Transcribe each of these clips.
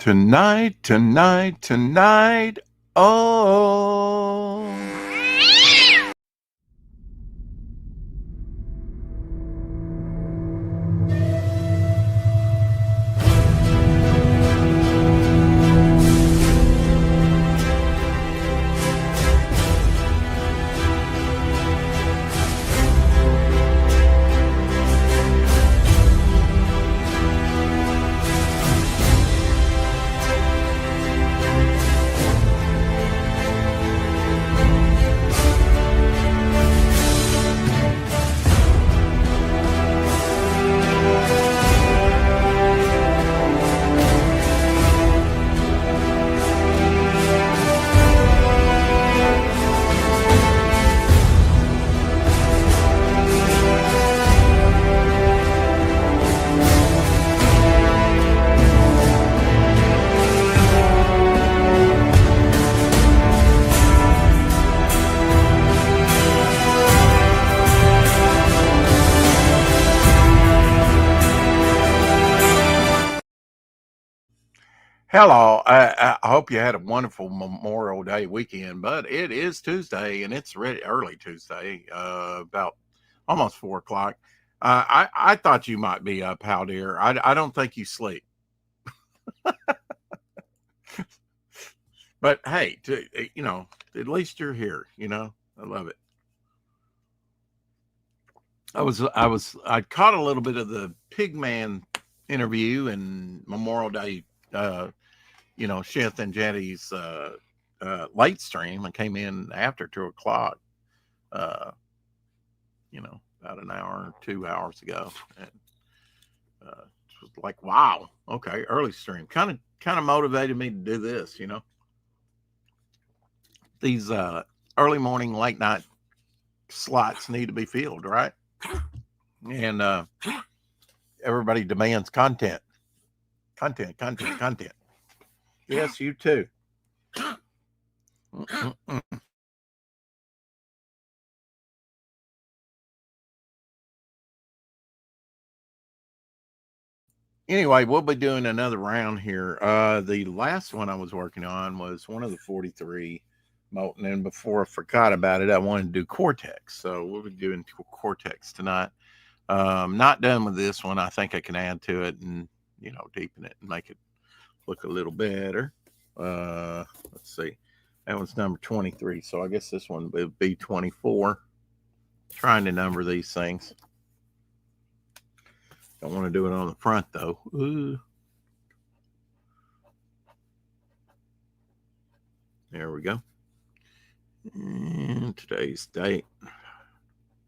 Tonight. Oh. Hello. I hope you had a wonderful Memorial Day weekend, but it is Tuesday and it's really early Tuesday, about almost 4 o'clock. I thought you might be up, how dear. I don't think you sleep, but hey, at least you're here. I love it. I caught a little bit of the Pigman interview and Memorial Day, Shith and Jetty's late stream. I came in after 2 o'clock, uh, about an hour, 2 hours ago, and it was like, wow, okay, early stream. Kind of motivated me to do this. These early morning, late night slots need to be filled, right? And everybody demands content. Yes, you too. Anyway, we'll be doing another round here. The last one I was working on was one of the 43 molten, and before I forgot about it, I wanted to do Cortex. So we'll be doing Cortex tonight. Not done with this one. I think I can add to it and deepen it and make it look a little better. Let's see. That one's number 23. So I guess this one would be 24. Trying to number these things. Don't want to do it on the front though. Ooh. There we go. And today's date.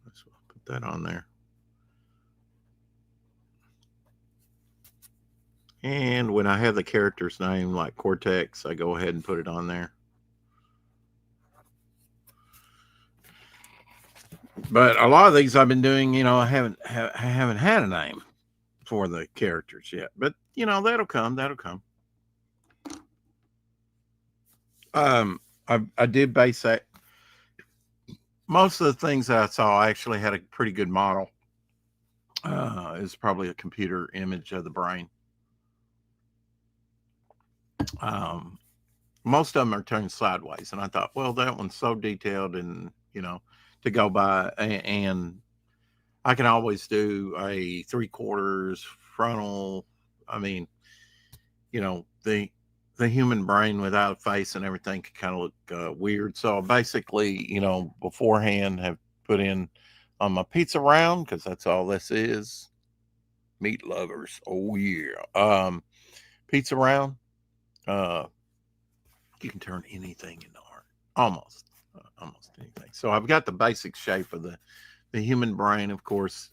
Let's put that on there. And when I have the character's name like Cortex, I go ahead and put it on there. But a lot of these I've been doing, I haven't had a name for the characters yet. But that'll come. I did base that. Most of the things that I saw actually had a pretty good model. It's probably a computer image of the brain. Most of them are turned sideways, and I thought, well, that one's so detailed and to go by, and I can always do a 3/4 frontal. I mean, the human brain without a face and everything can kind of look weird. So basically, beforehand have put in on my pizza round, because that's all this is. Meat lovers, oh yeah. Pizza round. You can turn anything into art, almost anything. So I've got the basic shape of the human brain. Of course,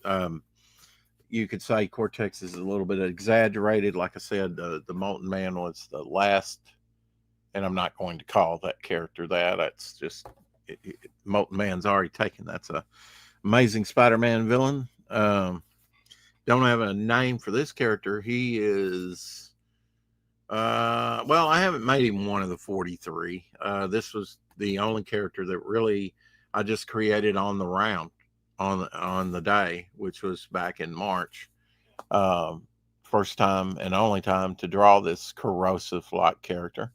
you could say Cortex is a little bit exaggerated. Like I said, the Molten Man was the last, and I'm not going to call that character that. That's just Molten Man's already taken. That's a Amazing Spider-Man villain. Don't have a name for this character. He is. Well, I haven't made him one of the 43. This was the only character that really I just created on the round, on the day, which was back in March. first time and only time to draw this corrosive like character.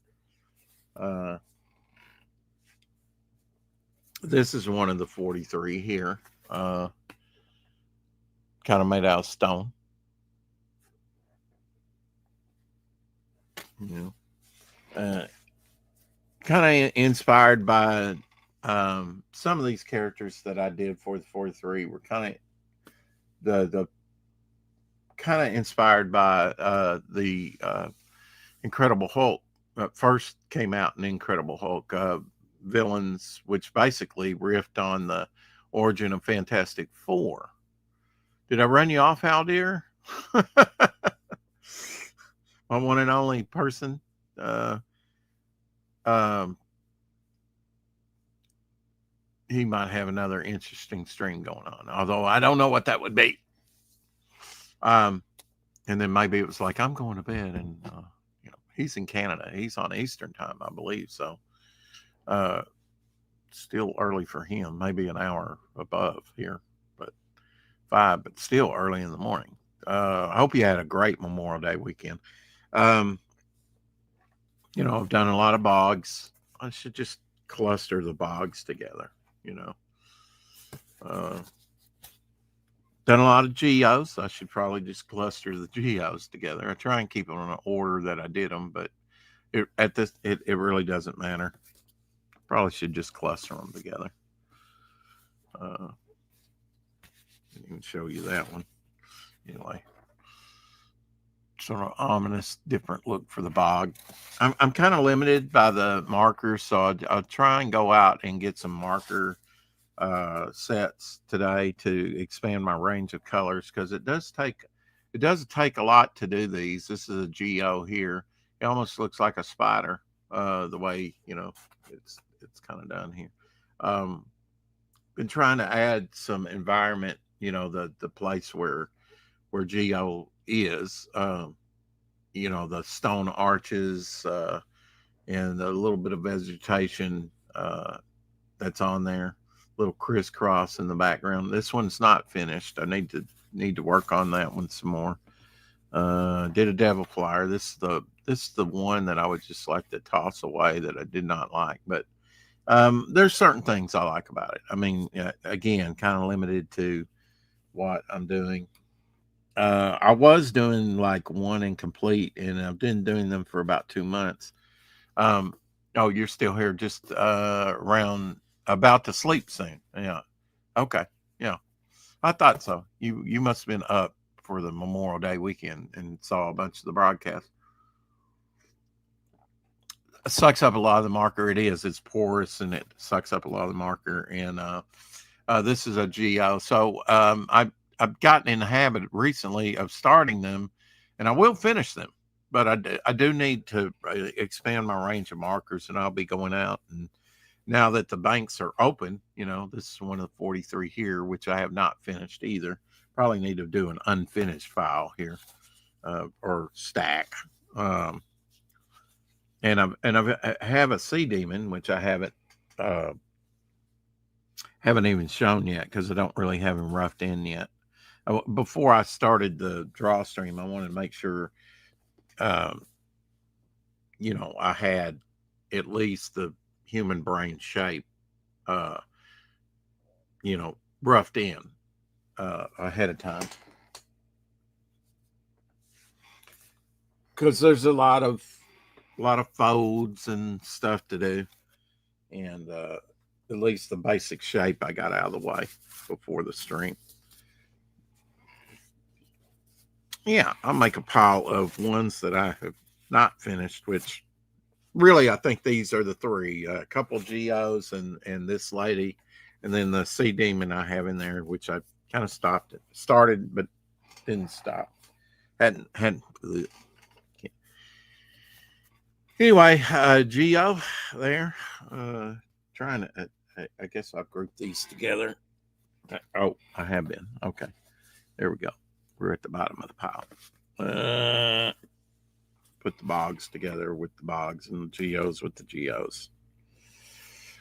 This is one of the 43 here, kind of made out of stone. You know, kind of inspired by some of these characters that I did for the 43 were kind of the kind of inspired by the Incredible Hulk. First came out in Incredible Hulk villains, which basically riffed on the origin of Fantastic Four. Did I run you off, Haldir? My one and only person. He might have another interesting stream going on, although I don't know what that would be. And then maybe it was like, I'm going to bed, and he's in Canada. He's on Eastern time, I believe. So still early for him, maybe an hour above here, but 5, but still early in the morning. I hope you had a great Memorial Day weekend. I've done a lot of bogs. I should just cluster the bogs together, done a lot of geos. I should probably just cluster the geos together. I try and keep them in an order that I did them, but it really doesn't matter. Probably should just cluster them together. Didn't even show you that one. Anyway, sort of ominous, different look for the bog. I'm kind of limited by the markers, so I'll try and go out and get some marker sets today to expand my range of colors, because it does take a lot to do these. This is a geo here. It almost looks like a spider, the way it's kind of done here. Been trying to add some environment, the place where geo is, the stone arches, and a little bit of vegetation that's on there, little crisscross in the background. This one's not finished. I need to work on that one some more. Did a devil flyer. This is the one that I would just like to toss away, that I did not like, but there's certain things I like about it. I mean, again, kind of limited to what I'm doing. I was doing like one incomplete, and I've been doing them for about 2 months. Oh, you're still here, just around about to sleep soon. Yeah. Okay. Yeah. I thought so. You must have been up for the Memorial Day weekend and saw a bunch of the broadcasts. It sucks up a lot of the marker. It's porous, and it sucks up a lot of the marker. And this is a geo. So I've gotten in the habit recently of starting them, and I will finish them, but I do need to expand my range of markers, and I'll be going out. And now that the banks are open, this is one of the 43 here, which I have not finished either. Probably need to do an unfinished file here, or stack. And I have a sea demon, which I haven't even shown yet, because I don't really have him roughed in yet. Before I started the draw stream, I wanted to make sure, I had at least the human brain shape, roughed in ahead of time, because there's a lot of folds and stuff to do, and at least the basic shape I got out of the way before the stream. Yeah, I'll make a pile of ones that I have not finished, which really I think these are the 3. A couple geos and this lady, and then the sea demon I have in there, which I kind of started but didn't stop. Hadn't. Anyway, geo there. Trying to. I guess I'll group these together. Oh, I have been. Okay, there we go. We're at the bottom of the pile. Put the bogs together with the bogs, and the geos with the geos.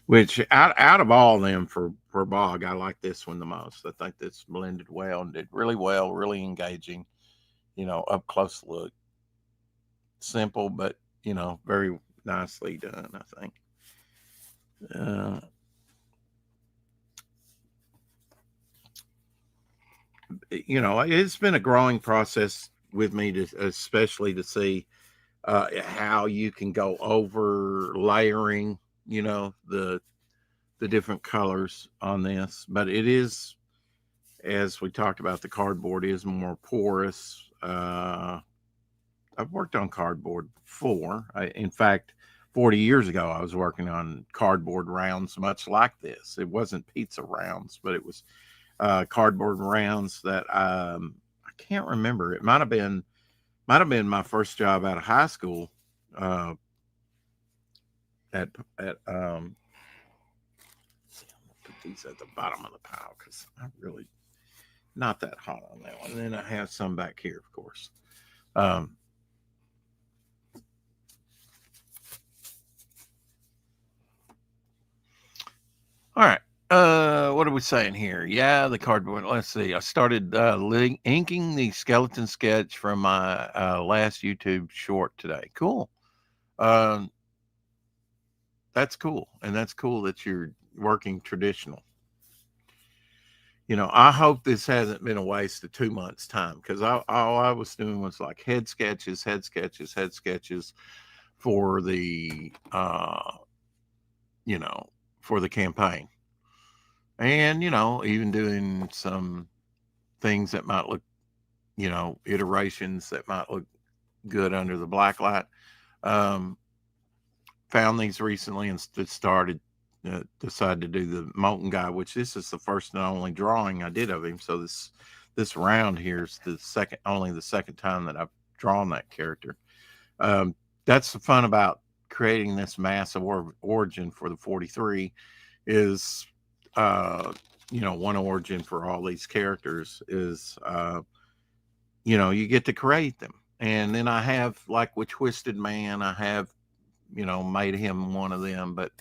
Which out of all of them for bog, I like this one the most. I think this blended well and did really well, really engaging. up close look. Simple, but, very nicely done, I think. Uh, it's been a growing process with me, especially to see how you can go over layering, the different colors on this. But it is, as we talked about, the cardboard is more porous. I've worked on cardboard before. In fact, 40 years ago, I was working on cardboard rounds much like this. It wasn't pizza rounds, but it was cardboard rounds that I can't remember. It might have been my first job out of high school. Uh, at see, I'm gonna put these at the bottom of the pile because I really not that hot on that one. And then I have some back here, of course. Um, all right. What are we saying here? Yeah, the cardboard. Let's see. I started inking the skeleton sketch from my last YouTube short today. Cool. Um, that's cool, and that's cool that you're working traditional. I hope this hasn't been a waste of 2 months' time, because all I was doing was like head sketches, head sketches, head sketches for the you know for the campaign, and even doing some things that might look, iterations that might look good under the black light. Um, Found these recently and started decided to do the molten guy, which this is the first and only drawing I did of him. So this round here is only the second time that I've drawn that character. Um, that's the fun about creating this massive origin for the 43 is, one origin for all these characters is, you get to create them. And then I have, like with Twisted Man, I have, made him one of them. But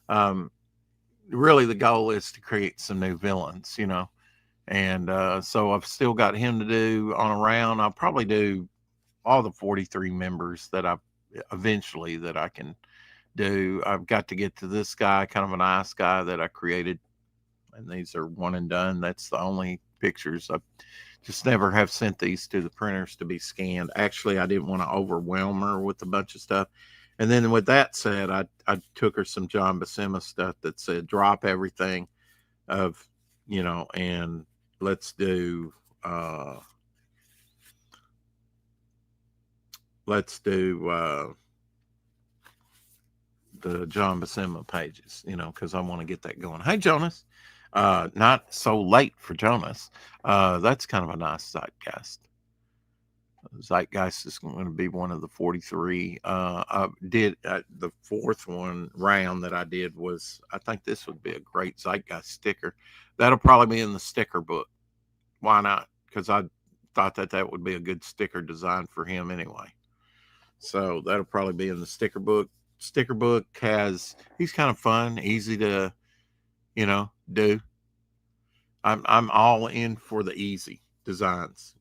um, really the goal is to create some new villains, And so I've still got him to do on a round. I'll probably do all the 43 members that I can do. I've got to get to this guy, kind of an ice guy that I created, and these are one and done. That's the only pictures. I just never have sent these to the printers to be scanned. Actually, I didn't want to overwhelm her with a bunch of stuff. And then with that said, I took her some John Buscema stuff that said drop everything of, and let's do the John Buscema pages, because I want to get that going. Hey, Jonas. Not so late for Jonas. That's kind of a nice zeitgeist. Zeitgeist is going to be one of the 43. I did the fourth one round that I did was, I think this would be a great Zeitgeist sticker. That'll probably be in the sticker book. Why not? Because I thought that would be a good sticker design for him anyway. So that'll probably be in the sticker book. Sticker book he's kind of fun, easy to, do. I'm all in for the easy designs,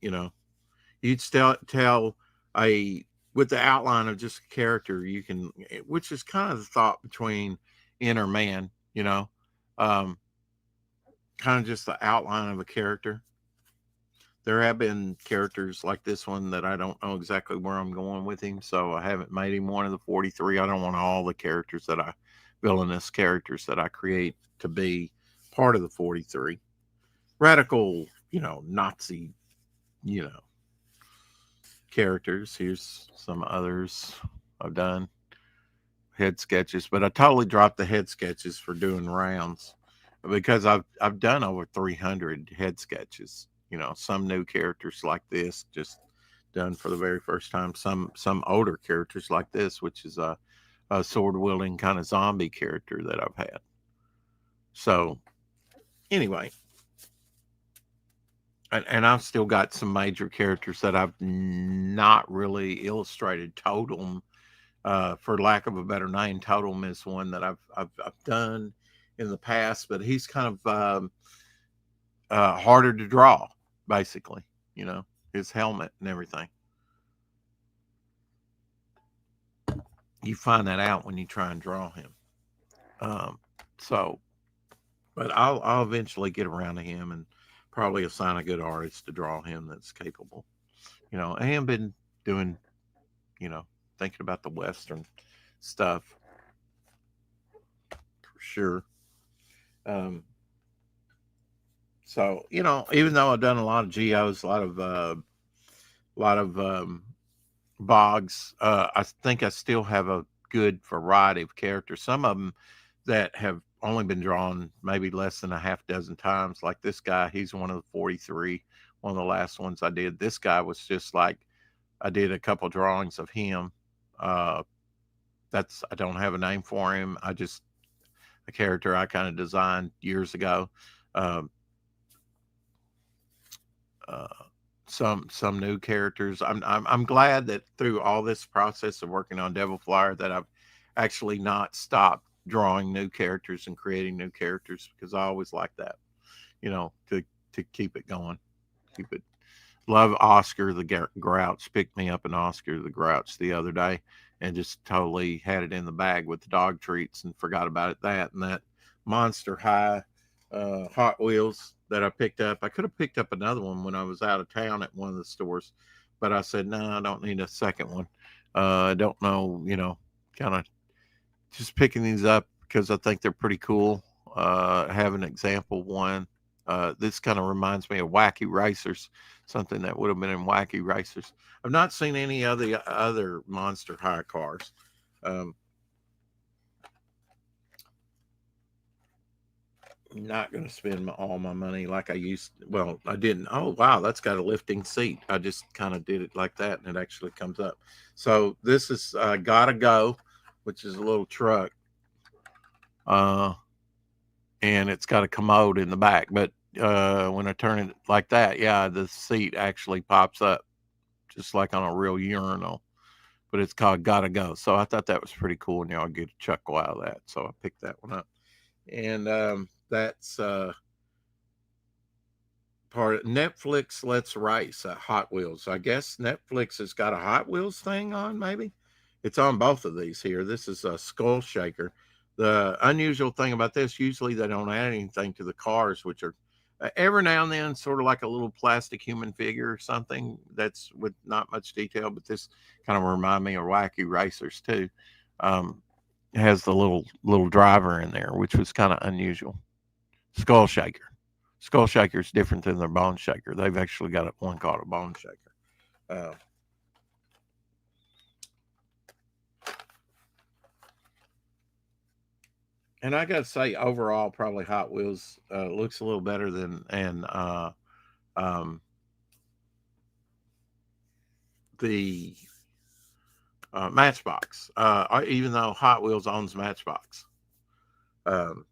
You'd tell a with the outline of just a character, you can, which is kind of the thought between Inner Man, um, kind of just the outline of a character. There have been characters like this one that I don't know exactly where I'm going with him, so I haven't made him one of the 43. I don't want all the villainous characters that I create to be part of the 43. Radical, Nazi, you know, characters. Here's some others I've done. Head sketches, but I totally dropped the head sketches for doing rounds because I've done over 300 head sketches. Some new characters like this, just done for the very first time. Some older characters like this, which is a sword wielding kind of zombie character that I've had. So anyway, and I've still got some major characters that I've not really illustrated. Totem, for lack of a better name, Totem is one that I've done in the past, but he's kind of harder to draw. Basically, his helmet and everything. You find that out when you try and draw him. Um, so, but I'll eventually get around to him and probably assign a good artist to draw him that's capable. I have been doing, you know, thinking about the Western stuff for sure. Um, so even though I've done a lot of geos, a lot of bogs, I think I still have a good variety of characters. Some of them that have only been drawn maybe less than a half dozen times. Like this guy, he's one of the 43. One of the last ones I did. This guy was just like I did a couple drawings of him. Uh, I don't have a name for him. I just a character I kind of designed years ago. Um, uh, some new characters. I'm glad that through all this process of working on Devil Flyer that I've actually not stopped drawing new characters and creating new characters, because I always like that, to keep it going, keep it. Love Oscar the Grouch. Picked me up an Oscar the Grouch the other day and just totally had it in the bag with the dog treats and forgot about it. That Monster High Hot Wheels that I picked up. I could have picked up another one when I was out of town at one of the stores, but I said, no, I don't need a second one. I don't know, kind of just picking these up because I think they're pretty cool. I have an example one. This kind of reminds me of Wacky Racers, something that would have been in Wacky Racers. I've not seen any other Monster High cars. Um, not going to spend all my money like I used. Well, I didn't. Oh, wow, that's got a lifting seat. I just kind of did it like that, and it actually comes up. So this is Gotta Go, which is a little truck. And it's got a commode in the back. But when I turn it like that, yeah, the seat actually pops up just like on a real urinal. But it's called Gotta Go. So I thought that was pretty cool, and y'all get a chuckle out of that. So I picked that one up. And that's part of Netflix Let's Race Hot Wheels. I guess Netflix has got a Hot Wheels thing on, maybe. It's on both of these here. This is a Skull Shaker. The unusual thing about this, usually they don't add anything to the cars, which are every now and then sort of like a little plastic human figure or something that's with not much detail, but this kind of remind me of Wacky Racers too. It has the little driver in there, which was kind of unusual. Skull Shaker. Skull Shaker is different than their Bone Shaker. They've actually got one called a Bone Shaker. Uh, and I got to say, overall, probably Hot Wheels looks a little better than um, the Matchbox. Even though Hot Wheels owns Matchbox. Um,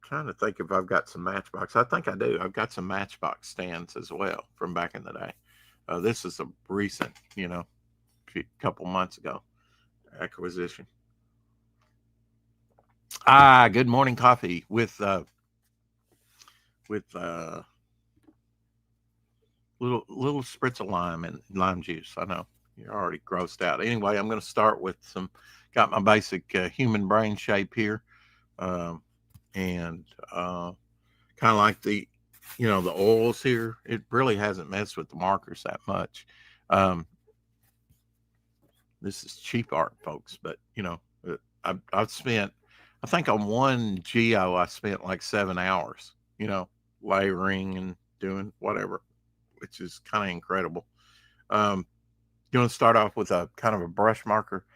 Trying to think if I've got some Matchbox. I think I do. I've got some Matchbox stands as well from back in the day. This is a recent, couple months ago acquisition. Good morning coffee with little spritz of lime and lime juice. I know you're already grossed out. Anyway, I'm going to start with got my basic human brain shape here. And kind of like the oils here. It really hasn't messed with the markers that much. This is cheap art, folks, but I've spent, I think on one geo I spent like 7 hours, layering and doing whatever, which is kind of incredible. You want to start off with a kind of a brush marker,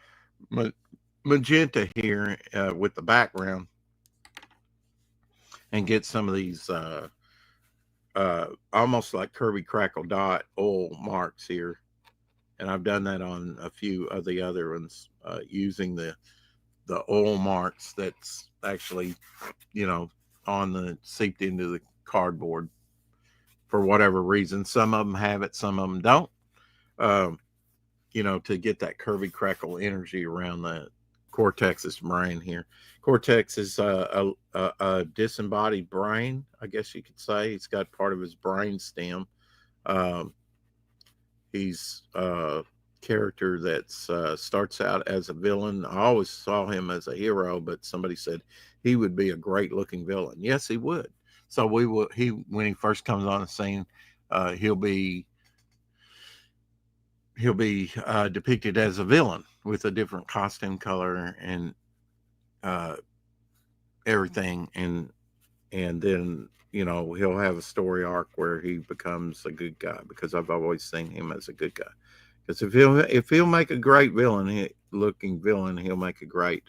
magenta here with the background, and get some of these almost like Kirby Crackle Dot oil marks here. And I've done that on a few of the other ones using the oil marks that's actually, on the seeped into the cardboard for whatever reason. Some of them have it, some of them don't. To get that Kirby Crackle energy around the Cortex's brain here. Cortex is a disembodied brain, I guess you could say. It's got part of his brain stem Um, he's a character that starts out as a villain. I always saw him as a hero, but somebody said he would be a great looking villain. Yes, he would. So we will. He when he first comes on the scene, he'll be depicted as a villain with a different costume color and uh, everything, and then he'll have a story arc where he becomes a good guy because I've always seen him as a good guy. Because if he'll make a great looking villain, he'll make a great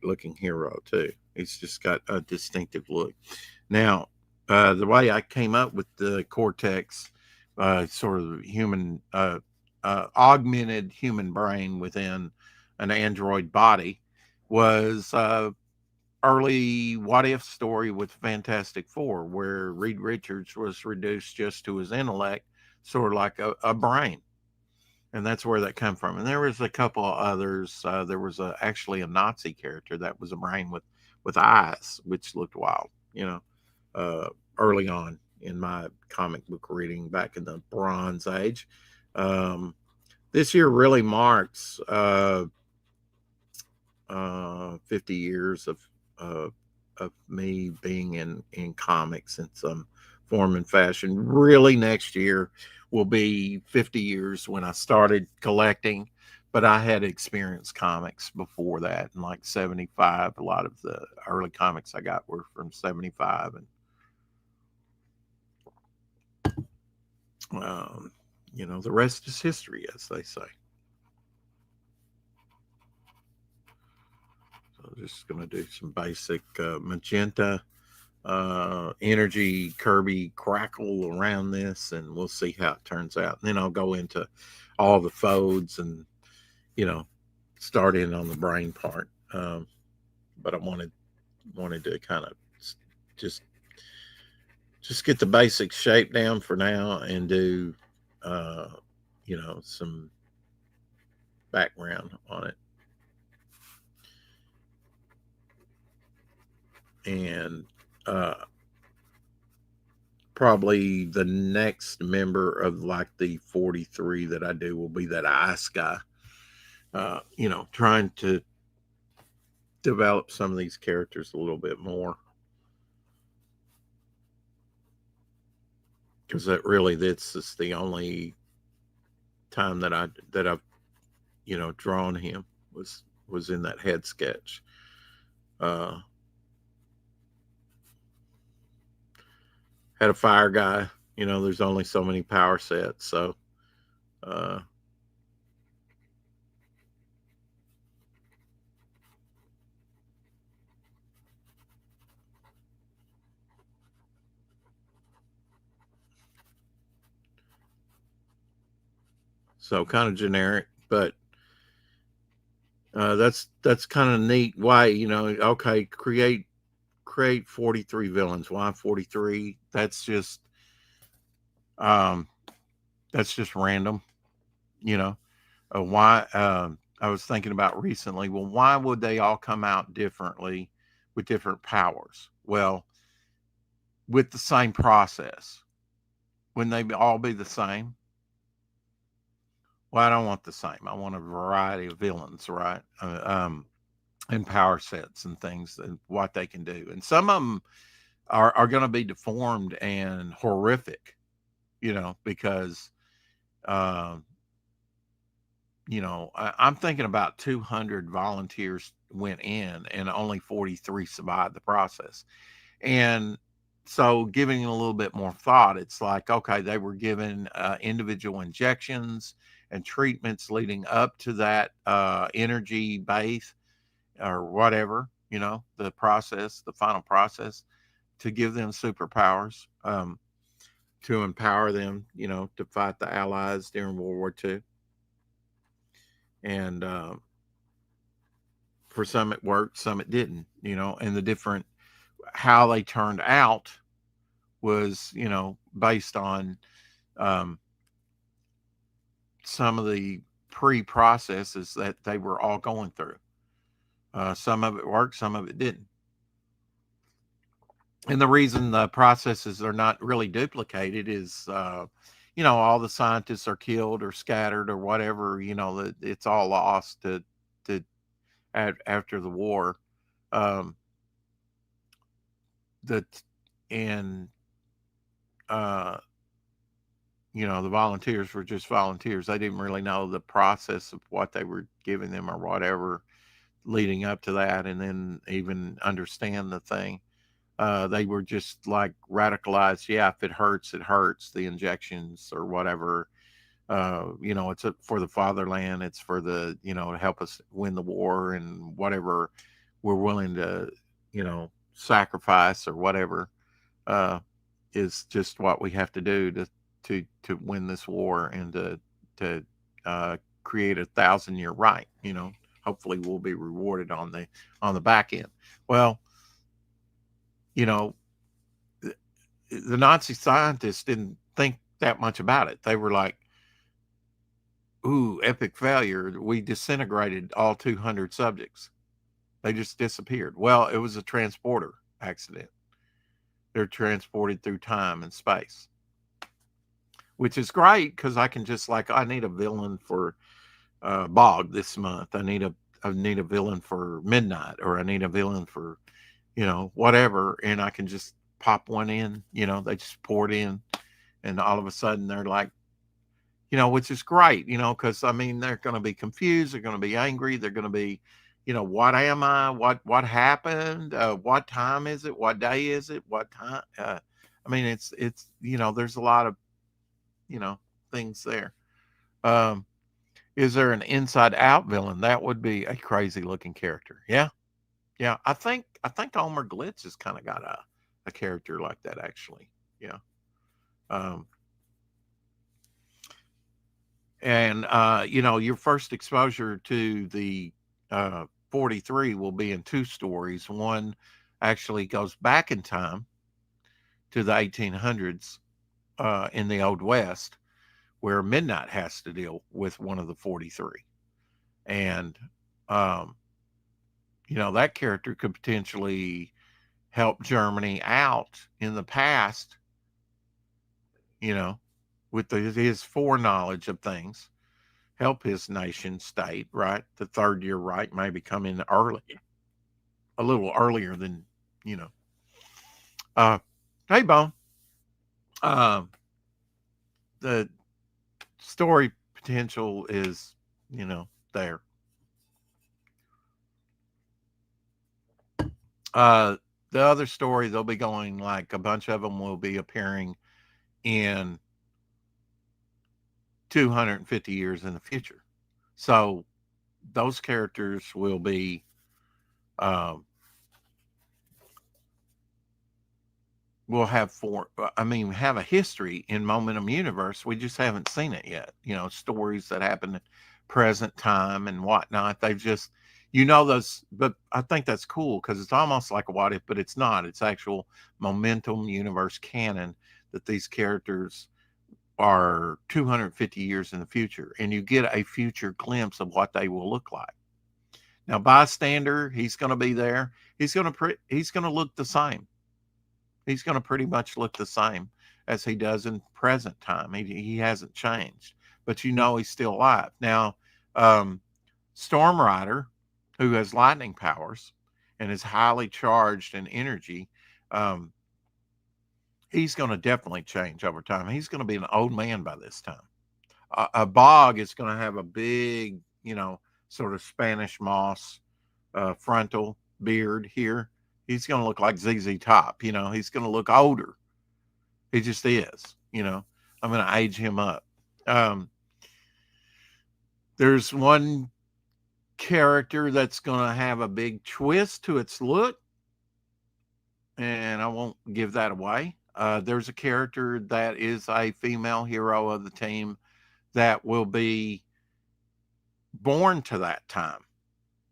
looking hero too. He's just got a distinctive look. Now, the way I came up with the cortex, sort of augmented human brain within an android body, was early What If story with Fantastic Four, where Reed Richards was reduced just to his intellect, sort of like a brain. And that's where that come from. And there was a couple of others. There was actually a Nazi character that was a brain with eyes, which looked wild, uh, early on in my comic book reading back in the Bronze Age. Um, this year really marks 50 years uh, of me being in comics in some form and fashion. Really, next year will be 50 years when I started collecting, but I had experienced comics before that, in like 75. A lot of the early comics I got were from 75, and um, the rest is history, as they say. So just going to do some basic magenta energy Kirby crackle around this, and we'll see how it turns out. And then I'll go into all the folds and you know start in on the brain part. But I wanted to kind of just just get the basic shape down for now and do uh, some background on it. And probably the next member of like the 43 that I do will be that ice guy. Trying to develop some of these characters a little bit more because this is the only time that I've drawn him was in that head sketch. Uh, had a fire guy. There's only so many power sets, uh, so kind of generic, but that's kind of neat. Why okay, create 43 villains. Why 43? Um, that's just random. You know, why? I was thinking about recently. Well, why would they all come out differently with different powers? Well, with the same process, wouldn't they all be the same? Well, I don't want the same. I want a variety of villains, right? And power sets and things and what they can do. And some of them are going to be deformed and horrific, because uh, I'm thinking about 200 volunteers went in and only 43 survived the process. And so, giving it a little bit more thought, it's like, okay, they were given individual injections and treatments leading up to that energy base or whatever, the process, the final process to give them superpowers, to empower them, to fight the Allies during World War II. And for some it worked, some it didn't, and the different how they turned out was, based on um, some of the pre-processes that they were all going through. Some of it worked, some of it didn't. And the reason the processes are not really duplicated is, all the scientists are killed or scattered or whatever. That it's all lost to after the war. Um, that and uh, the volunteers were just volunteers. They didn't really know the process of what they were giving them or whatever leading up to that, and then even understand the thing. They were just like radicalized. Yeah, if it hurts, it hurts. The injections or whatever. It's for the fatherland. It's for to help us win the war and whatever we're willing to, sacrifice or whatever. Uh, is just what we have to do to win this war and to create 1,000-year right. Hopefully we'll be rewarded on the back end. Well, you know, the Nazi scientists didn't think that much about it. They were like, "Ooh, epic failure! We disintegrated all 200 subjects. They just disappeared." Well, it was a transporter accident. They're transported through time and space, which is great because I can just like I need a villain for Bog this month. I need a villain for Midnight, or I need a villain for whatever, and I can just pop one in. They just pour it in, and all of a sudden they're like, which is great, because I mean they're going to be confused, they're going to be angry, they're going to be, what am I? What happened? What time is it? What day is it? What time? I mean, it's there's a lot of you know things there. Um, is there an inside out villain? That would be a crazy looking character. Yeah, yeah. I think Elmer Glitz has kind of got a character like that actually. Yeah. Um, and your first exposure to the 43 will be in two stories. One actually goes back in time to the 1800s in the Old West, where Midnight has to deal with one of the 43. And um, that character could potentially help Germany out in the past, you know, with his foreknowledge of things, help his nation state, right? The third year right maybe come in early, a little earlier than, you know. Uh, hey, Bone. Um, the story potential is, there. Uh, the other story, they'll be going like a bunch of them will be appearing in 250 years in the future. So those characters will be, um, will have have a history in Momentum Universe. We just haven't seen it yet. Stories that happen in present time and whatnot. They've just, those, but I think that's cool because it's almost like a what if, but it's not. It's actual Momentum Universe canon that these characters are 250 years in the future, and you get a future glimpse of what they will look like. Now, Bystander, he's going to be there. He's going to look the same. He's going to pretty much look the same as he does in present time. He hasn't changed, but he's still alive. Now, Storm Rider, who has lightning powers and is highly charged in energy, um, he's going to definitely change over time. He's going to be an old man by this time. A Bog is going to have a big, sort of Spanish moss frontal beard here. He's going to look like ZZ Top. He's going to look older. He just is. I'm going to age him up. Um, there's one character that's going to have a big twist to its look, and I won't give that away. There's a character that is a female hero of the team that will be born to that time,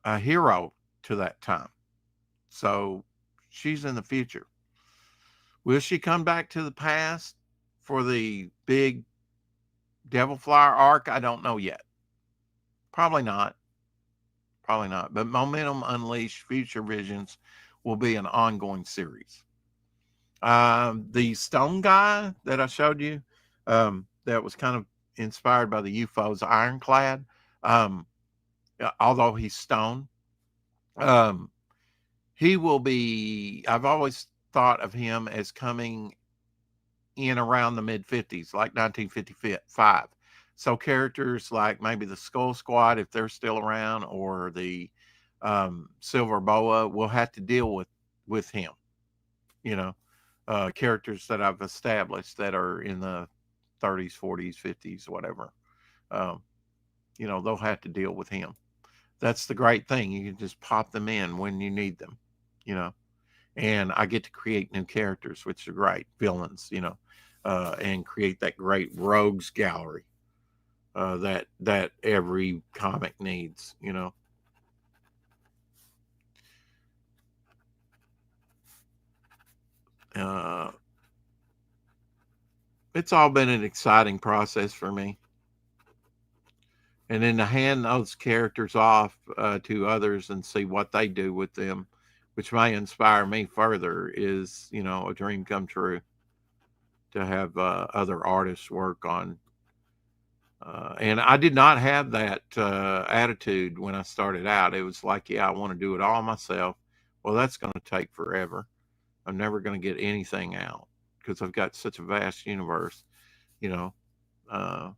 a hero to that time. So she's in the future. Will she come back to the past for the big Devil Flower arc? I don't know yet. Probably not. Probably not. But Momentum Unleashed Future Visions will be an ongoing series. The stone guy that I showed you, that was kind of inspired by the UFOs, Ironclad. Um, Although he's stone, um, he will be. I've always thought of him as coming in around the mid 50s, like 1955. So characters like maybe the Skull Squad, if they're still around, or the Silver Boa, will have to deal with him. You know, characters that I've established that are in the 30s, 40s, 50s, whatever. Um, they'll have to deal with him. That's the great thing. You can just pop them in when you need them. You know, and I get to create new characters, which are great villains. And create that great rogues gallery that every comic needs. Uh, it's all been an exciting process for me. And then to hand those characters off to others and see what they do with them, which may inspire me further, is a dream come true to have other artists work on. And I did not have that attitude when I started out. It was like, yeah, I want to do it all myself. Well, that's going to take forever. I'm never going to get anything out because I've got such a vast universe, you know. Uh,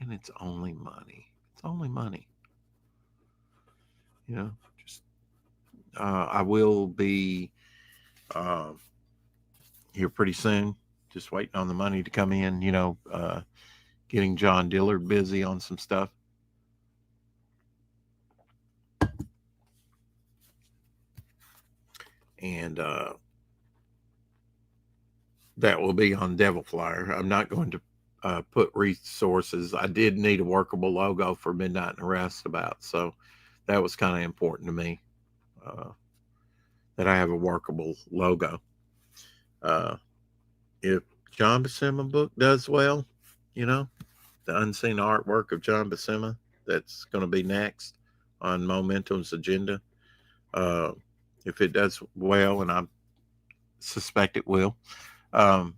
and it's only money. It's only money, you know. Just I will be uh, here pretty soon. Just waiting on the money to come in. Getting John Dillard busy on some stuff. And that will be on Devil Flyer. I'm not going to put resources. I did need a workable logo for Midnight and Arrest about, so that was kind of important to me, uh, that I have a workable logo. Uh, if John Buscema book does well, you know, the unseen artwork of John Buscema, that's going to be next on Momentum's agenda. Uh, if it does well, and I suspect it will, um,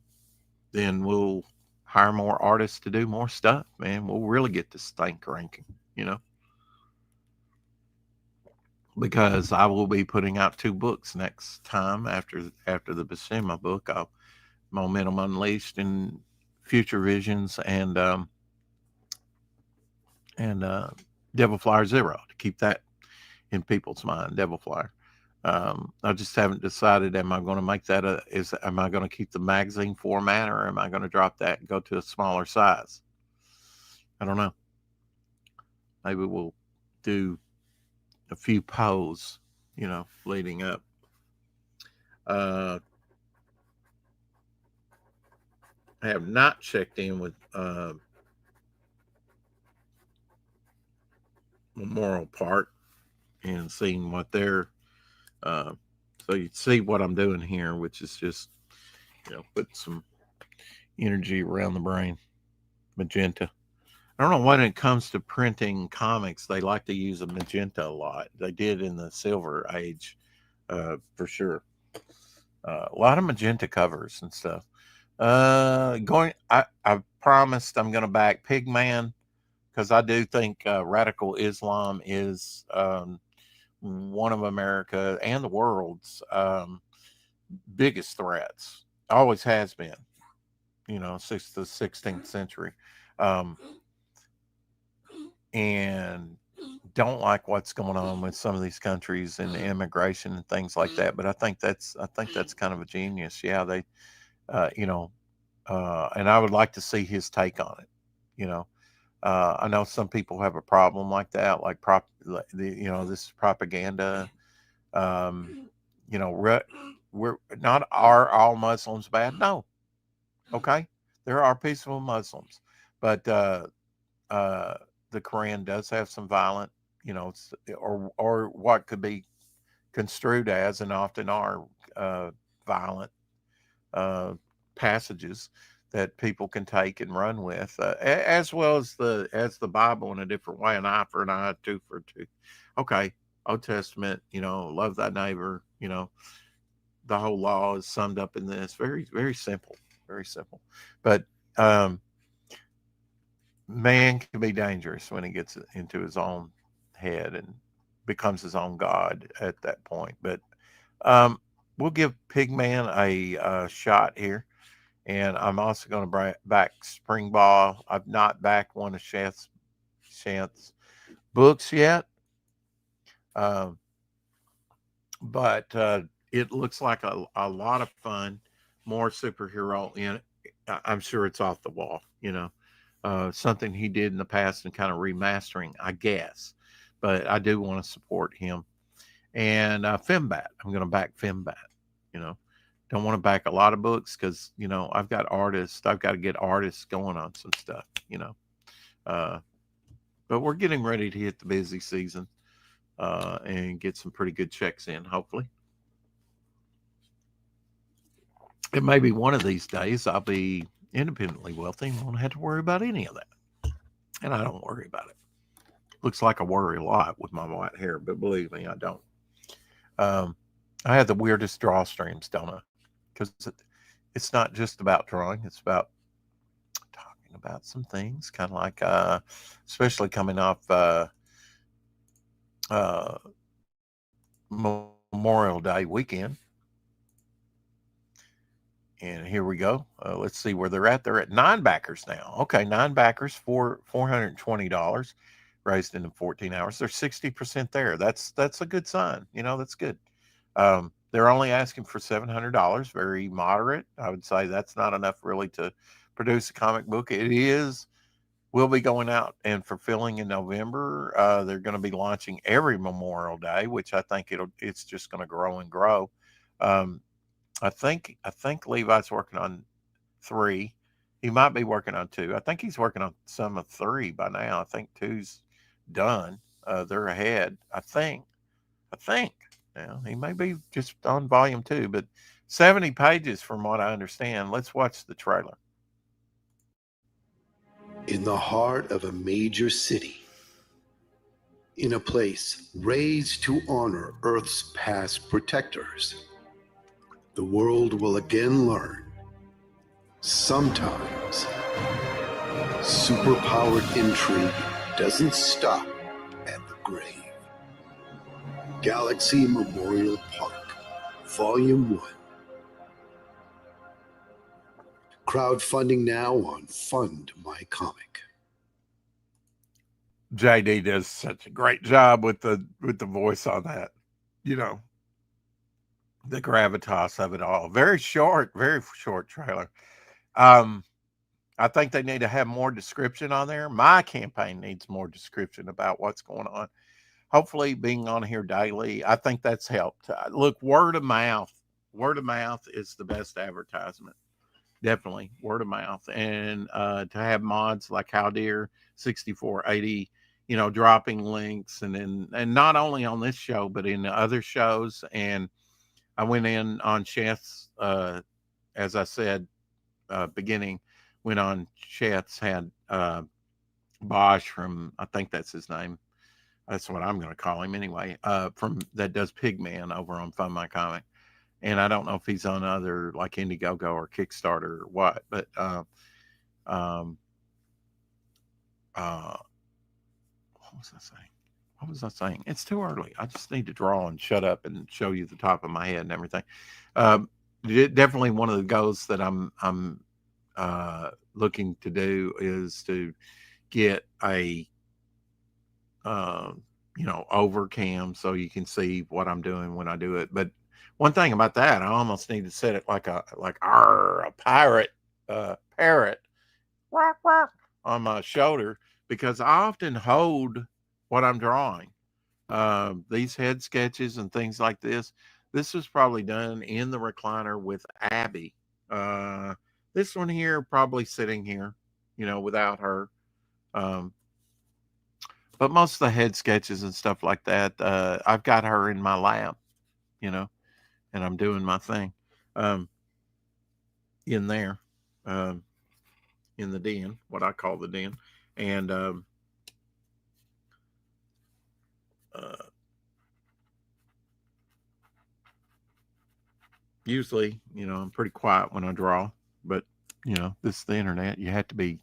then we'll hire more artists to do more stuff, man. We'll really get this thing cranking, you know, because I will be putting out 2 books next time after the Buscema book. Momentum Unleashed and Future Visions, and Devil Flyer Zero, to keep that in people's mind. Devil Flyer. I just haven't decided. Am I going to make that am I going to keep the magazine format, or am I going to drop that and go to a smaller size? I don't know. Maybe we'll do a few pose, leading up. Uh, I have not checked in with Memorial Park and seen what they're. Uh, so you see what I'm doing here, which is just put some energy around the brain. Magenta. I don't know, when it comes to printing comics, they like to use a magenta a lot. They did in the Silver Age, for sure. A lot of magenta covers and stuff. I promised I'm going to back Pigman, because I do think radical Islam is one of America and the world's biggest threats. Always has been, since the 16th century. Um, and don't like what's going on with some of these countries and immigration and things like that. But I think that's kind of a genius. Yeah, they, and I would like to see his take on it. You know, I know some people have a problem like that, this propaganda. Um, we're not, are all Muslims bad? No. Okay, there are peaceful Muslims, but uh, the Quran does have some violent, or what could be construed as, and often are, violent uh, passages that people can take and run with, as well as the Bible in a different way. An eye for an eye, tooth for a tooth. Okay, Old Testament, love thy neighbor, the whole law is summed up in this. Very, very simple. Very simple. But um, man can be dangerous when he gets into his own head and becomes his own god at that point. But um, we'll give Pigman a shot here. And I'm also going to back Spring Ball. I've not backed one of Shant's books yet, um, but it looks like a lot of fun, more superhero in it. I'm sure it's off the wall, something he did in the past and kind of remastering, I guess. But I do want to support him. And Fembat, I'm going to back Fembat, you know. Don't want to back a lot of books because, I've got to get artists going on some stuff, Uh, but we're getting ready to hit the busy season and get some pretty good checks in, hopefully. It may be one of these days I'll be independently wealthy and won't have to worry about any of that. And I don't worry about it. Looks like I worry a lot with my white hair, but believe me, I don't. Um, I have the weirdest draw streams, don't I? Because it's not just about drawing, it's about talking about some things, kind of like, especially coming off uh, Memorial Day weekend. And here we go. Let's see where they're at. They're at 9 backers now. Okay, 9 backers for $420 raised in 14 hours. They're 60% there. That's a good sign. That's good. They're only asking for $700. Very moderate. I would say that's not enough really to produce a comic book. Will be going out and fulfilling in November. They're going to be launching every Memorial Day, which I think it's just going to grow and grow. Um, I think Levi's working on 3. He might be working on 2. I think he's working on some of 3 by now. I think 2's done. They're ahead. I think. Now he may be just on volume 2, but 70 pages from what I understand. Let's watch the trailer. In the heart of a major city, in a place raised to honor Earth's past protectors, the world will again learn, sometimes superpowered intrigue doesn't stop at the grave. Galaxy Memorial Park, Volume 1. Crowdfunding now on Fund My Comic. JD does such a great job with the voice on that. The gravitas of it all. Very short trailer. I think they need to have more description on there. My campaign needs more description about what's going on. Hopefully, being on here daily, I think that's helped. Look, word of mouth is the best advertisement. Definitely word of mouth, and to have mods like Howdeer 6480, dropping links, and not only on this show but in other shows. And I went in on Cheth's, as I said, beginning, went on Cheth's, had Bosch from, I think that's his name. That's what I'm going to call him anyway. From that does Pigman over on Fund My Comic, and I don't know if he's on other like Indiegogo or Kickstarter or what. But um, what was I saying? It's too early. I just need to draw and shut up and show you the top of my head and everything. Um, Definitely one of the goals that I'm looking to do is to get a overcam so you can see what I'm doing when I do it. But one thing about that, I almost need to set it like a pirate parrot on my shoulder, because I often hold what I'm drawing. These head sketches and things like this. This was probably done in the recliner with Abby. This one here probably sitting here, without her. Um, but most of the head sketches and stuff like that, I've got her in my lap, you know, and I'm doing my thing um, in there, um, in the den, what I call the den. And uh, Usually, I'm pretty quiet when I draw, but this is the internet. You have to be.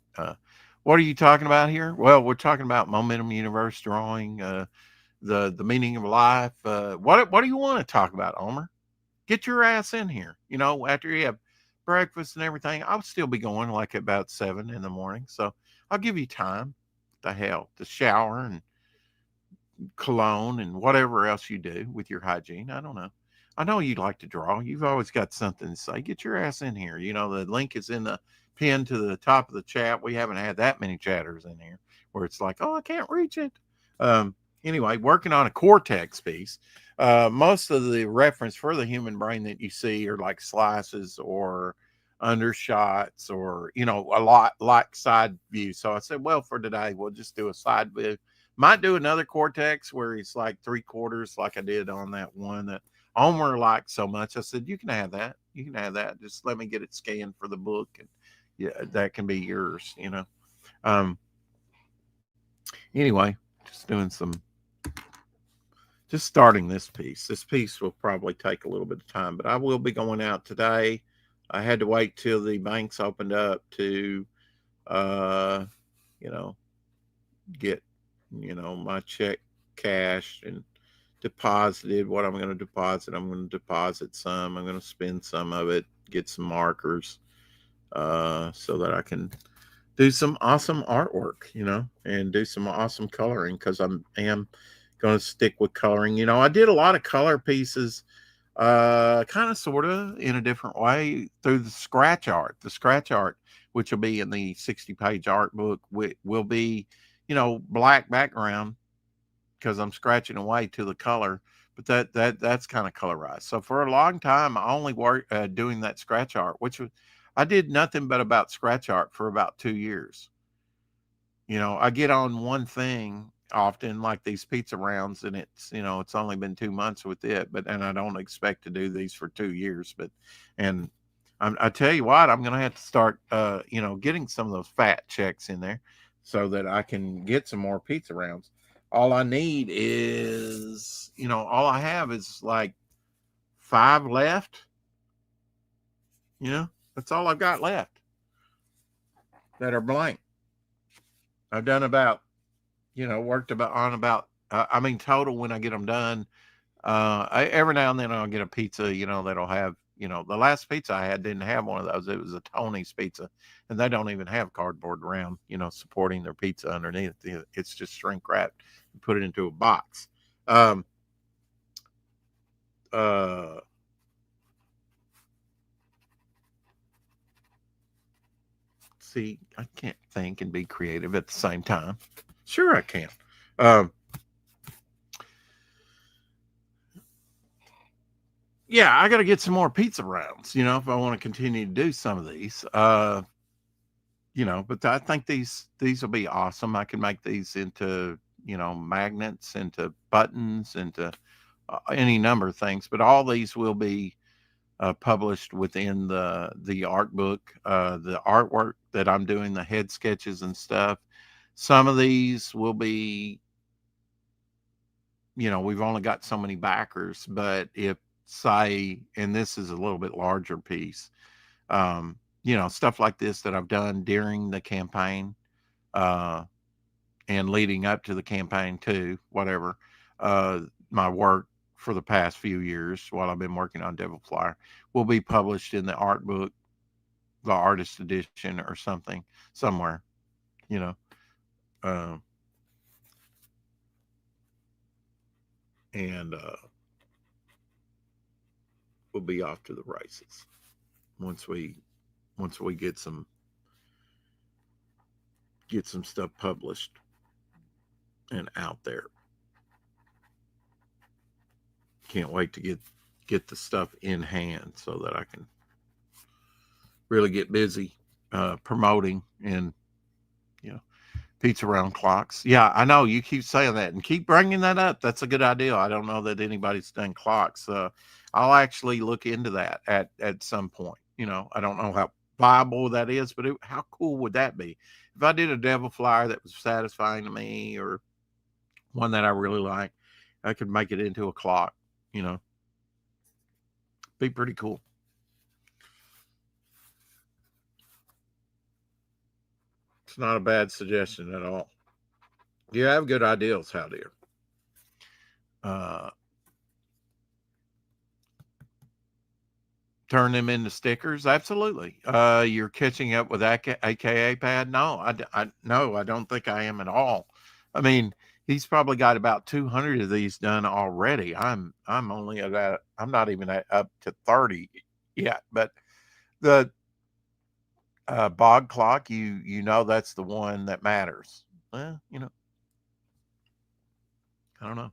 What are you talking about here? Well, we're talking about momentum universe drawing, the meaning of life. What do you want to talk about, Omer? Get your ass in here. After you have breakfast and everything, I'll still be going like about 7 in the morning. So I'll give you time. The hell to shower and cologne and whatever else you do with your hygiene. I don't know. I know you'd like to draw. You've always got something to say. Get your ass in here. The link is in the pin to the top of the chat. We haven't had that many chatters in here where it's like, oh, I can't reach it. Um, anyway, working on a cortex piece. Most of the reference for the human brain that you see are like slices or undershots or, a lot like side view. So I said, well, for today, we'll just do a side view. Might do another cortex where he's like 3/4, like I did on that one that Omer liked so much. I said, you can have that. You can have that. Just let me get it scanned for the book, and yeah, that can be yours. Um, anyway, just doing just starting this piece. This piece will probably take a little bit of time, but I will be going out today. I had to wait till the banks opened up to, uh, you know, get, my check cashed and deposited. What I'm going to deposit, I'm going to deposit some. I'm going to spend some of it, get some markers, so that I can do some awesome artwork, and do some awesome coloring because am going to stick with coloring. I did a lot of color pieces, kind of sort of in a different way through the scratch art. The scratch art, which will be in the 60-page art book, will be, black background because I'm scratching away to the color. But that's kind of colorized. So for a long time, I only worked doing that scratch art, which was I did nothing but about scratch art for about 2 years. I get on one thing often, like these pizza rounds, and it's only been 2 months with it, and I don't expect to do these for 2 years. And I tell you what, I'm going to have to start, getting some of those fat checks in there so that I can get some more pizza rounds. All I need is, all I have is like 5 left. That's all I've got left that are blank. I've done about, worked about, I mean, total when I get them done. Every now and then I'll get a pizza, that'll have, the last pizza I had didn't have one of those. It was a Tony's pizza, and they don't even have cardboard around, supporting their pizza underneath. It's just shrink wrapped and put it into a box. Um, uh, see, I can't think and be creative at the same time. Sure, I can. Um, yeah, I got to get some more pizza rounds, if I want to continue to do some of these. But I think these will be awesome. I can make these into, magnets, into buttons, into any number of things. But all these will be published within the art book, the artwork that I'm doing, the head sketches and stuff. Some of these will be, we've only got so many backers, but if say, and this is a little bit larger piece, stuff like this that I've done during the campaign, uh, and leading up to the campaign too, whatever, my work for the past few years while I've been working on Devil Flyer will be published in the art book, the artist edition or something somewhere, you know, uh, and we'll be off to the races once we get some stuff published and out there. Can't wait to get the stuff in hand so that I can really get busy promoting and pizza round clocks. Yeah, I know you keep saying that and keep bringing that up. That's a good idea. I don't know that anybody's done clocks. I'll actually look into that at some point. I don't know how viable that is, but how cool would that be if I did a Devil Flyer that was satisfying to me, or one that I really like? I could make it into a clock. Be pretty cool. It's not a bad suggestion at all. You have good ideas, how dear. Uh, turn them into stickers, absolutely. You're catching up with AKA Pad? No, no, I don't think I am at all. I mean, he's probably got about 200 of these done already. I'm only at that. I'm not even up to 30 yet. But the bog clock, you know that's the one that matters. Well, I don't know.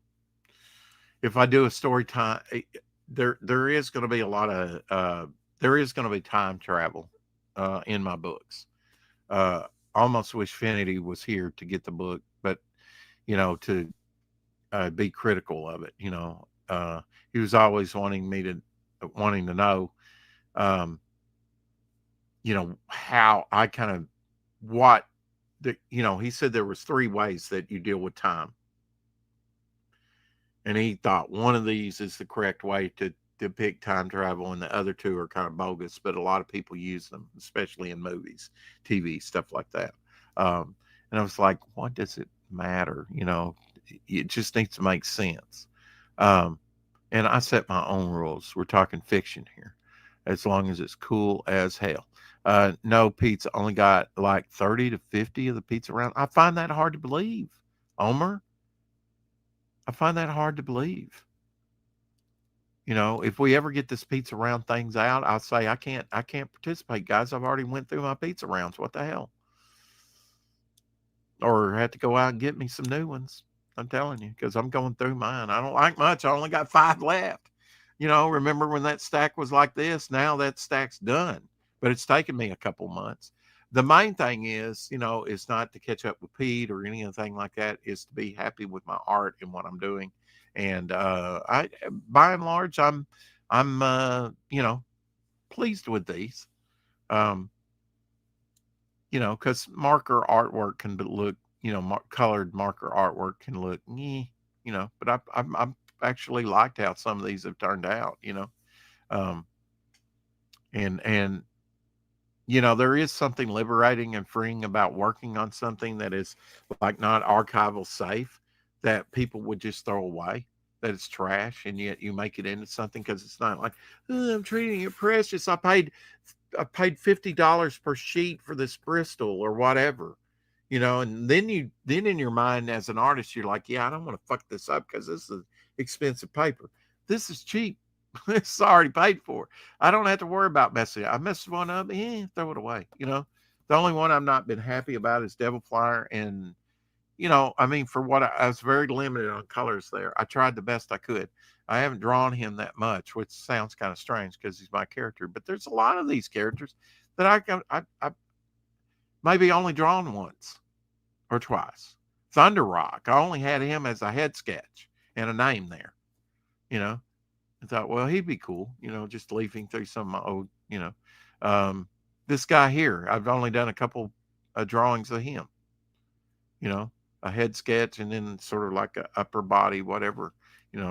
If I do a story time, there is going to be a lot of there is going to be time travel in my books. Uh, Almost wish Finity was here to get the book, but to be critical of it. He was always wanting to know, um, how I kind of what the he said there was three ways that you deal with time, and he thought one of these is the correct way to depict time travel, and the other two are kind of bogus, but a lot of people use them, especially in movies, TV, stuff like that. And I was like, what does it matter? It just needs to make sense. Um, and I set my own rules. We're talking fiction here, as long as it's cool as hell. No pizza only got like 30 to 50 of the pizza around. I find that hard to believe, Omer. I find that hard to believe. If we ever get this pizza round things out, I'll say I can't participate, guys. I've already went through my pizza rounds. What the hell? Or have to go out and get me some new ones. I'm telling you, because I'm going through mine. I don't like much. I only got 5 left. Remember when that stack was like this? Now that stack's done, but it's taken me a couple months. The main thing is not to catch up with Pete or anything like that. Is to be happy with my art and what I'm doing. And I, by and large, I'm pleased with these. Um, because marker artwork can look, colored marker artwork can look, but I've actually liked how some of these have turned out, um, and there is something liberating and freeing about working on something that is like not archival safe, that people would just throw away, that it's trash, and yet you make it into something because it's not like, "Oh, I'm treating it precious. I paid $50 per sheet for this Bristol or whatever, and then in your mind as an artist, you're like, yeah, I don't want to fuck this up because this is expensive paper. This is cheap. It's already paid for. I don't have to worry about messing it. I messed one up, throw it away. The only one I've not been happy about is Devil Flyer. And, I mean, for what I was very limited on colors there. I tried the best I could. I haven't drawn him that much, which sounds kind of strange because he's my character. But there's a lot of these characters that I maybe only drawn once or twice. Thunder Rock, I only had him as a head sketch and a name there. You know, I thought, well, he'd be cool. Just leafing through some of my old. Um, this guy here, I've only done a couple drawings of him. You know, a head sketch and then sort of like a upper body, whatever.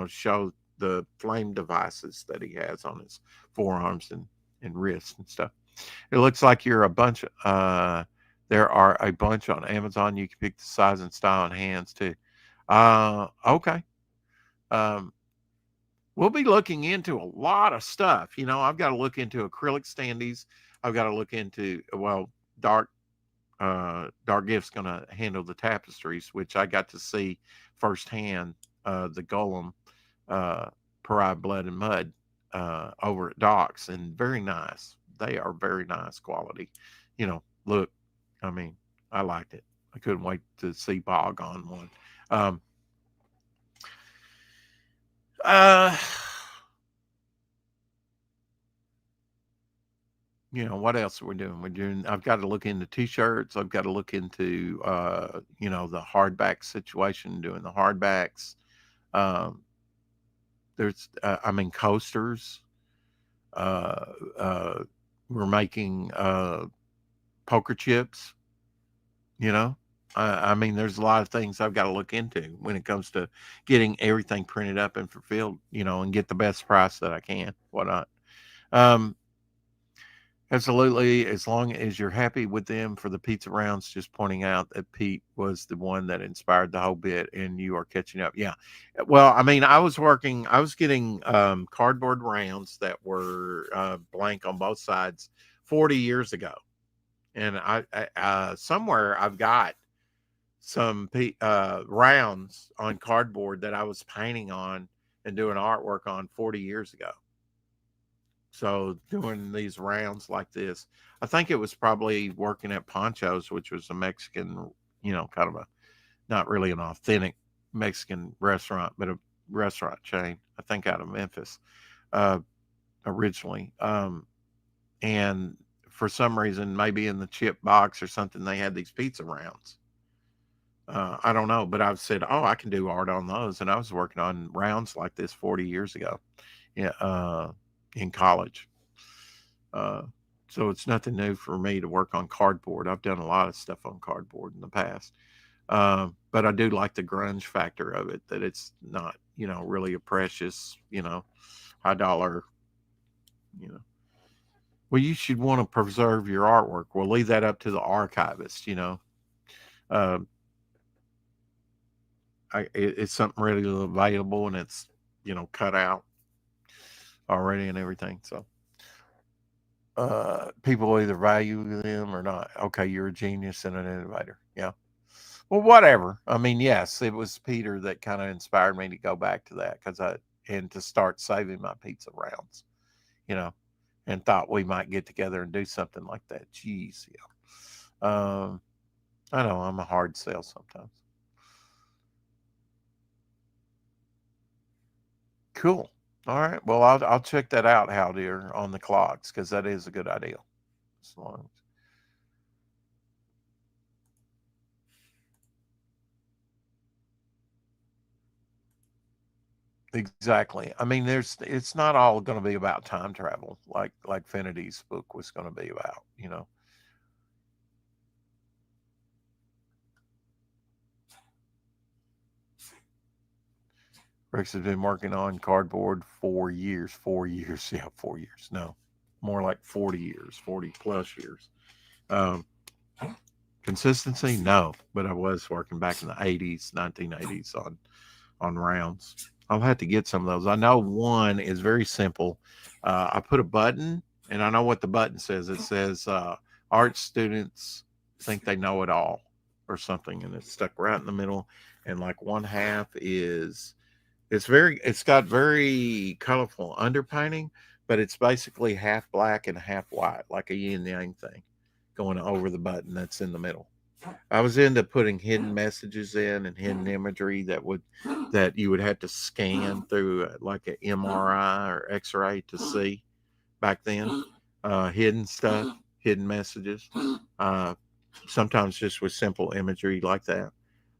Show the flame devices that he has on his forearms and wrists and stuff. It looks like you're a bunch. There are a bunch on Amazon. You can pick the size and style and hands too. Okay. Um, we'll be looking into a lot of stuff. I've got to look into acrylic standees. I've got to look into, well, Dark Gift's going to handle the tapestries, which I got to see firsthand. The Golem, Pariah Blood and Mud, over at Doc's, and very nice. They are very nice quality. Look, I mean, I liked it. I couldn't wait to see Bog on one. Um, uh, what else are we doing? I've got to look into t-shirts. I've got to look into, the hardback situation, doing the hardbacks. Um, coasters. Uh, uh, we're making, poker chips, you know. I mean, there's a lot of things I've got to look into when it comes to getting everything printed up and fulfilled, and get the best price that I can, whatnot. Um, Absolutely. As long as you're happy with them for the pizza rounds, just pointing out that Pete was the one that inspired the whole bit and you are catching up. Yeah. Well, I mean, I was getting cardboard rounds that were blank on both sides 40 years ago. And somewhere I've got some rounds on cardboard that I was painting on and doing artwork on 40 years ago. So doing these rounds like this, I think it was probably working at Poncho's, which was a Mexican, kind of a not really an authentic Mexican restaurant, but a restaurant chain. I think out of Memphis uh, originally. And for some reason, maybe in the chip box or something, they had these pizza rounds. I don't know, but I've said, oh, I can do art on those, and I was working on rounds like this 40 years ago, yeah, in college. Uh, so it's nothing new for me to work on cardboard. I've done a lot of stuff on cardboard in the past. But I do like the grunge factor of it, that it's not, really a precious, high dollar, you know. Well, you should want to preserve your artwork. We'll leave that up to the archivist. Um, it's something readily available and it's, cut out already and everything. So people either value them or not. Okay, you're a genius and an innovator. Yeah. Well, whatever. I mean, yes, it was Peter that kind of inspired me to go back to that and to start saving my pizza rounds, you know, and thought we might get together and do something like that. Jeez, yeah. I know I'm a hard sell sometimes. Cool. All right. Well, I'll check that out, How dear, on the clocks because that is a good idea. As long as exactly. I mean, it's not all going to be about time travel like Finity's book was going to be about. Rex has been working on cardboard for years, 4 years. Yeah, 4 years. No, more like 40 years, 40 plus years. Um, Consistency, no, but I was working back in the 80s, 1980s on rounds. I'll have to get some of those. I know one is very simple. I put a button, and I know what the button says. It says, art students think they know it all, or something, and it's stuck right in the middle. And like one half is it's got very colorful underpainting, but it's basically half black and half white, like a yin yang thing going over the button that's in the middle. I was into putting hidden messages in and hidden imagery that you would have to scan through like an MRI or X-ray to see back then. Hidden stuff, hidden messages. Uh, Sometimes just with simple imagery like that.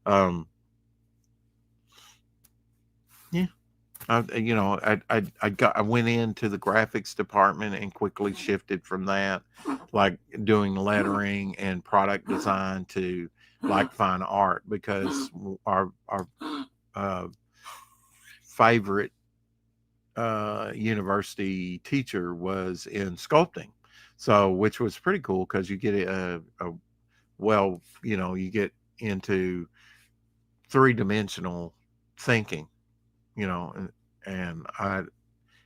Um, yeah, I went into the graphics department and quickly shifted from that, like doing lettering and product design to like fine art because our uh, favorite university teacher was in sculpting, so which was pretty cool because you get you get into three-dimensional thinking, and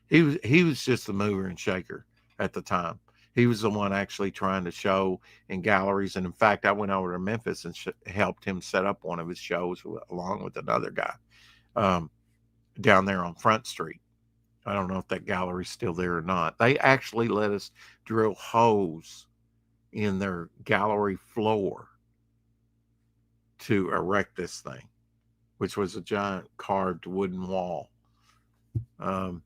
he was just the mover and shaker at the time. He was the one actually trying to show in galleries, and in fact, I went over to Memphis and helped him set up one of his shows along with another guy um, down there on Front Street. I don't know if that gallery's still there or not. They actually let us drill holes in their gallery floor to erect this thing, which was a giant carved wooden wall. Um,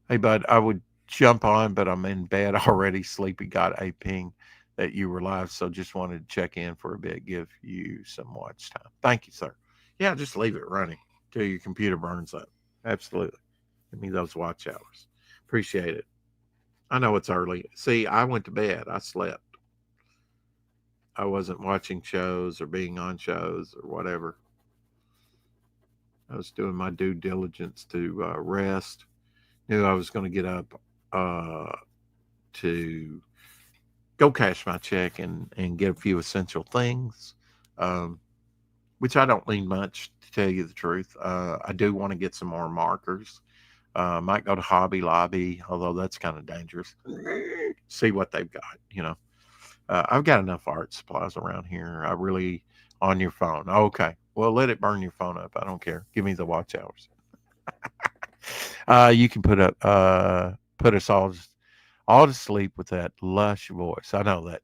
Hey, bud, I would jump on, but I'm in bed already. Sleepy, got a ping that you were live. So just wanted to check in for a bit, give you some watch time. Thank you, sir. Yeah, just leave it running till your computer burns up. Absolutely. Give me those watch hours. Appreciate it. I know it's early. See, I went to bed. I slept. I wasn't watching shows or being on shows or whatever. I was doing my due diligence to rest. Knew I was going to get up to go cash my check and get a few essential things, um, which I don't need much to tell you the truth. I do want to get some more markers. Might go to Hobby Lobby, although that's kind of dangerous. See what they've got, you know. I've got enough art supplies around here. I really on your phone. Okay, well, let it burn your phone up. I don't care. Give me the watch hours. You can put us all to sleep with that lush voice. I know that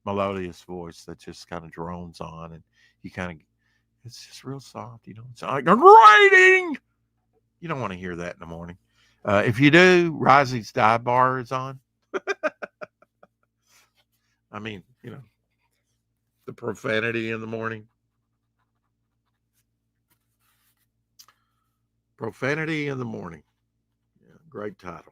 melodious voice that just kind of drones on, and you kind of it's just real soft. You know, it's like a writing. You don't want to hear that in the morning. If you do, Rising's dive bar is on. I mean, you know, the profanity in the morning. Profanity in the morning. Yeah, great title.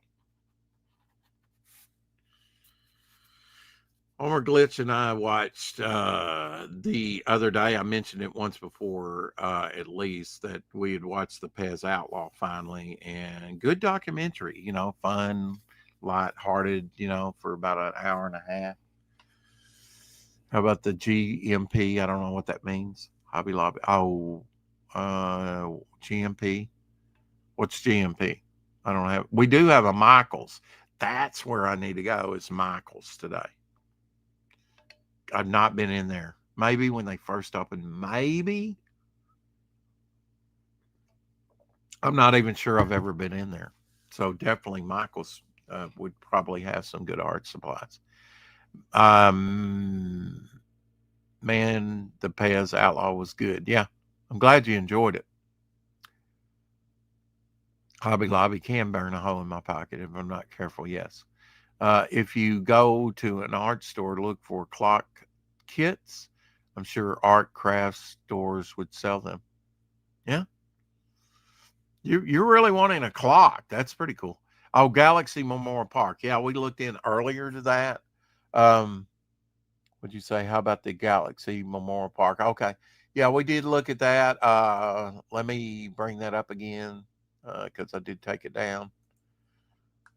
Homer Glitch and I watched the other day. I mentioned it once before, at least, that we had watched The Pez Outlaw finally, and good documentary. You know, fun, light-hearted. You know, for about an hour and a half. How about the GMP? I don't know what that means. Hobby Lobby. Oh, GMP. What's GMP? I don't have. We do have a Michaels. That's where I need to go. Is Michaels today? I've not been in there. Maybe when they first opened. Maybe. I'm not even sure I've ever been in there. So definitely Michaels would probably have some good art supplies. Um, man, the Pez Outlaw was good. Yeah, I'm glad you enjoyed it. Hobby Lobby can burn a hole in my pocket if I'm not careful. Yes. If you go to an art store, look for clock kits. I'm sure art craft stores would sell them. Yeah, you're really wanting a clock. That's pretty cool. Oh, Galaxy Memorial Park. Yeah, we looked in earlier to that. Um, what'd you say? How about the Galaxy Memorial Park? Okay. Yeah, we did look at that. Let me bring that up again because I did take it down.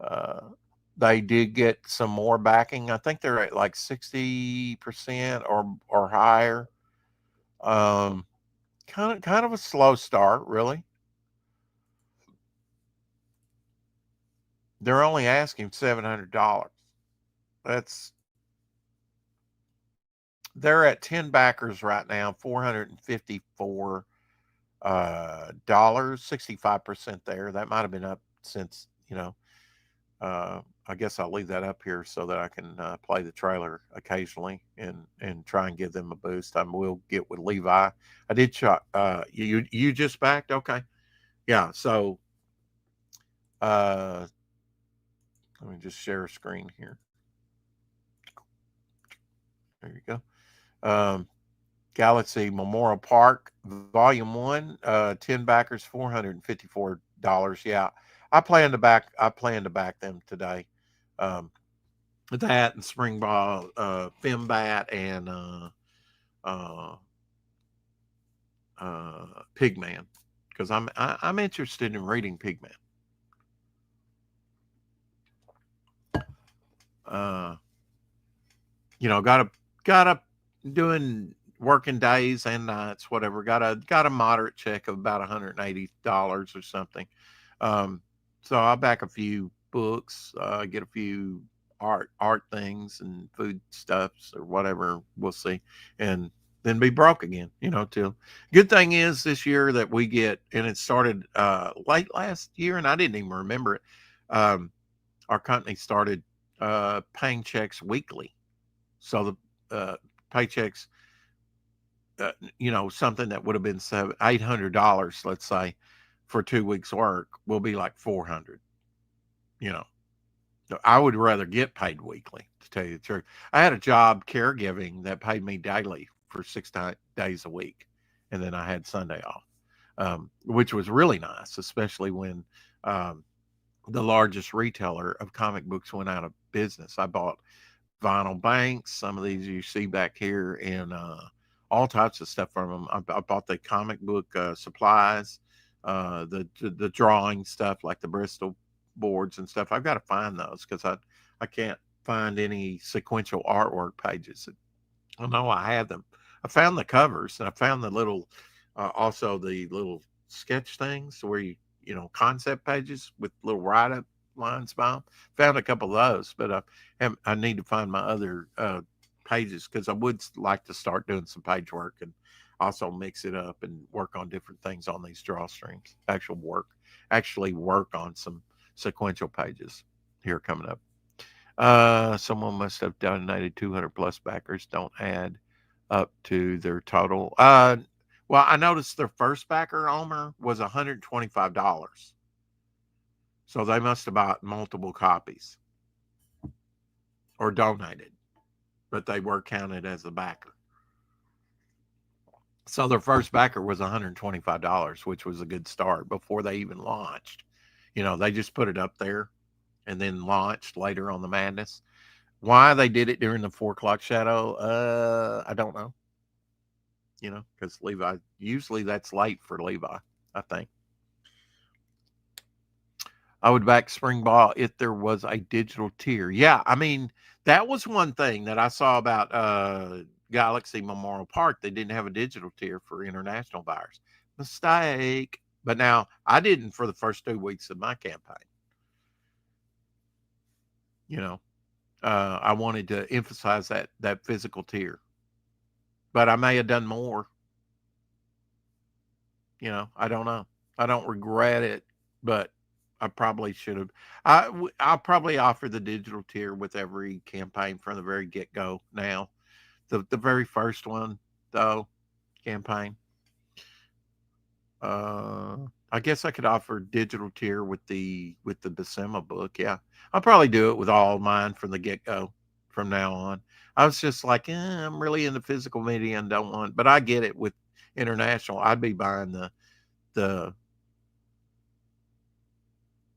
Uh, they did get some more backing. I think they're at like 60% or higher. Um, kind of a slow start, really. They're only asking $700. That's they're at 10 backers right now, 454 dollars, 65% there. That might have been up since, you know, I guess I'll leave that up here so that I can play the trailer occasionally and try and give them a boost. I will get with Levi. I did shot. You just backed, okay? Yeah. So uh, let me just share a screen here. There you go. Galaxy Memorial Park, Volume One, 10 backers, $454. Yeah, I plan to back them today. Um, that and Spring Ball, Fembat, and uh, Pigman, because I'm interested in reading Pigman. Uh, you know, got a doing working days and nights, whatever. Got a moderate check of about $180 or something. Um, so I'll back a few books, get a few art things and food stuffs or whatever. We'll see, and then be broke again. You know, till good thing is this year that we get, and it started late last year, and I didn't even remember it. Um, our company started paying checks weekly, so the paychecks, you know, something that would have been $800, let's say, for 2 weeks work will be like 400. You know, I would rather get paid weekly, to tell you the truth. I had a job caregiving that paid me daily for 6 days a week, and then I had Sunday off, which was really nice, especially when um, the largest retailer of comic books went out of business. I bought vinyl banks, some of these you see back here, and all types of stuff from them. I bought the comic book supplies, the drawing stuff like the Bristol boards and stuff. I've got to find those because I can't. find any sequential artwork pages. I know I had them. I found the covers and I found the little, also the little sketch things where concept pages with little write up lines by them. Found a couple of those, but I need to find my other pages because I would like to start doing some page work and also mix it up and work on different things on these drawstrings. Actually work on some sequential pages here coming up. Someone must have donated 200 plus backers. Don't add up to their total. Well, I noticed their first backer, Omer, was $125. So they must have bought multiple copies or donated, but they were counted as a backer. So their first backer was $125, which was a good start before they even launched. They just put it up there and then launched later on the madness. Why they did it during the 4 o'clock shadow, I don't know. Because Levi, usually that's late for Levi, I think. I would back spring ball if there was a digital tier. Yeah, I mean, that was one thing that I saw about Galaxy Memorial Park. They didn't have a digital tier for international buyers. Mistake. But now I didn't for the first 2 weeks of my campaign. I wanted to emphasize that physical tier, but I may have done more. I don't know. I don't regret it, but I probably should have. I'll probably offer the digital tier with every campaign from the very get go. Now, the very first one though campaign. I guess I could offer digital tier with the Decema book. Yeah, I'll probably do it with all mine from the get go. From now on, I was just like, I'm really into physical media and don't want. But I get it with international. I'd be buying the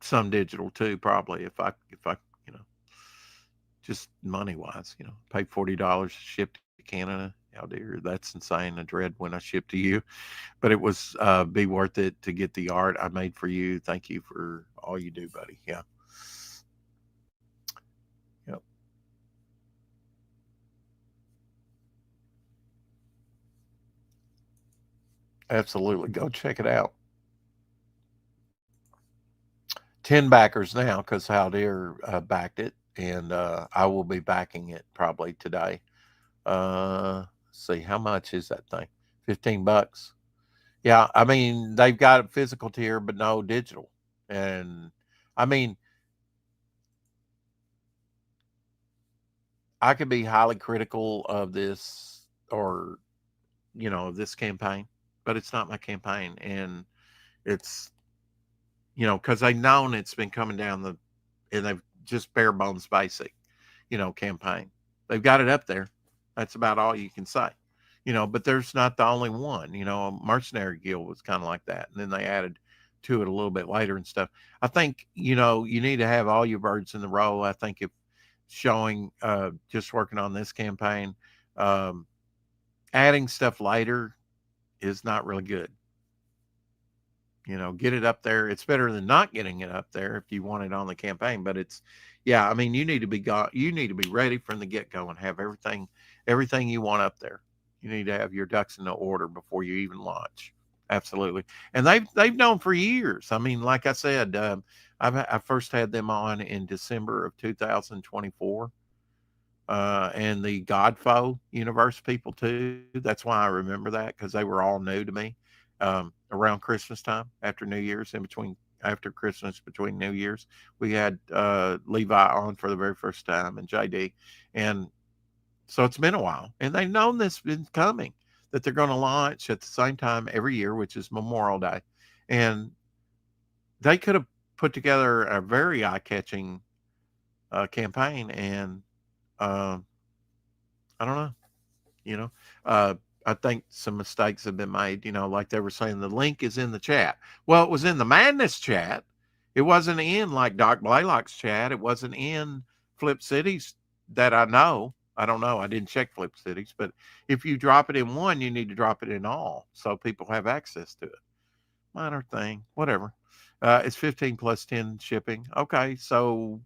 some digital too, probably if I just money wise, pay $40 to ship to Canada. Oh dear, that's insane. I dread when I ship to you, but it was be worth it to get the art I made for you. Thank you for all you do, buddy. Yeah. Yep. Absolutely. Go check it out. 10 backers now because Haldir backed it, and I will be backing it probably today. See, how much is that thing? $15. Yeah, I mean, they've got a physical tier, but no digital. And I mean, I could be highly critical of this or, of this campaign, but it's not my campaign. And it's, because I've known it's been coming down and they've just bare bones basic, campaign. They've got it up there. That's about all you can say. But there's not the only one. Mercenary Guild was kind of like that. And then they added to it a little bit later and stuff. I think, you need to have all your birds in the row. I think if showing, just working on this campaign, um, adding stuff later is not really good. Get it up there. It's better than not getting it up there if you want it on the campaign. But yeah, I mean, you need to be ready from the get go and have everything you want up there. You need to have your ducks in the order before you even launch. Absolutely, and they've known for years. I mean, like I said, I first had them on in December of 2024. And the Godfoe universe people too. That's why I remember that because they were all new to me around Christmas time after New Year's after Christmas between New Year's. We had Levi on for the very first time and JD. And so it's been a while. And they've known this been coming, that they're going to launch at the same time every year, which is Memorial Day. And they could have put together a very eye-catching campaign and I don't know. You know, I think some mistakes have been made. Like they were saying, the link is in the chat. Well, it was in the Madness chat. It wasn't in like Doc Blaylock's chat. It wasn't in Flip Cities that I know. I don't know. I didn't check Flip Cities, but if you drop it in one, you need to drop it in all so people have access to it. Minor thing, whatever. It's 15 plus 10 shipping. Okay, so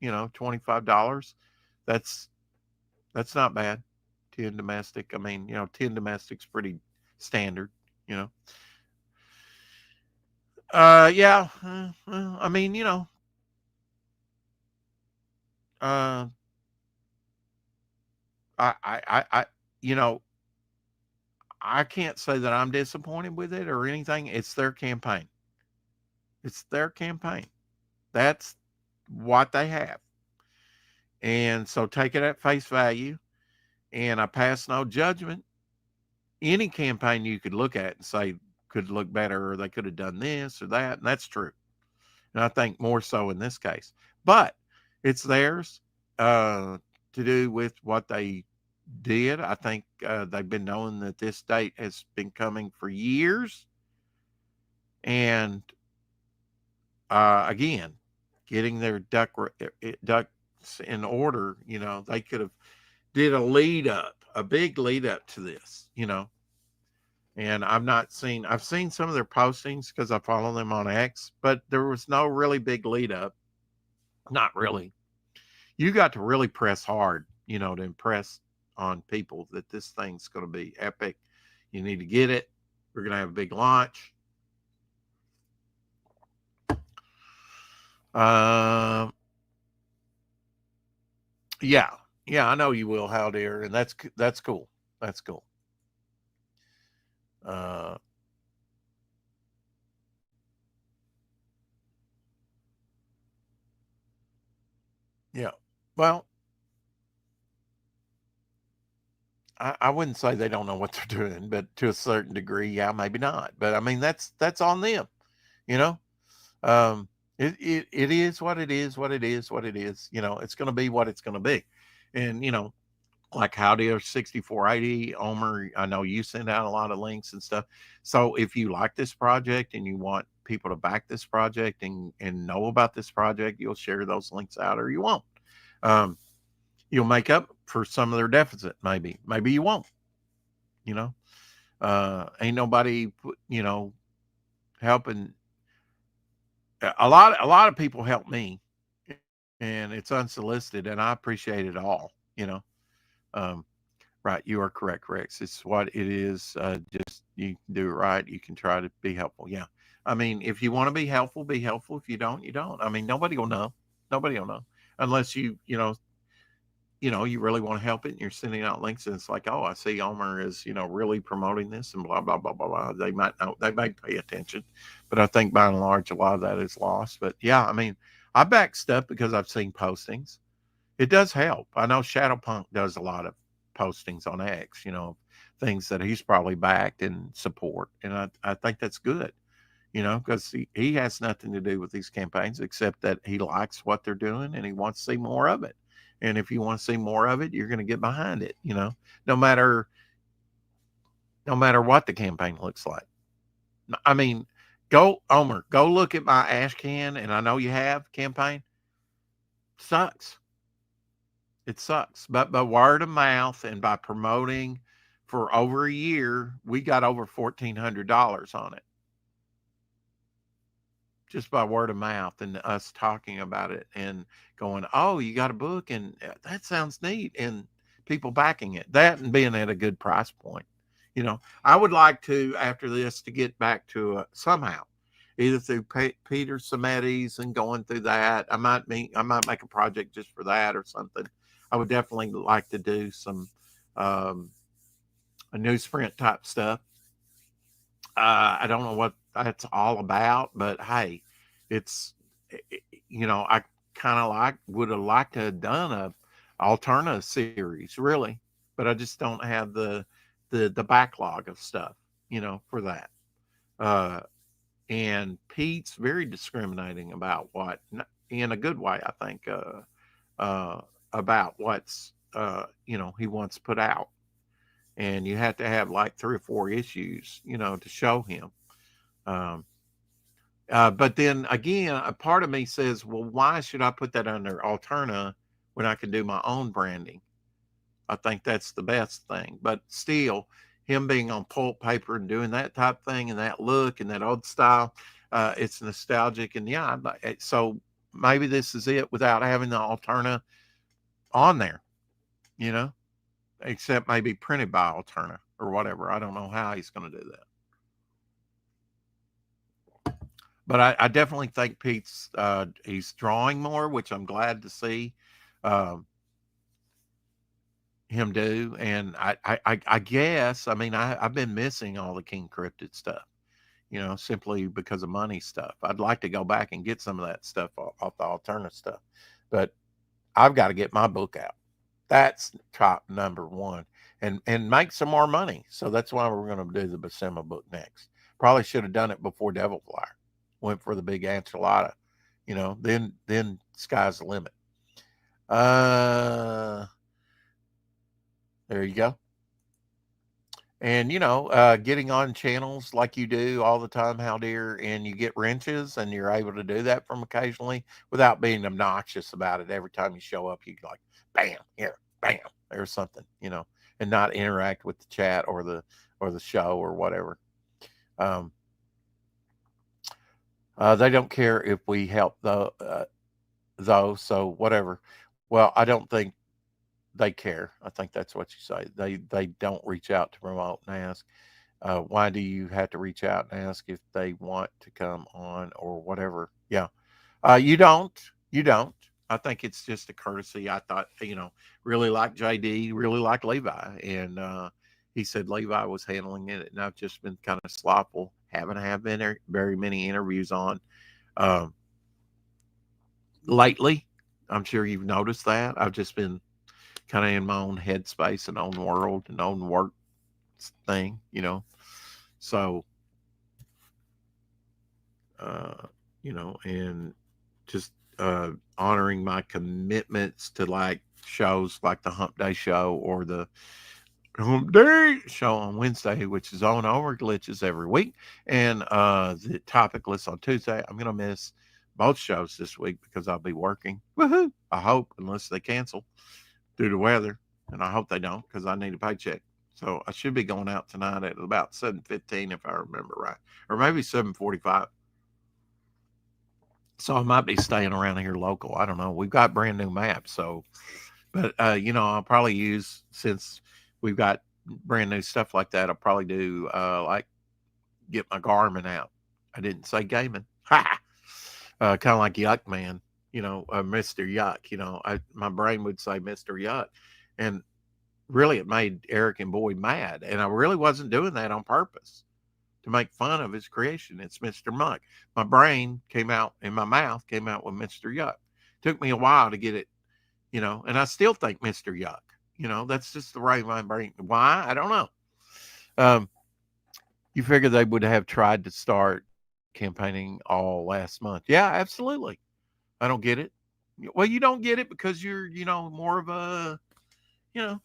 $25. That's not bad. 10 domestic. I mean, 10 domestic's pretty standard, you know. Yeah. Well, I mean, uh, I, you know, I can't say that I'm disappointed with it or anything. It's their campaign. It's their campaign. That's what they have. And so take it at face value. And I pass no judgment. Any campaign you could look at and say could look better or they could have done this or that. And that's true. And I think more so in this case. But it's theirs to do with what they did. I think they've been knowing that this date has been coming for years. And again, getting their ducks in order, they could have did a big lead up to this, and I've seen some of their postings because I follow them on X, but there was no really big lead up. Not really. You got to really press hard, to impress on people that this thing's going to be epic. You need to get it. We're going to have a big launch. Yeah, I know you will, How dear, and that's cool. That's cool. Uh, yeah. Well, I wouldn't say they don't know what they're doing, but to a certain degree, yeah, maybe not. But I mean, that's on them, you know. Um, it is what it is, what it is, what it is. It's going to be what it's going to be, and like Howdy or 6480, Omer, I know you send out a lot of links and stuff. So if you like this project and you want people to back this project and know about this project, you'll share those links out or you won't. Um, you'll make up for some of their deficit, maybe. Maybe you won't, you know. Ain't nobody, helping. A lot of people help me, and it's unsolicited, and I appreciate it all. Um, Right, you are correct, Rex. It's what it is. Just you can do it right. You can try to be helpful. Yeah, I mean, if you want to be helpful, be helpful. If you don't, you don't. I mean, nobody will know. Nobody will know unless you really want to help it. And you're sending out links, and it's like, oh, I see Omer is really promoting this and blah blah blah blah blah. They might know. They might pay attention, but I think by and large, a lot of that is lost. But yeah, I mean, I back stuff because I've seen postings. It does help. I know Shadowpunk does a lot of postings on X, things that he's probably backed and support. And I think that's good, because he has nothing to do with these campaigns except that he likes what they're doing and he wants to see more of it. And if you want to see more of it, you're going to get behind it, no matter what the campaign looks like. I mean, go Omer, go look at my ash can, and I know you have campaign. Sucks. It sucks. But by word of mouth and by promoting for over a year, we got over $1,400 on it. Just by word of mouth and us talking about it and going, oh, you got a book and that sounds neat. And people backing it. That and being at a good price point. I would like to, after this, to get back to somehow, either through Peter Samedis and going through that. I might make a project just for that or something. I would definitely like to do some um, a newsprint type stuff. I don't know what that's all about, but hey, it's I kind of would have liked to have done a Alterna series, really, but I just don't have the backlog of stuff, for that. Uh, and Pete's very discriminating about what, in a good way, I think, uh, about what's he wants put out, and you have to have like 3 or 4 issues, to show him. Um, but then again, a part of me says, well, why should I put that under Alterna when I can do my own branding? I think that's the best thing. But still, him being on pulp paper and doing that type thing and that look and that old style, it's nostalgic. And yeah, so maybe this is it without having the Alterna on there. you know, except maybe printed by Alterna or whatever. I don't know how he's going to do that. But I definitely think Pete's he's drawing more, which I'm glad to see um, him do. And I guess I mean I've been missing all the King Cryptid stuff, you know, simply because of money stuff. I'd like to go back and get some of that stuff off the Alterna stuff, but I've got to get my book out. That's top number one, and make some more money. So that's why we're going to do the Buscema book next. Probably should have done it before Devil Flyer. Went for the big enchilada, you know. Then sky's the limit. Uh, there you go. And you know, getting on channels like you do all the time, how dear, and you get wrenches, and you're able to do that from occasionally without being obnoxious about it. Every time you show up, you like, bam, here, bam, there's something, you know, and not interact with the chat or the show or whatever. Um, they don't care if we help though, so whatever. Well, I don't think they care. I think that's what you say. They don't reach out to promote and ask. Why do you have to reach out and ask if they want to come on or whatever? Yeah. You don't. You don't. I think it's just a courtesy. I thought, you know, really like JD, really like Levi. And he said Levi was handling it. And I've just been kind of slothful. Haven't had very many interviews on um, lately. I'm sure you've noticed that. I've just been kind of in my own headspace and own world and own work thing, you know. So, uh, you know, and just honoring my commitments to like shows like the Hump Day Show or the Hump Day Show on Wednesday, which is on over glitches every week, and the topicless on Tuesday. I'm gonna miss both shows this week because I'll be working. Woohoo! I hope, unless they cancel due to weather, and I hope they don't because I need a paycheck. So I should be going out tonight at about 7:15 if I remember right, or maybe 7:45. So I might be staying around here local. I don't know. We've got brand new maps, so but you know, I'll probably use since we've got brand new stuff like that. I'll probably do like get my Garmin out. I didn't say gaming. Ha! Kind of like Yuck Man, you know, Mr. Yuck. You know, my brain would say Mr. Yuck, and really it made Eric and Boyd mad, and I really wasn't doing that on purpose to make fun of his creation. It's Mr. Muck. My brain came out and my mouth came out with Mr. Yuck. Took me a while to get it, you know, and I still think Mr. Yuck. You know, that's just the way my brain. Why? I don't know. Um, you figure they would have tried to start campaigning all last month. Yeah, absolutely. I don't get it. Well, you don't get it because you're, you know, more of a, you know,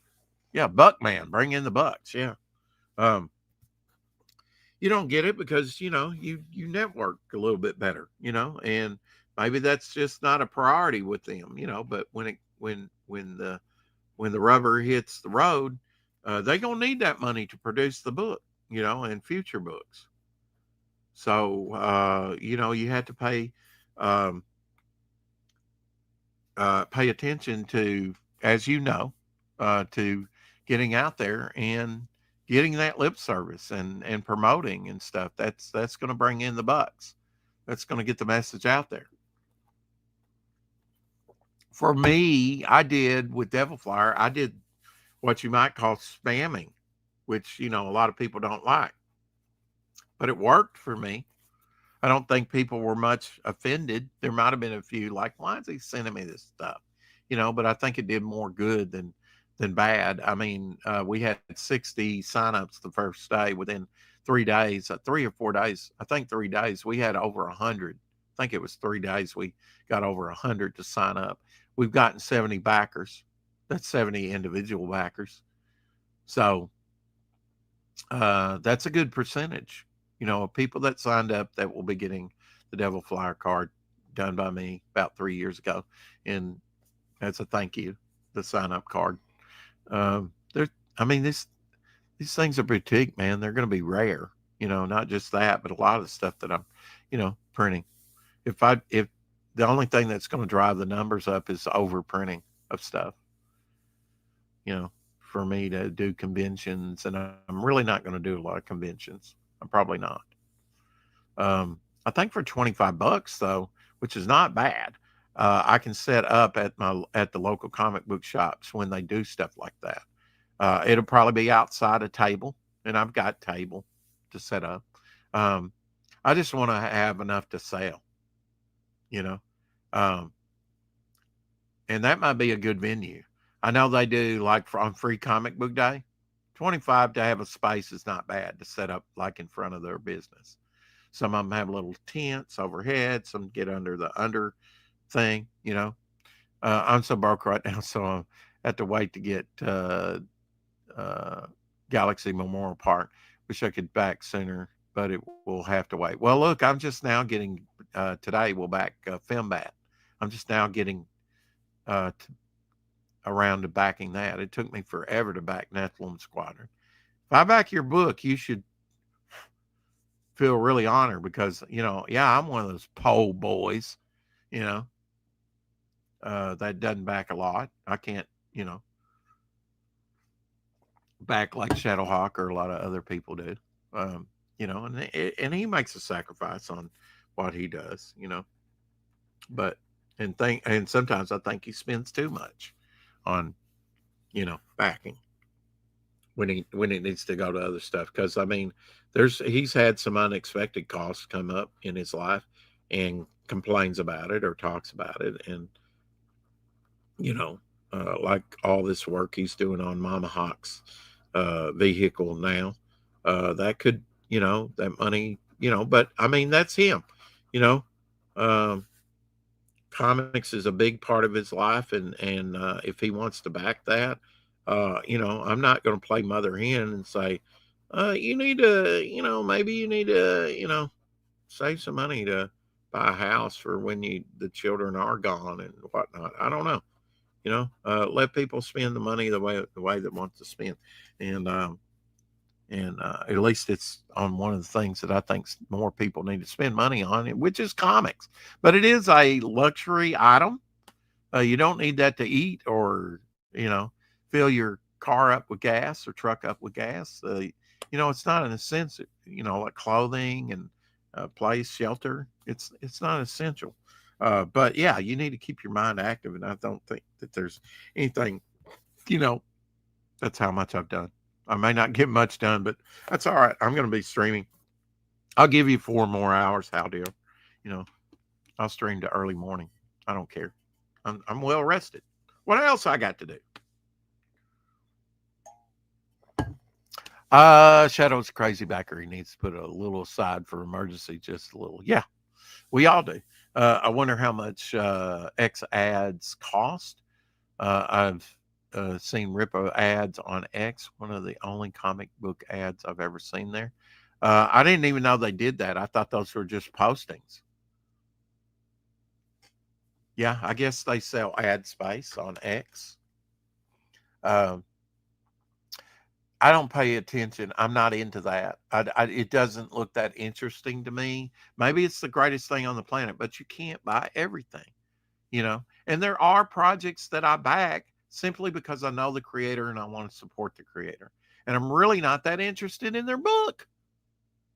yeah, buck man. Bring in the bucks. Yeah. Um, you don't get it because you know you network a little bit better, you know, and maybe that's just not a priority with them, you know. But when the rubber hits the road, they gonna need that money to produce the book, you know, and future books. So you know you had to um, pay attention to, as you know, to getting out there and getting that lip service and promoting and stuff. That's going to bring in the bucks. That's going to get the message out there. For me, I did with Devil Flyer. I did what you might call spamming, which you know a lot of people don't like, but it worked for me. I don't think people were much offended. There might have been a few like, why is he sending me this stuff? You know, but I think it did more good than bad. I mean, we had 60 signups the first day. Within 3 days, 3 or 4 days, I think 3 days, we had over 100. I think it was 3 days we got over 100 to sign up. We've gotten 70 backers. That's 70 individual backers. So that's a good percentage, you know, of people that signed up that will be getting the Devil Flyer card done by me about 3 years ago. And that's a thank you, the sign up card. There, I mean, these things are boutique, man. They're going to be rare, you know, not just that, but a lot of the stuff that I'm, you know, printing. If the only thing that's going to drive the numbers up is overprinting of stuff. for me to do conventions, and I'm really not going to do a lot of conventions. I'm probably not. I think for $25 though, which is not bad, I can set up at the local comic book shops when they do stuff like that. It'll probably be outside a table, and I've got table to set up. Um, I just want to have enough to sell, you know, um, and that might be a good venue. I know they do like on Free Comic Book Day. 25 to have a space is not bad to set up like in front of their business. Some of them have little tents overhead. Some get under the under thing, I'm so broke right now, so I have to wait to get uh, Galaxy Memorial Park. Wish I could back sooner, but it will have to wait. Well, look, I'm just now getting today. We'll back Film Bat. I'm just now getting t- around to backing that. It took me forever to back Nephilim Squadron. If I back your book, you should feel really honored because yeah, I'm one of those pole boys, you know, that doesn't back a lot. I can't, back like Shadowhawk or a lot of other people do. Um, and he makes a sacrifice on what he does, but and sometimes I think he spends too much on, backing when it needs to go to other stuff. Because I mean, he's had some unexpected costs come up in his life, and complains about it or talks about it, and you know, like all this work he's doing on Mama Hawk's vehicle now. That could, that money, but I mean, that's him, you know. Um, Comics is a big part of his life, and if he wants to back that, I'm not going to play mother hen and say, you need to, maybe you need to, save some money to buy a house for when the children are gone and whatnot. I don't know. Let people spend the money the way they want to spend, and at least it's on one of the things that I think more people need to spend money on, which is comics. But it is a luxury item. You don't need that to eat or fill your car up with gas or truck up with gas. It's not an essential. Like clothing and place, shelter. It's not essential. But yeah, you need to keep your mind active, and I don't think that there's anything. You know, that's how much I've done. I may not get much done, but that's all right. I'm going to be streaming. I'll give you 4 more hours, Hal dear. You know, I'll stream to early morning. I don't care. I'm well rested. What else I got to do? Shadow's crazy backer. He needs to put a little aside for emergency, just a little. Yeah, we all do. I wonder how much X ads cost. I've seen Rippo ads on X, one of the only comic book ads I've ever seen there. I didn't even know they did that. I thought those were just postings. Yeah, I guess they sell ad space on X. Um, I don't pay attention. I'm not into that. It doesn't look that interesting to me. Maybe it's the greatest thing on the planet, but you can't buy everything. And there are projects that I back simply because I know the creator and I want to support the creator. And I'm really not that interested in their book.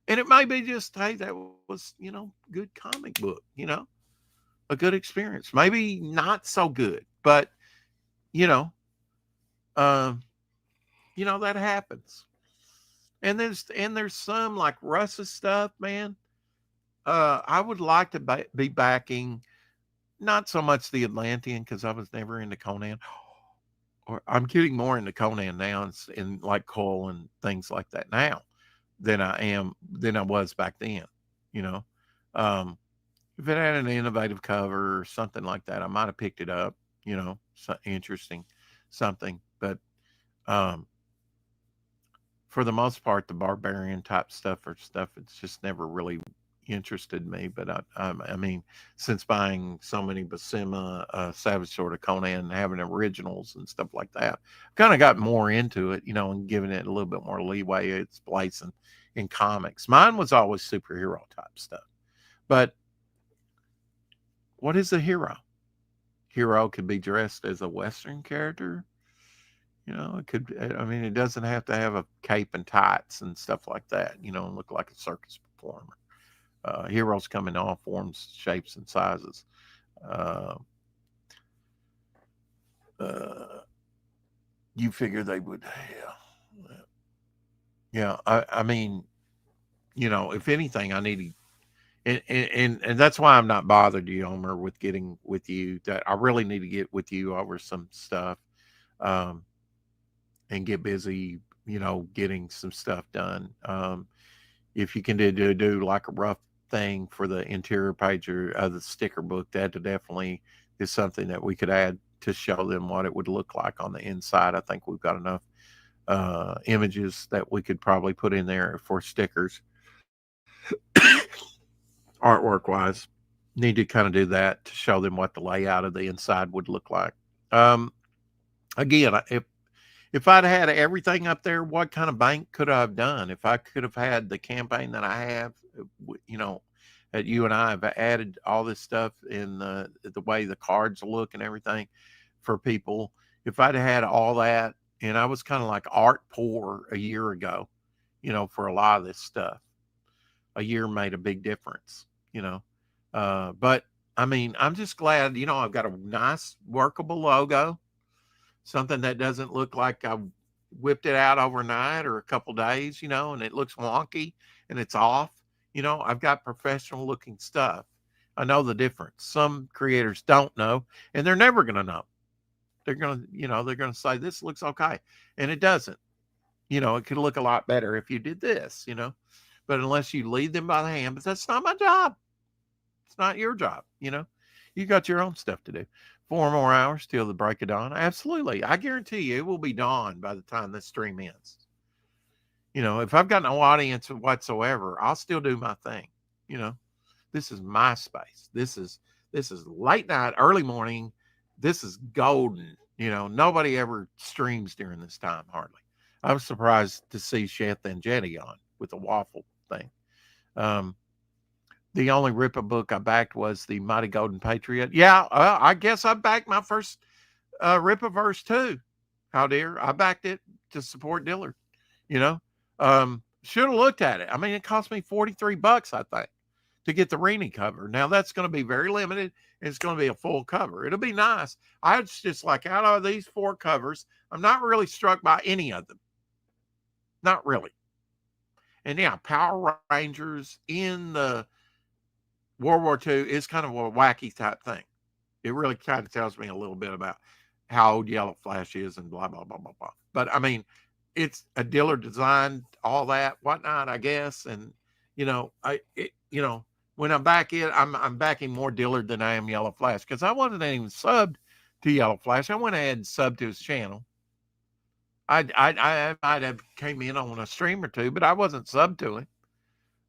And it may be just, hey, that was, good comic book, a good experience. Maybe not so good, but, you know, um, that happens. And there's some like Russ's stuff, man. I would like to be backing not so much the Atlantean because I was never into Conan. Or I'm getting more into Conan now and like Cole and things like that now than I was back then. You know, um, if it had an innovative cover or something like that, I might have picked it up. So interesting something, but um, for the most part, the barbarian type stuff or stuff, it's just never really interested me. But I mean, since buying so many Basima, Savage Sword of Conan, and having originals and stuff like that, kind of got more into it, and giving it a little bit more leeway its place in comics. Mine was always superhero type stuff. But what is a hero? Hero could be dressed as a Western character. It could. I mean, it doesn't have to have a cape and tights and stuff like that. And look like a circus performer. Heroes come in all forms, shapes, and sizes. Uh, uh, you figure they would, yeah, yeah. I mean, if anything, I need to, and that's why I'm not bothered, Omer, with getting with you. That I really need to get with you over some stuff, um, and get busy, getting some stuff done. If you can do like a rough thing for the interior page or the sticker book, that definitely is something that we could add to show them what it would look like on the inside. I think we've got enough images that we could probably put in there for stickers, artwork wise. Need to kind of do that to show them what the layout of the inside would look like. Um, Again, if I'd had everything up there, what kind of bank could I have done? If I could have had the campaign that I have, that you and I have added all this stuff in the way the cards look and everything for people. If I'd had all that, and I was kind of like art poor a year ago, for a lot of this stuff, a year made a big difference, you know. But I mean, I'm just glad, I've got a nice workable logo, something that doesn't look like I whipped it out overnight or a couple days, and it looks wonky and it's off. I've got professional looking stuff. I know the difference. Some creators don't know, and they're never going to know. They're going to say this looks okay, and it doesn't. It could look a lot better if you did this, but unless you lead them by the hand, but that's not my job. It's not your job. You got your own stuff to do. 4 more hours till the break of dawn. Absolutely. I guarantee you it will be dawn by the time this stream ends. If I've got no audience whatsoever, I'll still do my thing. You know, this is my space. This is late night, early morning. This is golden. Nobody ever streams during this time hardly. I was surprised to see Sheth and Jetty on with the waffle thing. Um, the only Ripper book I backed was the Mighty Golden Patriot. Yeah, I guess I backed my first Rippaverse too. How dear, I backed it to support Dillard. You know, should have looked at it. I mean, it cost me $43, I think, to get the Rini cover. Now that's going to be very limited. And it's going to be a full cover. It'll be nice. I was just like, out of these 4 covers, I'm not really struck by any of them. Not really. And yeah, Power Rangers in the World War II is kind of a wacky type thing. It really kind of tells me a little bit about how old Yellow Flash is and blah, blah, blah, blah, blah. But I mean, it's a dealer designed, all that, whatnot, I guess. And, when I'm back in, I'm backing more Dillard than I am Yellow Flash because I wasn't even subbed to Yellow Flash. I went ahead and subbed to his channel. I might have came in on a stream or two, but I wasn't subbed to him.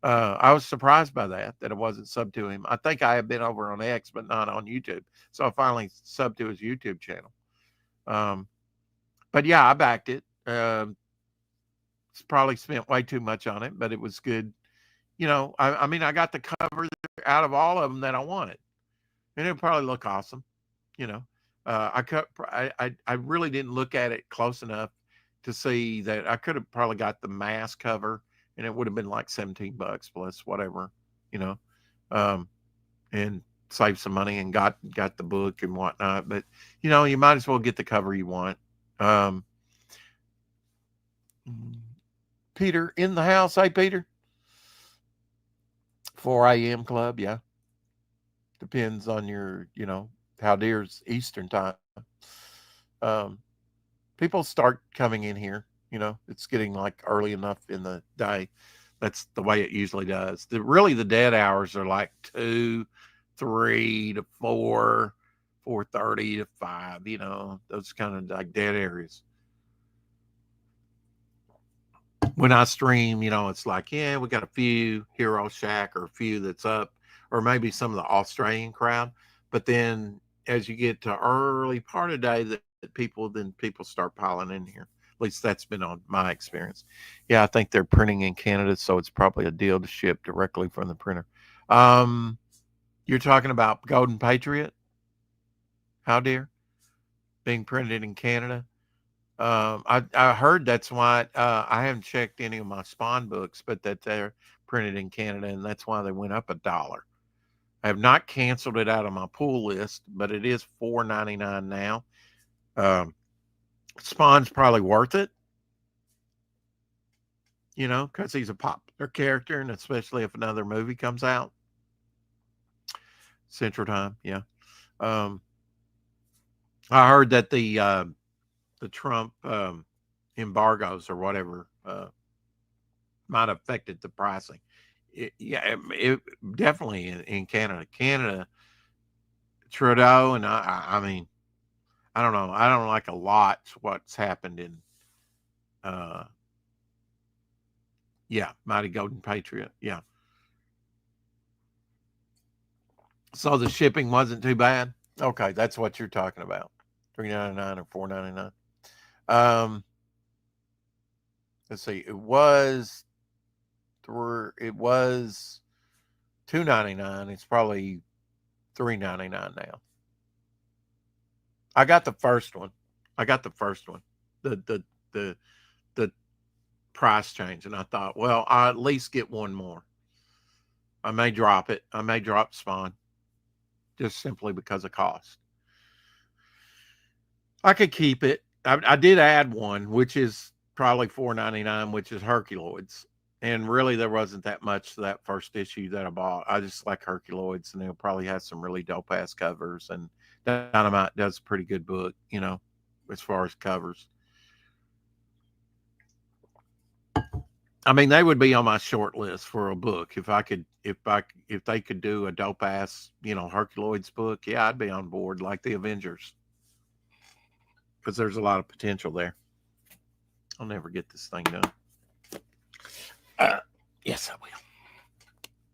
I was surprised by that I wasn't subbed to him. I think I have been over on X, but not on YouTube. So I finally subbed to his YouTube channel. But yeah, I backed it. Probably spent way too much on it, but it was good. I mean, I got the cover out of all of them that I wanted, and it'll probably look awesome. I really didn't look at it close enough to see that I could have probably got the mass cover, and it would have been like $17 plus whatever, you know, and saved some money and got the book and whatnot. But you might as well get the cover you want. Peter in the house. Hey, Peter. 4 a.m. club, yeah. Depends on your, how dear's Eastern time. People start coming in here. It's getting like early enough in the day. That's the way it usually does. Really, the dead hours are like 2, 3 to 4, 4:30 to 5. Those kind of like dead areas. When I stream, it's like, yeah, we got a few Hero Shack or a few that's up, or maybe some of the Australian crowd. But then as you get to early part of the day, that people start piling in here. At least that's been on my experience. Yeah, I think they're printing in Canada, so it's probably a deal to ship directly from the printer. You're talking about Golden Patriot? How dear? Being printed in Canada? I heard that's why I haven't checked any of my Spawn books, but that they're printed in Canada, and that's why they went up $1. I have not canceled it out of my pool list, but it is $4.99 now. Um, Spawn's probably worth it, because he's a popular character, and especially if another movie comes out, Central Time. Yeah. Um, I heard that the Trump embargoes or whatever might have affected the pricing. It definitely in Canada. Canada, Trudeau, and I mean, I don't know. I don't like a lot what's happened in, uh, yeah, Mighty Golden Patriot. Yeah. So the shipping wasn't too bad. Okay, that's what you're talking about. $3.99 or $4.99. Um, let's see. It was $2.99. It's probably $3.99 now. I got the first one. I got the first one. The the price change, and I thought, well, I at least get one more. I may drop it. I may drop Spawn just simply because of cost. I could keep it. I did add one, which is probably $4.99, which is Herculoids. And really, there wasn't that much to that first issue that I bought. I just like Herculoids, and they'll probably have some really dope ass covers. And Dynamite does a pretty good book, as far as covers. I mean, they would be on my short list for a book if they could do a dope ass, Herculoids book. Yeah, I'd be on board like the Avengers because there's a lot of potential there. I'll never get this thing done. Uh, yes, I will.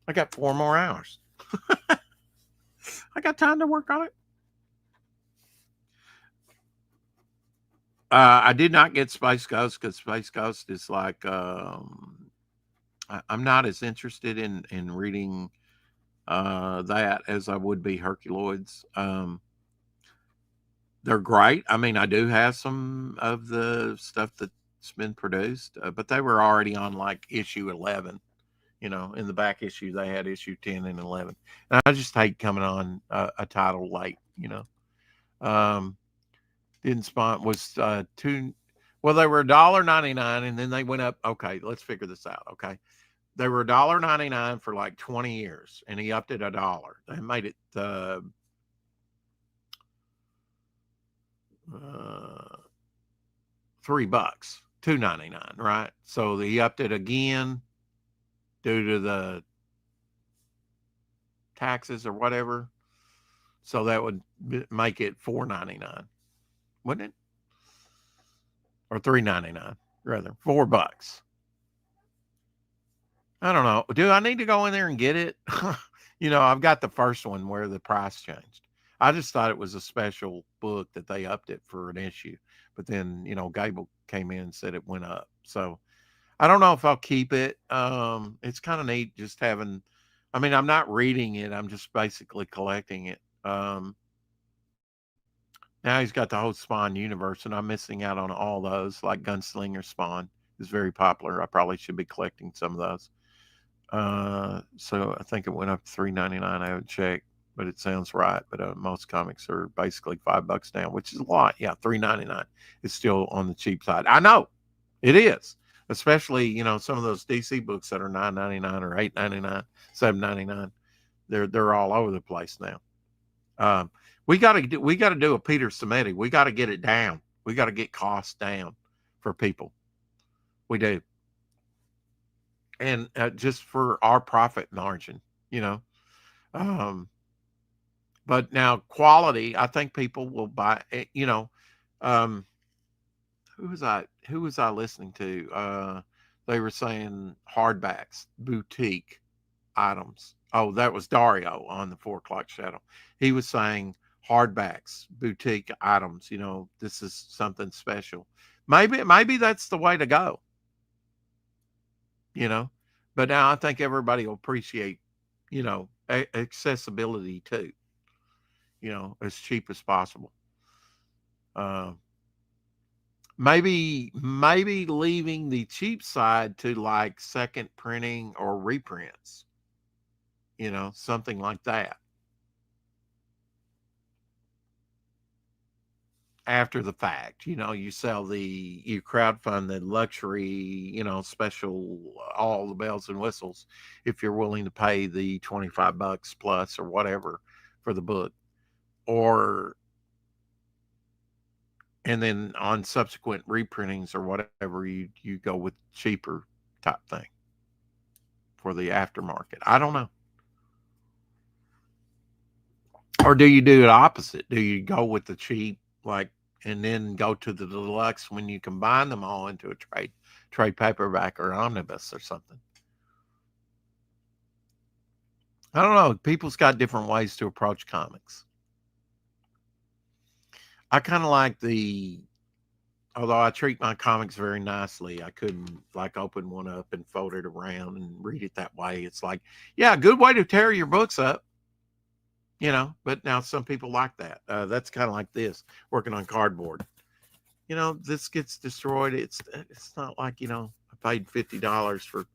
I got 4 more hours. I got time to work on it. I did not get Space Ghost because Space Ghost is like I'm not as interested in reading that as I would be Herculoids. They're great. I mean, I do have some of the stuff that's been produced, but they were already on like issue 11. In the back issue, they had issue 10 and 11. And I just hate coming on a title late. Um, didn't spawn was two. Well, they were $1.99, and then they went up. Okay, let's figure this out. Okay, they were $1.99 for like 20 years, and he upped it $1. They made it uh, $3, $2.99, right? So he upped it again due to the taxes or whatever. So that would make it $4.99, wouldn't it? Or $3.99 rather, $4. I don't know. Do I need to go in there and get it? I've got the first one where the price changed. I just thought it was a special book that they upped it for an issue. But then, Gable came in and said it went up. So I don't know if I'll keep it. It's kind of neat just having, I mean, I'm not reading it. I'm just basically collecting it. Now he's got the whole Spawn universe, and I'm missing out on all those, like Gunslinger Spawn is very popular. I probably should be collecting some of those. So I think it went up to $3.99. I haven't checked, but it sounds right. But most comics are basically $5 down, which is a lot. Yeah, $3.99 is still on the cheap side. I know it is, especially some of those DC books that are $9.99 or $8.99, $7.99. They're all over the place now. Um, we got to do a Peter Samedi. We got to get it down. We got to get costs down for people. We do, and just for our profit margin, you know. Um, but now quality, I think people will buy. Um, who was I listening to? They were saying hardbacks, boutique items. Oh, that was Dario on the 4 o'clock shadow. He was saying hardbacks, boutique items. This is something special. Maybe that's the way to go. You know, but now I think everybody will appreciate, accessibility too. As cheap as possible. Uh, maybe leaving the cheap side to like second printing or reprints, something like that after the fact. You sell you crowdfund the luxury, special, all the bells and whistles, if you're willing to pay the 25 bucks plus or whatever for the book. Or and then on subsequent reprintings or whatever, you go with cheaper type thing for the aftermarket. I don't know. Or do you do it opposite? Do you go with the cheap, like, and then go to the deluxe when you combine them all into a trade paperback or omnibus or something? I don't know. People's got different ways to approach comics. I kind of like although I treat my comics very nicely, I couldn't like open one up and fold it around and read it that way. It's like, yeah, a good way to tear your books up, but now some people like that. That's kind of like this, working on cardboard. This gets destroyed. It's not like, I paid $50 for,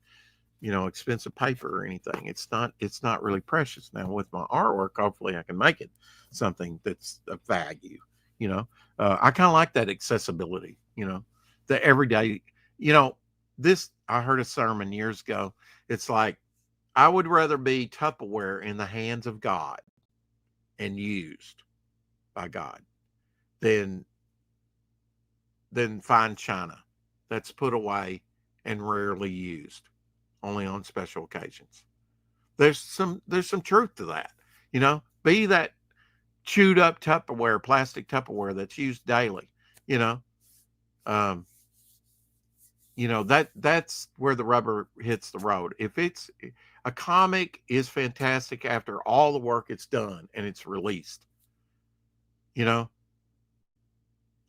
expensive paper or anything. It's not really precious. Now with my artwork, hopefully I can make it something that's of value. You know, I kind of like that accessibility. The everyday. You know, this I heard a sermon years ago. It's like I would rather be Tupperware in the hands of God and used by God than fine china that's put away and rarely used, only on special occasions. There's some truth to that. Be that chewed up Tupperware, plastic Tupperware that's used daily. You know, um, that's where the rubber hits the road. If it's a comic is fantastic after all the work it's done and it's released. You know,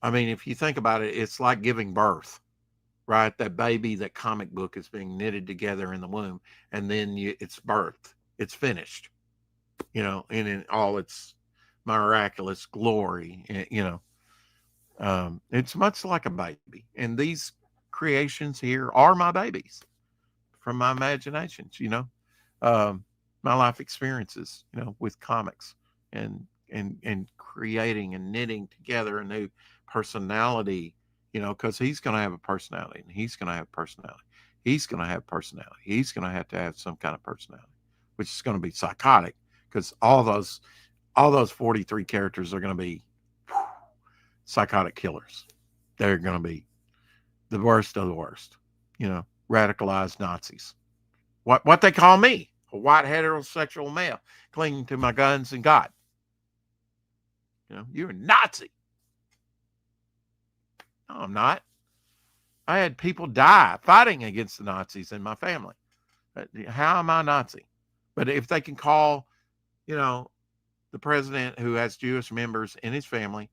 I mean, if you think about it, it's like giving birth, right? That baby, that comic book is being knitted together in the womb, and then it's birthed, it's finished, and in all its miraculous glory. It's much like a baby, and these creations here are my babies from my imaginations. Um, my life experiences, with comics and creating and knitting together a new personality, because he's going to have a personality and he's going to have personality. He's going to have personality. He's going to have some kind of personality, which is going to be psychotic because all those 43 characters are going to be psychotic killers. They're going to be the worst of the worst, radicalized Nazis. What they call me, a white heterosexual male clinging to my guns and God. You're a Nazi. No, I'm not. I had people die fighting against the Nazis in my family. How am I a Nazi? But if they can call, you know, the president who has Jewish members in his family,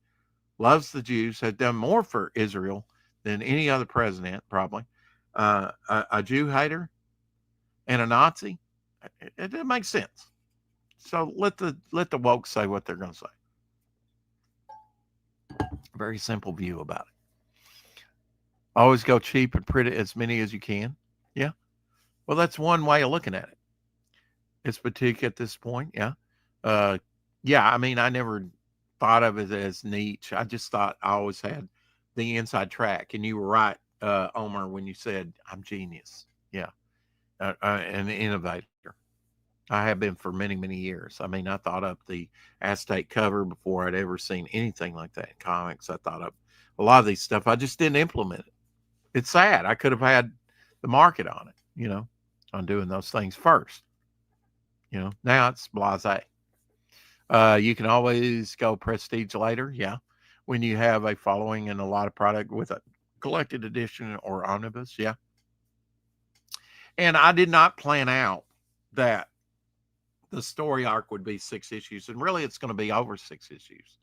loves the Jews, has done more for Israel than any other president, probably, a Jew hater and a Nazi, it doesn't make sense. So let the woke say what they're going to say. Very simple view about it. Always go cheap and print as many as you can. Yeah. Well, that's one way of looking at it. It's boutique at this point. Yeah. Uh, yeah. I mean, I never thought of it as niche. I just thought I always had the inside track. And you were right, Omar, when you said I'm genius. Yeah. An innovator. I have been for many, many years. I mean, I thought up the Aztec cover before I'd ever seen anything like that in comics. I thought up a lot of these stuff. I just didn't implement it. It's sad. I could have had the market on it, on doing those things first. Now it's blase. You can always go prestige later. Yeah. When you have a following and a lot of product with a collected edition or omnibus. Yeah. And I did not plan out that the story arc would be 6 issues, and really it's going to be over 6 issues.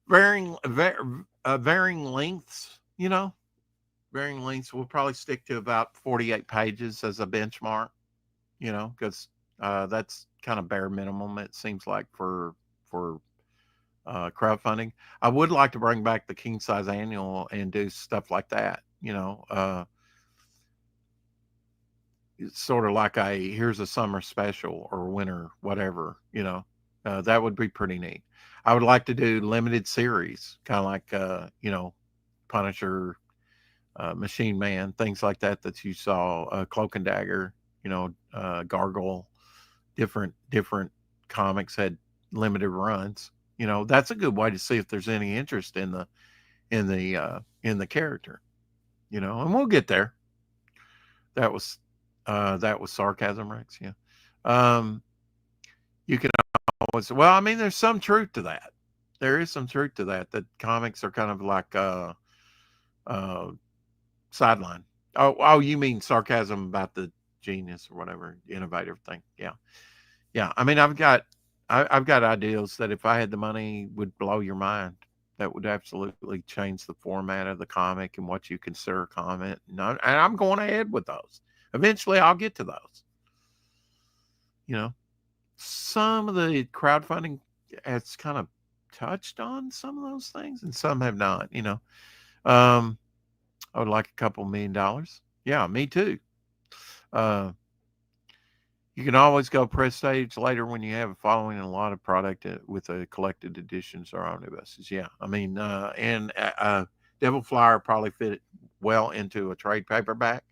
Varying lengths, varying lengths. We'll probably stick to about 48 pages as a benchmark, because that's kind of bare minimum. It seems like for crowdfunding. I would like to bring back the king size annual and do stuff like that. It's sort of like here's a summer special or winter whatever. That would be pretty neat. I would like to do limited series, kind of like Punisher, Machine Man, things like that you saw, Cloak and Dagger, Gargle, different comics had limited runs. That's a good way to see if there's any interest in the character. And we'll get there. That was sarcasm, Rex. Yeah. Um, you can always, well, I mean, there's some truth to that. There is some truth to that. That comics are kind of like uh, sideline. Oh, you mean sarcasm about the genius or whatever, innovative thing? Yeah, yeah. I mean, I've got ideals that if I had the money would blow your mind. That would absolutely change the format of the comic and what you consider a comic. And I'm going ahead with those. Eventually, I'll get to those. Some of the crowdfunding has kind of touched on some of those things, and some have not. Um, I would like a couple $1,000,000. Yeah, me too. Uh, you can always go press stage later when you have a following and a lot of product with a collected editions or omnibuses. Yeah, I mean, Devil Flyer probably fit well into a trade paperback.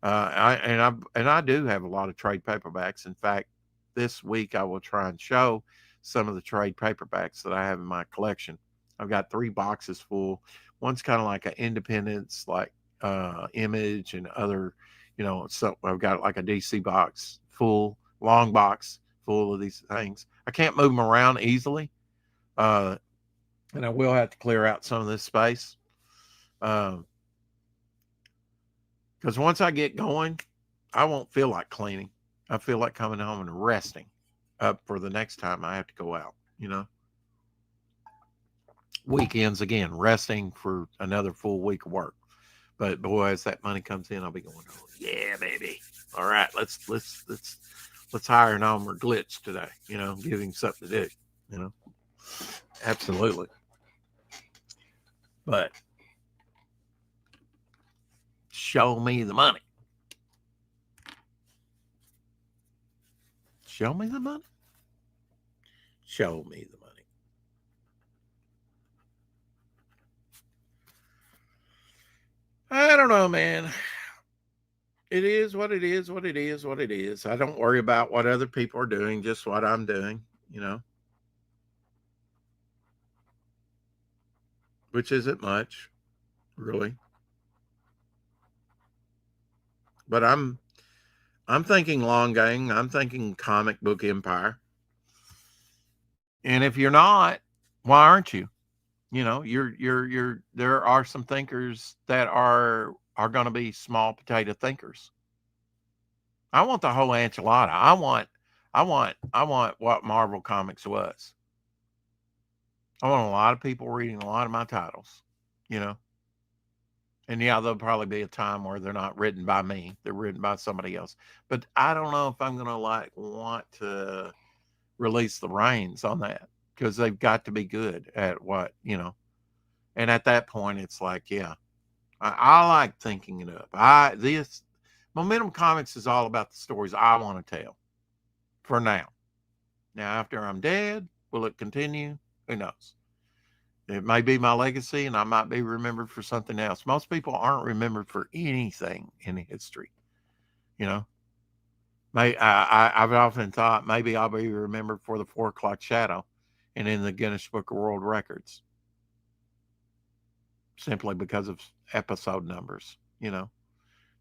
I do have a lot of trade paperbacks. In fact, this week I will try and show some of the trade paperbacks that I have in my collection. I've got 3 boxes full. One's kind of like an Independence, like Image and other, so I've got like a DC box full, long box full of these things. I can't move them around easily, and I will have to clear out some of this space. Because once I get going, I won't feel like cleaning. I feel like coming home and resting up for the next time I have to go out, Weekends again, resting for another full week of work. But boy, as that money comes in, I'll be going, oh, yeah, baby. All right, let's hire an Elmer Glitch today, give him something to do, Absolutely. But show me the money. Show me the money. Show me the money. I don't know, man. It is what it is, what it is, what it is. I don't worry about what other people are doing, just what I'm doing, which isn't much, really. But I'm thinking long game. I'm thinking comic book empire. And if you're not, why aren't you? You're there are some thinkers that are going to be small potato thinkers. I want the whole enchilada. I want what Marvel Comics was. I want a lot of people reading a lot of my titles, you know. And yeah, there'll probably be a time where they're not written by me; they're written by somebody else. But I don't know if I'm going to want to release the reins on that because they've got to be good at what. And at that point, it's like, yeah, I like thinking it up. This Momentum Comics is all about the stories I want to tell for now. Now, after I'm dead, will it continue? Who knows? It may be my legacy and I might be remembered for something else. Most people aren't remembered for anything in history. You know, I've often thought maybe I'll be remembered for the 4 o'clock shadow and in the Guinness Book of World Records simply because of episode numbers, that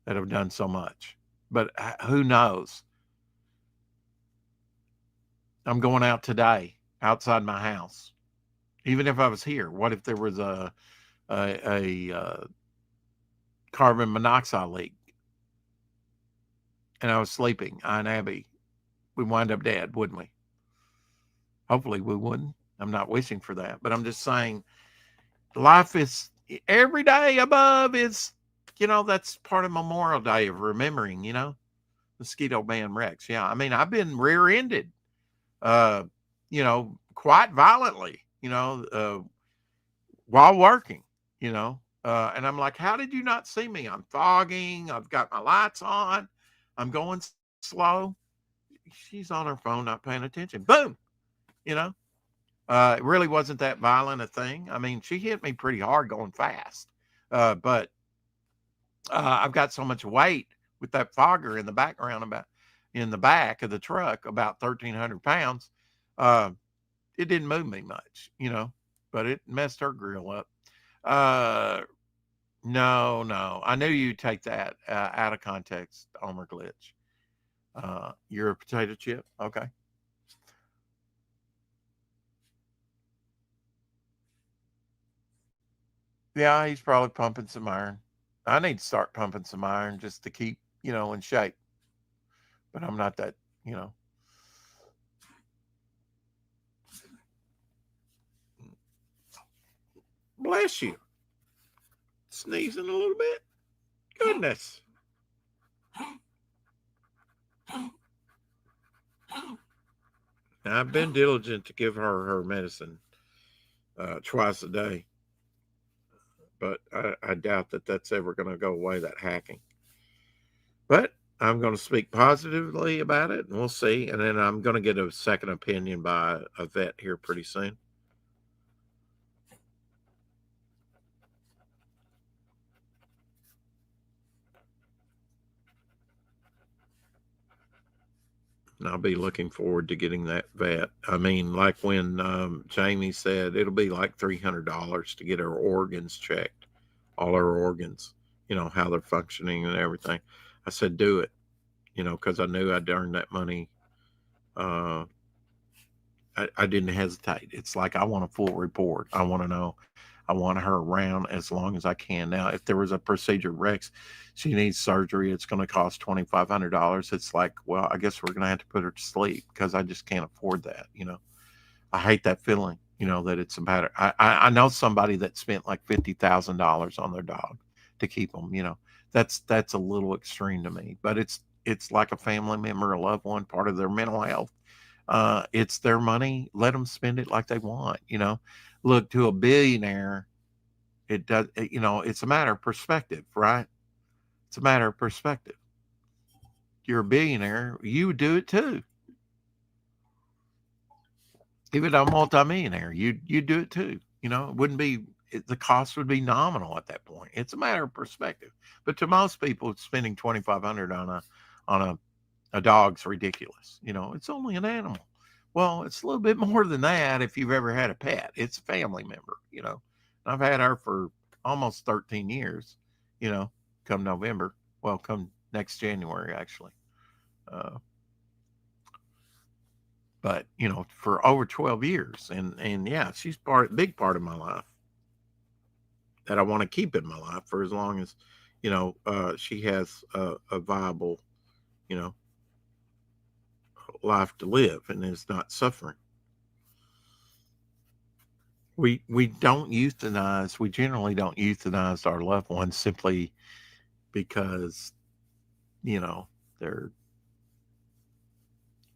have done so much. But who knows? I'm going out today outside my house. Even if I was here, what if there was a carbon monoxide leak and I was sleeping? I and Abby, we wind up dead, wouldn't we? Hopefully we wouldn't. I'm not wishing for that, but I'm just saying life is every day above is, that's part of Memorial Day of remembering, Mosquito Man Rex. Yeah. I mean, I've been rear-ended, quite violently you know, while working, you know. And I'm like, how did you not see me? I'm fogging. I've got my lights on. I'm going slow. She's on her phone, not paying attention. Boom, you know. It really wasn't that violent a thing. I mean, she hit me pretty hard going fast, but I've got so much weight with that fogger in the background, about in the back of the truck, about 1,300 pounds. Uh, it didn't move me much, you know, but it messed her grill up. Uh, no, no, I knew you'd take that out of context, Homer Glitch. You're a potato chip, okay? Yeah, he's probably pumping some iron. I need to start pumping some iron just to keep, in shape. But I'm not that, you know. Bless you. Sneezing a little bit. Goodness. Now, I've been diligent to give her medicine twice a day, but I doubt that that's ever going to go away, that hacking. But I'm going to speak positively about it, and we'll see. And then I'm going to get a second opinion by a vet here pretty soon. And I'll be looking forward to getting that vet. I mean, like when Jamie said, it'll be like $300 to get her organs checked, all her organs, how they're functioning and everything. I said, do it, because I knew I'd earned that money. Uh, I didn't hesitate. It's like I want a full report. I want to know. I want her around as long as I can. Now, if there was a procedure Rex, she needs surgery. It's going to cost $2,500. It's like, well, I guess we're going to have to put her to sleep because I just can't afford that. I hate that feeling. That it's a matter. I know somebody that spent like $50,000 on their dog to keep them. That's a little extreme to me. But it's like a family member, a loved one, part of their mental health. It's their money. Let them spend it like they want. Look, to a billionaire, it does. It's a matter of perspective, right? It's a matter of perspective. You're a billionaire, you would do it too. Even a multimillionaire, you do it too. It wouldn't be. The cost would be nominal at that point. It's a matter of perspective. But to most people, spending 2,500 on a dog's ridiculous. It's only an animal. Well, it's a little bit more than that if you've ever had a pet. It's a family member. I've had her for almost 13 years, you know, come November. Well, come next January, actually. Uh, but, for over 12 years. And yeah, she's big part of my life that I want to keep in my life for as long as, she has a viable, you know, life to live and is not suffering. We don't euthanize. We generally don't euthanize our loved ones simply because you know they're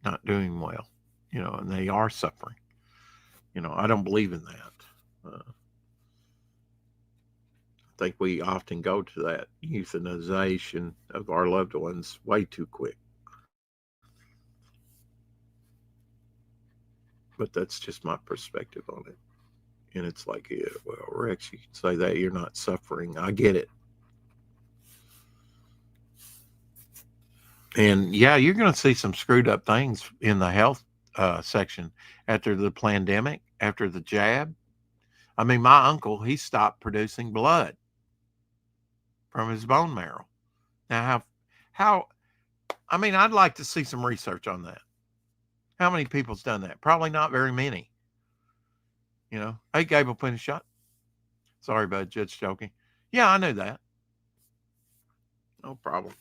not doing well, and they are suffering. I don't believe in that. I think we often go to that euthanization of our loved ones way too quick. But that's just my perspective on it. And it's like, yeah, well, Rex, you can say that you're not suffering. I get it. And yeah, you're going to see some screwed up things in the health section after the pandemic, after the jab. I mean, my uncle, he stopped producing blood from his bone marrow. Now, how, I mean, I'd like to see some research on that. How many people's done that? Probably not very many. Hey, Gable, put a shot. Sorry, bud, just joking. Yeah, I knew that. No problem.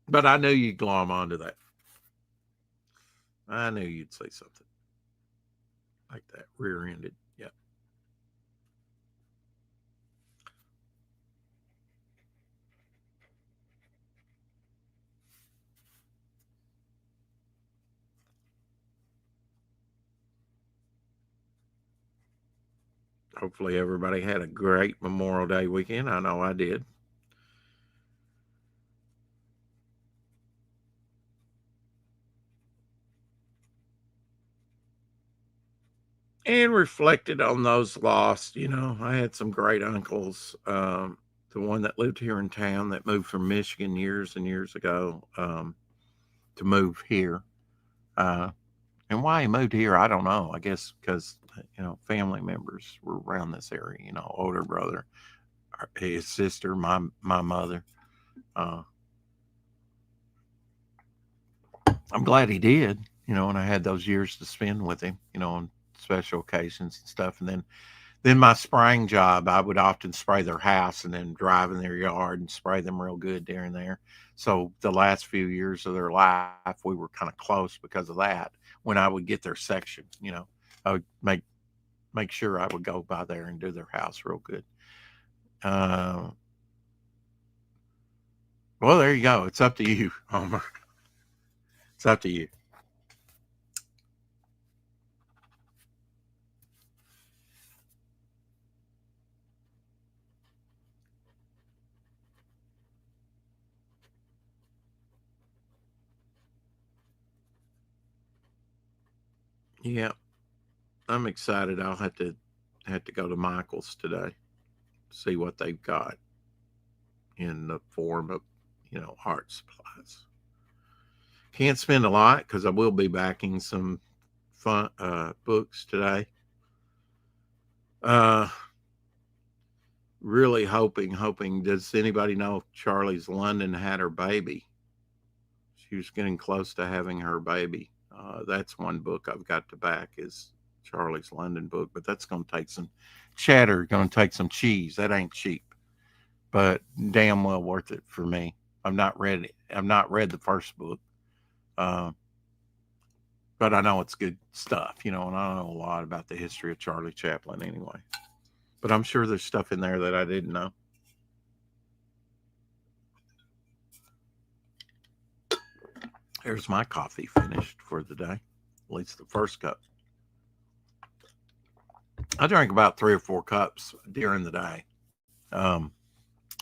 But I knew you'd glom onto that. I knew you'd say something like that, rear ended. Yeah. hopefully everybody had a great Memorial Day weekend. I know I did. And reflected on those lost. I had some great uncles. The one that lived here in town that moved from Michigan years and years ago to move here. Uh, and why he moved here, I don't know. I guess because, family members were around this area, older brother, his sister, my mother. Uh, I'm glad he did, and I had those years to spend with him, on special occasions and stuff. And then my spraying job, I would often spray their house and then drive in their yard and spray them real good during there. So the last few years of their life, we were kind of close because of that. When I would get their section, I would make sure I would go by there and do their house real good. Uh, well, there you go. It's up to you, Homer. It's up to you. Yeah, I'm excited. I'll have to go to Michael's today, see what they've got in the form of, art supplies. Can't spend a lot because I will be backing some fun books today. Uh, really hoping. Does anybody know if Charlie's London had her baby? She was getting close to having her baby. That's one book I've got to back is Charlie's London book, but that's going to take some chatter, going to take some cheese. That ain't cheap, but damn well worth it for me. I've not read it. I've not read the first book, uh, but I know it's good stuff, and I don't know a lot about the history of Charlie Chaplin anyway. But I'm sure there's stuff in there that I didn't know. There's my coffee finished for the day, at least the first cup. I drank about 3 or 4 cups during the day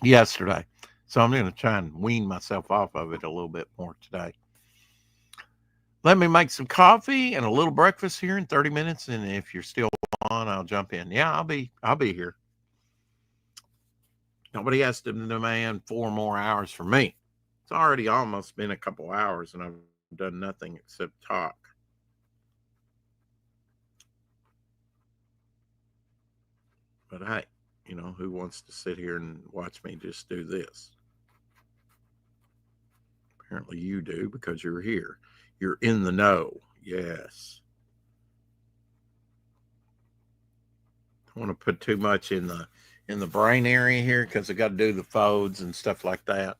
yesterday. So I'm going to try and wean myself off of it a little bit more today. Let me make some coffee and a little breakfast here in 30 minutes. And if you're still on, I'll jump in. Yeah, I'll be here. Nobody has to demand 4 more hours from me. It's already almost been a couple hours and I've done nothing except talk. But hey, who wants to sit here and watch me just do this? Apparently you do because you're here. You're in the know. Yes. I want to put too much in the brain area here because I got to do the folds and stuff like that.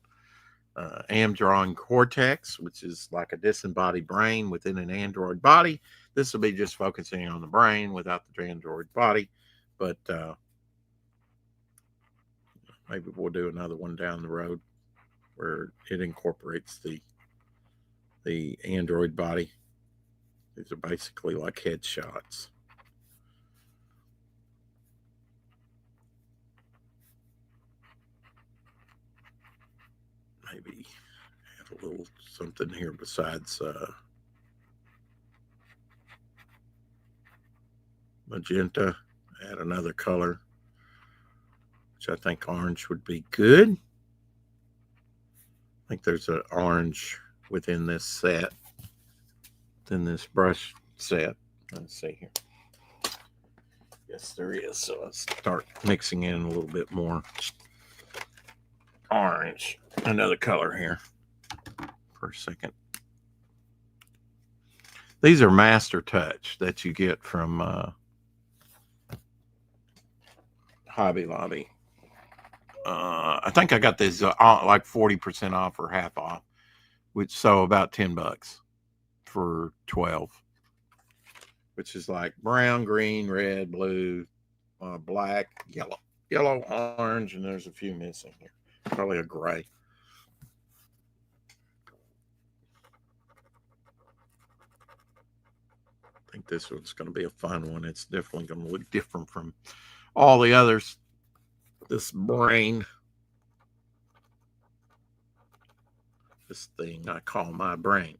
Am drawing cortex, which is like a disembodied brain within an android body. This will be just focusing on the brain without the android body, but maybe we'll do another one down the road where it incorporates the android body. These are basically like headshots. Maybe add a little something here besides magenta. Add another color, which I think orange would be good. I think there's an orange within this set, within this brush set. Let's see here. Yes, there is. So let's start mixing in a little bit more orange. Another color here for a second. These are Master Touch that you get from Hobby Lobby. I think I got this like 40% off or half off, which so about $10 for 12, which is like brown, green, red, blue, black, yellow, orange, and there's a few missing here. Probably a gray. I think this one's going to be a fun one. It's definitely going to look different from all the others. This brain, this thing I call my brain.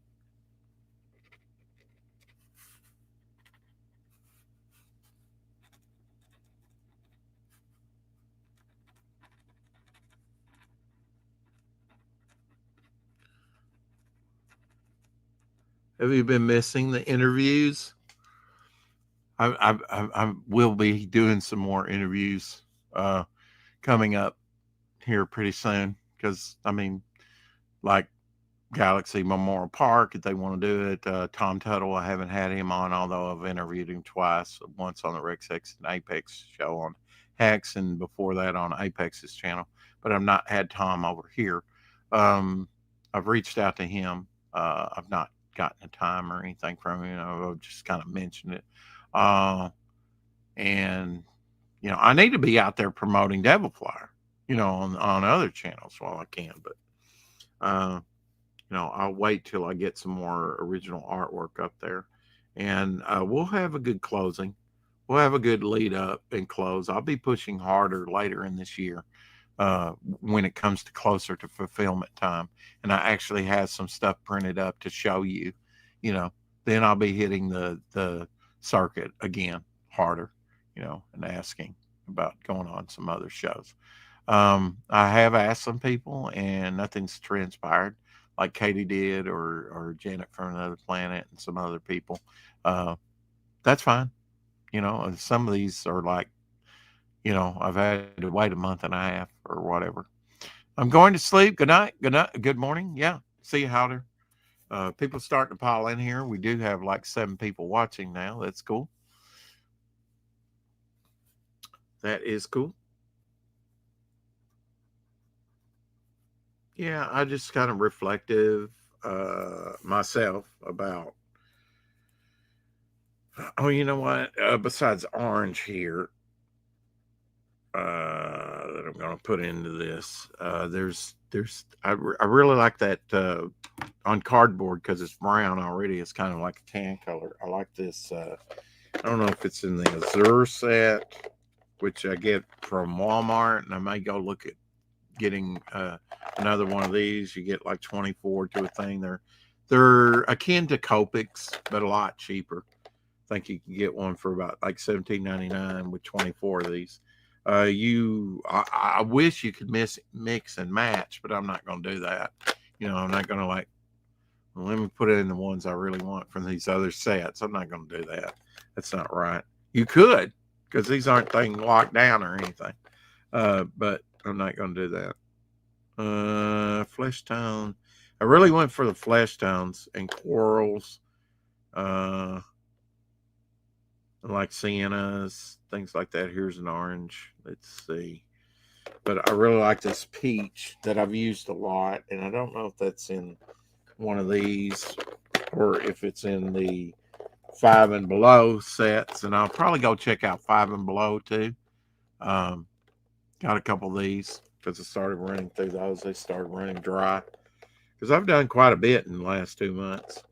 Have you been missing the interviews? I will be doing some more interviews uh, coming up here pretty soon because I mean, like Galaxy Memorial Park, if they want to do it. Tom Tuttle, I haven't had him on, although I've interviewed him twice, once on the Rex X and Apex show on Hex, and before that on Apex's channel. But I've not had Tom over here. Um, I've reached out to him. I've not gotten a time or anything from him. I've just kind of mentioned it. Uh, and I need to be out there promoting Devil Flyer, on other channels while I can. But uh, I'll wait till I get some more original artwork up there, and we'll have a good closing. We'll have a good lead up and close. I'll be pushing harder later in this year when it comes to closer to fulfillment time, and I actually have some stuff printed up to show you. You know, then I'll be hitting the circuit again harder. And asking about going on some other shows. I have asked some people, and nothing's transpired like Katie did, or Janet from Another Planet, and some other people. Uh, that's fine. And some of these are like, I've had to wait a month and a half or whatever. I'm going to sleep. Good night. Good night. Good morning. Yeah. See you, Howder. People starting to pile in here. We do have like 7 people watching now. That's cool. That is cool. Yeah, I just kind of reflective myself about. Oh, you know what? Besides orange here, that I'm going to put into this. I really like that on cardboard because it's brown already. It's kind of like a tan color. I like this. I don't know if it's in the Azure set, which I get from Walmart, and I may go look at getting another one of these. You get like 24 to a thing. They're akin to Copics, but a lot cheaper. I think you can get one for about like $17.99 with 24 of these. I wish you could mix and match, but I'm not going to do that. I'm not going to well, let me put it in the ones I really want from these other sets. I'm not going to do that. That's not right. You could, because these aren't things locked down or anything. But I'm not going to do that. Flesh tone. I really went for the flesh tones and corals. Like siennas, things like that. Here's an orange. Let's see. But I really like this peach that I've used a lot, and I don't know if that's in one of these or if it's in the 5 and below sets. And I'll probably go check out 5 and below too. Got a couple of these because I started running through those. They started running dry because I've done quite a bit in the last 2 months.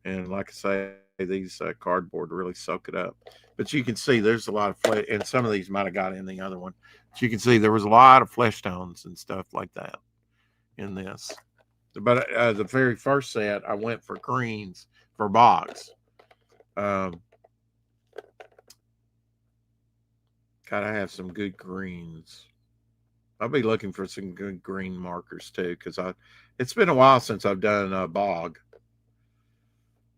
And like I say, these cardboard really soak it up. But you can see there's a lot of flesh, and some of these might have got in the other one. But you can see there was a lot of flesh tones and stuff like that in this. But the very first set, I went for greens for bogs. Gotta have some good greens. I'll be looking for some good green markers too, because it's been a while since I've done a bog.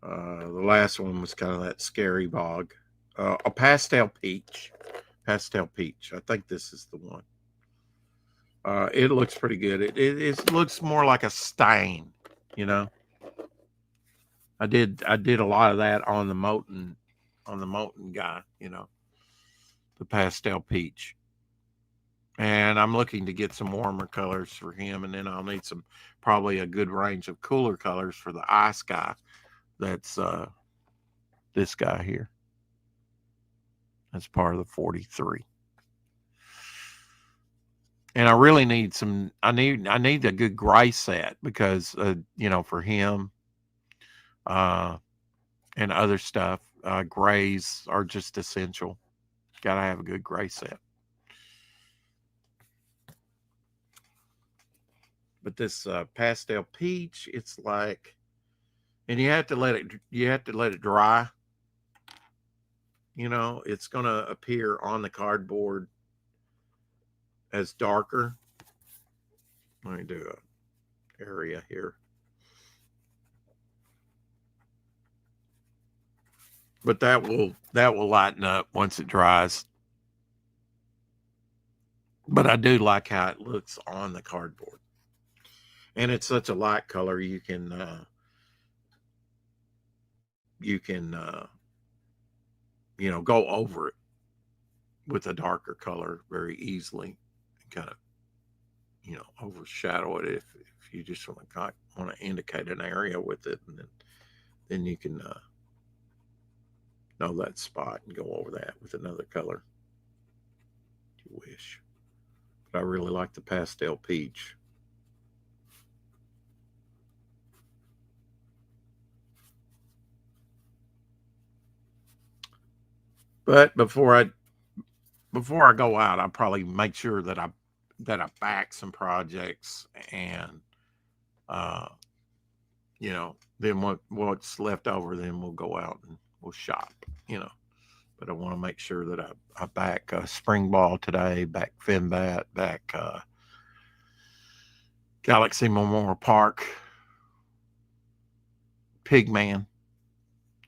The last one was kind of that scary bog. A pastel peach. Pastel peach. I think this is the one. It looks pretty good. It looks more like a stain, you know. I did a lot of that on the Moten guy, the pastel peach. And I'm looking to get some warmer colors for him, and then I'll need probably a good range of cooler colors for the ice guy. That's this guy here. That's part of the 43. And I really need I need a good gray set because for him and other stuff, grays are just essential. Gotta have a good gray set. But this pastel peach, it's like, and you have to let it dry. It's gonna appear on the cardboard as darker. Let me do a area here. But that will lighten up once it dries. But I do like how it looks on the cardboard. And it's such a light color, you can go over it with a darker color very easily, and kind of overshadow it if you just want to indicate an area with it, and then you can know that spot and go over that with another color if you wish. But I really like the pastel peach. But before I go out, I probably make sure that I back some projects, and uh, then what's left over, then we'll go out and we'll shop. You know, but I want to make sure that I back Spring Ball today, back Finbat, back Galaxy Memorial Park, Pigman.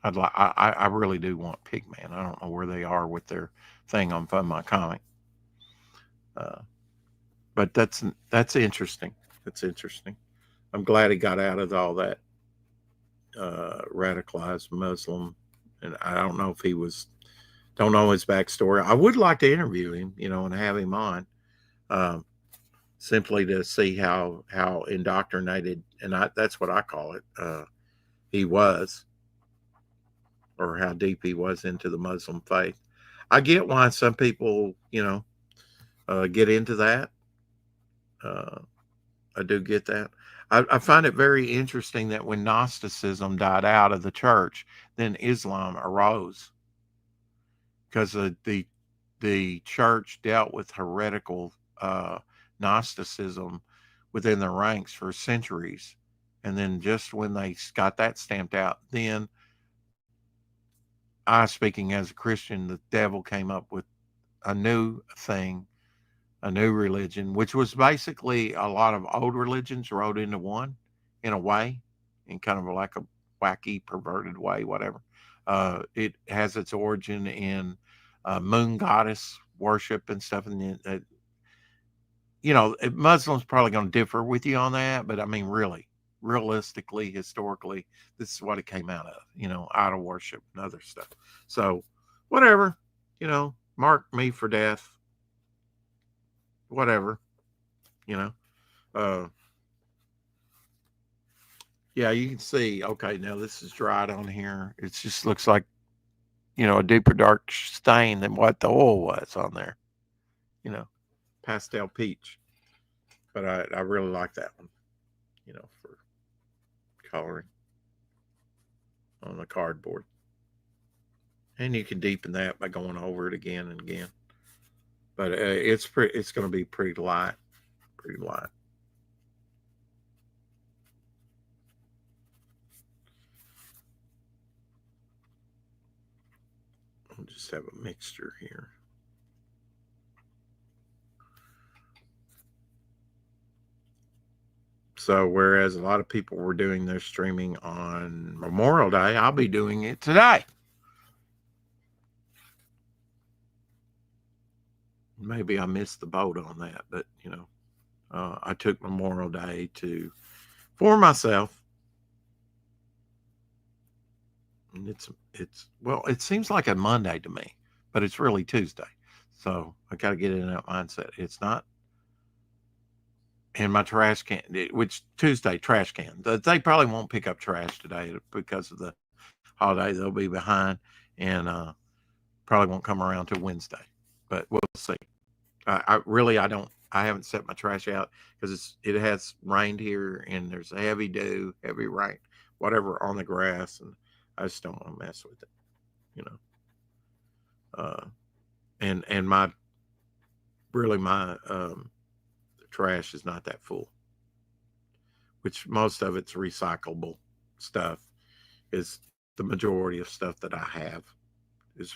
I really do want Pigman. I don't know where they are with their thing on Fun My Comic. Uh, but that's interesting. That's interesting. I'm glad he got out of all that radicalized Muslim, and I don't know if he was. Don't know his backstory. I would like to interview him, and have him on, um, simply to see how indoctrinated, and that's what I call it. He was, or how deep he was into the Muslim faith. I get why some people, get into that. Uh, I do get that. I find it very interesting that when Gnosticism died out of the church, then Islam arose, because the church dealt with heretical Gnosticism within the ranks for centuries, and then just when they got that stamped out, then I, speaking as a Christian, the devil came up with a new thing, a new religion, which was basically a lot of old religions rolled into one, in a way, in kind of like a wacky, perverted way, whatever. It has its origin in moon goddess worship and stuff. And Muslims probably going to differ with you on that, but I mean, really, realistically, historically, this is what it came out of, idol worship and other stuff. So, whatever, mark me for death, whatever, you know. Uh, yeah, you can see, okay, now this is dried on here. It just looks like, a deeper dark stain than what the oil was on there, you know, pastel peach. But I really like that one, for coloring on the cardboard. And you can deepen that by going over it again and again. But it's going to be pretty light, pretty light. I'll just have a mixture here. So whereas a lot of people were doing their streaming on Memorial Day, I'll be doing it today. Maybe I missed the boat on that, but I took Memorial Day for myself. And it seems like a Monday to me, but it's really Tuesday. So I got to get in that mindset. It's not. And my trash can, which Tuesday trash can, they probably won't pick up trash today because of the holiday. They'll be behind, and probably won't come around till Wednesday. But we'll see. I haven't set my trash out because it has rained here, and there's a heavy dew, heavy rain, whatever on the grass, and I just don't want to mess with it, you know. and my trash is not that full, which most of it's recyclable stuff. Is the majority of stuff that I have is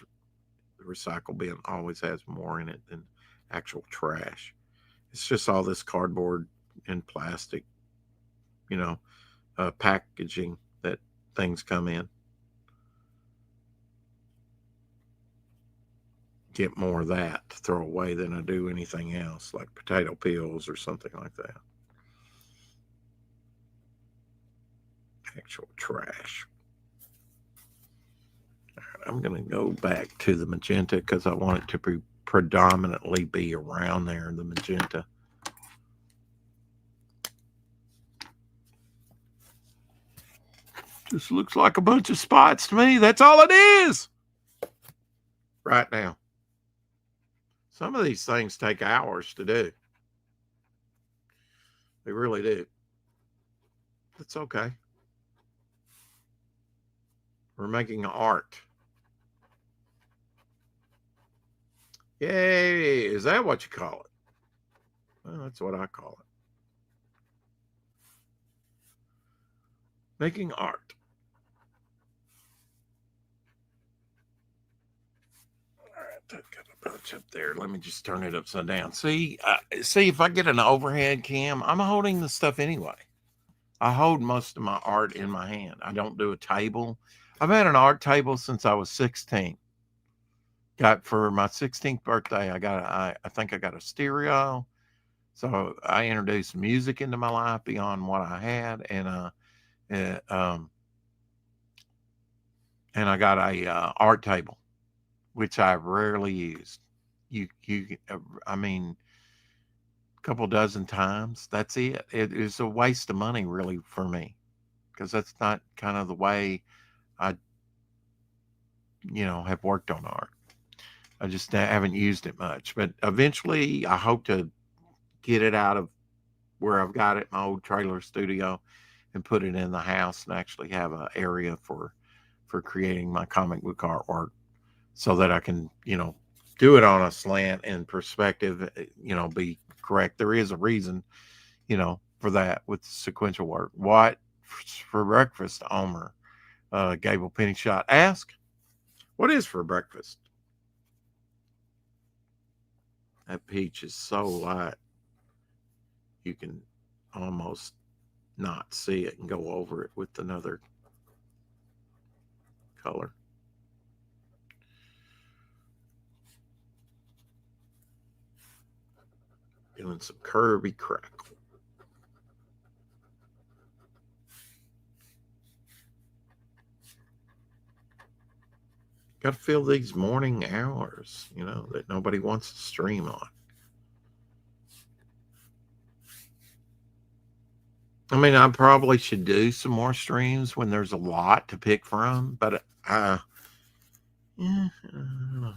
the recycle bin always has more in it than actual trash. It's just all this cardboard and plastic, you know, packaging that things come in. Get more of that to throw away than I do anything else, like potato peels or something like that. Actual trash. I'm going to go back to the magenta because I want it to predominantly be around there, the magenta. Just looks like a bunch of spots to me. That's all it is right now. Some of these things take hours to do. They really do. That's okay. We're making art. Yay! Is that what you call it? Well, that's what I call it. Making art. All right, that got a bunch up there. Let me just turn it upside down. See, if I get an overhead cam, I'm holding the stuff anyway. I hold most of my art in my hand. I don't do a table. I've had an art table since I was 16. Got for my 16th birthday, I think I got a stereo. So I introduced music into my life beyond what I had, and I got a art table, which I rarely used. I mean, a couple dozen times. That's it. It is a waste of money, really, for me, because that's not kind of the way I, have worked on art. I just haven't used it much. But eventually, I hope to get it out of where I've got it, my old trailer studio, and put it in the house and actually have an area for creating my comic book artwork, so that I can, do it on a slant and perspective, be correct. There is a reason, for that with sequential work. What for breakfast, Omer? Gable Penny Shot ask, what is for breakfast? That peach is so light, you can almost not see it and go over it with another color. Doing some Kirby crackle. Got to fill these morning hours, that nobody wants to stream on. I mean, I probably should do some more streams when there's a lot to pick from, but I don't know.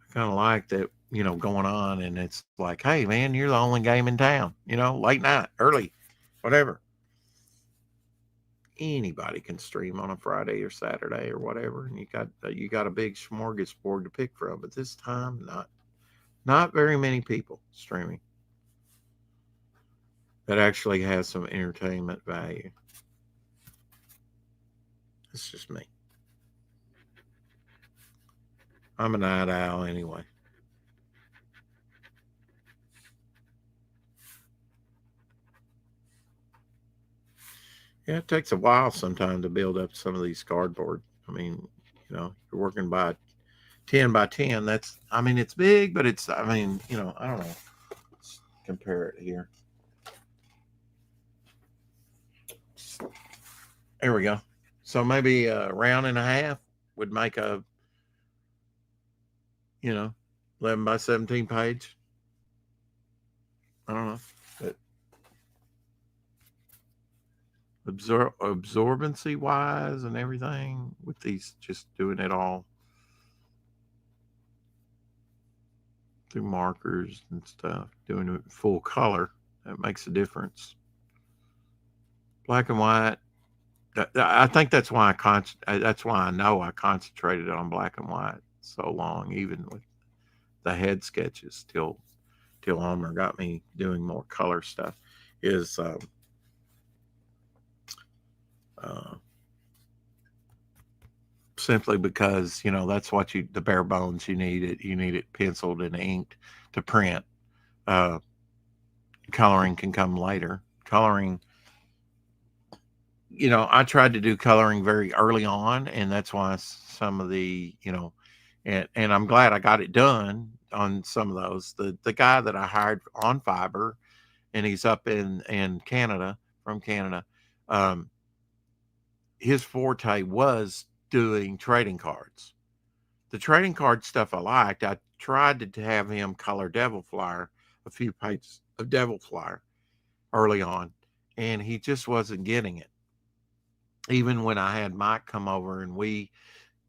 I kind of like that, going on, and it's like, hey, man, you're the only game in town, late night, early, whatever. Anybody can stream on a Friday or Saturday or whatever, and you got a big smorgasbord to pick from. But this time, not very many people streaming that actually has some entertainment value. It's just me. I'm a night owl anyway. Yeah, it takes a while sometimes to build up some of these cardboard. I mean, you're working by 10 by 10. It's big, but I don't know. Let's compare it here. There we go. So maybe a round and a half would make a, 11 by 17 page. I don't know. But absorbency wise and everything with these, just doing it all through markers and stuff, doing it full color, that makes a difference. Black and white, I think that's why that's why I know I concentrated on black and white so long, even with the head sketches till Homer got me doing more color stuff. Is uh, simply because that's what the bare bones you need it penciled and inked to print. Uh, Coloring can come later. Coloring, I tried to do coloring very early on, and that's why some of and I'm glad I got it done on some of those. The guy that I hired on Fiverr, and he's up in Canada, from Canada. Um, his forte was doing trading cards. The trading card stuff I liked. I tried to have him color Devil Flyer, a few pages of Devil Flyer early on, and he just wasn't getting it. Even when I had Mike come over and we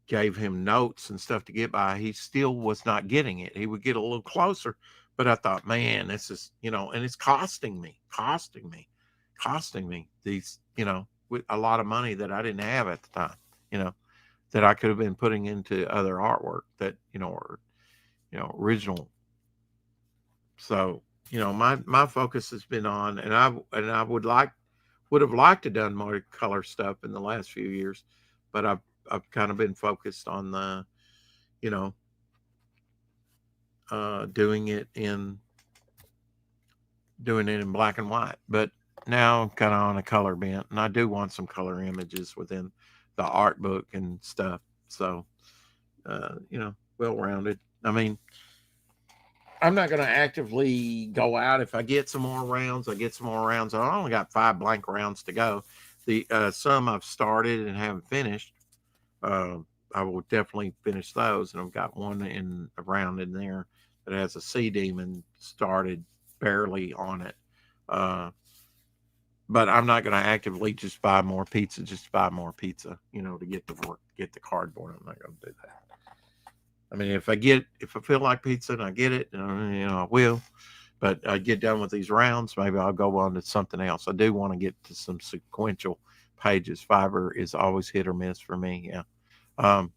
gave him notes and stuff to get by, he still was not getting it. He would get a little closer, but I thought, man, this is, and it's costing me these, with a lot of money that I didn't have at the time, you know, that I could have been putting into other artwork that, or, original. So, my focus has been on, and I would have liked to done more color stuff in the last few years, but I've kind of been focused on the, you know, doing it in black and white. But now I'm kind of on a color bent, and I do want some color images within the art book and stuff. So, well rounded. I mean, I'm not going to actively go out. If I get some more rounds, I get some more rounds. I only got 5 blank rounds to go. The some I've started and haven't finished. Uh, I will definitely finish those, and I've got one in a round in there that has a sea demon started barely on it. Uh, but I'm not going to actively just buy more pizza, just to buy more pizza, to get the work, get the cardboard. I'm not going to do that. I mean, if I feel like pizza and I get it, I will. But I get done with these rounds, maybe I'll go on to something else. I do want to get to some sequential pages. Fiverr is always hit or miss for me. Yeah. Um,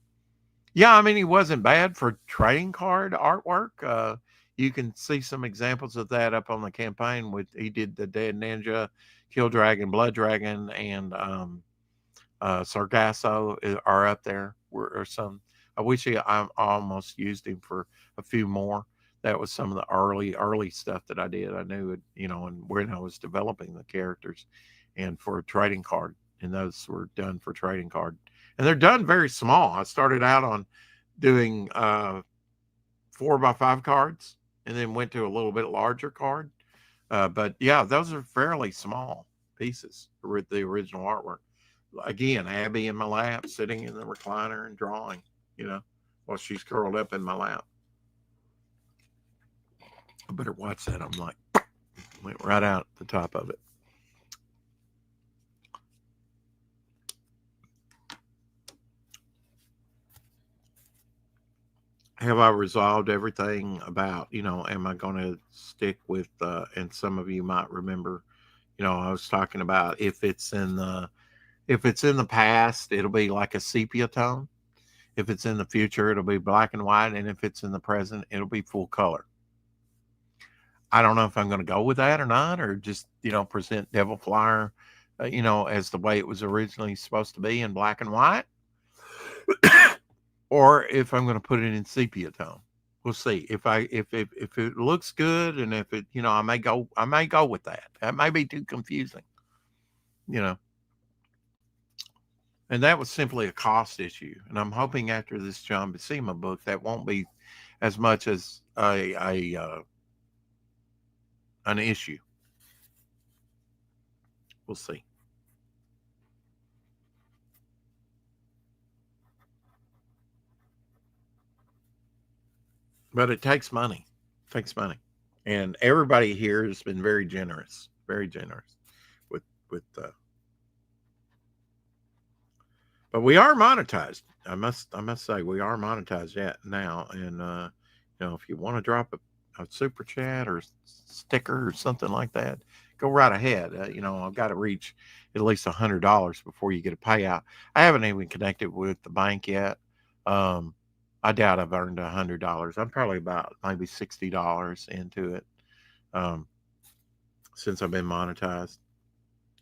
yeah, I mean, he wasn't bad for trading card artwork. You can see some examples of that up on the campaign. He did the Dead Ninja, Kill Dragon, Blood Dragon, and Sargasso are up there. Or some. I wish I almost used him for a few more. That was some of the early stuff that I did. I knew it, and when I was developing the characters, and for a trading card, and those were done for trading card, and they're done very small. I started out on doing 4x5 cards, and then went to a little bit larger card. But yeah, those are fairly small pieces with the original artwork. Again, Abby in my lap, sitting in the recliner and drawing, while she's curled up in my lap. I better watch that. I'm like, went right out the top of it. Have I resolved everything about, am I going to stick with, and some of you might remember, I was talking about if it's in the past, it'll be like a sepia tone. If it's in the future, it'll be black and white. And if it's in the present, it'll be full color. I don't know if I'm going to go with that or not, or just, present Devil Flyer, as the way it was originally supposed to be in black and white, or if I'm going to put it in sepia tone. We'll see if it looks good, and if it, I may go with that. That may be too confusing, you know. And that was simply a cost issue. And I'm hoping after this John Buscema book, that won't be as much as an issue. We'll see. But it takes money. It takes money. And everybody here has been very generous with but we are monetized. I must say we are monetized yet now. And if you want to drop a super chat or sticker or something like that, go right ahead. I've got to reach at least $100 before you get a payout. I haven't even connected with the bank yet. Um, I doubt I've earned $100. I'm probably about maybe $60 into it um, since I've been monetized.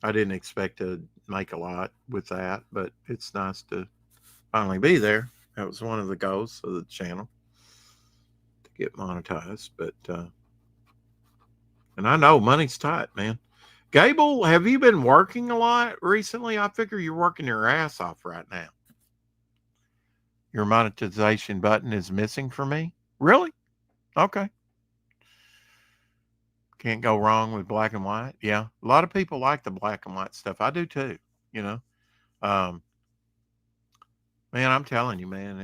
I didn't expect to make a lot with that, but it's nice to finally be there. That was one of the goals of the channel to get monetized. But and I know money's tight, man. Gable, have you been working a lot recently? I figure you're working your ass off right now. Your monetization button is missing for me? Really? Okay. Can't go wrong with black and white. Yeah. A lot of people like the black and white stuff. I do too, you know. Um, man, I'm telling you, man,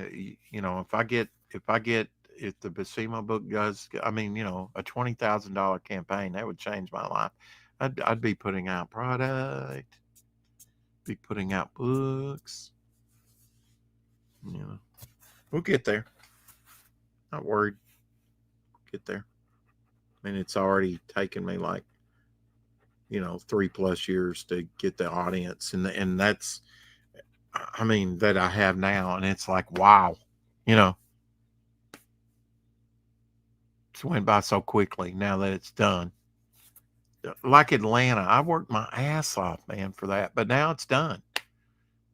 if the Basimo book does, I mean, a $20,000 campaign, that would change my life. I'd be putting out product, be putting out books, you know. We'll get there. Not worried. Get there. I mean, it's already taken me like, 3+ years to get the audience, and that's, I mean, that I have now, and it's like, wow, you know, it's went by so quickly now that it's done. Like Atlanta, I worked my ass off, man, for that, but now it's done.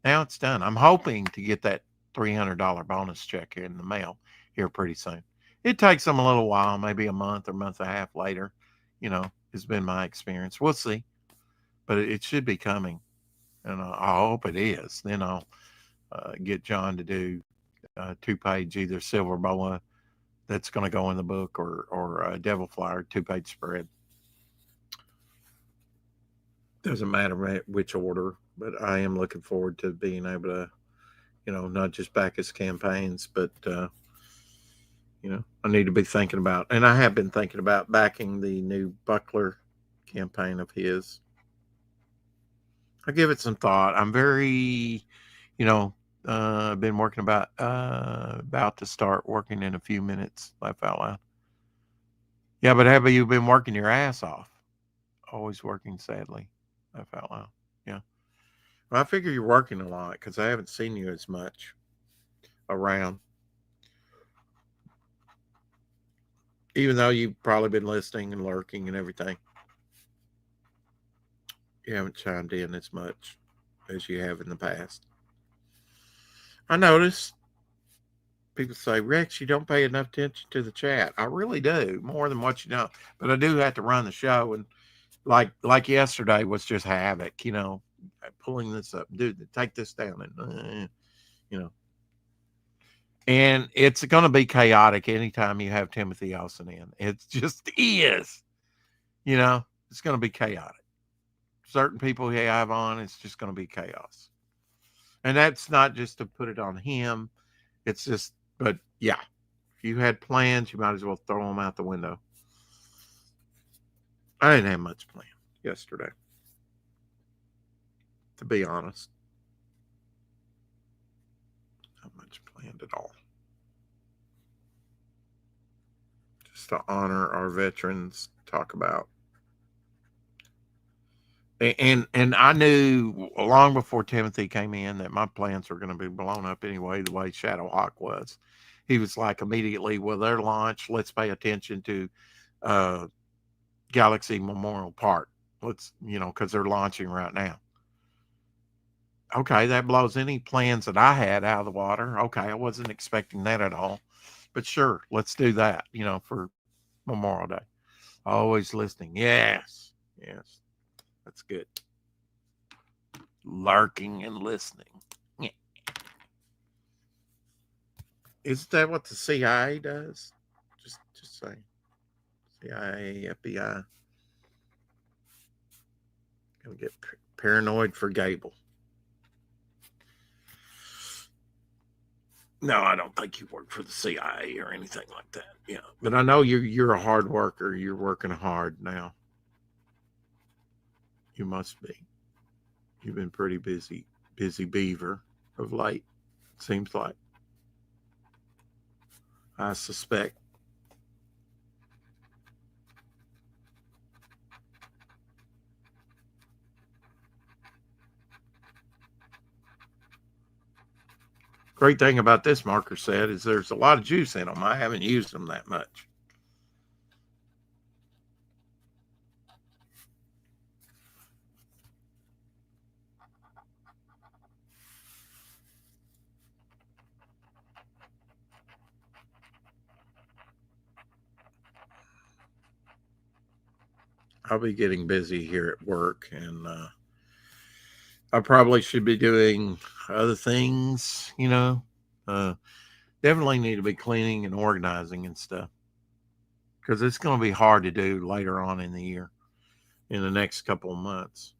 Now it's done. I'm hoping to get that $300 bonus check in the mail here pretty soon. It takes them a little while, maybe a month or month and a half later, has been my experience. We'll see, but it should be coming, and I hope it is. Then I'll get John to do a 2-page either silver boa that's going to go in the book or a devil flower 2-page spread. Doesn't matter which order, but I am looking forward to being able to, not just back his campaigns, but, I need to be thinking about, and I have been thinking about backing the new Buckler campaign of his. I give it some thought. I'm very, been working about to start working in a few minutes. Laugh out loud. Yeah, but have you been working your ass off? Always working, sadly. Laugh out loud. Yeah. Well, I figure you're working a lot because I haven't seen you as much around. Even though you've probably been listening and lurking and everything, you haven't chimed in as much as you have in the past. I notice people say, Rex, you don't pay enough attention to the chat. I really do, more than what you know. But I do have to run the show, and like yesterday was just havoc, pulling this up, dude, take this down, and and it's going to be chaotic anytime you have Timothy Olsen in. It just is, it's going to be chaotic. Certain people he have on, it's just going to be chaos. And that's not just to put it on him. It's just, but yeah, if you had plans, you might as well throw them out the window. I didn't have much planned yesterday, to be honest. Not much planned at all. Just to honor our veterans, talk about. And I knew long before Timothy came in that my plans were going to be blown up anyway, the way Shadowhawk was. He was like immediately, well, their launch, let's pay attention to Galaxy Memorial Park. Let's, because they're launching right now. Okay, that blows any plans that I had out of the water. Okay, I wasn't expecting that at all. But sure, let's do that, for Memorial Day. Always listening. Yes. That's good. Lurking and listening. Yeah. Isn't that what the CIA does? Just saying. CIA, FBI. Gonna get paranoid for Gable. No, I don't think you work for the CIA or anything like that. Yeah, but I know you're a hard worker. You're working hard now. You must be. You've been pretty busy beaver of late, it seems like. I suspect. Great thing about this marker set is there's a lot of juice in them. I haven't used them that much. I'll be getting busy here at work, and I probably should be doing other things, definitely need to be cleaning and organizing and stuff, because it's going to be hard to do later on in the year, in the next couple of months.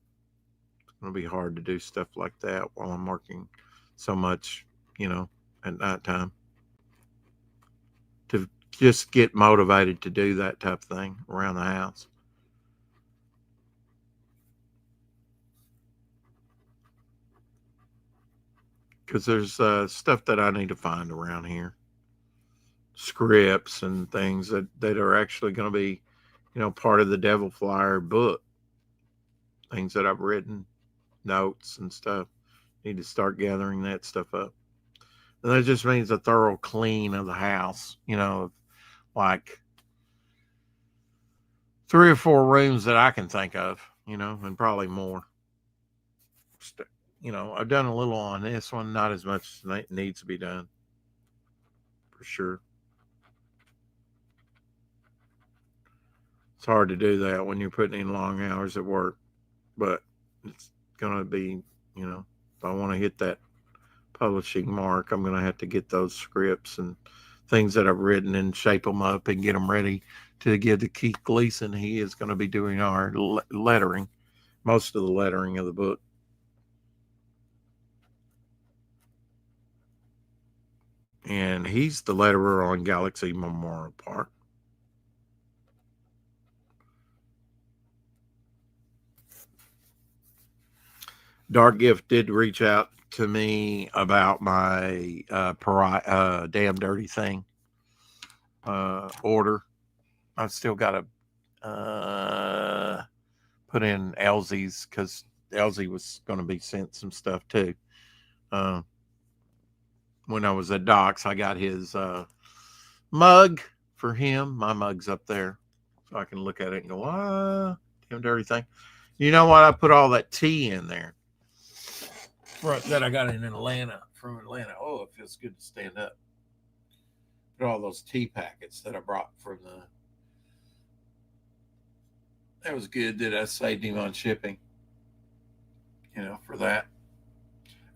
It's going to be hard to do stuff like that while I'm working so much, at nighttime, to just get motivated to do that type of thing around the house. Because there's stuff that I need to find around here, scripts and things that are actually going to be, part of the Devil Flyer book, things that I've written, notes and stuff. Need to start gathering that stuff up. And that just means a thorough clean of the house, like 3 or 4 rooms that I can think of, and probably more. I've done a little on this one, not as much as needs to be done, for sure. It's hard to do that when you're putting in long hours at work, but it's going to be, if I want to hit that publishing mark, I'm going to have to get those scripts and things that I've written and shape them up and get them ready to give to Keith Gleason. He is going to be doing our lettering, most of the lettering of the book. And he's the letterer on Galaxy Memorial Park. Dark Gift did reach out to me about my Damn Dirty Thing order. I've still got to put in Elsie's, because Elsie was going to be sent some stuff too. When I was at Doc's, I got his mug for him. My mug's up there, so I can look at it and go, Damn Dirty Thing. You know what? I put all that tea in there that I got in Atlanta, from Atlanta. Oh, it feels good to stand up. Put all those tea packets that I brought from that was good that I saved him on shipping, for that.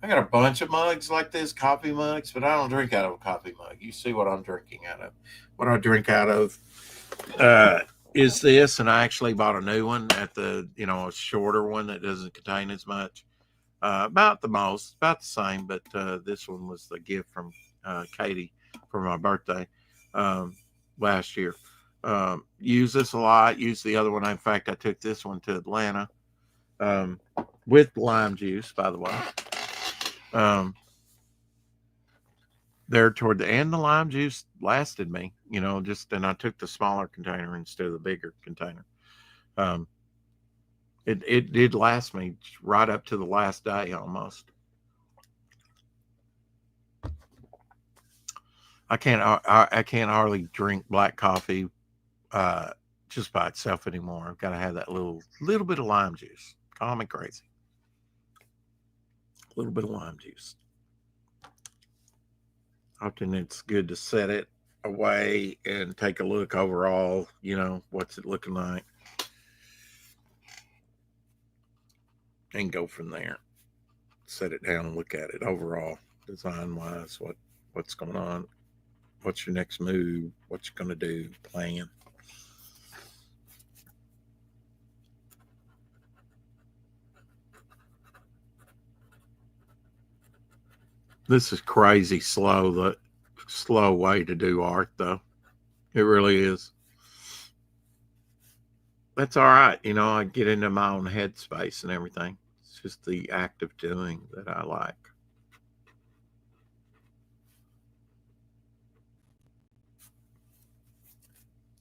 I got a bunch of mugs like this, coffee mugs, but I don't drink out of a coffee mug. You see what I'm drinking out of. What I drink out of is this, and I actually bought a new one at a shorter one that doesn't contain as much. About the same, but this one was the gift from Katie for my birthday last year. Use this a lot. Use the other one. In fact, I took this one to Atlanta with lime juice, by the way. There toward the end, the lime juice lasted me, and I took the smaller container instead of the bigger container. It did last me right up to the last day almost. I can't hardly drink black coffee just by itself anymore. I've got to have that little bit of lime juice. Call me crazy. A little bit of lime juice. Often it's good to set it away and take a look overall, what's it looking like, and go from there. Set it down and look at it overall, design wise, what's going on, what's your next move, what you're going to do, plan. This is crazy slow, the slow way to do art, though. It really is. That's all right. I get into my own headspace and everything. It's just the act of doing that I like.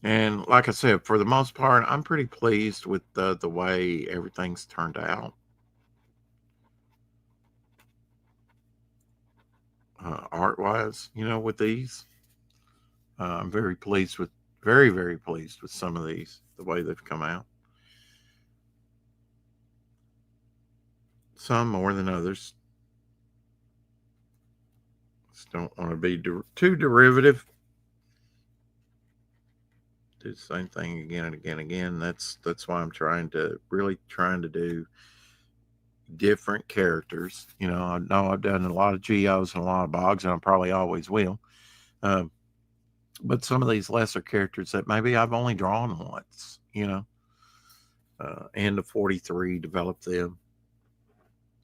And like I said, for the most part, I'm pretty pleased with the way everything's turned out. art wise, with these. I'm very, very pleased with some of these, the way they've come out. Some more than others. Just don't want to be too derivative. Do the same thing again and again and again. That's why I'm trying to do different characters. I know I've done a lot of geos and a lot of bogs, and I probably always will. Um, but some of these lesser characters that maybe I've only drawn once, and the 43 developed them.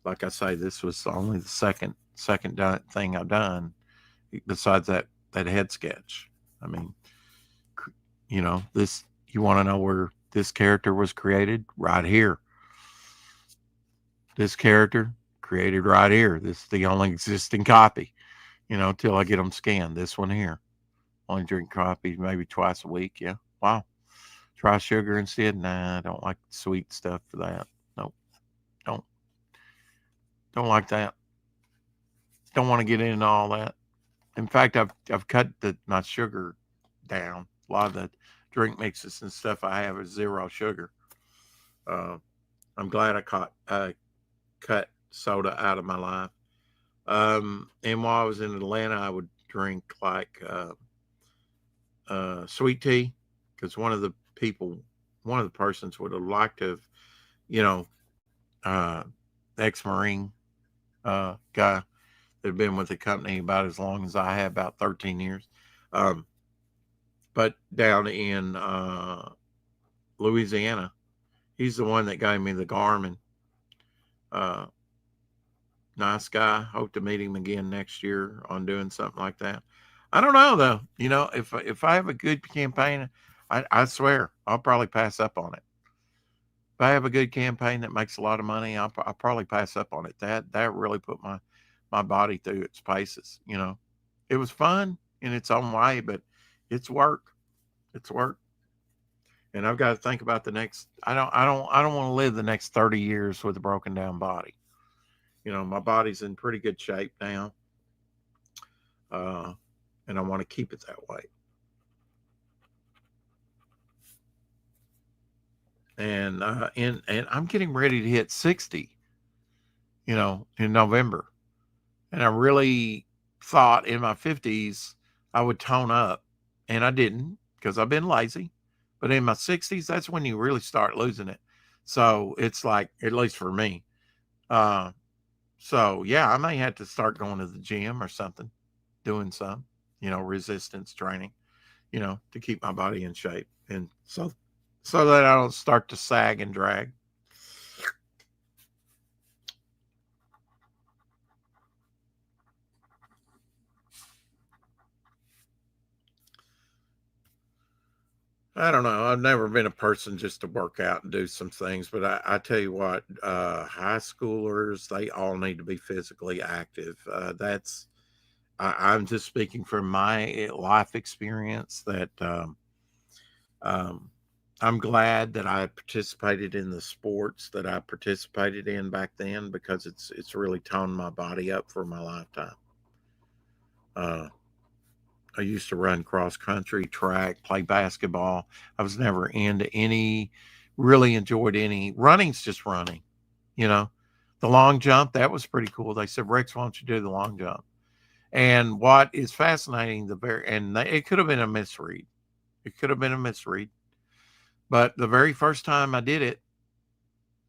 Like I say, this was only the second thing I've done besides that head sketch. I mean, this, you want to know where this character was created? Right here. This character created right here. This is the only existing copy, till I get them scanned. This one here. Only drink coffee maybe twice a week. Yeah. Wow. Try sugar instead? Nah, I don't like sweet stuff for that. Nope. Don't don't like that. Don't want to get into all that. In fact, I've cut my sugar down. A lot of the drink mixes and stuff I have is zero sugar. Uh, I'm glad cut soda out of my life. And while I was in Atlanta, I would drink like sweet tea, because one of the persons would have liked to have, you know, uh, ex-Marine guy that had been with the company about as long as I have, about 13 years. Um, but down in Louisiana, he's the one that gave me the Garmin. Uh, nice guy. Hope to meet him again next year on doing something like that. I don't know though. If I have a good campaign, I swear I'll probably pass up on it. If I have a good campaign that makes a lot of money, I'll probably pass up on it. That really put my body through its paces. It was fun in its own way, but it's work. It's work, and I've got to think about the next. I don't want to live the next 30 years with a broken down body. My body's in pretty good shape now, uh, and I want to keep it that way. And I'm getting ready to hit 60, in November. And I really thought in my 50s I would tone up, and I didn't because I've been lazy. But in my 60s, that's when you really start losing it. So it's like, at least for me. Uh, so yeah, I may have to start going to the gym or something, doing some, resistance training, to keep my body in shape, and so that I don't start to sag and drag. I don't know. I've never been a person just to work out and do some things, but I tell you what, high schoolers, they all need to be physically active. I'm just speaking from my life experience that um, I'm glad that I participated in the sports that I participated in back then, because it's really toned my body up for my lifetime. Uh, I used to run cross country, track, play basketball. I was never into really enjoyed any. Running's just running, you know. The long jump, that was pretty cool. They said, Rex, why don't you do the long jump? And what is fascinating, it could have been a misread. It could have been a misread. But the very first time I did it,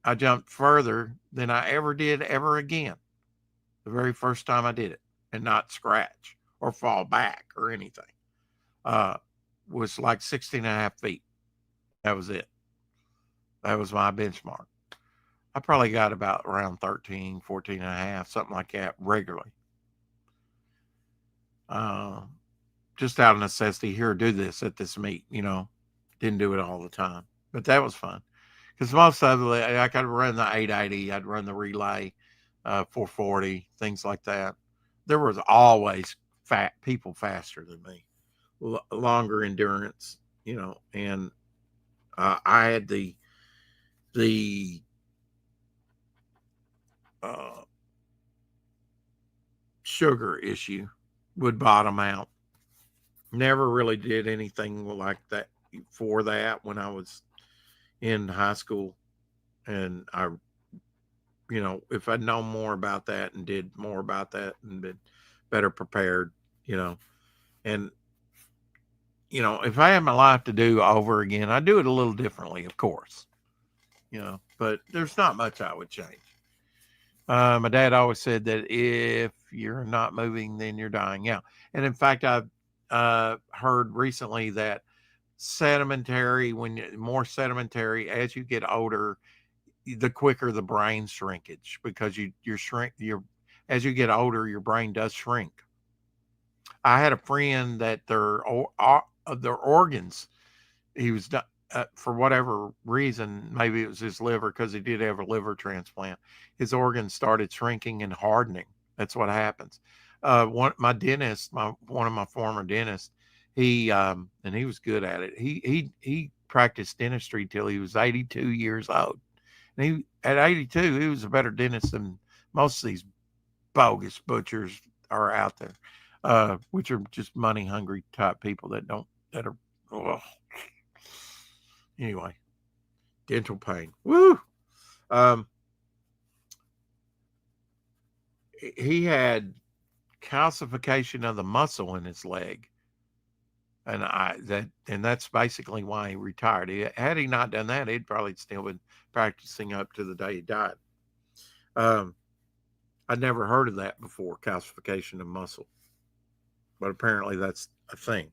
I jumped further than I ever did ever again. The very first time I did it, and not scratch or fall back or anything. uh, was like 16 and a half feet. That was it. That was my benchmark. I probably got about around 13, 14 and a half, something like that, regularly. Uh, just out of necessity, here, do this at this meet, Didn't do it all the time. But that was fun. Because most of it, I could run the 880, I'd run the relay, 440, things like that. There was always fat people faster than me, longer endurance, and I had the uh, sugar issue would bottom out. Never really did anything like that for that when I was in high school. And I, if I'd known more about that and did more about that and been better prepared, you know, and, if I had my life to do over again, I'd do it a little differently, of course, but there's not much I would change. My dad always said that if you're not moving, then you're dying. Yeah. And in fact, I've heard recently that when you're more sedimentary as you get older, the quicker the brain shrinkage, because as you get older, your brain does shrink. I had a friend that their organs, he was for whatever reason, maybe it was his liver, because he did have a liver transplant. His organs started shrinking and hardening. That's what happens. One of my former dentists, and he was good at it. He practiced dentistry till he was 82 years old. And at 82, he was a better dentist than most of these bogus butchers are out there, which are just money hungry type people that are, ugh. Anyway, dental pain. Woo! He had calcification of the muscle in his leg. And that's basically why he retired. Had he not done that, he'd probably still been practicing up to the day he died. I'd never heard of that before, calcification of muscle, but apparently that's a thing.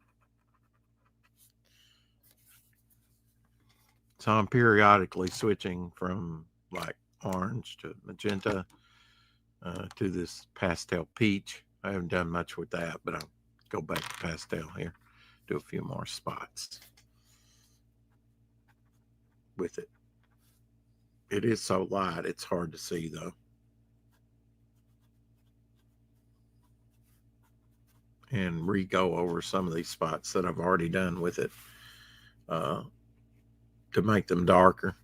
So I'm periodically switching from like orange to magenta to this pastel peach. I haven't done much with that, but I'll go back to pastel here. Do a few more spots with it. It is so light, it's hard to see though. And re-go over some of these spots that I've already done with it to make them darker.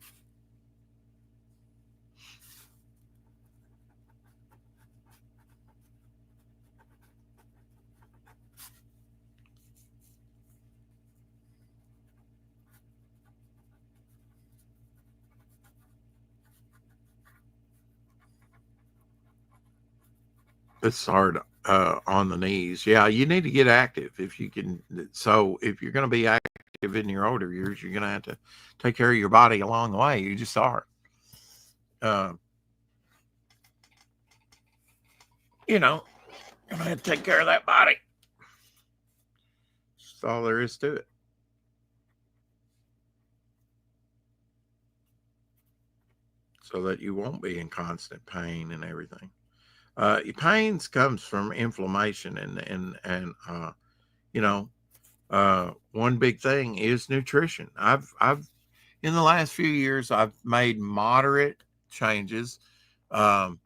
It's hard on the knees. Yeah, you need to get active if you can. So if you're going to be active in your older years, you're going to have to take care of your body along the way. You just are. I'm going to have to take care of that body. That's all there is to it. So that you won't be in constant pain and everything. Pains comes from inflammation and one big thing is nutrition. I've in the last few years I've made moderate changes, and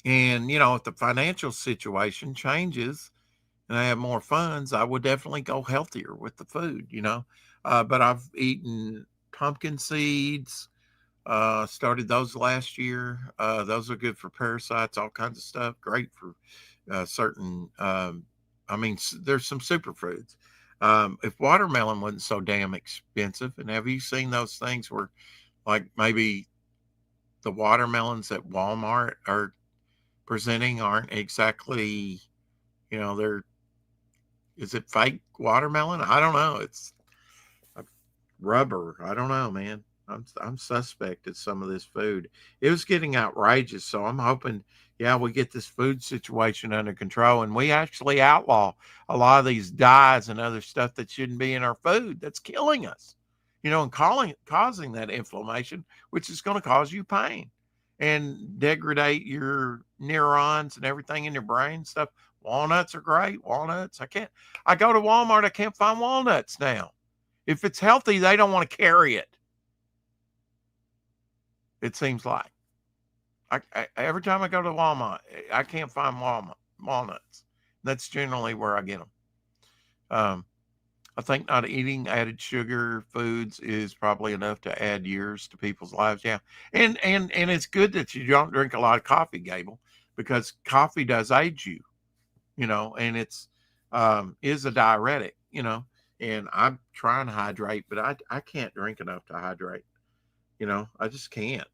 if the financial situation changes and I have more funds, I would definitely go healthier with the food. But I've eaten pumpkin seeds. Started those last year. Those are good for parasites, all kinds of stuff. Great for certain. There's some superfoods. If watermelon wasn't so damn expensive, and have you seen those things where, like, maybe the watermelons that Walmart are presenting aren't exactly, is it fake watermelon? I don't know. It's rubber. I don't know, man. I'm suspect at some of this food. It was getting outrageous, so I'm hoping, we get this food situation under control, and we actually outlaw a lot of these dyes and other stuff that shouldn't be in our food. That's killing us, and causing that inflammation, which is going to cause you pain and degrade your neurons and everything in your brain stuff. Walnuts are great. Walnuts. I go to Walmart. I can't find walnuts now. If it's healthy, they don't want to carry it. It seems like every time I go to Walmart, I can't find walnuts. That's generally where I get them. I think not eating added sugar foods is probably enough to add years to people's lives. Yeah, and it's good that you don't drink a lot of coffee, Gable, because coffee does age you. and it's is a diuretic, and I'm trying to hydrate, but I can't drink enough to hydrate. I just can't.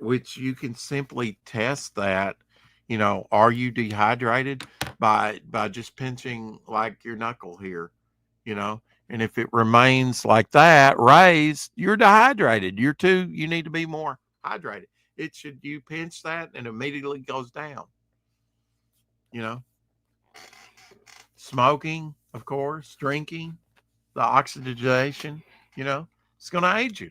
Which you can simply test that. Are you dehydrated by just pinching like your knuckle here, you know, and if it remains like that, raised, you're dehydrated. You need to be more hydrated. You pinch that and immediately goes down, you know, smoking, of course, drinking, the oxidation, it's going to age you.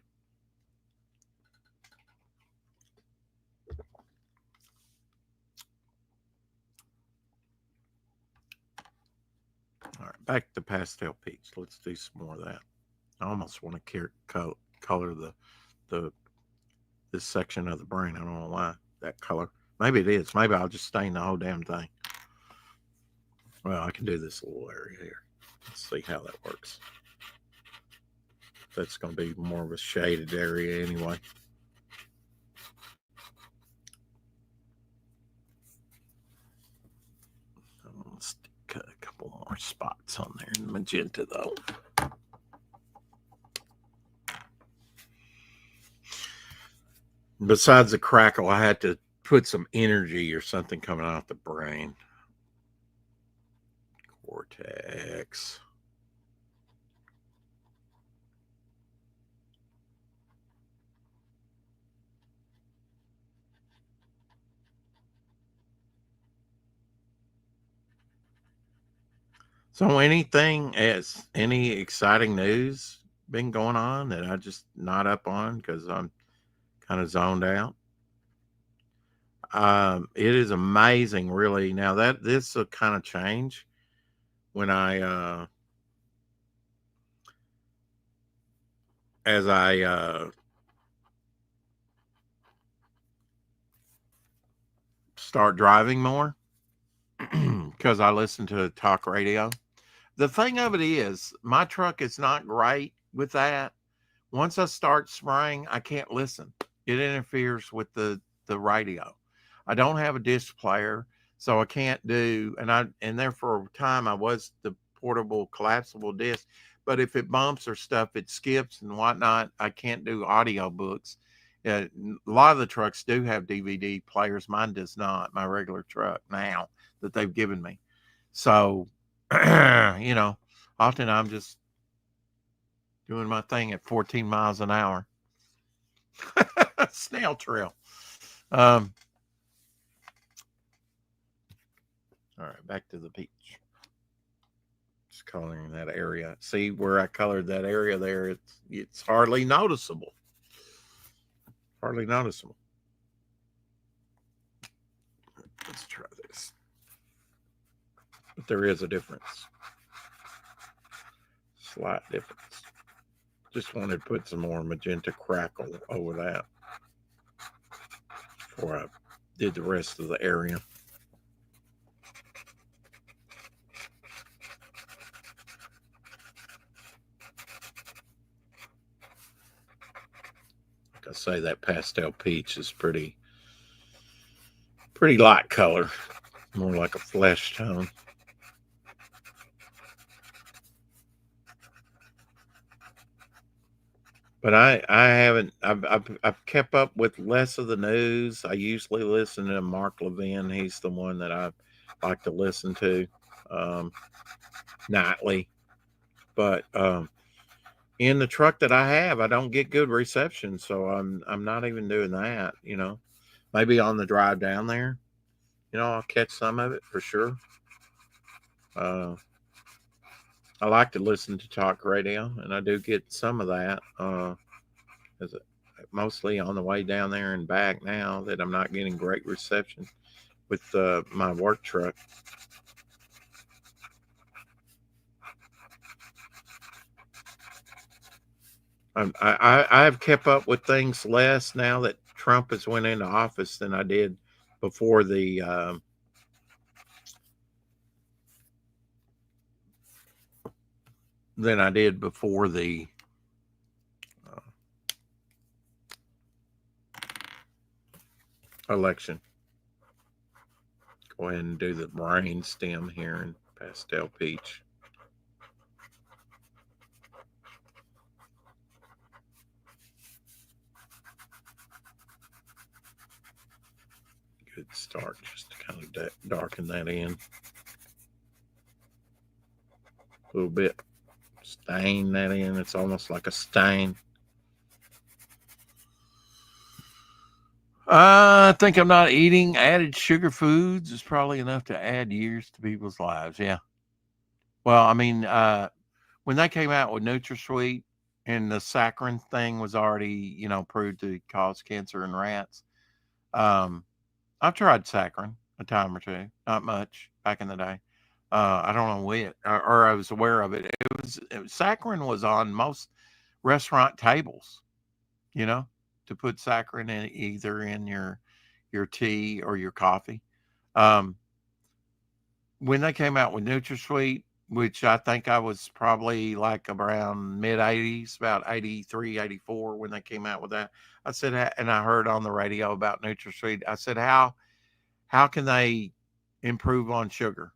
All right, back to pastel peach. Let's do some more of that. I almost want to color the this section of the brain. I don't know why that color. Maybe it is. Maybe I'll just stain the whole damn thing. Well, I can do this little area here. Let's see how that works. That's going to be more of a shaded area anyway. Let's cut a couple more spots on there in magenta though. Besides the crackle, I had to put some energy or something coming out the brain. Cortex. So any exciting news been going on that I just not up on because I'm kind of zoned out? It is amazing, really. Now that this will kind of change when as I start driving more because I listen to talk radio. The thing of it is, my truck is not great with that. Once I start spraying, I can't listen. It interferes with the radio. I don't have a disc player, so I can't do. And there for a time I was the portable collapsible disc, but if it bumps or stuff, it skips and whatnot. I can't do audio books. A lot of the trucks do have DVD players. Mine does not. My regular truck now that they've given me. So, often I'm just doing my thing at 14 miles an hour. Snail trail. Um, all right, back to the beach. Just coloring that area. See where I colored that area there? It's hardly noticeable. Hardly noticeable. Let's try this. But there is a difference. Slight difference. Just wanted to put some more magenta crackle over that before I did the rest of the area. Like I say, that pastel peach is pretty light color, more like a flesh tone. But I haven't. I've kept up with less of the news. I usually listen to Mark Levin. He's the one that I like to listen to nightly. But in the truck that I have, I don't get good reception, so I'm not even doing that. Maybe on the drive down there, I'll catch some of it for sure. I like to listen to talk radio, and I do get some of that. Mostly on the way down there and back now that I'm not getting great reception with my work truck. I've kept up with things less now that Trump has went into office than I did before the election. Go ahead and do the brain stem here in pastel peach. Good start, just to kind of darken that in a little bit. Stain that in. It's almost like a stain. I think I'm not eating added sugar foods is probably enough to add years to people's lives. Yeah. Well, I mean, when they came out with NutraSweet and the saccharin thing was already, proved to cause cancer in rats. Um, I've tried saccharin a time or two, not much back in the day. I don't know when, or I was aware of it. Saccharin was on most restaurant tables, you know, to put saccharin in either in your tea or your coffee. Um, when they came out with NutraSweet, which I think I was probably like around mid 80s, about 83, 84 when they came out with that. I said, and I heard on the radio about NutraSweet. I said, how can they improve on sugar?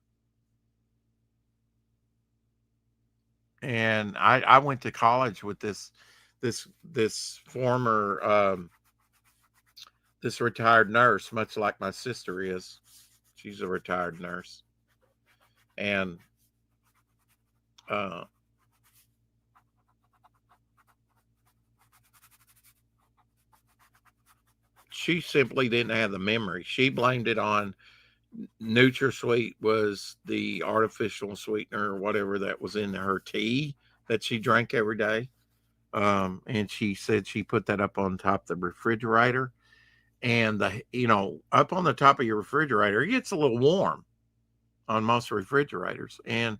And I went to college with this former this retired nurse, much like my sister is. She's a retired nurse, and uh, she simply didn't have the memory. She blamed it on NutraSweet was the artificial sweetener or whatever that was in her tea that she drank every day. And she said she put that up on top of the refrigerator, and up on the top of your refrigerator, it gets a little warm on most refrigerators. And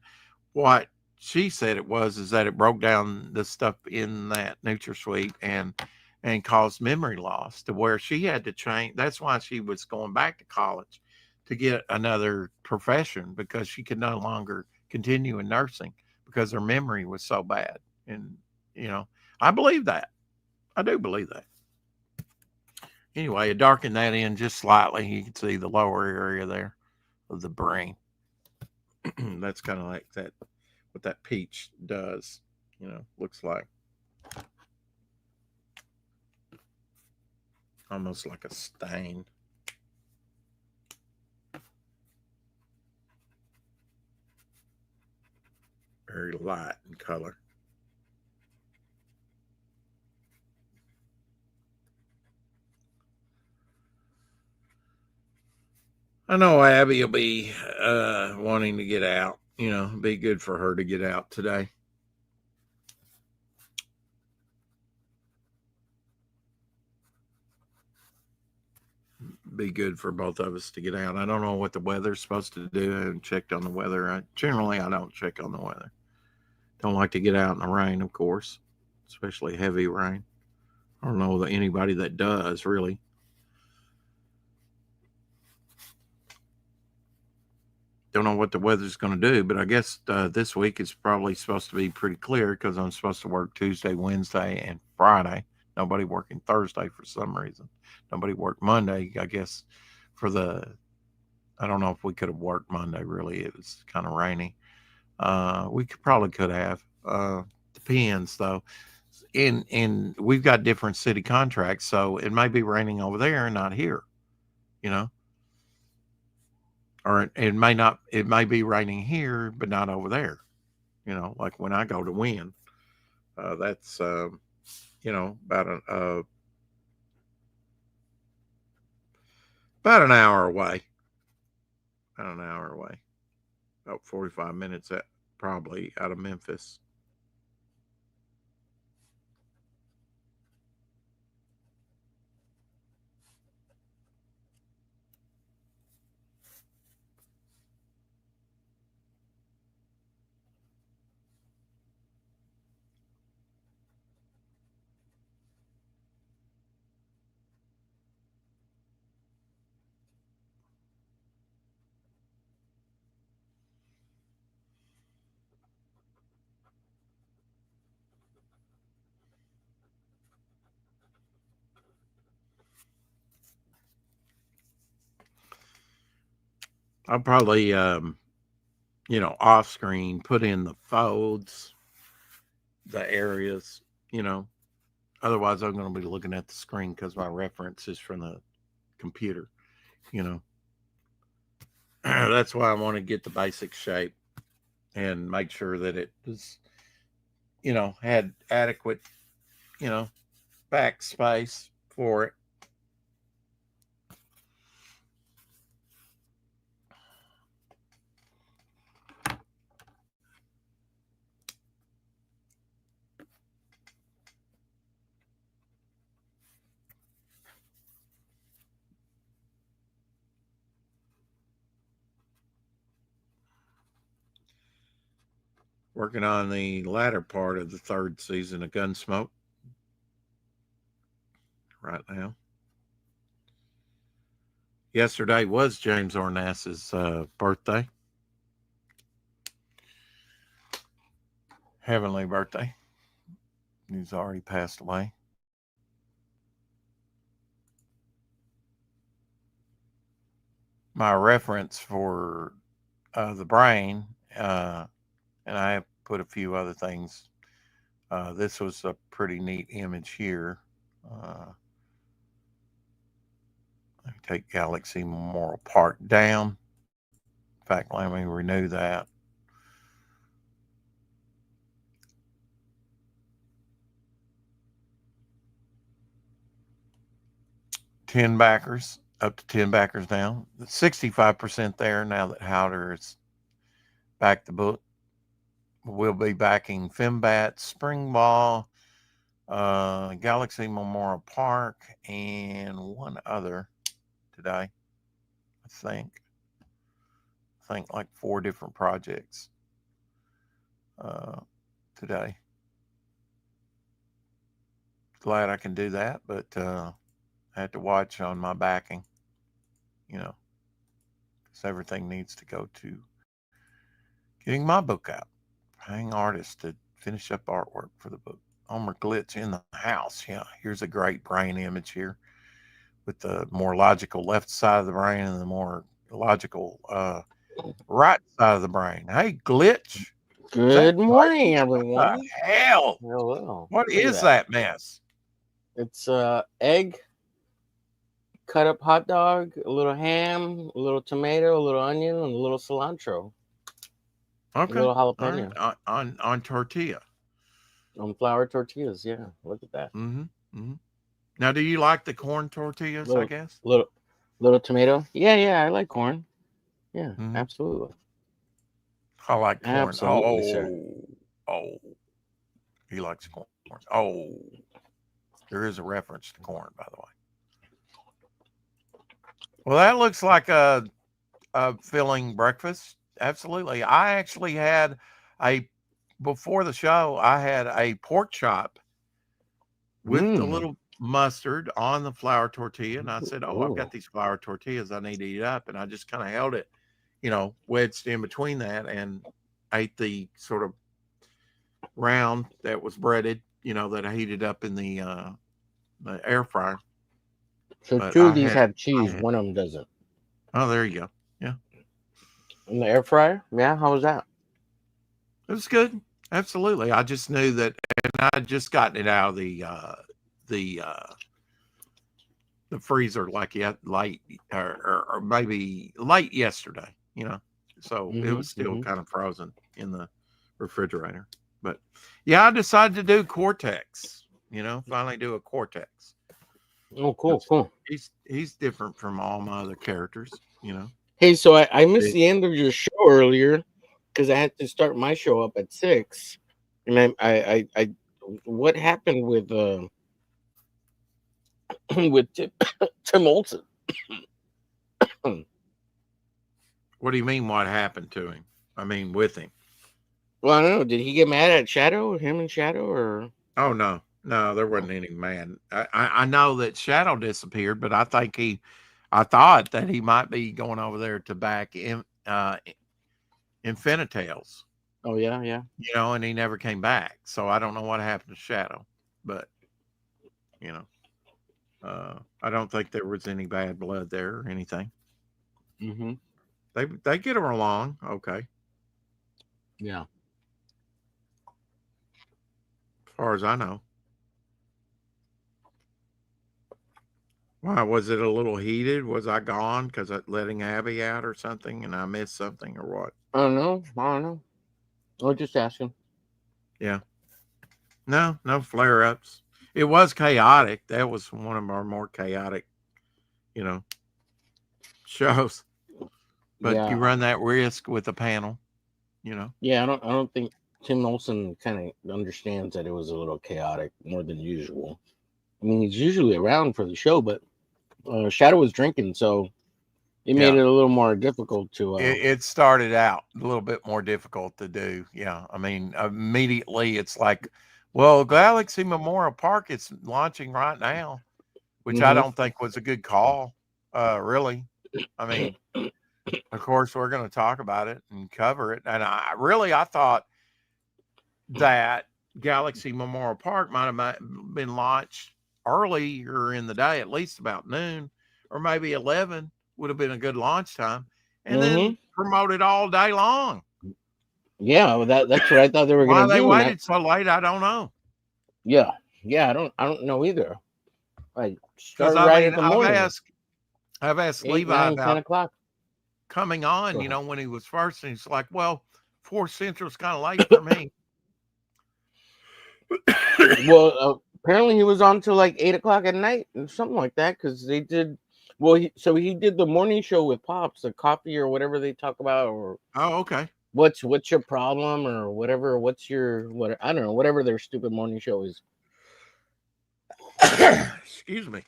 what she said it was is that it broke down the stuff in that NutraSweet and caused memory loss to where she had to change. That's why she was going back to college to get another profession because she could no longer continue in nursing because her memory was so bad. And you know, I believe that. I do believe that. Anyway, I darkened that in just slightly. You can see the lower area there of the brain. That's kind of like that, what that peach does, looks like almost like a stain. Very light in color. I know Abby will be wanting to get out. Be good for her to get out today. Be good for both of us to get out. I don't know what the weather's supposed to do. I haven't checked on the weather. I don't check on the weather. Don't like to get out in the rain, of course, especially heavy rain. I don't know that anybody that does really. Don't know what the weather's going to do, but I guess this week is probably supposed to be pretty clear because I'm supposed to work Tuesday, Wednesday, and Friday. Nobody working Thursday for some reason. Nobody worked Monday, I guess, for the. I don't know if we could have worked Monday, really. It was kind of rainy. We could have. Depends, though. And we've got different city contracts, so it may be raining over there and not here, you know? Or it may not, it may be raining here, but not over there. Like when I go to Win, that's about an hour away. About an hour away. About 45 minutes probably out of Memphis. I'll probably, off screen put in the folds, the areas, you know. Otherwise, I'm going to be looking at the screen because my reference is from the computer, you know. That's why I want to get the basic shape and make sure that it was, had adequate, you know, backspace for it. Working on the latter part of the third season of Gunsmoke right now. Yesterday was James Ornas's birthday, heavenly birthday. He's already passed away. My reference for the brain, and I have put a few other things. This was a pretty neat image here. Uh, I take Galaxy Memorial Park down. In fact, let me renew that. Ten backers, up to 10 backers now. 65% there now that Howder is back the book. We'll be backing Fembat, Spring Ball, Galaxy Memorial Park, and one other today. I think like 4 different projects today. Glad I can do that, but I had to watch on my backing, because everything needs to go to getting my book out. Paying artists to finish up artwork for the book. Homer Glitch in the house. Yeah, here's a great brain image here with the more logical left side of the brain and the more logical right side of the brain. Hey, Glitch. Good morning, What everyone. the hell? Hello. What Look at is that mess? It's egg, cut up hot dog, a little ham, a little tomato, a little onion, and a little cilantro. Okay. A little All jalapeno. right. On tortilla. On flour tortillas, yeah. Look at that. Mm-hmm. Mm-hmm. Now, do you like the corn tortillas, I Little, guess? little tomato. Yeah, I like corn. Yeah, Mm-hmm. absolutely. I like corn. Absolutely, sir. Oh. He likes corn. Oh. There is a reference to corn, by the way. Well, that looks like a filling breakfast. Absolutely. I actually had before the show, I had a pork chop with the little mustard on the flour tortilla. And I said, oh, I've got these flour tortillas I need to eat up. And I just kind of held it, wedged in between that and ate the sort of round that was breaded, that I heated up in the air fryer. So But two of these have cheese, one of them doesn't. Oh, there you go. Yeah. In the air fryer? Yeah, how was that? It was good. Absolutely. I just knew that, and I had just gotten it out of the freezer like late or maybe late yesterday, so it was still kind of frozen in the refrigerator. But yeah, I decided to do Cortex, finally do a Cortex. Oh, cool. He's different from all my other characters, Hey, so I missed the end of your show earlier because I had to start my show up at 6, and I what happened with with Tim Olson? What do you mean? What happened to him? I mean, with him? Well, I don't know. Did he get mad at Shadow? Him and Shadow, or? Oh no, there wasn't any man. I know that Shadow disappeared, but I thought that he might be going over there to back in Infinitales. Oh yeah. And he never came back. So I don't know what happened to Shadow, but I don't think there was any bad blood there or anything. Mm-hmm. They get along okay, Yeah. as far as I know. Why was it a little heated? Was I gone because I letting Abby out or something, and I missed something or what? I don't know. I don't know. I was just asking. Yeah, no, no flare ups. It was chaotic. That was one of our more chaotic, you know, shows. But you Yeah. run that risk with a panel, you know. Yeah. I don't think Tim Olson kind of understands that it was a little chaotic more than usual. I mean, he's usually around for the show, but Shadow was drinking, so it made Yeah, it a little more difficult to. it started out a little bit more difficult to do. Yeah, I mean, immediately it's like, well, Galaxy Memorial Park is launching right now, which I Mhm. don't think was a good call. Really, I mean, of course, we're going to talk about it and cover it, and I thought that Galaxy Memorial Park might have been launched earlier in the day, at least about noon or maybe 11 would have been a good launch time, and Mhm. then promoted all day long. Yeah, well, that's what I thought they were Why gonna they do, and I waited so late, I don't know. yeah, yeah, I don't know either. Like Because start I right mean, at the morning, I've asked eight, Levi 9, 10 o'clock. coming on, Go ahead. when he was first, and he's like, "Well, 4 Central's kind of late for me." Well, apparently he was on till like 8 o'clock at night or something like that because they did. Well, so he did the morning show with Pops, the coffee or whatever they talk about, or Oh, okay. what's your problem or whatever. What's your what? I don't know. Whatever their stupid morning show is. Excuse me.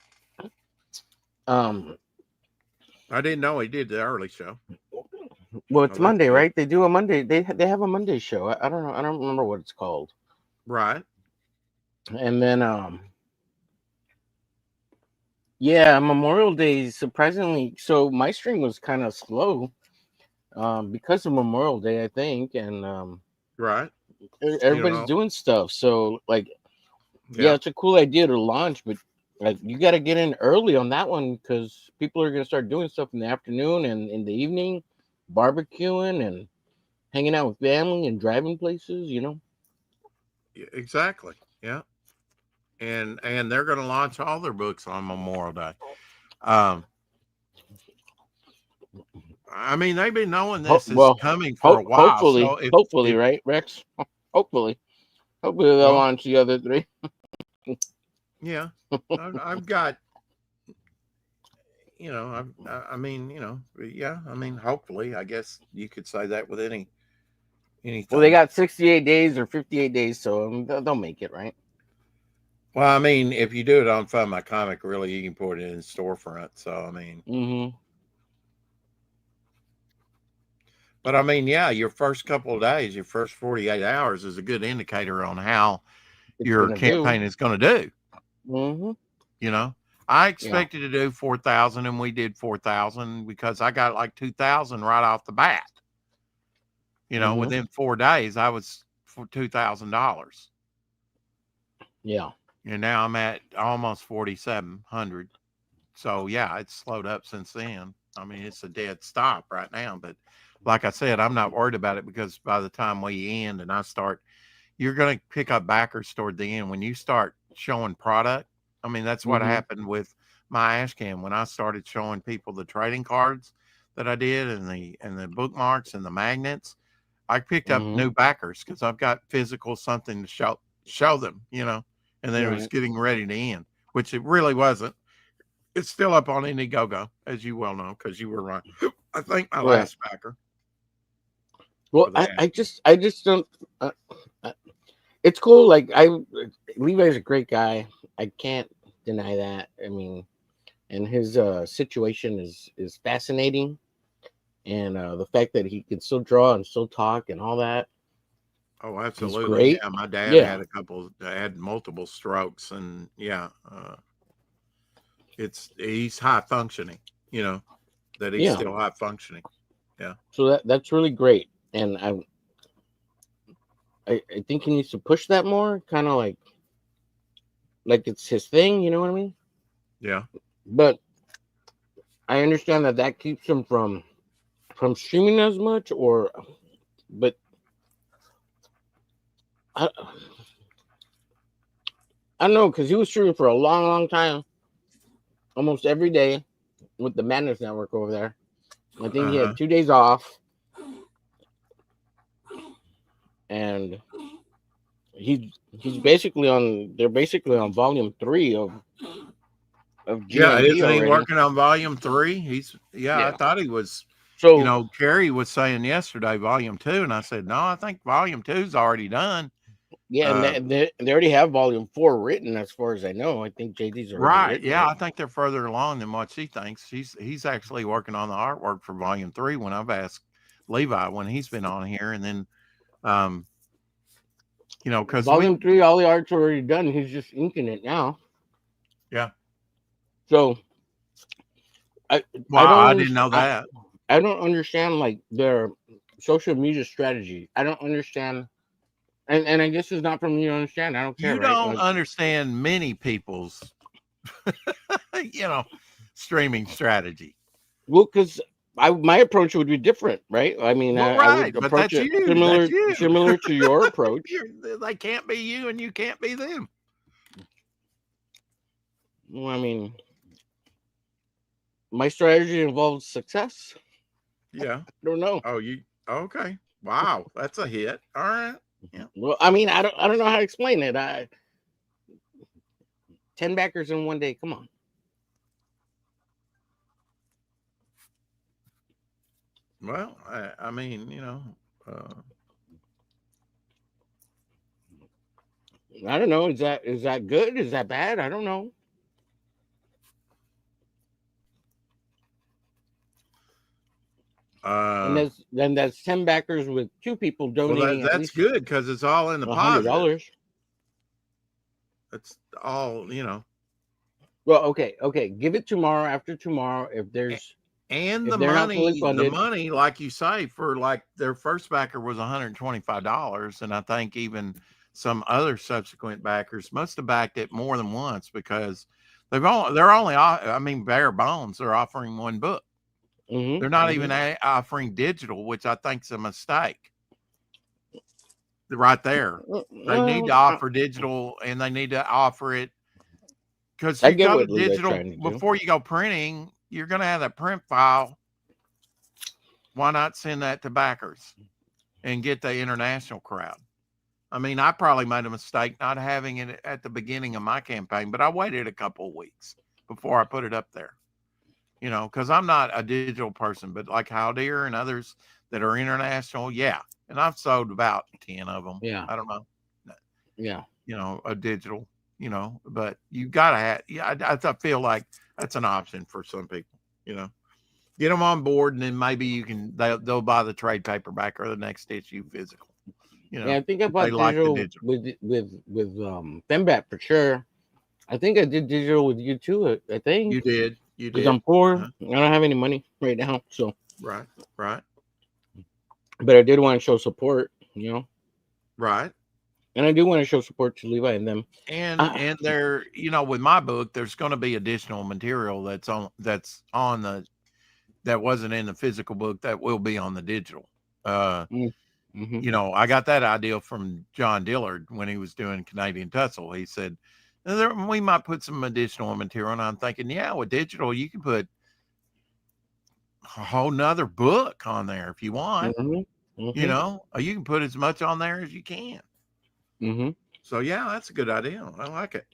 Um. I didn't know he did the early show. Well, Oh, it's that's Monday, good. right? They do a Monday. They have a Monday show. I don't know. I don't remember what it's called. Right. And then yeah, Memorial Day surprisingly. So my stream was kind of slow because of Memorial Day, I think, and Right. You don't everybody's know. doing stuff. So like, yeah, Yeah. it's a cool idea to launch, but like you got to get in early on that one because people are gonna start doing stuff in the afternoon and in the evening, barbecuing and hanging out with family and driving places. Exactly. Yeah. And they're going to launch all their books on Memorial Day. Um, I mean, they've been knowing this is Well, coming for a while. hopefully, So hopefully, if right, Rex? Hopefully, hopefully they'll well, launch the other three. yeah, I've got, I mean, yeah, I mean, hopefully, I guess you could say that with Well, they anything. got 68 days or 58 days, so they'll make it, right? Well, I mean, if you do it on Fund My Comic, really, you can put it in storefront. So, I mean, Mm-hmm. but I mean, yeah, your first couple of days, your first 48 hours is a good indicator on how It's your gonna do. campaign is going to do. Mm-hmm. You know, I Yeah. expected to do 4,000 and we did 4,000 because I got like 2,000 right off the bat. Mm-hmm. Within 4 days, I was for $2,000. Yeah. And now I'm at almost 4,700. So, yeah, it's slowed up since then. I mean, it's a dead stop right now. But like I said, I'm not worried about it because by the time we end and I start, you're going to pick up backers toward the end. When you start showing product, I mean, that's what Mm-hmm. happened with my Ashcan when I started showing people the trading cards that I did and the bookmarks and the magnets. I picked up Mm-hmm. new backers because I've got physical something to show them, and then it was Right. getting ready to end, which it really wasn't. It's still up on Indiegogo, as you well know, because you were right. I think my Right. last backer Well, for I, that. I just I just don't. Uh, it's cool. Like Levi's a great guy. I can't deny that. I mean, and his situation is fascinating, and the fact that he can still draw and still talk and all that Oh, is absolutely. great. Yeah, my dad Yeah. had multiple strokes, and yeah, he's high functioning. That he's Yeah. still high functioning. Yeah, So that's really great, and I think he needs to push that more, kind of like it's his thing. You know what I mean? yeah, But I understand that keeps him from from streaming as much, but I, I don't know, because he was streaming for a long, long time, almost every day with the Madness Network over there. I think he had 2 days off, and he's basically on. They're basically on volume 3 of Yeah, GND isn't he already. working on volume 3? I Yeah. thought he was. So Carrie was saying yesterday volume 2, and I said no, I think volume 2's already done. yeah, and they already have volume 4 written, as far as I know. I think JD's already Right. written Yeah, it. I think they're further along than what she thinks. He's actually working on the artwork for volume 3 when I've asked Levi when he's been on here, and then because Volume 3, all the art's already done. He's just inking it now. Yeah. So I I didn't know that. I don't understand like their social media strategy. I don't understand, and I guess it's not for me to understand. I don't care, You right? don't Like, understand many people's streaming strategy. well, because my approach would be different, right? I mean, Well, I would right, but approach that's it you. That's you. similar to your approach. They can't be you, and you can't be them. Well, I mean, my strategy involves success. Yeah. I don't know. Oh, you okay? Wow, that's a hit. All right. Yeah. Well, I mean, I don't know how to explain it. 10 backers in one day. Come on. Well, I mean, I don't know. Is that good? Is that bad? I don't know. And that's 10 backers with 2 people donating well, at that's least good because it's all in the positive. $100. It's all Well, okay. Give it tomorrow. After tomorrow, if and if the they're not fully funded, money, like you say, for like their first backer was $125, and I think even some other subsequent backers must have backed it more than once because they're only, I mean, bare bones. They're offering 1 book. They're not even offering digital, which I think is a mistake. Right there, they need to offer digital, and they need to offer it because I you get go to what Levi's digital trying to do. before you go printing. You're going to have that print file. Why not send that to backers and get the international crowd? I mean, I probably made a mistake not having it at the beginning of my campaign, but I waited a couple of weeks before I put it up there. Because I'm not a digital person, but like Haldeer and others that are international, yeah. And I've sold about 10 of them. Yeah. I don't know. Yeah. A digital, but you got to have, I feel like that's an option for some people, get them on board, and then maybe they'll buy the trade paperback or the next issue physical. Yeah, I think I bought like digital, the digital with Fembat for sure. I think I did digital with you too. I think you did because I'm poor. Uh-huh. I don't have any money right now, so right. But I did want to show support, Right. And I do want to show support to Levi and them. And there, with my book, there's going to be additional material that wasn't in the physical book that will be on the digital. I got that idea from John Dillard when he was doing Canadian Tussle. He said, we might put some additional material. And I'm thinking, yeah, with digital, you can put a whole nother book on there if you want. You can put as much on there as you can. So yeah, that's a good idea. I like it.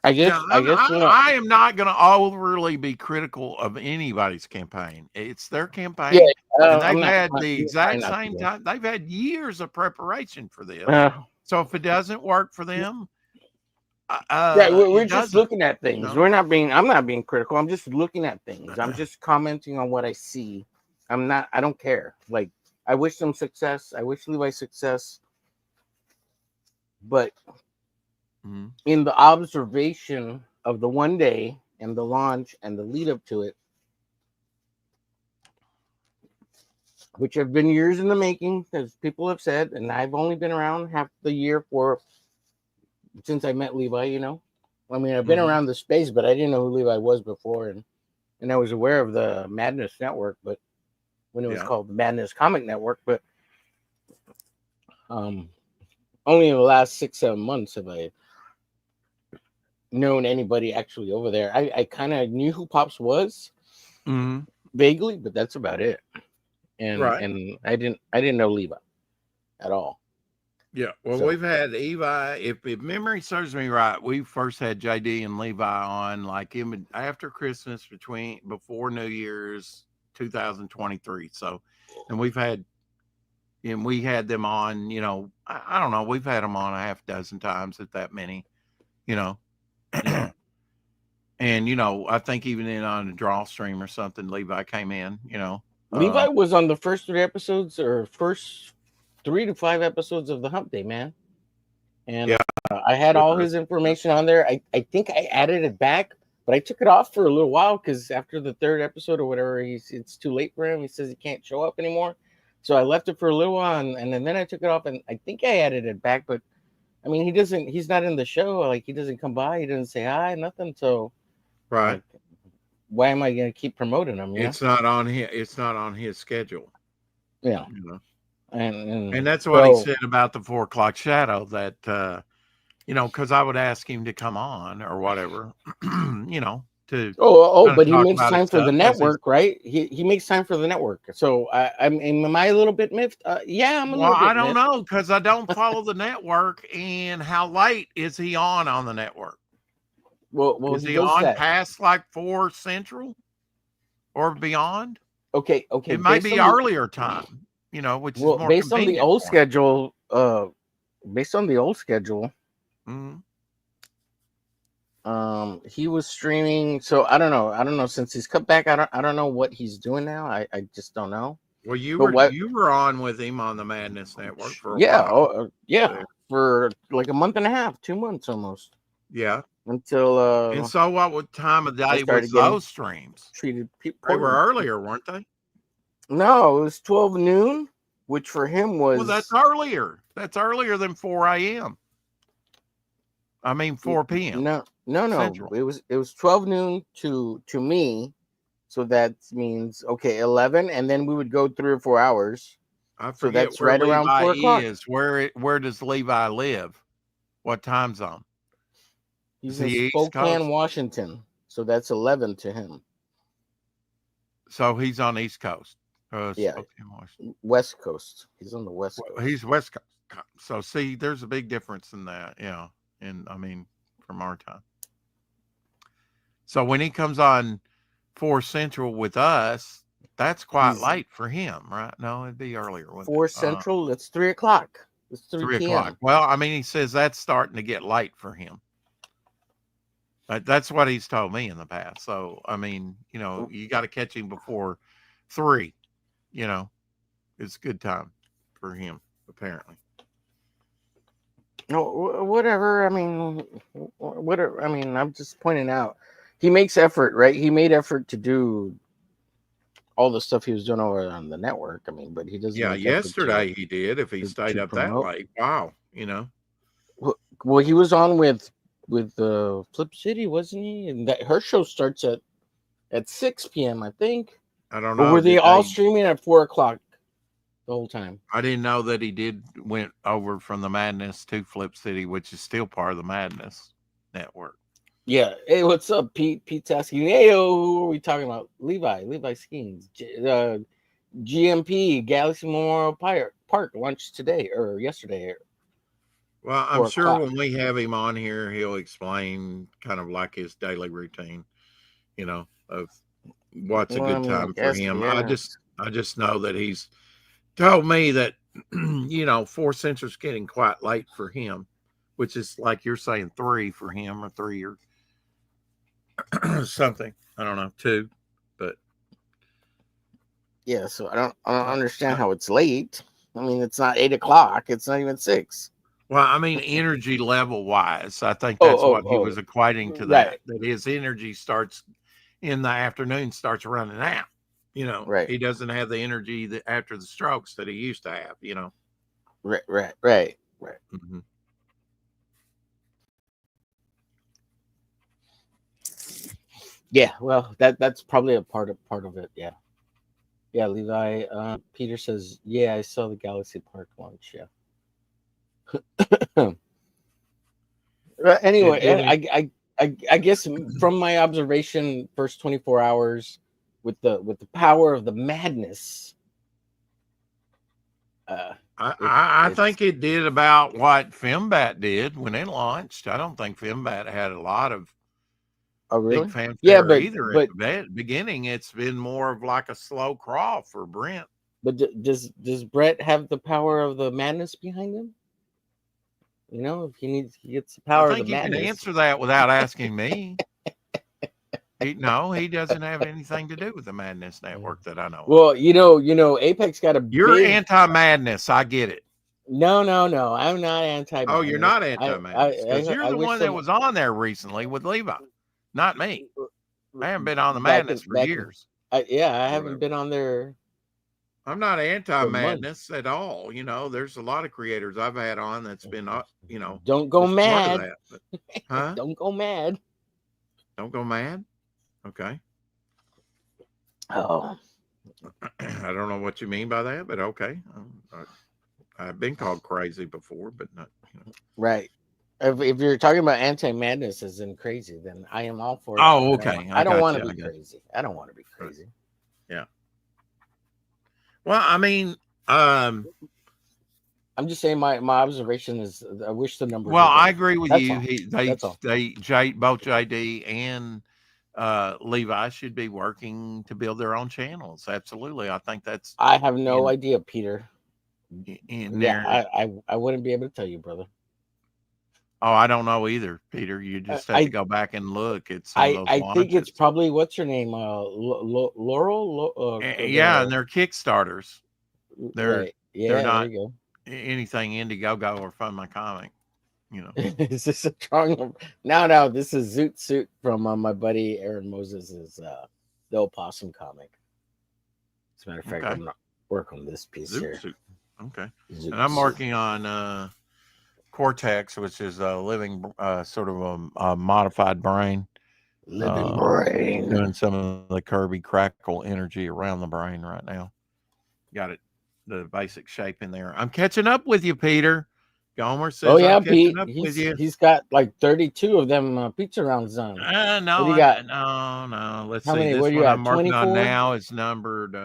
I guess I am not going to overly be critical of anybody's campaign. It's their campaign. Yeah, and they've had the exact same time. They've had years of preparation for this. So if it doesn't work for them, we're just looking at things. I'm not being critical. I'm just looking at things. I'm just commenting on what I see. I don't care. Like, I wish them success. I wish Levi success. But in the observation of the one day and the launch and the lead up to it, which have been years in the making, as people have said, and I've only been around half the year since I met Levi, I mean, I've been around the space, but I didn't know who Levi was before. And and I was aware of the Madness Network, but when it was Yeah. called the Madness Comic Network, but only in the last 6-7 months have I known anybody actually over there. I kind of knew who Pops was Mm-hmm. vaguely, but that's about it. And Right. and I didn't know Levi at all. Yeah. Well, So we've had Levi. If memory serves me right, we first had JD and Levi on like after Christmas, before New Year's 2023. So, and we had them on. I don't know. We've had them on a half dozen times, at that many. You know. yeah, And I think even on a draw stream or something, Levi came in. Levi was on the first 3 episodes or first 3 to 5 episodes of the Hump Day, man. And Yeah, I had with all us. his information on there. I think I added it back, but I took it off for a little while because after the 3rd episode or whatever, it's too late for him. He says he can't show up anymore. So I left it for a little while, and then I took it off, and I think I added it back. But I mean, he's not in the show. Like, he doesn't come by. He doesn't say hi, nothing. So, Right. like, why am I going to keep promoting him? It's not on his. It's not on his schedule. Yeah. You know. And And that's what he so, said about the 4 o'clock shadow. That because I would ask him to come on or whatever. To kind of but he talk makes about his time for the stuff as he's. network, right? He makes time for the network. So am I a little bit miffed? Yeah, I'm a Well, little I bit don't miffed. know because I don't follow the network. And how late is he on the network? Well, Is he he does on that. past like 4 Central or beyond? Okay. It may be earlier time, which is more Based on the convenient old for him. schedule, based on the old schedule, Mhm. he was streaming. So I don't know. Since he's cut back, I don't know what he's doing now. I just don't know. Well, you But were what? you were on with him on the Madness Network for a Yeah. while. Yeah. For like a month and a half, 2 months almost, Yeah. until And so what time of I day was started getting those streams? treated They were poorly. earlier, weren't they? No, it was 12 noon, which for him Well, that's was earlier. That's earlier than 4 a.m. I mean 4 p.m. no. Central. It was 12 noon to me, so that means okay 11, and then we would go 3 or 4 hours. I So forget that's where right around Levi 4 o'clock. is. Where does Levi live? What time zone? Is He's in he East Spokane, Coast? Washington, so that's 11 to him. So he's on East Coast. Yeah, Spokane, Washington. West Coast. He's on the West Well, Coast. he's West Coast. So see, there's a big difference in that. Yeah. And I mean, from our time. So when he comes on 4 Central with us, that's quite He's late for him, right? No, it'd be earlier, wouldn't it? 4 Central. That's 3 o'clock. It's 3 3 o'clock. p.m. Well, I mean, he says that's starting to get late for him. That's what he's told me in the past. So, I mean, you got to catch him before 3. It's a good time for him, apparently. No, whatever. I mean, whatever. I mean, I'm just pointing out he makes effort, right? He made effort to do all the stuff he was doing over on the network. I mean, but he doesn't Yeah, make effort to yesterday he did. If he stayed to up that promote. late, wow. Well, he was on with Flip City, wasn't he? And that her show starts at 6 p.m. I think. I don't Or know. were they all streaming at 4 o'clock the whole time? I didn't know that he went over from the Madness to Flip City, which is still part of the Madness network. Yeah. Hey, what's up, Pete? Pete's asking, hey, who are we talking about? Levi Skeens. GMP, Galaxy Memorial Park, launched today or yesterday. Well, I'm 4 sure o'clock. when we have him on here, he'll explain kind of like his daily routine, of what's a good time for him. Yeah. I just know that he's told me that 4 Central's getting quite late for him, which is like you're saying 3 for him or 3 or something. I don't know, 2, but Yeah, so I don't understand how it's late. I mean, it's not 8 o'clock. It's not even 6. well, I mean, energy level wise, I think that's what he was equating to right. that his energy starts in the afternoon, starts running out. Right. He doesn't have the energy after the strokes that he used to have, Right. Mhm. Yeah, well, that's probably a part of it. Yeah, yeah. Levi, Peter says, yeah, I saw the Galaxy Park launch. Yeah. It Anyway, didn't. I guess from my observation, first 24 hours with the power of the madness, uh, I it's think it did about what Fembat did when it launched. I don't think Fembat had a lot of oh big really? Yeah, fanfare either at the beginning. It's been more of like a slow crawl for Brent. does Brett have the power of the madness behind him? You know, if he gets the I power of the think you can madness. answer that without asking me. No, he doesn't have anything to do with the Madness Network that I know of. Well, Apex got a You're big. anti-madness. I get it. No, no, no. I'm not Oh, you're anti-madness. not I, anti-madness because you're I the wish one that some was on there recently with Levi, not me. I haven't been on the back in madness for back in. years Yeah, I or haven't whatever. been on there I'm not for months. anti-madness at all. There's a lot of creators I've had on that's been, Don't go was part of mad. that. But, huh? Don't go mad. Don't go mad. Okay. Oh, I don't know what you mean by that, but okay. I've been called crazy before, but not. right. If you're talking about anti-madness as in crazy, then I am all for that. Oh, okay. I I don't got want to you. be I got you. crazy. I don't want to be crazy. Yeah. Well, I mean, um, I'm just saying my observation is I wish the numbers well, were I better. agree with That's you. all. They That's all. both JD and Levi should be working to build their own channels. Absolutely, I think that's I have no in idea, Peter. in Yeah, there. I wouldn't be able to tell you, brother. Oh, I don't know either, Peter. You just have to I go back and look at some of those I think it's launches. probably what's her name, Laurel, Yeah, and they're Kickstarters. They're right? they're Yeah, there not you go. anything Indiegogo or Fund My Comic. Is this a strong? No, this is Zoot Suit from my buddy Aaron Moses's the Opossum comic. As a matter of fact, Okay, I'm not working on this piece Zoot here. Suit. Okay, Zoot and I'm Suit. working on Cortex, which is a living, sort of a modified brain. Living brain. Doing some of the Kirby crackle energy around the brain right now. Got it, the basic shape in there. I'm catching up with you, Peter. Gomer Oh says I'm yeah, catching Pete. up with you. He's got like 32 of them pizza rounds done. What do you got? No. Let's How see. many? What This do you one got? I'm working on 24. now is numbered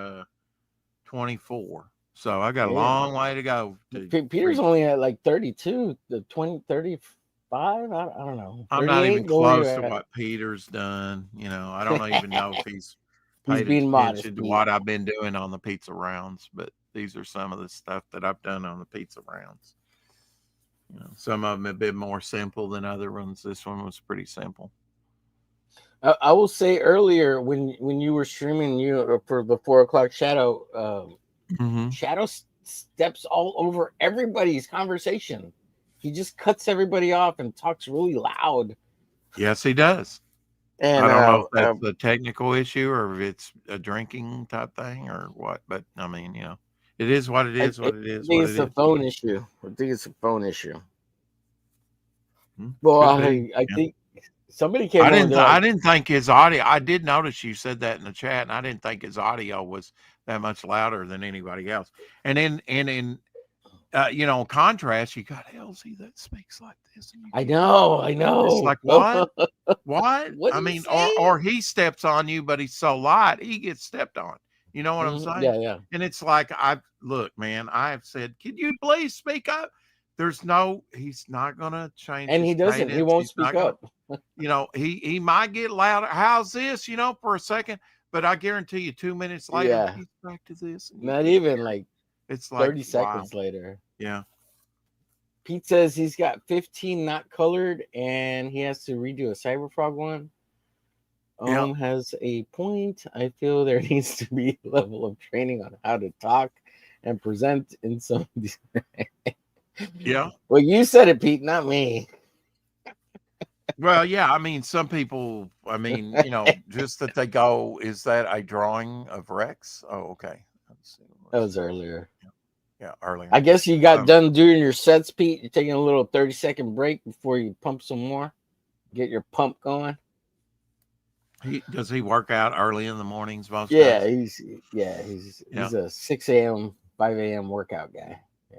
24. So I got a Yeah. long way to go to Peter's reach. only at like 32, the 20, 35. I don't know. I'm not even 38. Where were you close to at? what Peter's done. I don't even know if he's He's paid being modest, attention to Pete. what I've been doing on the pizza rounds, but these are some of the stuff that I've done on the pizza rounds. Some of them have been more simple than other ones. This one was pretty simple. I will say earlier when you were streaming for the 4 o'clock shadow, Mm-hmm. Shadow steps all over everybody's conversation. He just cuts everybody off and talks really loud. Yes, he does. And I don't know if that's a technical issue or if it's a drinking type thing or what, but I mean, it is what it is. I think it's a phone issue. I think it's a phone issue. Well, I think somebody came on. I didn't think his audio. I did notice you said that in the chat, and I didn't think his audio was that much louder than anybody else. And in contrast, you got Elsie that speaks like this. I know. It's like what? What? What I do you mean, say? or he steps on you, but he's so light, he gets stepped on. You know what I'm saying? Yeah. And it's like look, man. I've said, can you please speak up? He's not gonna change. And he doesn't. Cadence. He won't speak up. He might get louder. How's this? For a second, but I guarantee you, 2 minutes later, he's back to this. Not even like it's like 30 seconds later. Yeah. Pete says he's got 15 not colored, and he has to redo a Cyberfrog one. Has a point. I feel there needs to be a level of training on how to talk and present in some of these. Yeah. Well, you said it, Pete, not me. Well, yeah. I mean, some people. I mean, just that they go. Is that a drawing of Rex? Oh, okay. Let's see. That was earlier. Yeah, earlier. I guess you got done doing your sets, Pete. You're taking a little 30-second break before you pump some more. Get your pump going. Does he work out early in the mornings most Yeah, days? he's Yeah, a 6 a.m., 5 a.m. workout guy. Yeah,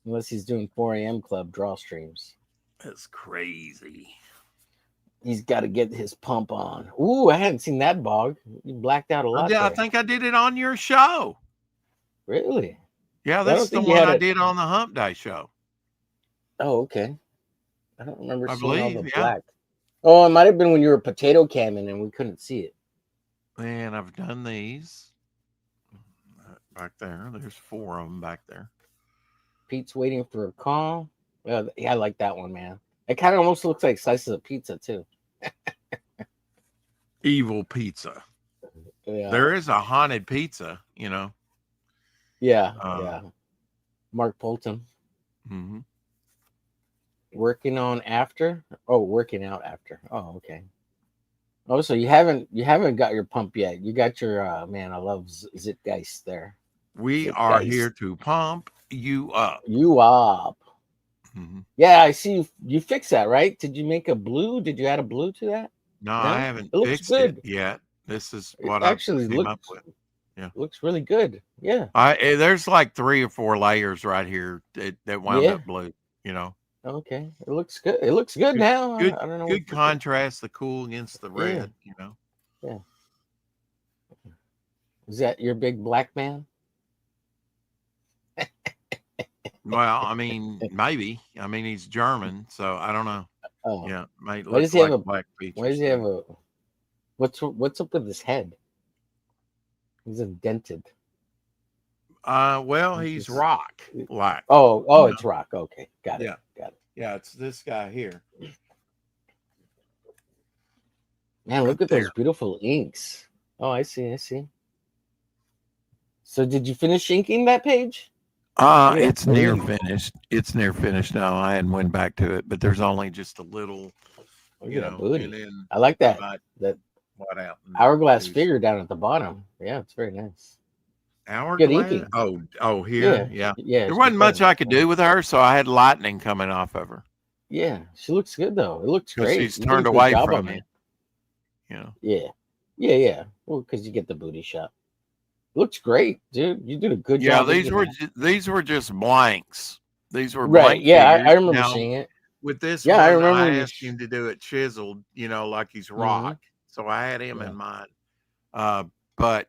unless he's doing 4 a.m. club draw streams. that's crazy. He's got to get his pump on. Ooh, I hadn't seen that bog. You blacked out a lot Yeah, I there. think I did it on your show. Really? Yeah, I this don't is the think you one had I it. did on the Hump Day show. Oh, okay. I don't remember I seeing all the believe. Yeah. black. Oh, it might have been when you were potato camming and we couldn't see it. And I've done these back there. There's 4 of them back there. Pete's waiting for a call. Yeah, I like that one, man. It kind of almost looks like slices of pizza too. Evil pizza. Yeah, There is a haunted pizza, you know. yeah, Um, yeah. Mark Polton mhm. working on after. Oh, working out after. Oh, okay. Oh, so you haven't got your pump yet. You got your man. I love Zitgeist there. We are here Zitgeist. to pump you up. You up? Mhm. Yeah, I see you fixed that, right? Did you make a blue? Did you add a blue to that? No, I No, haven't it looks fixed it good. yet. This is It what I actually came up with. Yeah. looks really good. Yeah, There's like 3 or 4 layers right here that wound yeah. up blue, you know. Okay, it looks good. It looks good Good now. good I don't know what good you think. contrast, the cool against the Yeah, red, you know. yeah. Is that your big black man? Well, I mean, maybe. I mean, he's German, so I don't know. Oh, Yeah, might why does look he have like a? black Why features does he to have me. a? What's up with his head? He's indented. Well, He's he's just. rock like, Oh, you know. it's rock. Okay, got it. Yeah. Got it. Yeah, it's this guy here, Man, right look at those there. beautiful inks. Oh, I see. I see. So, did you finish inking that page? Look at that It's near booty. finished. It's near finished now. I hadn't went back to it, but there's only just a little, Look you at that know, and booty. then I like I that. might That white out and hourglass do some figure down at the bottom. Yeah, it's very nice. Good hourglass. inking. Oh, here, Yeah, yeah. yeah. There It's wasn't before much and I could after. do with her, so I had lightning coming off of her Yeah, she looks good though. It looks because great. she's You did a turned good away job from on me. her. You know. Yeah, yeah. Well, because you get the booty shot. Looks great, dude. You did a good Yeah, job inking that. these were just blanks. These were Right. blank Yeah, I figures. remember Now seeing it. with this Yeah, I one, remember I when you. asked him to do it chiseled, you know, like he's Mm-hmm. rock. So I had him Yeah. in mind. But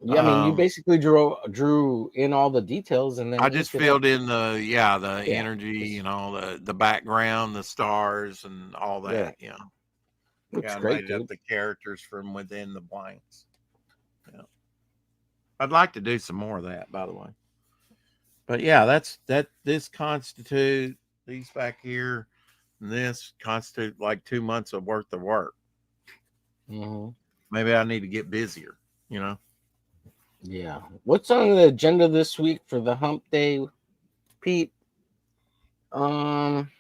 Yeah, I mean, you um, basically drew in all the details and then I just inked it up. filled in the Yeah. energy, you Just know, the background, the stars, and all that. right. You know, Looks yeah, I great, made up dude. the characters from within the blanks. Yeah, I'd like to do some more of that, by the way. But yeah, that. This constitute these back here. And this constitute like 2 months of worth of work. Mm-hmm. Maybe I need to get busier. You know. Yeah. What's on the agenda this week for the hump day, Pete? Um,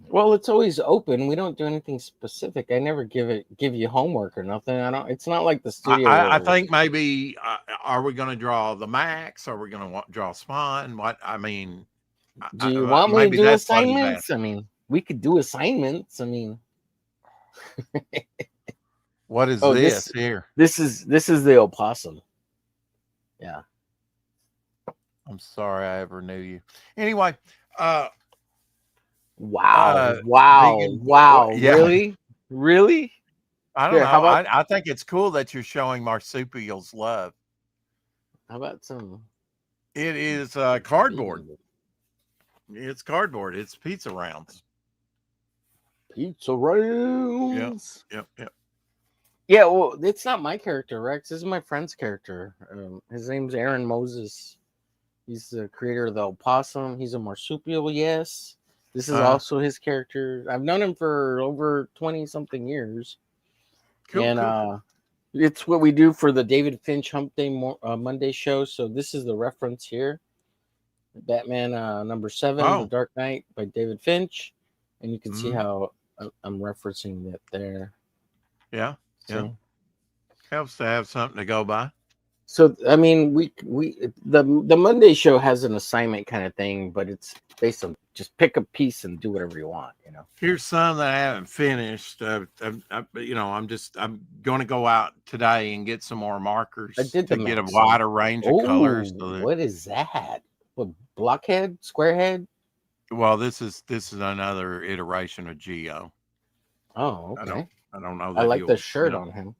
well, it's always open. We don't do anything specific. I never give you homework or nothing. I don't. It's not like the studio I where. think maybe are we going to draw the max? Are we going to draw spawn? What I mean, Do you want me to maybe do that's what he's assignments? I asking. mean, we could do assignments. I mean, What is oh, this here? this is the opossum. Yeah. I'm sorry I ever knew you. Anyway, uh, Wow. Wow. vegan. Wow. Yeah, Really? Really? I don't Here, know. I think it's cool that you're showing marsupials love. how about some It is cardboard. vegan It's cardboard. It's pizza rounds. pizza Yep. rounds? Yep. Yep. Yeah, well, it's not my character, Rex. This is my friend's character. His name's Aaron Moses. He's the creator of the opossum. He's a marsupial, yes. This is Uh, also his character. I've known him for over 20 something years. cool. And Cool. Cool. it's what we do for the David Finch Hump Day Monday show. So this is the reference here. Batman number 7, The Oh. Dark Knight by David Finch. And you can see Mm-hmm. how I'm referencing that there. Yeah. Yeah. See? Helps to have something to go by. So I mean, the Monday show has an assignment kind of thing, but it's based on just pick a piece and do whatever you want. Here's some that I haven't finished. I'm going to go out today and get some more I markers did to the get a Max one. wider range of Oh, colors. So that, what is that? What, blockhead, squarehead? well, this is another iteration of Geo. Oh, I don't okay. I don't know I that like the he'll, shirt on him.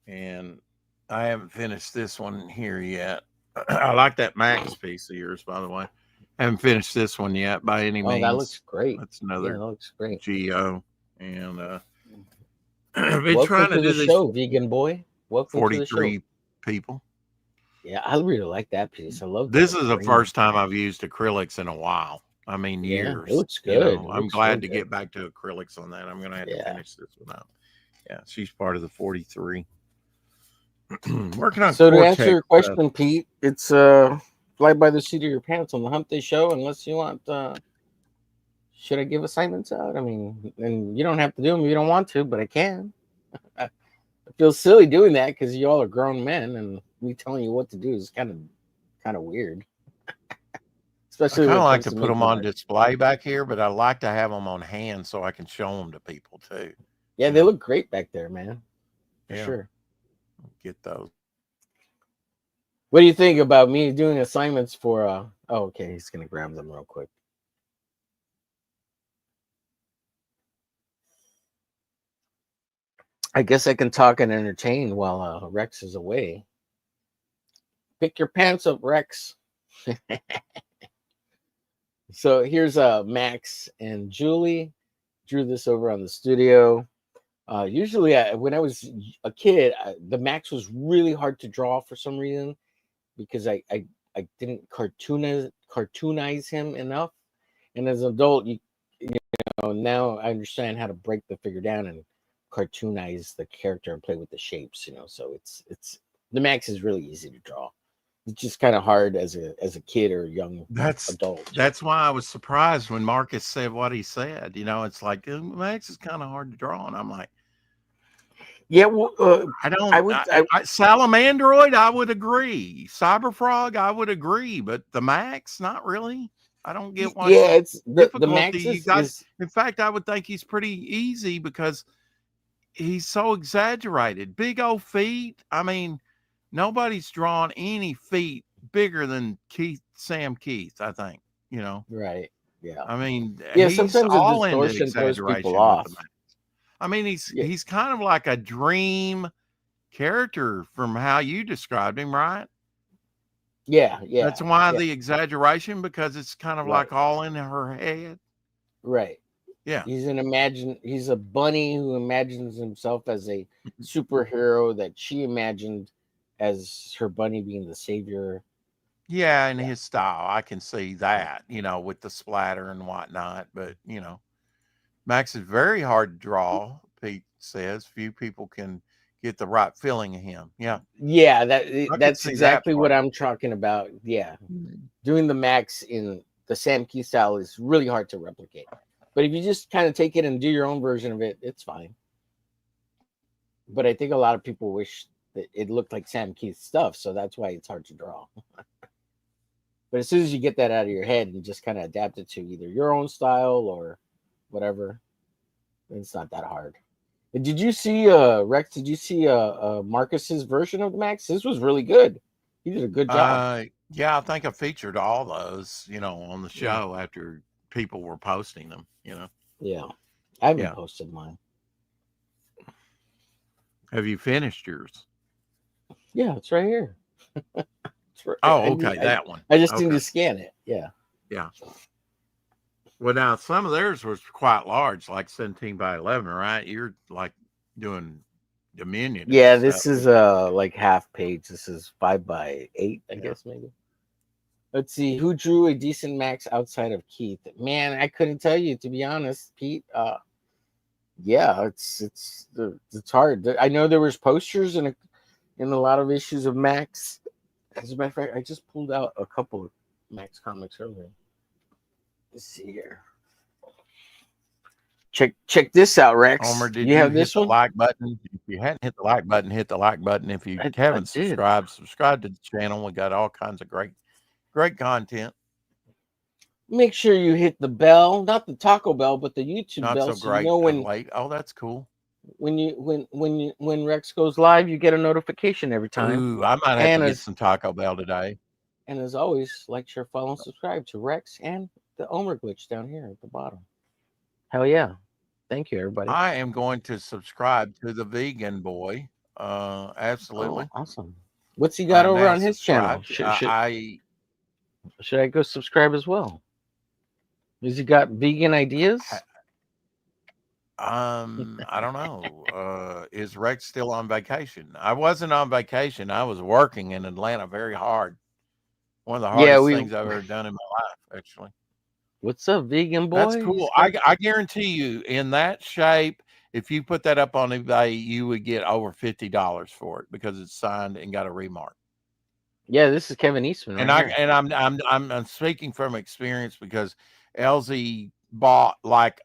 and I haven't finished this one here yet. I like that Max piece of yours, by the way. Haven't finished this one yet by any Oh, that looks means. great. That's Yeah, another that looks great. Geo, and I've been Welcome trying to to the do these show, vegan boy. Welcome to the show. 43 people. Yeah, I really like that piece. I love This the is the green. first time I've used acrylics in a while. I mean, Yeah, it years. looks good. It I'm looks real glad to good. get back to acrylics on that. I'm going to have to Yeah. finish this one up. Yeah, she's part of the 43. Working on So to Cortex. answer your question, Pete, it's fly by the seat of your pants on the Hump Day show. Unless you want, should I give assignments out? I mean, and you don't have to do them if you don't want to, but I can. I feel silly doing that because you all are grown men, and me telling you what to do is kind of weird. I Especially kind when of it like comes to to put them making on art. display back here, but I like to have them on hand so I can show them to people too. Yeah, they look great back there, man. For Yeah. sure. Get those. What do you think about me doing assignments for oh, okay, he's gonna grab them real quick. I guess I can talk and entertain while Rex is away. Pick your pants up, Rex. So here's Max and Julie. Drew this over on the studio. Usually, when I was a kid, the Max was really hard to draw for some reason because I didn't cartoonize him enough. And as an adult, you know now I understand how to break the figure down and cartoonize the character and play with the shapes. So it's the Max is really easy to draw. It's just kind of hard as a kid or young adult. That's why I was surprised when Marcus said what he said. It's like Max is kind of hard to draw, and I'm like, Yeah, well, I don't. I would. Salamandroid, I would agree. Cyberfrog, I would agree, but the Max, not really. I don't get what's Yeah, the it's the difficulty. Max You got. is In fact, I would think he's pretty easy because he's so exaggerated. Big old feet. I mean, nobody's drawn any feet bigger than Sam Keith, I think. right. Yeah. I mean, Yeah, he's sometimes the all into distortion throws people exaggeration with off. the Max. I mean, Yeah, he's kind of like a dream character from how you described him, right? yeah, That's why yeah. the exaggeration, because it's kind of Right, like all in her head. right. Yeah. He's a bunny who imagines himself as a superhero that she imagined as her bunny being the savior. Yeah, in Yeah. his style, I can see that, with the splatter and whatnot. But, Max is very hard to draw, Pete says. Few people can get the right feeling of him. Yeah. Yeah, I could that's see that exactly what part. I'm talking about. Yeah. Doing the Max in the Sam Key style is really hard to replicate. But if you just kind of take it and do your own version of it, it's fine. But I think a lot of people wish that it looked like Sam Keith's stuff, so that's why it's hard to draw. But as soon as you get that out of your head and just kind of adapt it to either your own style or whatever, it's not that hard. And did you see Rex? Did you see Marcus's version of the Max? His was really good. He did a good job. Yeah, I think I featured all those, on the Yeah, show after people were posting them, yeah. I haven't Yeah. posted mine. Have you finished yours? Yeah, it's right here. Oh, okay, that one. I just need Okay. to scan it. Yeah. Yeah. Well, now some of theirs was quite large, like 17 by 11, right? You're like doing diminutive Yeah, stuff. this is like half page. This is 5x8, I guess maybe. Let's see who drew a decent Max outside of Keith. Man, I couldn't tell you to be honest, Pete. Yeah, it's hard. I know there was posters in a lot of issues of Max. As a matter of fact, I just pulled out a couple of Max comics earlier. Let's see here. check this out, Rex. Homer, did You you have hit this the one? like button? If you hadn't hit the like button, hit the like button. If you I haven't did. subscribe to the channel. We got all kinds of great content. Make sure you hit the bell, not the Taco Bell, but the YouTube Not bell, so so you great know of when late. Oh, that's cool. when Rex goes live, you get a notification every time. Ooh, I might have to And get some Taco Bell today. as always, like, share, follow, and subscribe to Rex and the Omer Glitch down here at the bottom. Hell yeah! Thank you, everybody. I am going to subscribe to the Vegan Boy. Oh, Absolutely. awesome! What's he got I'm over now on his channel? subscribed. Should I go subscribe as well? Has he got vegan ideas? I don't know. Is Rex still on vacation? I wasn't on vacation. I was working in Atlanta very hard. One of the Yeah, hardest things I've ever done in my life, actually. What's up, vegan boy? That's cool. I guarantee you, in that shape, if you put that up on eBay, you would get over $50 for it because it's signed and got a remark. Yeah, this is Kevin Eastman And right here. I'm speaking from experience because LZ bought like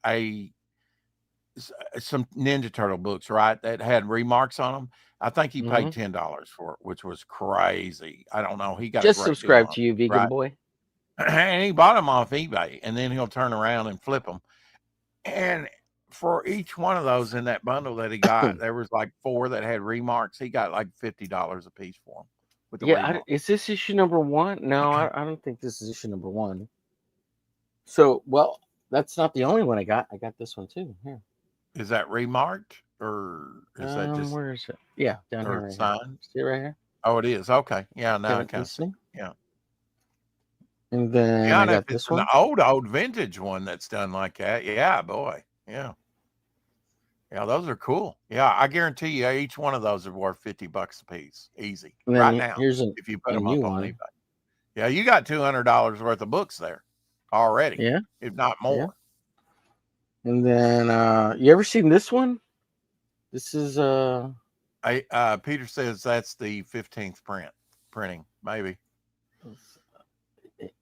some Ninja Turtle books, right, that had remarks on them. I think he paid $10 for it, which was crazy. I don't know. He got a Just great deal subscribe on to you, it, vegan right? boy. And he bought them off eBay, and then he'll turn around and flip them. And for each one of those in that bundle that he got, there was like 4 that had remarks. He got like $50 a piece for them with the remark. Is this issue number 1? No, I don't think this is issue number 1. So, well, that's not the only one I got. I got this one too. Here. Is that remarked or is that just where is it? Yeah, down here. or Right signed? here. See it right here? Oh, it is. Okay. Yeah, now I Kevin kind of see. Eastman. Yeah. And then Yeah, I and if got this it's an one. old vintage one that's done like that, yeah, boy. Yeah. Yeah, those are cool. Yeah, I guarantee you each one of those are worth $50 a piece. Easy. And Right then now. here's If you put a them new up on one. eBay. Yeah, you got $200 worth of books there already. Yeah. If not more. Yeah. And then you ever seen this one? This is Peter says that's the 15th printing, maybe.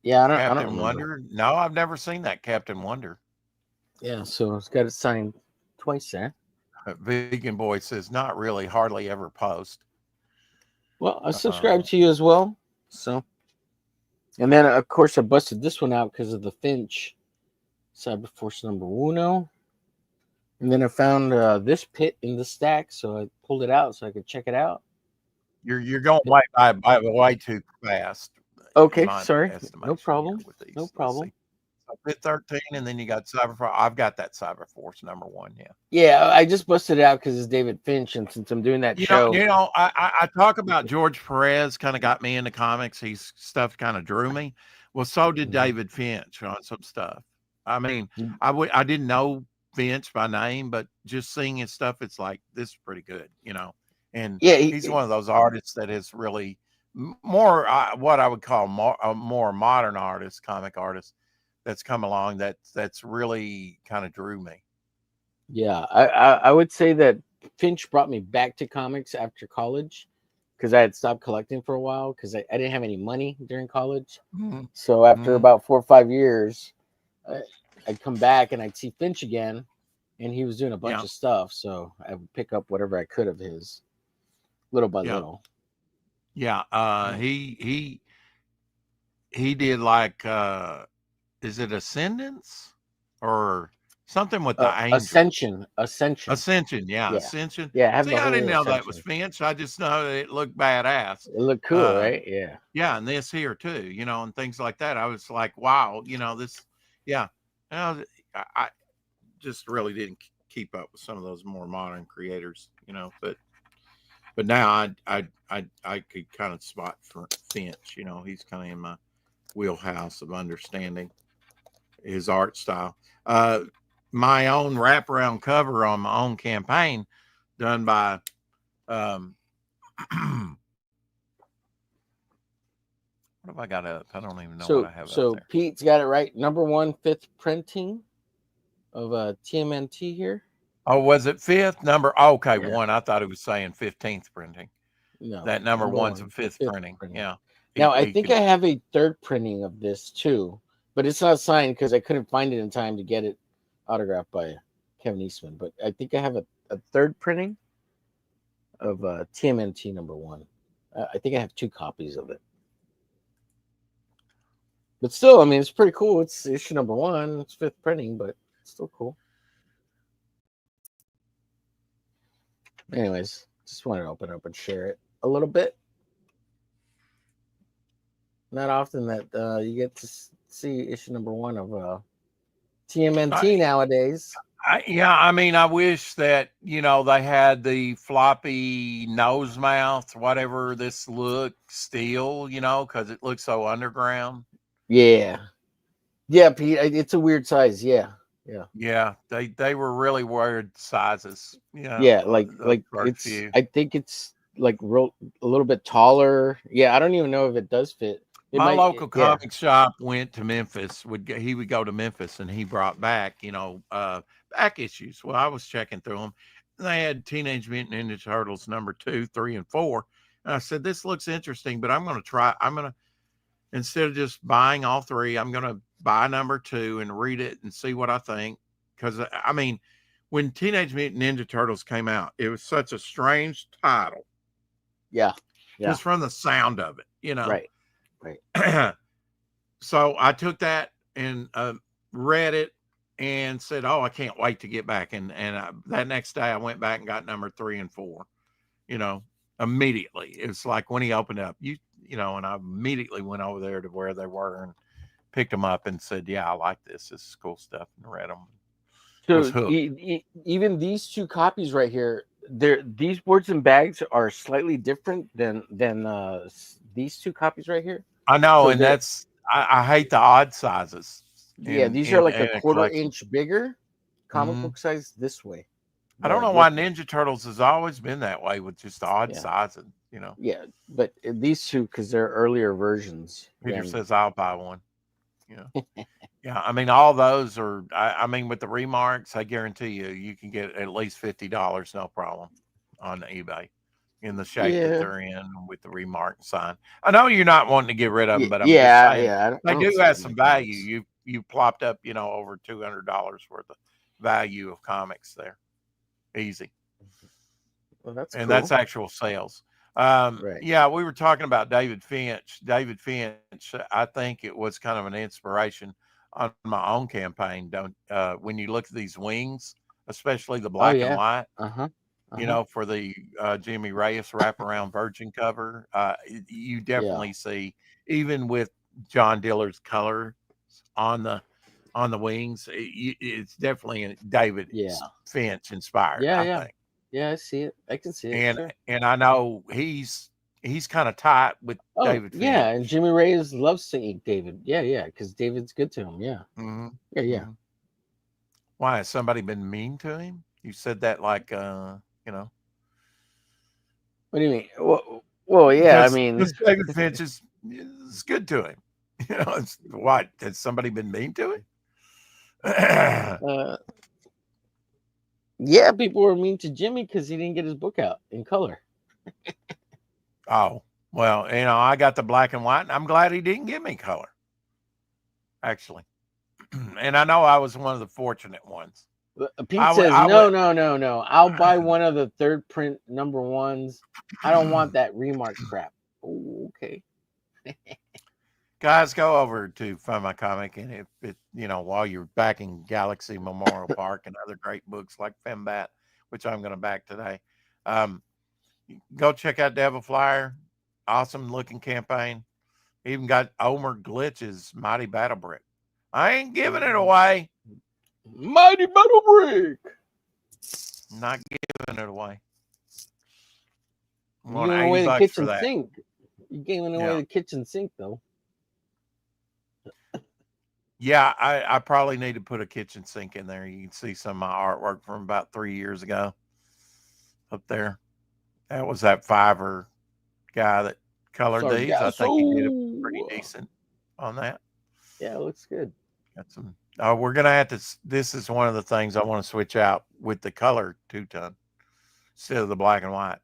yeah, I don't Captain remember. Wonder. No, I've never seen that Captain Wonder. Yeah, so it's got it signed twice there. Vegan Boy says not really, hardly ever post. Well, I subscribe to you as well. So, and then of course I busted this one out because of the Finch Cyberforce number uno. And then I found this pit in the stack, so I pulled it out so I could check it out. You're going way too fast. Okay, sorry. No problem. With these. No problem. So Pit 13, and then you got Cyberforce. I've got that Cyberforce number 1. Yeah. Yeah, I just busted it out because it's David Finch, and since I'm doing that show, I talk about George Perez. Kind of got me into comics. He's stuff kind of drew me. Well, so did David Finch on some stuff. I mean, I didn't know Finch by name, but just seeing his stuff, it's like, this is pretty good, And yeah, he's one of those artists that is really more what I would call a more modern artist, comic artist that's come along that's really kind of drew me. Yeah, I would say that Finch brought me back to comics after college because I had stopped collecting for a while because I didn't have any money during college. Mm-hmm. So after about 4 or 5 years, I'd come back and I'd see Finch again, and he was doing a bunch of stuff. So I would pick up whatever I could of his, little by little. Yeah, he did like is it Ascendance or something with the angels? Ascension. Yeah, Ascension. Yeah, I have See, the I didn't whole know that was Finch. I just know that it looked badass. It looked cool, right? Yeah. Yeah, and this here too, and things like that. I was like, wow, this. Yeah, I just really didn't keep up with some of those more modern creators, but now I could kind of spot for Finch. He's kind of in my wheelhouse of understanding his art style. My own wraparound cover on my own campaign done by what have I got up? I don't even know what I have up there. So Pete's got it right. Number 1, 5th printing of TMNT here. Oh, was it 5th number? Okay, 1. I thought it was saying 15th printing. No, that number 1's a 5th printing. Yeah. Now I think I have a 3rd printing of this too, but it's not signed because I couldn't find it in time to get it autographed by Kevin Eastman, but I think I have a third printing of TMNT #1. I think I have 2 copies of it. But still, I mean, it's pretty cool. It's issue #1. It's 5th printing, but it's still cool. Anyways, just wanted to open up and share it a little bit. Not often that you get to see issue #1 of TMNT nowadays. I mean, I wish that, they had the floppy nose mouth, whatever this look still, because it looks so underground. Yeah. Yeah, Pete, it's a weird size. Yeah. Yeah, they were really weird sizes. Yeah, like it's few. I think it's like a little bit taller. Yeah, I don't even know if it does fit. It My might, local yeah. comic shop went to Memphis. He would go to Memphis, and he brought back, back issues. Well, I was checking through them, and they had Teenage Mutant Ninja Turtles #2, 3, and 4. And I said, "This looks interesting, but I'm going to try. I'm going to instead of just buying all 3, I'm going to buy #2 and read it and see what I think." Because I mean, when Teenage Mutant Ninja Turtles came out, it was such a strange title. Yeah. Just from the sound of it, Right. So I took that and read it and said, "Oh, I can't wait to get back." And that next day, I went back and got #3 and 4. Immediately. It was like when he opened up, and I immediately went over there to where they were and picked them up and said, "Yeah, I like this. This is cool stuff," and read them. So even these 2 copies right here, these boards and bags are slightly different than these 2 copies right here. I know, so and that's I hate the odd sizes. These are like a 1/4 inch bigger comic book size this way. I don't know why Ninja Turtles has always been that way with just odd sizes, Yeah, but these 2, because they're earlier versions. Peter says I'll buy one. Yeah, I mean, all those are. I mean, with the remarks, I guarantee you can get at least $50, no problem, on eBay, in the shape that they're in with the remark sign. I know you're not wanting to get rid of them, but I'm just saying they do have some value. You plopped up, over $200 worth of value of comics there, easy. Well, that's and cool. That's actual sales. Right. Yeah, we were talking about David Finch. David Finch, I think it was kind of an inspiration on my own campaign. When you look at these wings, especially the black and white, for the Jimmy Reyes wraparound Virgin cover, you definitely see, even with John Diller's color on the wings, it's definitely David Finch inspired. I think. Yeah, I see it. I can see it. And I know he's kind of tight with David Finch. Yeah, and Jimmy Reyes loves to eat David. Yeah, because David's good to him. Yeah. Mm-hmm. Yeah. Mm-hmm. Why, has somebody been mean to him? You said that like, What do you mean? Well, yeah, I mean, David Finch is good to him. What, has somebody been mean to him? Yeah, people were mean to Jimmy because he didn't get his book out in color. Oh, well, I got the black and white, and I'm glad he didn't give me color, actually. And I know I was one of the fortunate ones. Pete says, no. I'll buy one of the 3rd print #1s. I don't want that remark crap. Oh, okay. Guys, go over to Find My Comic, and if it, while you're backing Galaxy Memorial Park and other great books like Fembat, which I'm going to back today, go check out Devil Flyer. Awesome looking campaign. Even got Omer Glitch's Mighty Battle Brick. I ain't giving it away. Mighty Battle Brick. Not giving it away. You're giving away the kitchen sink. You're giving away the kitchen sink, though. Yeah, I probably need to put a kitchen sink in there. You can see some of my artwork from about 3 years ago up there. That was that Fiverr guy that colored these. I think he did a pretty decent on that. Yeah, it looks good. Got some. We're gonna have to. This is one of the things I want to switch out with the color 2-ton instead of the black and white.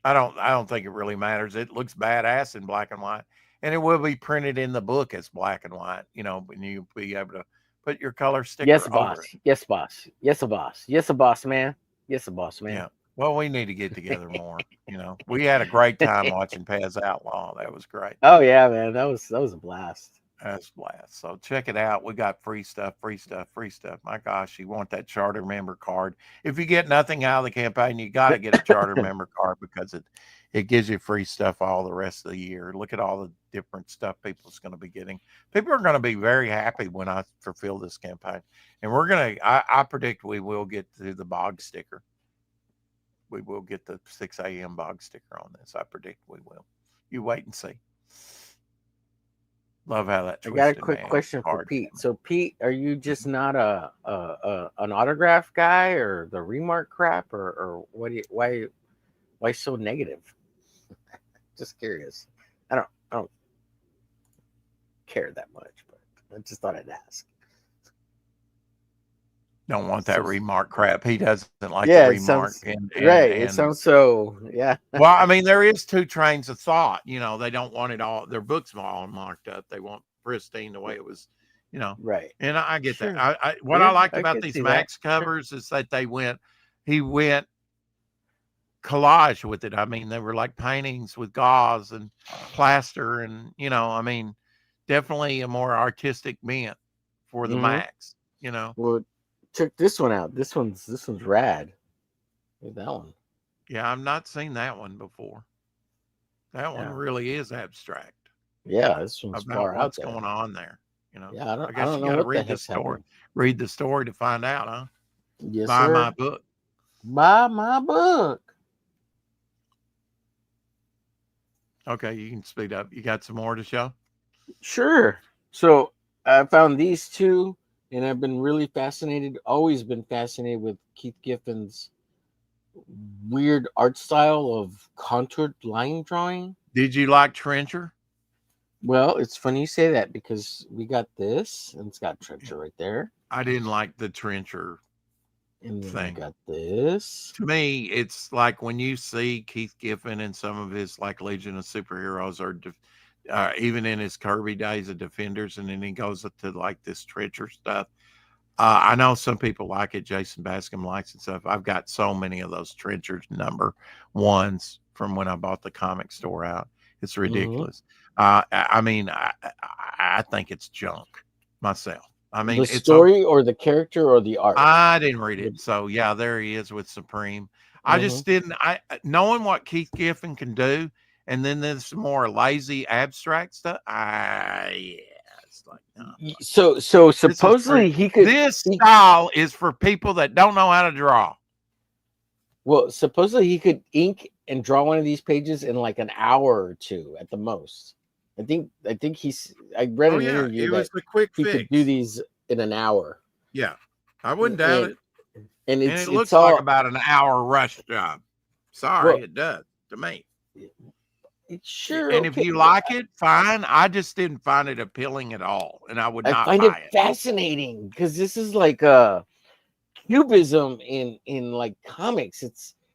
I don't think it really matters. It looks badass in black and white, and it will be printed in the book as black and white. And you'll be able to put your color sticker Yes, over boss. it. Yes, boss. Yes, a boss. Yes, a boss, man. Yes, a boss, man. Yeah. Well, we need to get together more. We had a great time watching Paz Outlaw. That was great. Oh yeah, man. That was a blast. That's a blast. So check it out. We got free stuff, free stuff, free stuff. My gosh, you want that charter member card. If you get nothing out of the campaign, you got to get a charter member card because it gives you free stuff all the rest of the year. Look at all the different stuff people's going to be getting. People are going to be very happy when I fulfill this campaign. And I predict we will get to the bog sticker. We will get the 6 a.m. bog sticker on this. I predict we will. You wait and see. Love how that. I got a quick question for Pete. So Pete, are you just not an autograph guy or the remark crap or what? Why so negative? Just curious. I don't care that much, but I just thought I'd ask. Don't want that remark crap. He doesn't like the remark. It sounds so, yeah. Well, I mean, there is two trains of thought. They don't want it all. Their books all marked up. They want pristine the way it was, Right. And I get that. What I like about these Max covers is that he went collage with it. I mean, they were like paintings with gauze and plaster and, I mean, definitely a more artistic bent for the Max, Well, check this one out. This one's rad. Look at that one. Yeah, I've not seen that one before. That one really is abstract. Yeah, this one's about far out what's there. going on there. Yeah, I guess you got to read the story. Happening. Read the story to find out, huh? Yes, Buy sir. my book. Buy my book. Okay, you can speed up. You got some more to show? Sure. So I found these two, and I've been really fascinated. Always been fascinated with Keith Giffen's weird art style of contoured line drawing. Did you like Trencher? Well, it's funny you say that because we got this, and it's got Trencher right there. I didn't like the Trencher and then thing. I got this. To me, it's like when you see Keith Giffen and some of his like Legion of Superheroes or even in his Kirby days of Defenders, and then he goes up to like this Trencher stuff. I know some people like it. Jason Bascom likes it and stuff. I've got so many of those Trenchers number ones from when I bought the comic store out. It's ridiculous. I mean, I think it's junk myself. I mean, the story or the character or the art. I didn't read it, so yeah, there he is with Supreme. I just didn't. Knowing what Keith Giffen can do, and then there's more lazy abstract stuff. It's like no. So supposedly he could. This style is for people that don't know how to draw. Well, supposedly he could ink and draw one of these pages in like an hour or two at the most. I think he's. I read an interview it was the quick he fix. Could do these in an hour. Yeah, I wouldn't doubt it. And it looks like about an hour rush job. Sorry, it does to me. It's sure. And if you like it, fine. I just didn't find it appealing at all, and I would not. I find it fascinating because this is like cubism in like comics.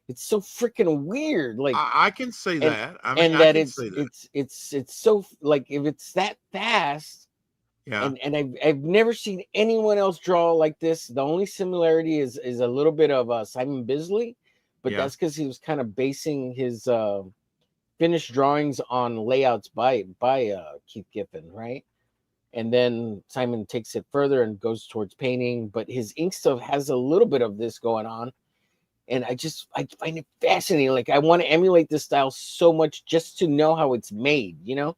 It's so freaking weird. Like I can see that. I mean, and that it's so like if it's that fast. Yeah. And I've never seen anyone else draw like this. The only similarity is a little bit of Simon Bisley, but that's because he was kind of basing his finished drawings on layouts by Keith Giffen, right? And then Simon takes it further and goes towards painting, but his ink stuff has a little bit of this going on. And I find it fascinating. Like I want to emulate this style so much just to know how it's made, you know?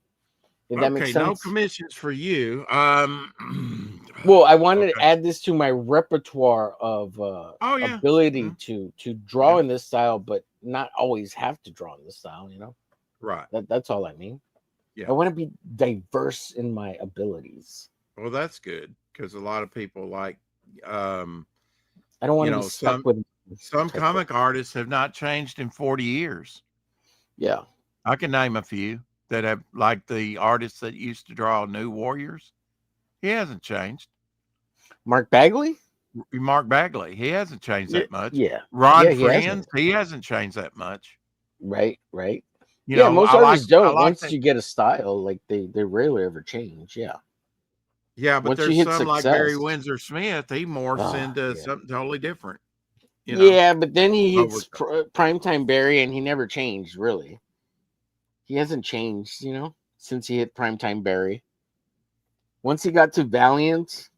If that makes sense. No commissions for you. Well, I wanted to add this to my repertoire of ability to draw in this style, but not always have to draw in this style, you know? Right. That's all I mean. Yeah. I want to be diverse in my abilities. Well, that's good because a lot of people like I don't want to be stuck with some comic artists have not changed in 40 years. Yeah. I can name a few that have, like the artist that used to draw New Warriors. He hasn't changed. Mark Bagley? Mark Bagley. He hasn't changed that much. Yeah. Ron Friends, he hasn't changed that much. Right. You know, most artists don't. Once you get a style, like they rarely ever change. Yeah. Yeah, but Once you there's hit some like Barry success, Windsor Smith, he morphs into yeah. something totally different, you know, Yeah, but then he over hits primetime Barry, and he never changed really. He hasn't changed, since he hit primetime Barry. Once he got to Valiant,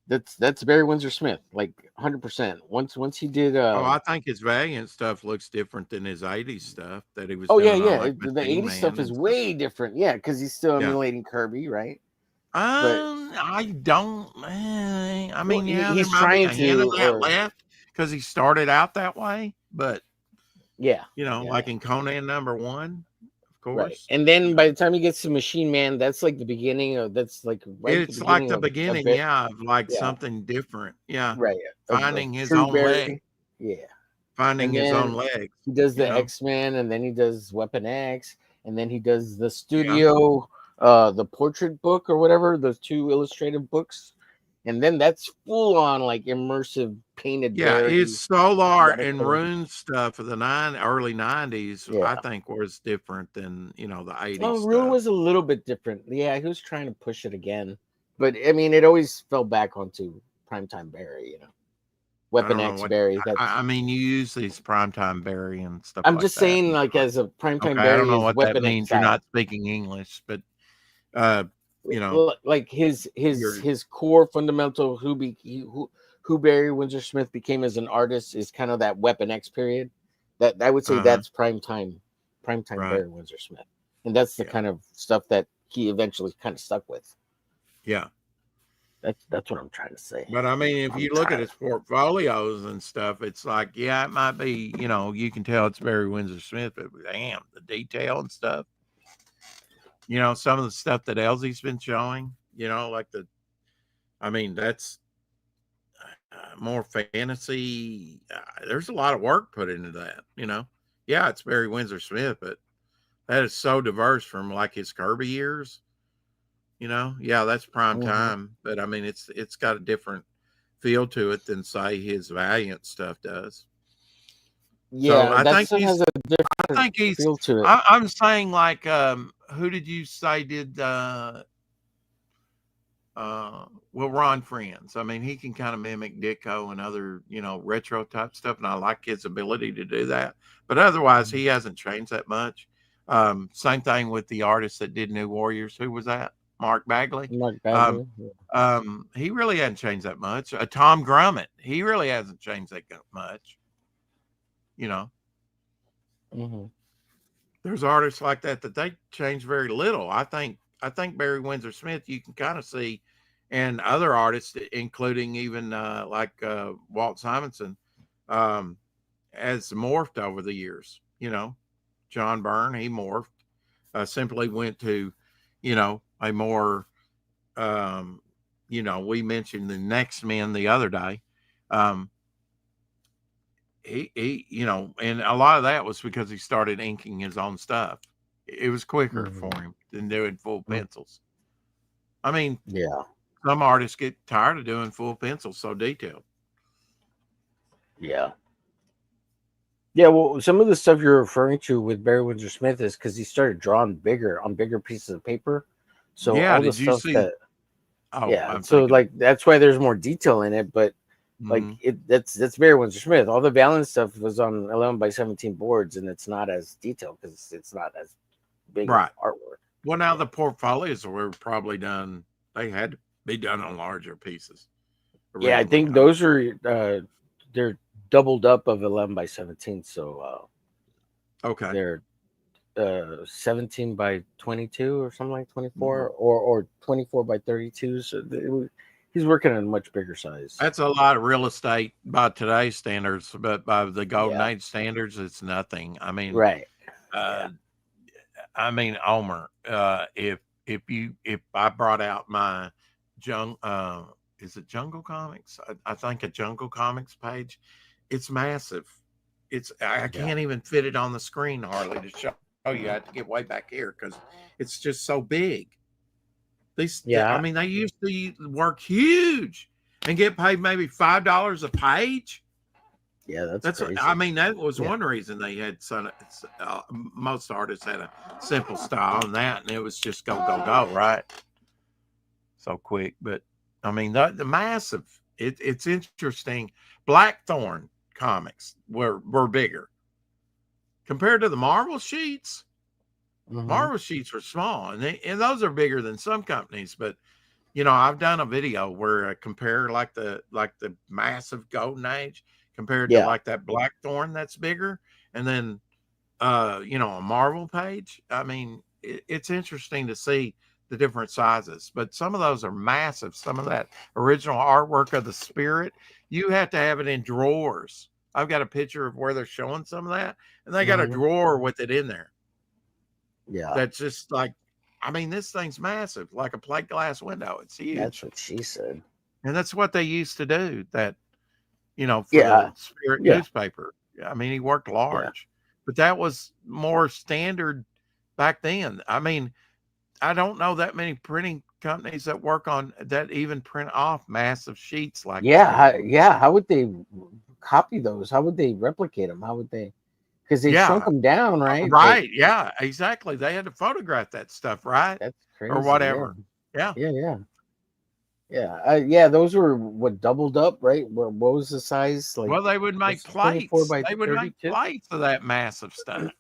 that's Barry Windsor Smith, like 100%. Once he did, Oh, I think his Valiant stuff looks different than his 80s stuff that he was oh yeah, doing on yeah, like the Machine '80s stuff Man is and stuff. way different. Yeah, because he's still Yeah. emulating Kirby, right? But I don't. I well, mean, yeah, there he's might be trying a hint of that to, left because he started out that way. But yeah, like in Conan #1, of right. course, And then by the time he gets to Machine Man, that's like the beginning of that's like right at the it's like beginning the of a beginning, bit. yeah, of like Yeah, something different. Yeah, right. Of finding his True own leg, Barry. Yeah. finding And his own then legs. he does You the know, X-Men, and then he does Weapon X, and then he does the yeah, studio, the portrait book or whatever, those two illustrative books. And then that's full on like immersive painted yeah. Barry His Solar and reticle. Rune stuff of the early '90s, Yeah. I think, was different than the '80s Oh, Rune stuff. was a little bit different. Yeah, he was trying to push it again. But I mean it always fell back onto primetime Barry. I Weapon don't know X what Barry. That's I mean. You use these primetime Barry and stuff I'm like just that. saying, like as a primetime Okay, I don't Barry know is what that Weapon X means. You're style. not speaking English, but uh, you know, Like you're his core fundamental who Barry Windsor Smith became as an artist is kind of that Weapon X period. That I would say uh-huh, that's prime time right. Barry Windsor Smith, and that's the Yeah. kind of stuff that he eventually kind of stuck with. Yeah. That's what I'm trying to say. But I mean, if I'm you look at trying. his portfolios and stuff, it's like, yeah, it might be, you can tell it's Barry Windsor Smith, but damn, the detail and stuff. Some of the stuff that Elsie's been showing, like I mean, that's more fantasy. There's a lot of work put into that. Yeah, it's Barry Windsor Smith, but that is so diverse from like his Kirby years. Yeah, that's prime Mhm. time, but I mean, it's got a different feel to it than say his Valiant stuff does. So Yeah, that stuff has a I different think he's. feel to it. I'm saying like, who did you say did? Well, Ron Friends. I mean, he can kind of mimic Ditko and other, retro type stuff, and I like his ability to do that. But otherwise, he hasn't changed that much. Same thing with the artist that did New Warriors. Who was that? Mark Bagley. Mark Um, Bagley. he really hasn't changed that much. Tom Grummett. He really hasn't changed that much. You know, Hmm. there's artists like that they change very little. I think Barry Windsor Smith, you can kind of see, and other artists, including even like Walt Simonson, um, has morphed over the years. John Byrne, he morphed, simply went to, a more, um, we mentioned the Next Men the other day. Um, and a lot of that was because he started inking his own stuff. It was quicker Hmm. for him than doing full pencils. I mean, Yeah, some artists get tired of doing full pencils so detailed. yeah. Yeah, well, some of the stuff you're referring to with Barry Windsor Smith is because he started drawing bigger on bigger pieces of paper. So Yeah, all the did you stuff see? that, Oh, yeah, I'm so thinking. like that's why there's more detail in it. But like Mhm. that's Barry Windsor Smith. All the Valiant stuff was on 11 by 17 boards, and it's not as detailed because it's not as big of Right. artwork. Well, now Yeah, the portfolios were probably done. They had to be done on larger pieces yeah, I originally. think those are they're doubled up of 11 by 17, so Okay. they're 17 by 22 or something like 24 Mhm. or 24 by 32. So he's working on a much bigger size. That's a lot of real estate by today's standards, but by the golden Yeah, age standards, it's nothing. right. Yeah, Uh, Omer, if I brought out my is it Jungle Comics? I think a Jungle Comics page. It's massive. I yeah, can't even fit it on the screen hardly to show you. I have to get way back here because it's just so big. yeah, They used to work huge and get paid maybe $5 a page. yeah. That's crazy. That was Yeah, one reason they had most artists had a simple style and it was just go, go, go, right? so quick. But I mean, the massive. It's interesting. Blackthorn comics were bigger compared to the Marvel sheets. Mm-hmm. Marvel sheets are small, and those are bigger than some companies. But I've done a video where I compare like the massive Golden Age compared to Yeah. like that Blackthorn that's bigger, and then a Marvel page. I mean, it's interesting to see the different sizes, but some of those are massive. Some of that original artwork of the spirit, you have to have it in drawers. I've got a picture of where they're showing some of that, and they got a Mm-hmm. drawer with it in there. Yeah. That's just like, I mean, this thing's massive, like a plate glass window. It's That's huge. what she said. And that's what they used to do, that, for Yeah. the Spirit Yeah. newspaper. I mean, he worked Yeah. large, but that was more standard back then. I mean, I don't know that many printing companies that work on that even print off massive sheets like Yeah. that How, anymore. yeah. How would they copy those? How would they replicate them? How would they? Because they shrunk Yeah, them down, right? But right. Yeah, exactly. They had to photograph that stuff, right? that's Or crazy. Yeah. whatever. Yeah. Yeah. Yeah. Yeah. Yeah. Those were what doubled up, right? What was the size? Like Well, they would make what's 24 plates. by They would make 32? plates of that massive stuff.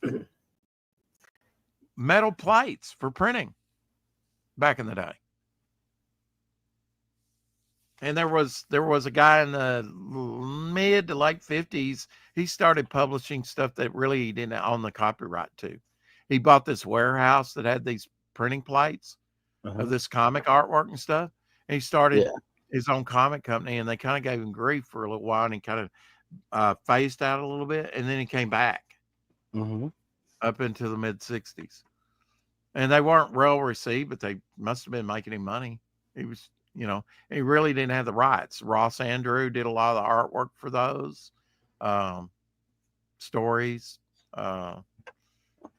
Metal plates for printing back in the day. And there was a guy in the mid to late 50s. He started publishing stuff that really he didn't own the copyright to. He bought this warehouse that had these printing plates of Uh-huh. this comic artwork and stuff. And he started Yeah. his own comic company, and they kind of gave him grief for a little while, and he kind of phased out a little bit, and then he came back Mm-hmm. up into the mid 60s. And they weren't well received, but they must have been making him money. He was, he really didn't have the rights. Ross Andrew did a lot of the artwork for those um, stories. Uh,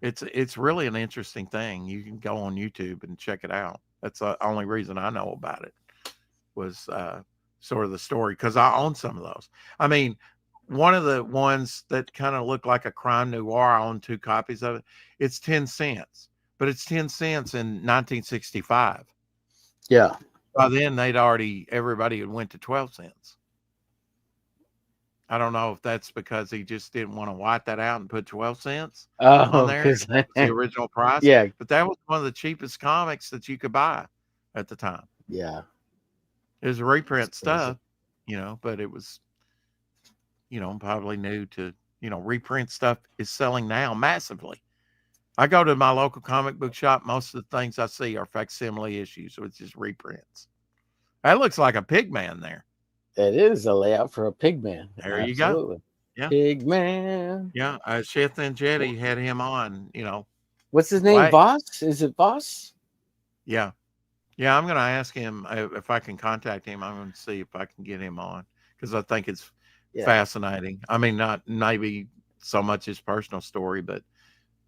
it's really an interesting thing. You can go on YouTube and check it out. That's the only reason I know about it, was sort of the story, because I own some of those. I mean, one of the ones that kind of look like a crime noir, I own 2 copies of it. It's 10 cents, but it's 10 cents in 1965. Yeah. By then, everybody had went to 12 cents. I don't know if that's because he just didn't want to white that out and put 12 cents on Oh, there. because That was the original price. yeah. But that was one of the cheapest comics that you could buy at the time. Yeah. It was It's reprint crazy. stuff, but it was, probably new to, reprint stuff is selling now massively. I go to my local comic book shop. Most of the things I see are facsimile issues, so it's just reprints. That looks like a pig man there. It is a layout for a pig man. There you go. Absolutely. Yeah. Pig man. Yeah. Sheth and Jetty Wh- had him on, What's his name? why? Voss? Is it Voss? Yeah. Yeah. I'm going to ask him if I can contact him. I'm going to see if I can get him on, because I think it's Yeah. fascinating. I mean, not maybe so much his personal story, but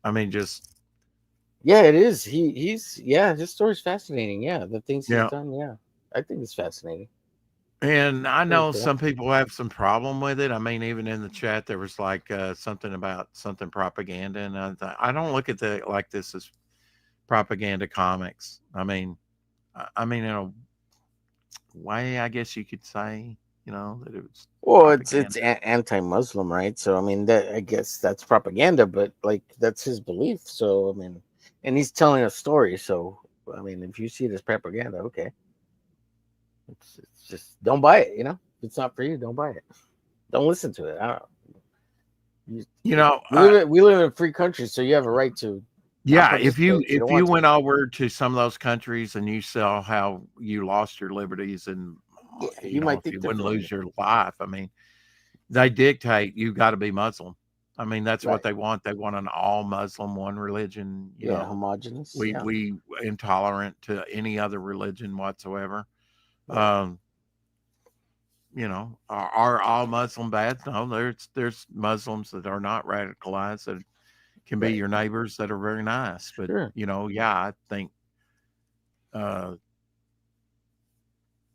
I mean, just, Yeah, it is. His story's fascinating. Yeah. The things he's yeah. done. Yeah. I think it's fascinating. And I Pretty know cool. some people have some problem with it. I mean, even in the chat, there was like something about something propaganda, and I don't look at like this as propaganda comics. I mean, in a way, I guess you could say, that it was Well, it's propaganda. anti-Muslim, right? So I mean, that I guess that's propaganda, but like that's his belief. So I mean, and he's telling a story. So I mean, if you see it as propaganda, okay, it's just don't buy it. If it's not for you, don't buy it. Don't listen to it. I don't. You, You know, we live in a free country, so you have a right to not yeah. If you participate if you don't if you want to. went over to some of those countries and you saw how you lost your liberties, and Yeah, you might if think you wouldn't differently. lose your life, I mean, they dictate you got to be Muslim. I mean, that's what Right. they want. They want an all Muslim, one religion. Yeah, homogenous. Yeah. We intolerant to any other religion whatsoever. Right. Are all Muslim bad? No, there's Muslims that are not radicalized, that can be Right. your neighbors, that are very nice. But Sure. yeah, I think uh,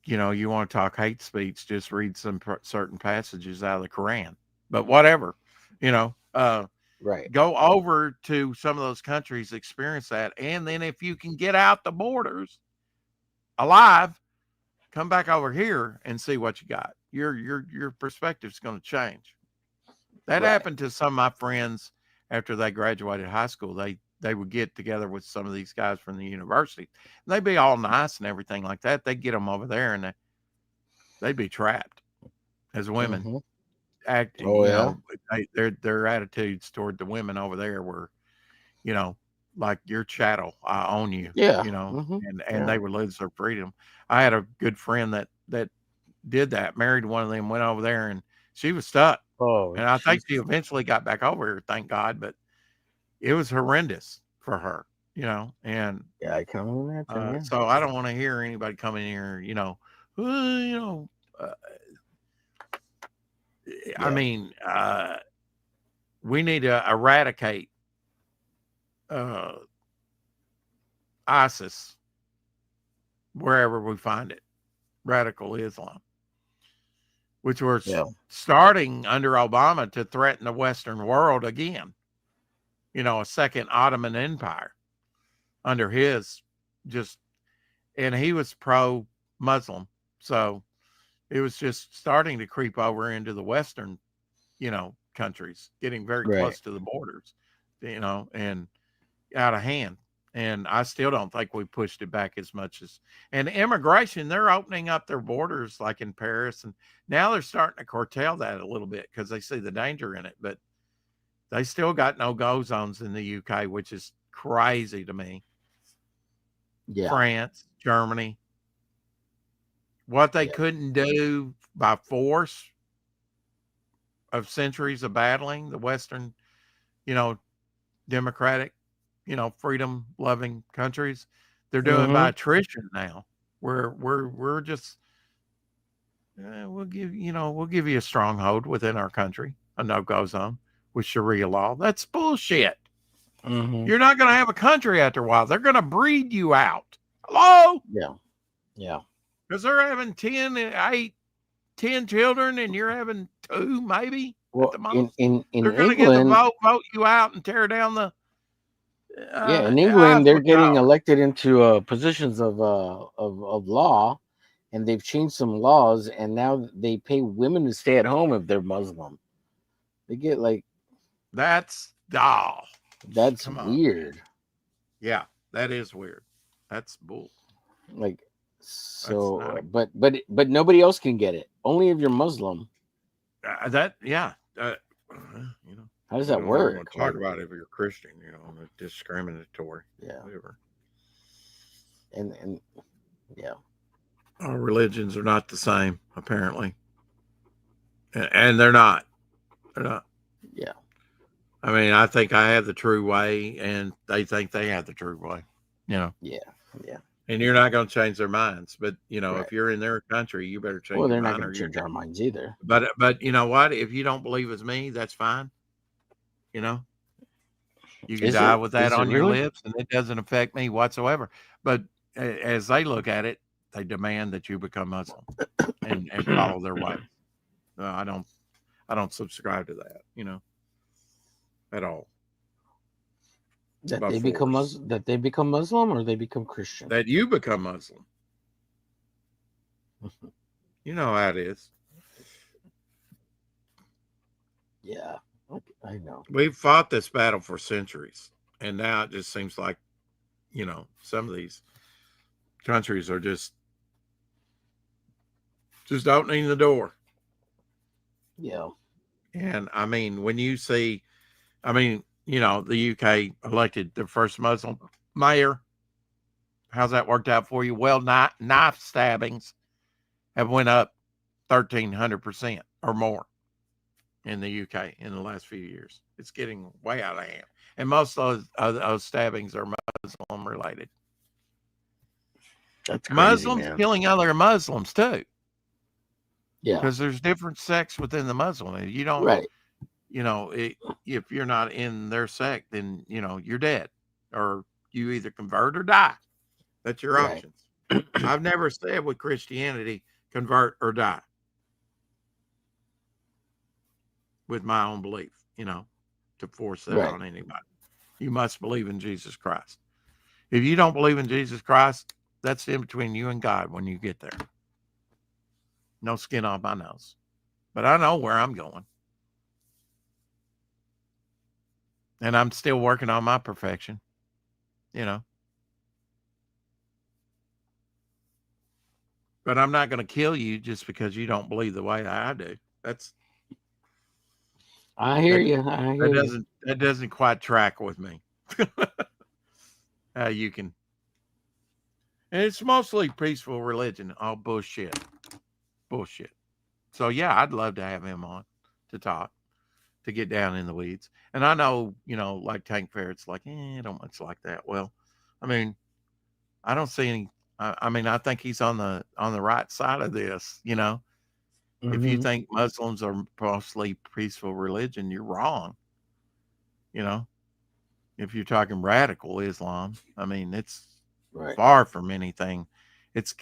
you want to talk hate speech, just read some certain passages out of the Quran. But whatever, you know, uh, Right. go over to some of those countries, experience that, and then if you can get out the borders, alive, come back over here and see what you got. Your perspective's going to change. That Right. happened to some of my friends after they graduated high school. They would get together with some of these guys from the university. They'd be all nice and everything like that. They'd get them over there, and they'd be trapped as women. Mm-hmm. Acting, Oh yeah. their attitudes toward the women over there were, like your chattel, I own you, Yeah. Mm-hmm. and Yeah. they would lose their freedom. I had a good friend that did that, married one of them, went over there, and she was stuck. Oh, And I think she Jesus. eventually got back over here, thank God. But it was horrendous for her, and Yeah, I can only imagine. Yeah. so I don't want to hear anybody come in here, "Well, uh, I Yeah. mean, we need to eradicate uh, ISIS wherever we find it, radical Islam, which we're Yeah. starting under Obama to threaten the Western world again. A second Ottoman Empire under his and he was pro Muslim. So it was just starting to creep over into the Western, countries, getting very Right. close to the borders, and out of hand. And I still don't think we pushed it back as much and immigration, they're opening up their borders like in Paris. And now they're starting to curtail that a little bit because they see the danger in it. But they still got no-go zones in the UK, which is crazy to me. Yeah. France, Germany, what they Yeah. couldn't do by force of centuries of battling the Western, democratic, freedom loving countries, they're doing by Mm-hmm. attrition now. We're just we'll give you a stronghold within our country, a no-go zone with Sharia law. That's bullshit. Mm-hmm. You're not going to have a country after a while. They're going to breed you out. Hello? Yeah. Yeah. Because they're having 10 children, and you're having 2 maybe at Well, the in most. in in They're going to get the England, vote you out and tear down the yeah, in England, they're Eiffel getting Tower. elected into positions of law, and they've changed some laws, and now they pay women to stay at home if they're Muslim. They get like That's that's come on. weird. Yeah, that is weird. That's bull. Like That's not so, but nobody else can get it. Only if you're Muslim. yeah. You know, How does we that don't ever want work? to talk Like, about if you're Christian, the discriminatory, yeah, whatever. and yeah, Our religions are not the same, apparently. And they're not. They're not. yeah, I mean, I think I have the true way, and they think they have the true way. yeah, yeah. And you're not going to change their minds. But Right. if you're in their country, you better change Well, your they're not mind, going or to you're. change our minds either. But you know what? If you don't believe as me, that's fine. You know, you can Is die it? with that Is it on your really? lips, and it doesn't affect me whatsoever. But as they look at it, they demand that you become Muslim and follow their way. I don't subscribe to that. At all. That By they become force. That they become Muslim or they become Christian. That you become Muslim. You know how it is. Yeah, I know. We've fought this battle for centuries, and now it just seems like, some of these countries are just opening the door. Yeah, And I mean, when you see, the UK elected the first Muslim mayor. How's that worked out for you? Well, knife stabbings have went up 1,300% or more in the UK in the last few years. It's getting way out of hand, and most of those stabbings are Muslim related. that's crazy, Muslims man. killing other Muslims too, Yeah, because there's different sects within the Muslim. And you don't, right. if you're not in their sect, then you're dead, or you either convert or die. That's your Right. options. I've never said with Christianity, convert or die. With my own belief, to force that Right. on anybody. You must believe in Jesus Christ. If you don't believe in Jesus Christ, That's in between you and God when you get there. No skin off my nose. But I know where I'm going. And I'm still working on my perfection, you know. But I'm not going to kill you just because you don't believe the way I do. I hear That you. I hear you. that doesn't quite track with me. How you can, and it's mostly peaceful religion. All bullshit. So yeah, I'd love to have him on to talk, to get down in the weeds. And I know, like Tank Ferret's like, I don't much like that. Well, I mean, I don't see any. I mean, I think he's on the right side of this. If you Hmm. think Muslims are mostly peaceful religion, you're wrong. You know, if you're talking radical Islam, I mean, it's Right. far from anything. It's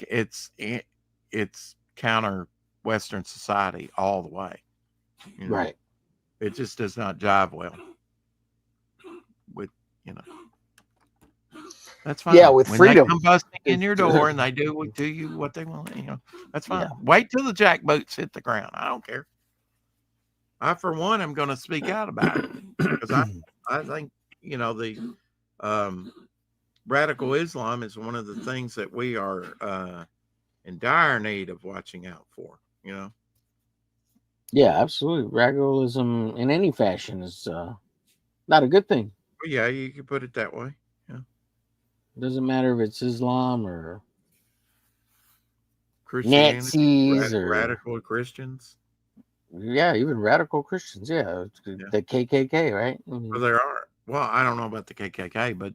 counter Western society all the way. You know, Right. it just does not jive well with you know. That's Yeah, fine. with When they freedom. come busting in It's, your door and they do to you what they want, that's yeah. fine. Wait till the jackboots hit the ground. I don't care. I, for one, am going to speak out about it because I think the um, radical Islam is one of the things that we are in dire need of watching out for. Yeah, absolutely. Radicalism in any fashion is not a good thing. Well, yeah, you can put it that way. Yeah, It doesn't matter if it's Islam or Christianity, Nazis or radical Christians. yeah, even radical Christians. Yeah, Yeah, the KKK, right? I well, mean, there are. Well, I don't know about the KKK, but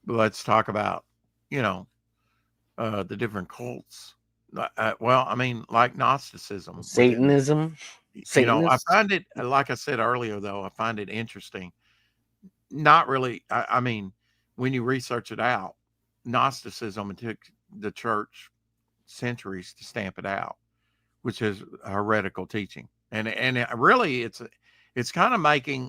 let's talk about you know the different cults. Well, I mean, like Gnosticism within, Satanism, I Satanists. find it, like I said earlier, though, I find it interesting. Not really. I mean, when you research it out, Gnosticism, it took the church centuries to stamp it out, which is heretical teaching, and really, it's kind of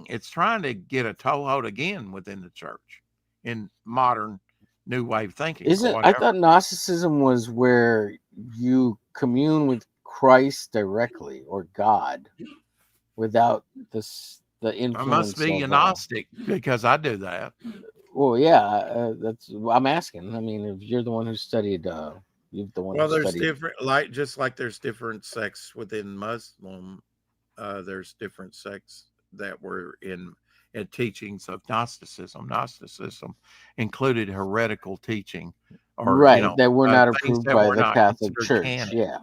it's trying to get a toehold again within the church in modern new wave thinking or Isn't I whatever. thought Gnosticism was where you commune with Christ directly or God without the I must influence be of agnostic because I do that. well, yeah, that's I'm asking. I mean, if you're the one who studied, you're the one who Well, there's studied. different, just like there's different sects within Muslim. There's different sects that were in teachings of Gnosticism. Gnosticism included heretical teaching, or Right, that were not things approved that by were the not Catholic considered Church. canon. Yeah,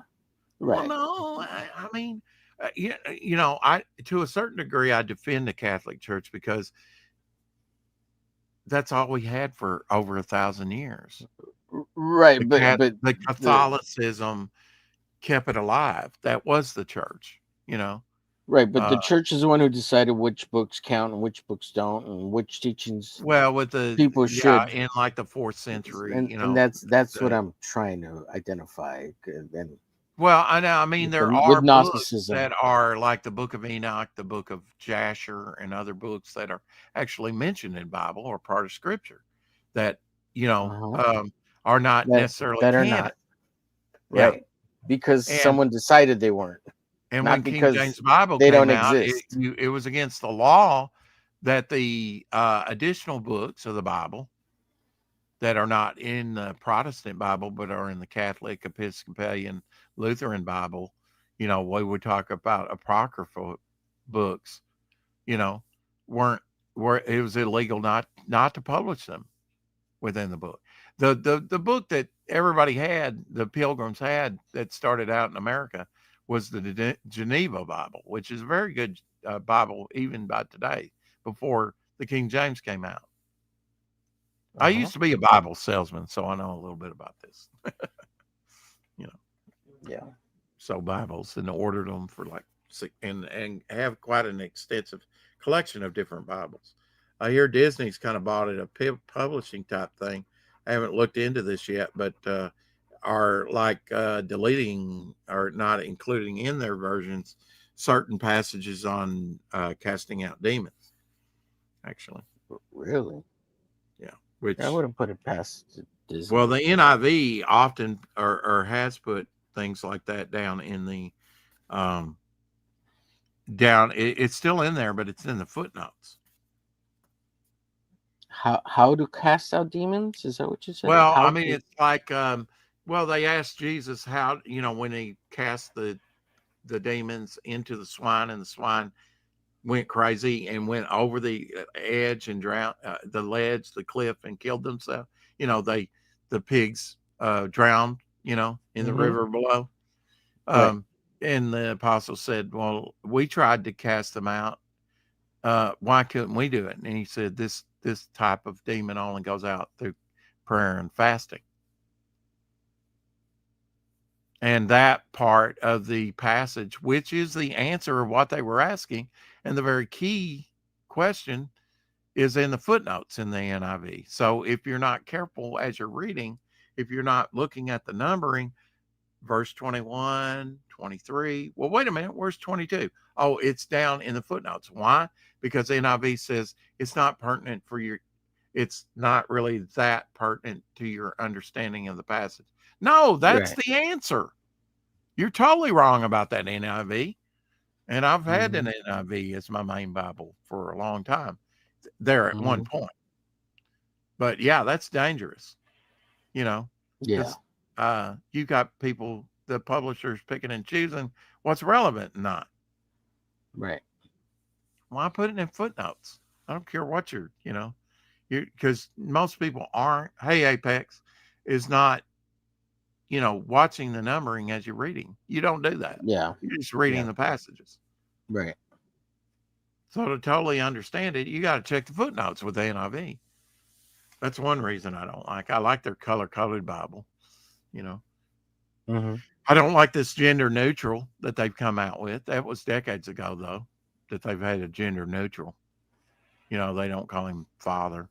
Well, right. no, I mean, I to a certain degree I defend the Catholic Church because that's all we had for over 1,000 years. Right, The but cat, the the Catholicism kept it alive. That was the church, you know. right, but Uh, the church is the one who decided which books count and which books don't, and which teachings well, people should. in like the fourth century, And that's what the, I'm trying to identify. And well, I know. I mean, there with are books Gnosticism, that are like the Book of Enoch, the Book of Jasher, and other books that are actually mentioned in Bible or part of Scripture that uh-huh, are not that necessarily that are canon. not Yeah, right because and someone decided they weren't, when not King because James Bible they don't came out, exist. it was against the law that the additional books of the Bible that are not in the Protestant Bible but are in the Catholic, Episcopalian, Lutheran Bible, we would talk about apocryphal books, you know, weren't were it was illegal not to publish them within the book. The book that everybody had, the pilgrims had, that started out in America was the Geneva Bible, which is a very good Bible even by today, before the King James came out. I Uh-huh. used to be a Bible salesman, so I know a little bit about this. you know, Yeah. so Bibles and ordered them for like and have quite an extensive collection of different Bibles. I hear Disney's kind of bought it, a publishing type thing. I haven't looked into this yet, but are like deleting or not including in their versions certain passages on casting out demons. Actually, Really, yeah, I which wouldn't put it past Disney. Well, the NIV often or has put things like that down in the it's still in there, but it's in the footnotes. How to cast out demons? Is that what you said? Well, How I mean, to... it's like well, they asked Jesus how, when he cast the demons into the swine, and the swine went crazy and went over the edge and drowned the cliff, and killed themselves. The pigs drowned, in the river below. Right. And the apostle said, well, we tried to cast them out. Why couldn't we do it? And he said, this type of demon only goes out through prayer and fasting. And that part of the passage, which is the answer of what they were asking, and the very key question, is in the footnotes in the NIV. So if you're not careful as you're reading, if you're not looking at the numbering, verse 21, 23, well, wait a minute, where's 22? Oh, it's down in the footnotes. Why? Because the NIV says it's not pertinent it's not really that pertinent to your understanding of the passage. No, that's the answer. You're totally wrong about that NIV. And I've had an NIV as my main Bible for a long time there at one point. But yeah, that's dangerous, Yeah. because you got people, the publishers, picking and choosing what's relevant and not. Right. Why put it in footnotes? I don't care what because most people aren't. Hey, Apex is not, watching the numbering as you're reading. You don't do that. Yeah. You're just reading the passages. Right. So to totally understand it, you got to check the footnotes with the NIV. That's one reason I don't like. I like their color-coded Bible, I don't like this gender neutral that they've come out with. That was decades ago, though, that they've had a gender neutral. They don't call him Father,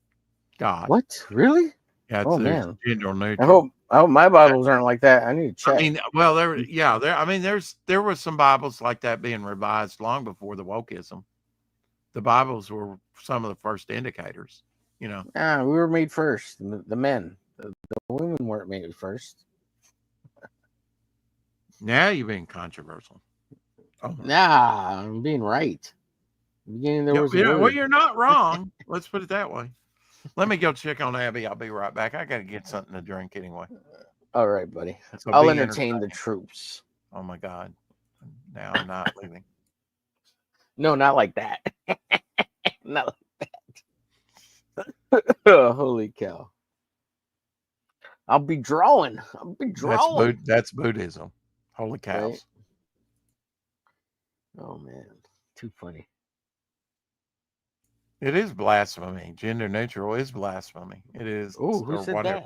God. What? Really? Yeah, Oh, there's man. gender neutral. I hope my Bibles aren't like that. I need to check. I mean, well, there was some Bibles like that being revised long before the wokeism. The Bibles were some of the first indicators, we were made first. The men. The women weren't made first. Now you're being controversial. Oh, nah, I'm being right. Beginning there was well, you're not wrong. Let's put it that way. Let me go check on Abby. I'll be right back. I got to get something to drink anyway. All right, buddy. So I'll entertain the troops. Oh my God. Now I'm not leaving. No, not like that. Not like that. Oh, holy cow. I'll be drawing. That's Buddhism. Holy cows. Right? Oh man. Too funny. It is blasphemy. Gender neutral is blasphemy. It is. Oh, who said that?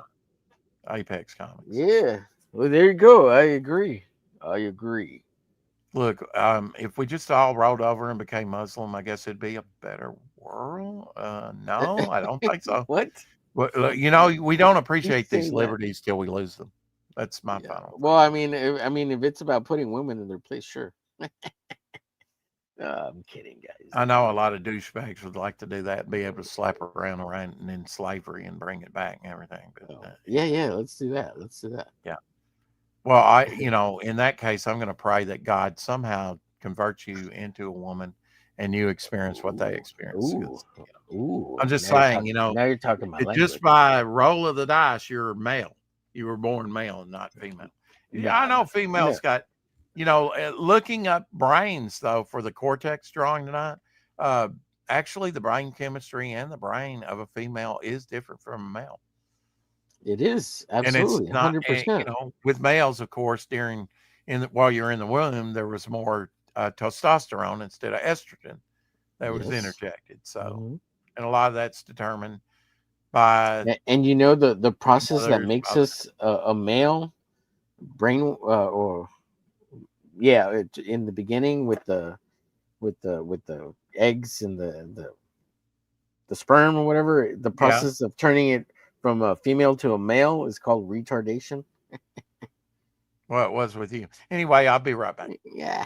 Apex Comics. Yeah. Well, there you go. I agree. Look, if we just all rolled over and became Muslim, I guess it'd be a better world. No, I don't think so. What? Well, we don't appreciate these liberties till we lose them. That's my final. Well, I mean, if it's about putting women in their place, sure. I'm kidding, guys. I know a lot of douchebags would like to do that and be able to slap around in slavery and bring it back and everything. But, yeah, let's do that. Yeah. Well, in that case, I'm going to pray that God somehow converts you into a woman and you experience what they experience. Ooh. I'm just saying, now you're talking my language. Just by roll of the dice, you're male. You were born male and not female. Yeah, I know females got, looking up brains, though, for the cortex drawing tonight, actually the brain chemistry and the brain of a female is different from a male. It is, absolutely, and it's not, 100%. With males, of course, while you're in the womb, there was more testosterone instead of estrogen that was interjected. So, and a lot of that's determined by... And the process that makes us a male brain, in the beginning with the eggs and the sperm or whatever, the process of turning it from a female to a male is called retardation. Well, it was with you. Anyway, I'll be right back. Yeah.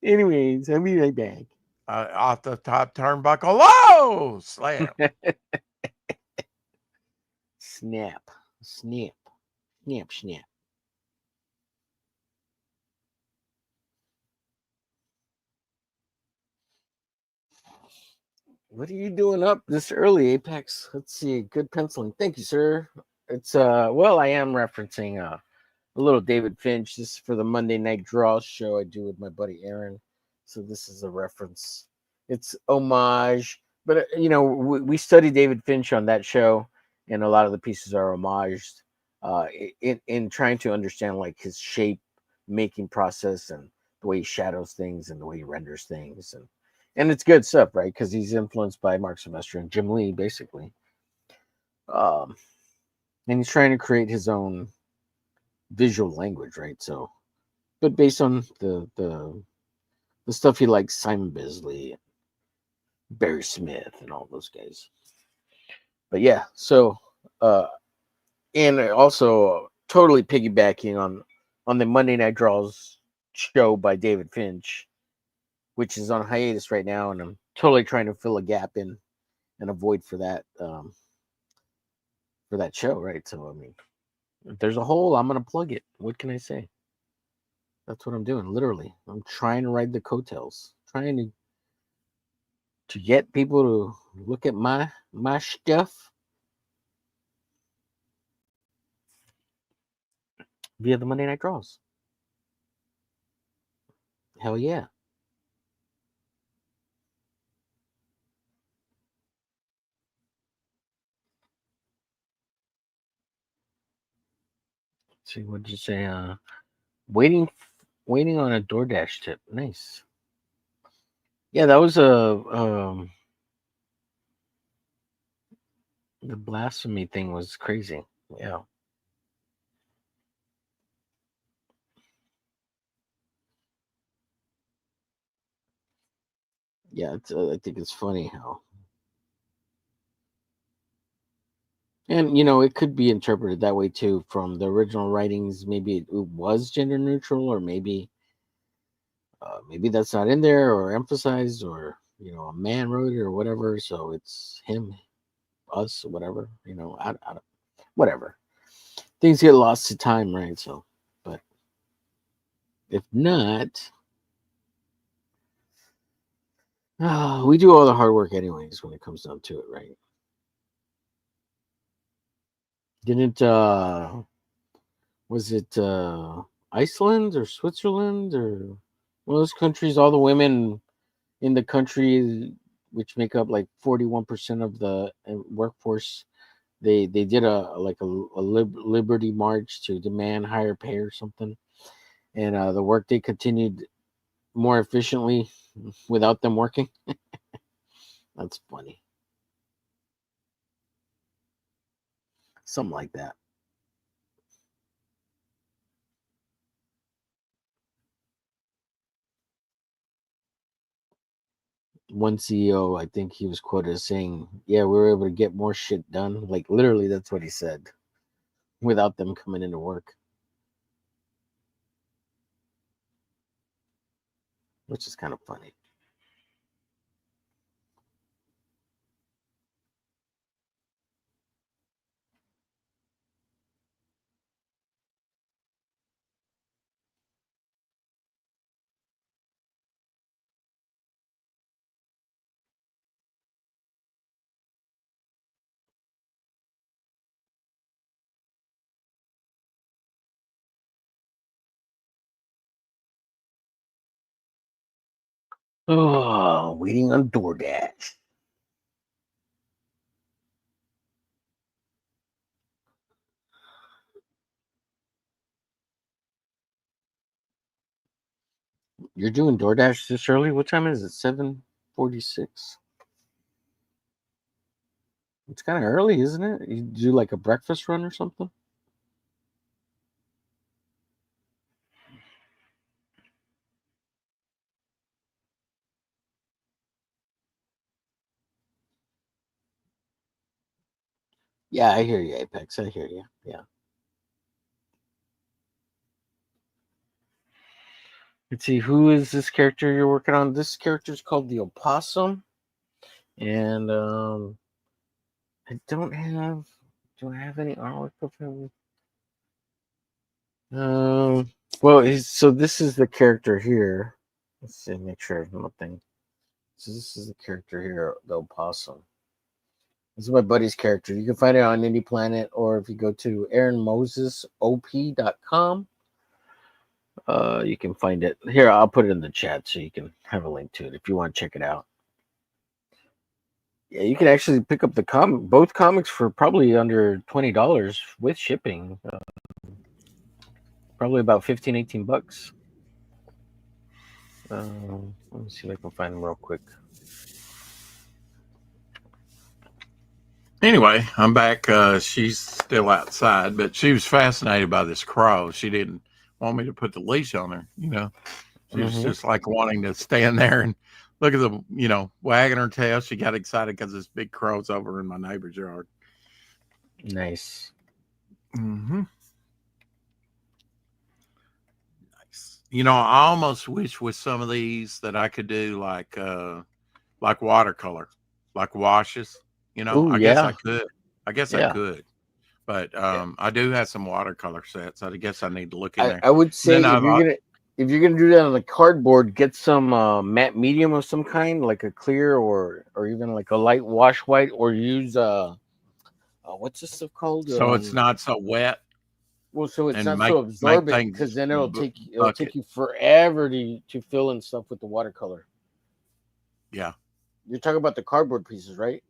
Anyways, I'll be right back. Off the top turnbuckle. Low slam. Snap. Snap. Snap, snap. What are you doing up this early, Apex? Let's see. Good penciling. Thank you, sir. It's well, I am referencing a little David Finch. This is for the Monday Night Draw show I do with my buddy Aaron. So this is a reference. It's homage, but we study David Finch on that show, and a lot of the pieces are homaged in trying to understand like his shape making process and the way he shadows things and the way he renders things, and it's good stuff, right? Because he's influenced by Mark Sylvester and Jim Lee, basically, um, and he's trying to create his own visual language, right? So, but based on the stuff he likes, Simon Bisley, Barry Smith, and all those guys. But yeah, so uh, and also totally piggybacking on the Monday Night Draws show by David Finch, which is on hiatus right now, and I'm totally trying to fill a gap in and a void for that show, right? So I mean, if there's a hole, I'm gonna plug it. What can I say? That's what I'm doing, literally. I'm trying to ride the coattails, trying to get people to look at my stuff via the Monday Night Draws. Hell yeah. Let's see, what did you say? Waiting waiting on a DoorDash tip. Nice. Yeah, that was the blasphemy thing was crazy. Yeah. Yeah, I think it's funny how, and it could be interpreted that way too from the original writings. Maybe it was gender neutral, or maybe that's not in there or emphasized, or a man wrote it or whatever. So it's him, us, whatever. I don't, whatever. Things get lost to time, right? So, but if not, we do all the hard work anyways when it comes down to it, right? Didn't was it Iceland or Switzerland or one of those countries? All the women in the country, which make up like 41% of the workforce, they did a liberty march to demand higher pay or something, and the workday continued more efficiently without them working. That's funny. Something like that. One CEO, I think he was quoted as saying, "Yeah, we were able to get more shit done." Like literally, that's what he said, without them coming into work, which is kind of funny. Oh, waiting on DoorDash. You're doing DoorDash this early? What time is it? 7:46. It's kind of early, isn't it? You do like a breakfast run or something? Yeah, I hear you, Apex. I hear you. Yeah. Let's see, who is this character you're working on? This character is called the Opossum, and I don't have Do I have any artwork of him? Well, so this is the character here. Let's see, make sure there's nothing. So this is the character here, the opossum. This is my buddy's character. You can find it on Indie Planet, or if you go to AaronMosesOP.com, you can find it. Here, I'll put it in the chat so you can have a link to it if you want to check it out. Yeah, you can actually pick up both comics for probably under $20 with shipping. Probably about 15, 18 bucks. Let me see if I can find them real quick. Anyway, I'm back. She's still outside, but she was fascinated by this crow. She didn't want me to put the leash on her, you know. She was just like wanting to stand there and look at the, you know, wagging her tail. She got excited because this big crow's over in my neighbor's yard. Nice. Mm-hmm. Nice. You know, I almost wish with some of these that I could do like watercolor, like washes. You know, Ooh, I guess I could. I guess I Yeah. could. But I do have some watercolor sets. I guess I need to look in there. I would say And then if you're gonna do that on the cardboard, get some matte medium of some kind, like a clear or even like a light wash white, or use what's this stuff called? so it's not so wet Well, so it's and not make so absorbent, things because then it'll take bucket. you forever to fill in stuff with the watercolor. Yeah. You're talking about the cardboard pieces, right?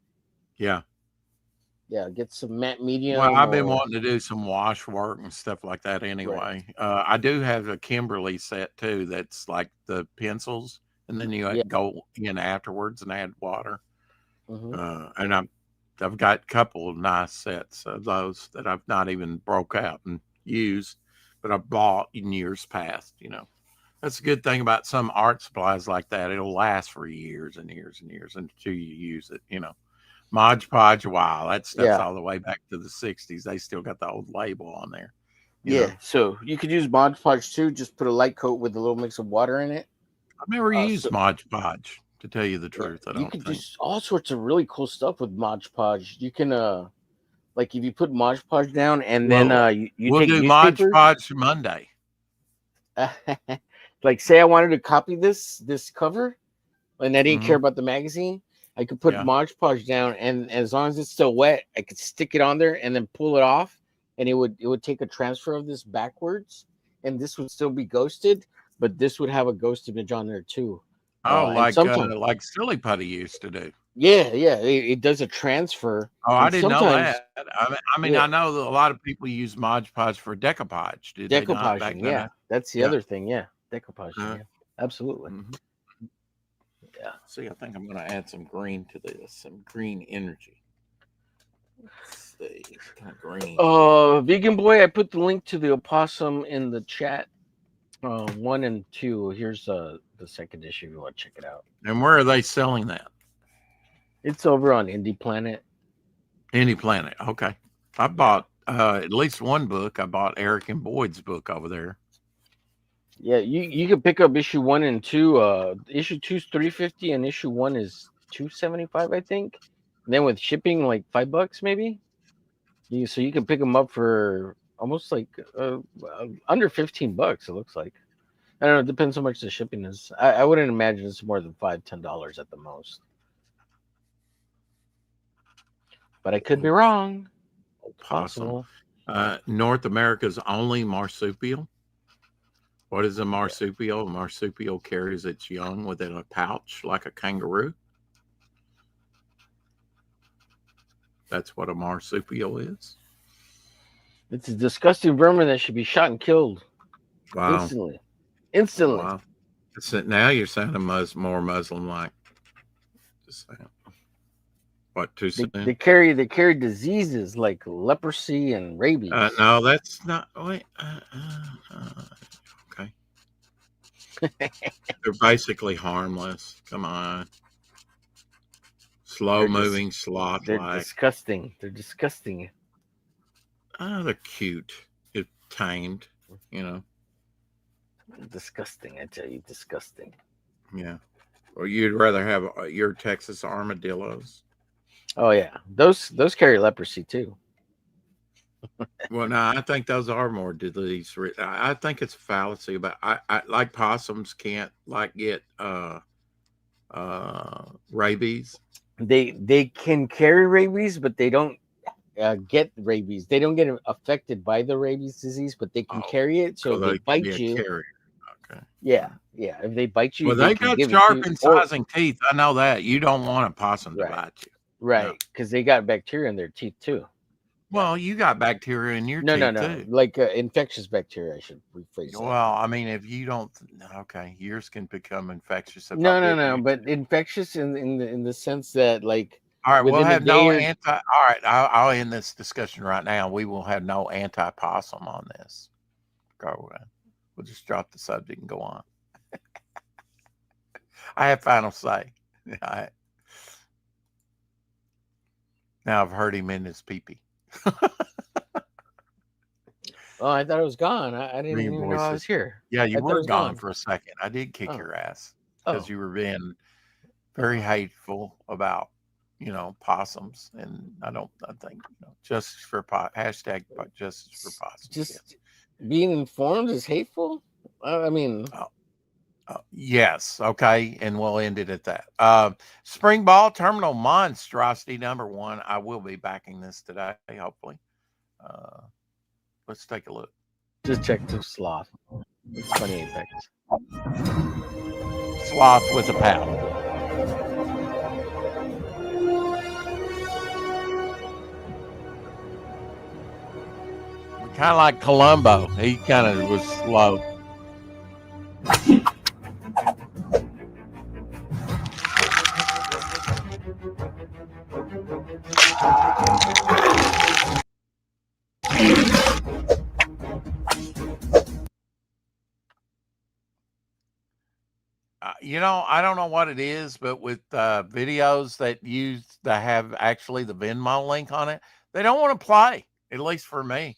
Yeah. Yeah, get some matte medium. Well, I've been wanting to do some wash work and stuff like that anyway. Right. I do have a Kimberly set too that's like the pencils, and then you go in afterwards and add water. And I've got a couple of nice sets of those that I've not even broke out and used, but I bought in years past, you know. That's a good thing about some art supplies like that. It'll last for years and years and years until you use it, you know. Mod Podge, wow, that stuff's all the way back to the 60s. They still got the old label on there. You know? So you could use Mod Podge too. Just put a light coat with a little mix of water in it. I've never used Mod Podge, to tell you the truth. You could do all sorts of really cool stuff with Mod Podge. You can like if you put Mod Podge down and then we'll take do Mod Podge Monday. Like say I wanted to copy this cover and I didn't care about the magazine, I could put Mod Podge down, and as long as it's still wet, I could stick it on there and then pull it off, and it would take a transfer of this backwards, and this would still be ghosted, but this would have a ghost image on there too. Oh, like Silly Putty used to do. Yeah, it does a transfer. Oh, I didn't know that. I mean, I know that a lot of people use Mod Podge for decoupage. Decoupaging, yeah. That's the other thing, yeah. Decoupaging, yeah. Absolutely. Yeah. See, I think I'm going to add some green to this, some green energy. Let's see, kind of green. Vegan Boy, I put the link to the opossum in the chat. 1 and 2. Here's the second issue if you want to check it out. And where are they selling that? It's over on Indie Planet. Indie Planet, okay. I bought at least one book. I bought Eric and Boyd's book over there. Yeah, you can pick up issue 1 and 2. Issue 2 is $3.50 and issue 1 is $2.75, I think. And then with shipping, like $5 maybe. So you can pick them up for almost like under $15. It looks like. I don't know. It depends how much the shipping is. I wouldn't imagine it's more than $5-10 at the most. But I could be wrong. Possible. North America's only marsupial. What is a marsupial? A marsupial carries its young within a pouch like a kangaroo. That's what a marsupial is. It's a disgusting vermin that should be shot and killed. Wow. Instantly. Wow. Now you're sounding more Muslim-like. Just saying. What, too soon? They carry diseases like leprosy and rabies. No, that's not. Wait. Okay. They're basically harmless. Come on. Slow-moving sloth. They're disgusting. They're disgusting. Oh, they're cute. They're tamed, you know. Disgusting, I tell you, disgusting. Yeah. Or you'd rather have your Texas armadillos. Oh yeah, those carry leprosy too. Well, no, I think those are more disease. I think it's a fallacy about I like possums can't like get rabies. They can carry rabies, but they don't get rabies. They don't get affected by the rabies disease, but they can Oh, carry it. So because if they they can be bite a you, carrier. Okay. yeah, yeah. If they bite you, Well, they they can got give it to sharp, you. Or incising teeth. I know that. You don't want a possum to right, bite you. No. right, because they got bacteria in their teeth too. Yeah. Well, you got bacteria in your No, no, teeth no. too. Like infectious bacteria. I should rephrase that. Well, I mean, if you don't, okay, yours can become infectious if I No, no, bit no. you. But infectious in the sense that like All right, we'll within a have day no or anti. All right, I'll end this discussion right now. We will have no anti possum on this. Go. We'll just drop the subject and go on. I have final say. I, now I've heard him in his pee pee. oh, I thought it was gone. I didn't Ringing even know I was voices. here. Yeah, you I thought it were was gone gone. for a second. I did kick Oh, your ass because oh, you were being very oh. hateful about, possums. And I think, justice for hashtag justice for possums. Yes. Just being informed is hateful. I mean, Oh, yes. Okay. And we'll end it at that. Spring ball terminal monstrosity #1. I will be backing this today, hopefully. Uh, let's take a look. just check the sloth. It's funny effects. Sloth with a pout. Kind of like Columbo. He kind of was slow. I don't know what it is, but with videos that have actually the Venmo link on it, they don't want to play. At least for me,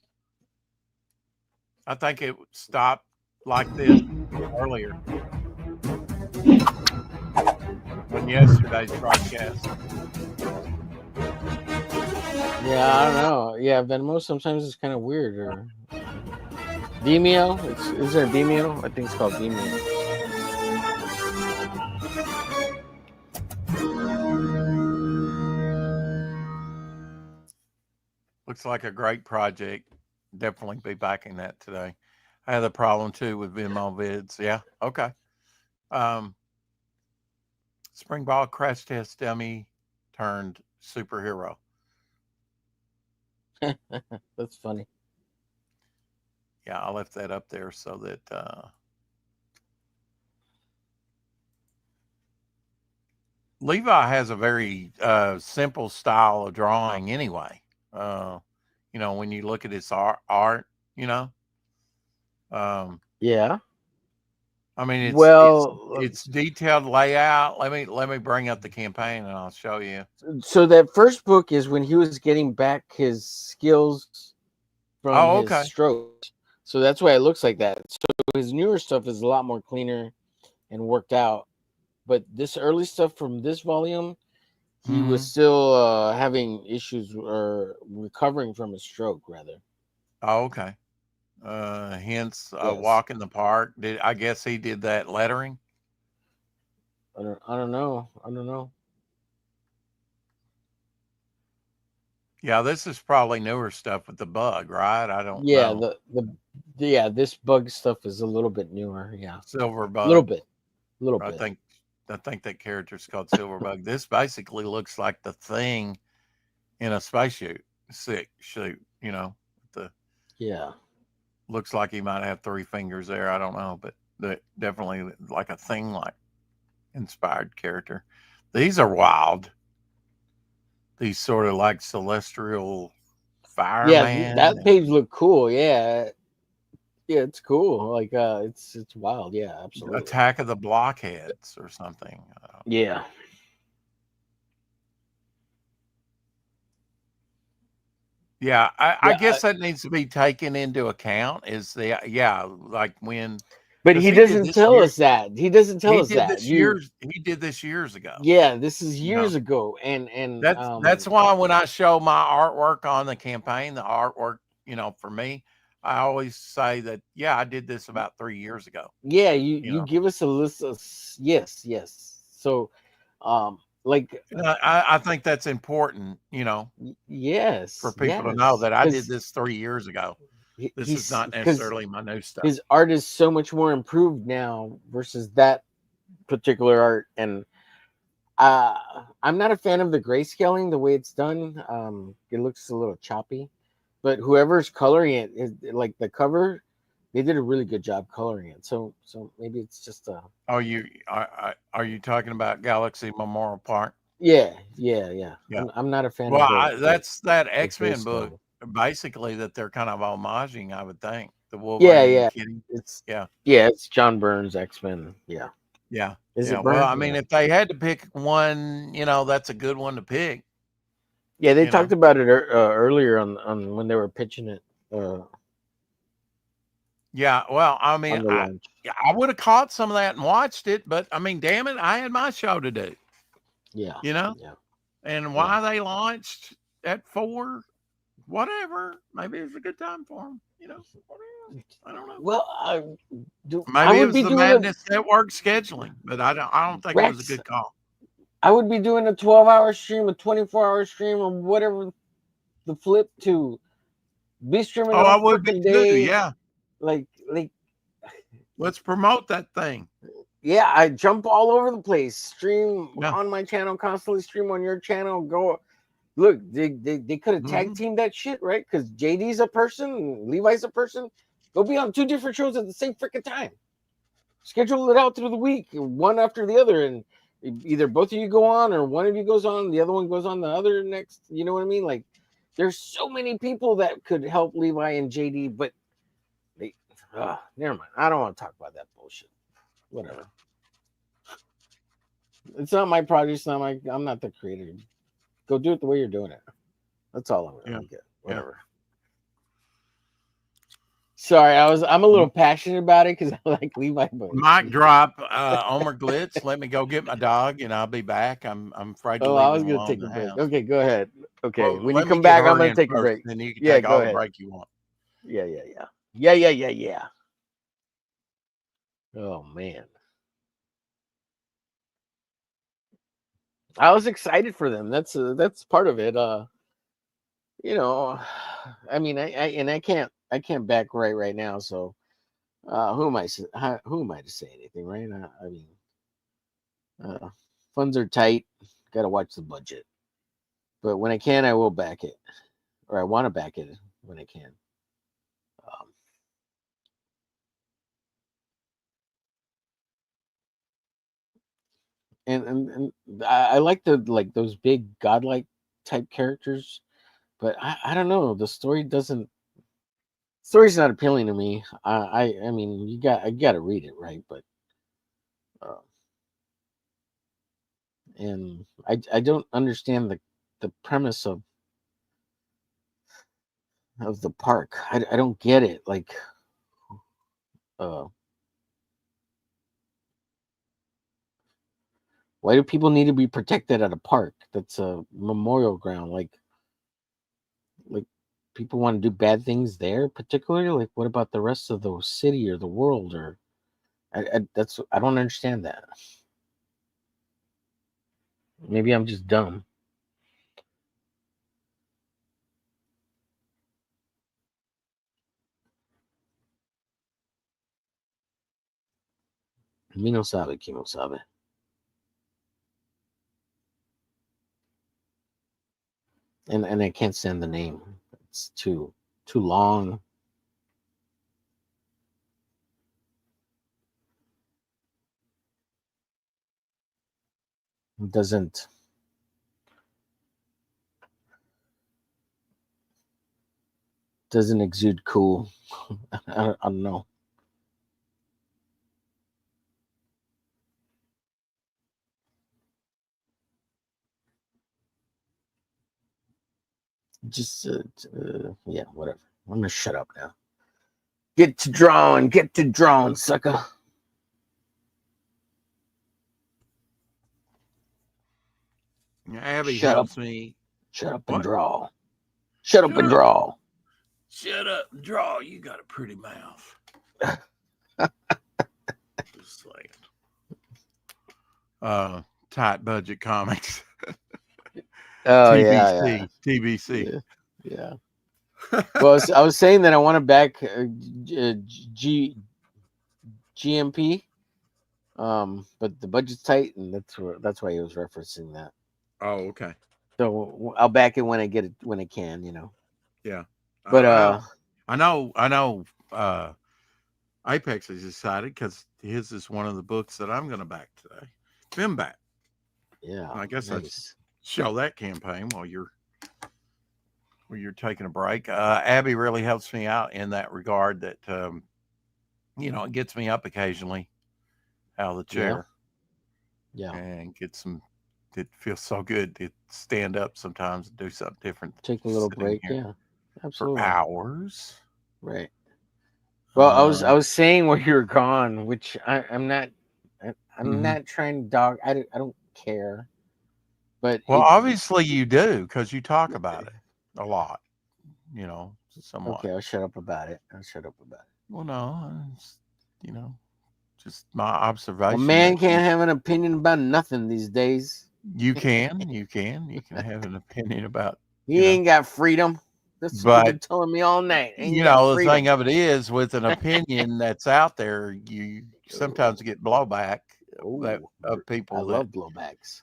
I think it stopped like this earlier on yesterday's broadcast. Yeah, I don't know. Yeah, Venmo sometimes is kind of weird. Or Vimeo. Is there Vimeo? I think it's called Vimeo. Looks like a great project. Definitely be backing that today. I had a problem too with Venmo vids. Yeah. Okay. Um, Spring ball crash test dummy turned superhero. That's funny. Yeah, I left that up there so that Levi has a very simple style of drawing anyway. When you look at his art, um, Yeah. I mean, Well, it's detailed layout. Let me bring up the campaign and I'll show you. so that first book is when he was getting back his skills from Oh, his okay. stroke. So that's why it looks like that. So his newer stuff is a lot more cleaner and worked out. But this early stuff from this volume, he was Mm-hmm. still having issues or recovering from a stroke, rather. Oh, okay. Hence, Yes. walk in the park. I guess he did that lettering? I don't know. I don't know. Yeah, this is probably newer stuff with the bug, right? I don't Yeah, know. this bug stuff is a little bit newer. Yeah, Silver a little bug. bit, a little I bit. think I think that character's called Silverbug. This basically looks like the Thing in a spacesuit suit. The Yeah. looks like he might have 3 fingers there. I don't know, but definitely like a Thing like inspired character. These are wild. These sort of like celestial Yeah, fireman that and page looked cool. Yeah, yeah, it's cool. Like it's wild. Yeah, absolutely. Attack of the Blockheads or something. Yeah. Yeah, I Yeah, guess that needs to be taken into account. Is like when but because he he did doesn't this tell year. us that. He doesn't tell He us did that. this You years. He did this years ago. Yeah, this is You know years ago, and that's why when I show my artwork on the campaign, the artwork for me, I always say that, yeah, I did this about 3 years ago. Yeah, You you know, give us a list of yes. So, like and I think that's important, for yes, people to know that I did because this 3 years ago. This is he's not because necessarily my new stuff. his art is so much more improved now versus that particular art, and I'm not a fan of the grayscaling the way it's done. It looks a little choppy, but whoever's coloring it is like the cover. They did a really good job coloring it. So maybe it's just a Are you talking about Galaxy Memorial Park? yeah. Yeah. I'm not a fan Well, of the that's that the X-Men book, grayscaling. basically, that they're kind of homaging, I would think. The Yeah, Wolverine and yeah. Kitty. It's Yeah. yeah, it's John Burns X-Men. Yeah. Yeah. Is Yeah. it Well, I Burns? mean, Yeah. if they had to pick one, that's a good one to pick, Yeah, they you talked know. about it earlier on when they were pitching it uh, Yeah. Well, I mean, on the launch. yeah, I would have caught some of that and watched it, but I mean, damn it, I had my show to do, Yeah. you know? Yeah. And Yeah. why they launched at 4, whatever. Maybe it's a good time for them, whatever. I don't know. Well, I Maybe it would was be the doing a Madness Network scheduling, but I don't think it was a Rex. good call. I would be doing a 12-hour stream, a 24-hour stream, or whatever the flip to be streaming Oh, all I would be freaking too. day. Yeah. Like Let's promote that thing. yeah, I jump all over the place. Stream Yeah. on my channel, constantly stream on your channel. Go look, they could have tag Mhm. teamed that shit, right? Because JD's a person, Levi's a person. Go be on 2 different shows at the same freaking time. Schedule it out through the week, one after the other, and either both of you go on or one of you goes on, the other one goes on the other next. You know what I mean? Like, there's so many people that could help Levi and JD, but they, never mind. I don't want to talk about that bullshit. Whatever. It's not my project. It's not my. I'm not the creator. Go do it the way you're doing it. That's all I'm Yeah. gonna get. Yeah. Whatever. Sorry, I'm a little passionate about it because I like Levi, but Mic drop, Omer Glitz. Let me go get my dog, and I'll be back. I'm afraid to oh, I leave was him gonna alone take in a the break. house. Okay, go ahead. Okay, Well, when you let me come get back, I'm her gonna in take a first, break. and then you can Yeah, take go all the ahead. break you want. Yeah. Oh man, I was excited for them. That's part of it. You know, I mean, I can't back right now. So, who am I to say anything, right? I mean, uh, funds are tight. Got to watch the budget. But when I can, I will back it, or I want to back it when I can. Um, and I like those big godlike type characters, but I don't know. The story's not appealing to me. I mean, I got to read it, right? But uh, and I don't understand the premise of the park. I don't get it. Like, uh, why do people need to be protected at a park that's a memorial ground? Like people want to do bad things there, particularly. Like, what about the rest of the city or the world? Or I don't understand that. Maybe I'm just dumb. Me no sabe, Kimo sabe. And I can't stand the name. It's too long. It doesn't exude cool. I don't know. Just yeah, whatever. I'm gonna shut up now. Get to drawing, sucker. Abby Shut up, helps me. shut up and What? draw. Shut up Shut and up. draw. Shut up and draw. You got a pretty mouth. Just saying. Tight budget comics. Oh TBC. TBC. yeah. Well, I was saying that I want to back GMP, but the budget's tight, and that's why he was referencing that. Oh, okay. So I'll back it when I get it when I can, you know. Yeah. But I know. Apex has decided because his is one of the books that I'm going to back today. Fembat. Yeah. I guess nice. I'd show that campaign while you're taking a break. Abby really helps me out in that regard. That it gets me up occasionally out of the chair. Yeah. And get some. It feels so good to stand up sometimes and do something different. Take a little break. Yeah. Absolutely. For hours. Right. Well, I was saying where you were gone, which I'm not. I'm not trying to dog. I don't care. But obviously you do because you talk about it a lot. Somewhat. Okay, I'll shut up about it. Well, no, just my observation. A man can't have an opinion about nothing these days. You can have an opinion about. He ain't got freedom. That's what they're telling me all night. The thing of it is, with an opinion that's out there, you sometimes get blowback of people. I love blowbacks.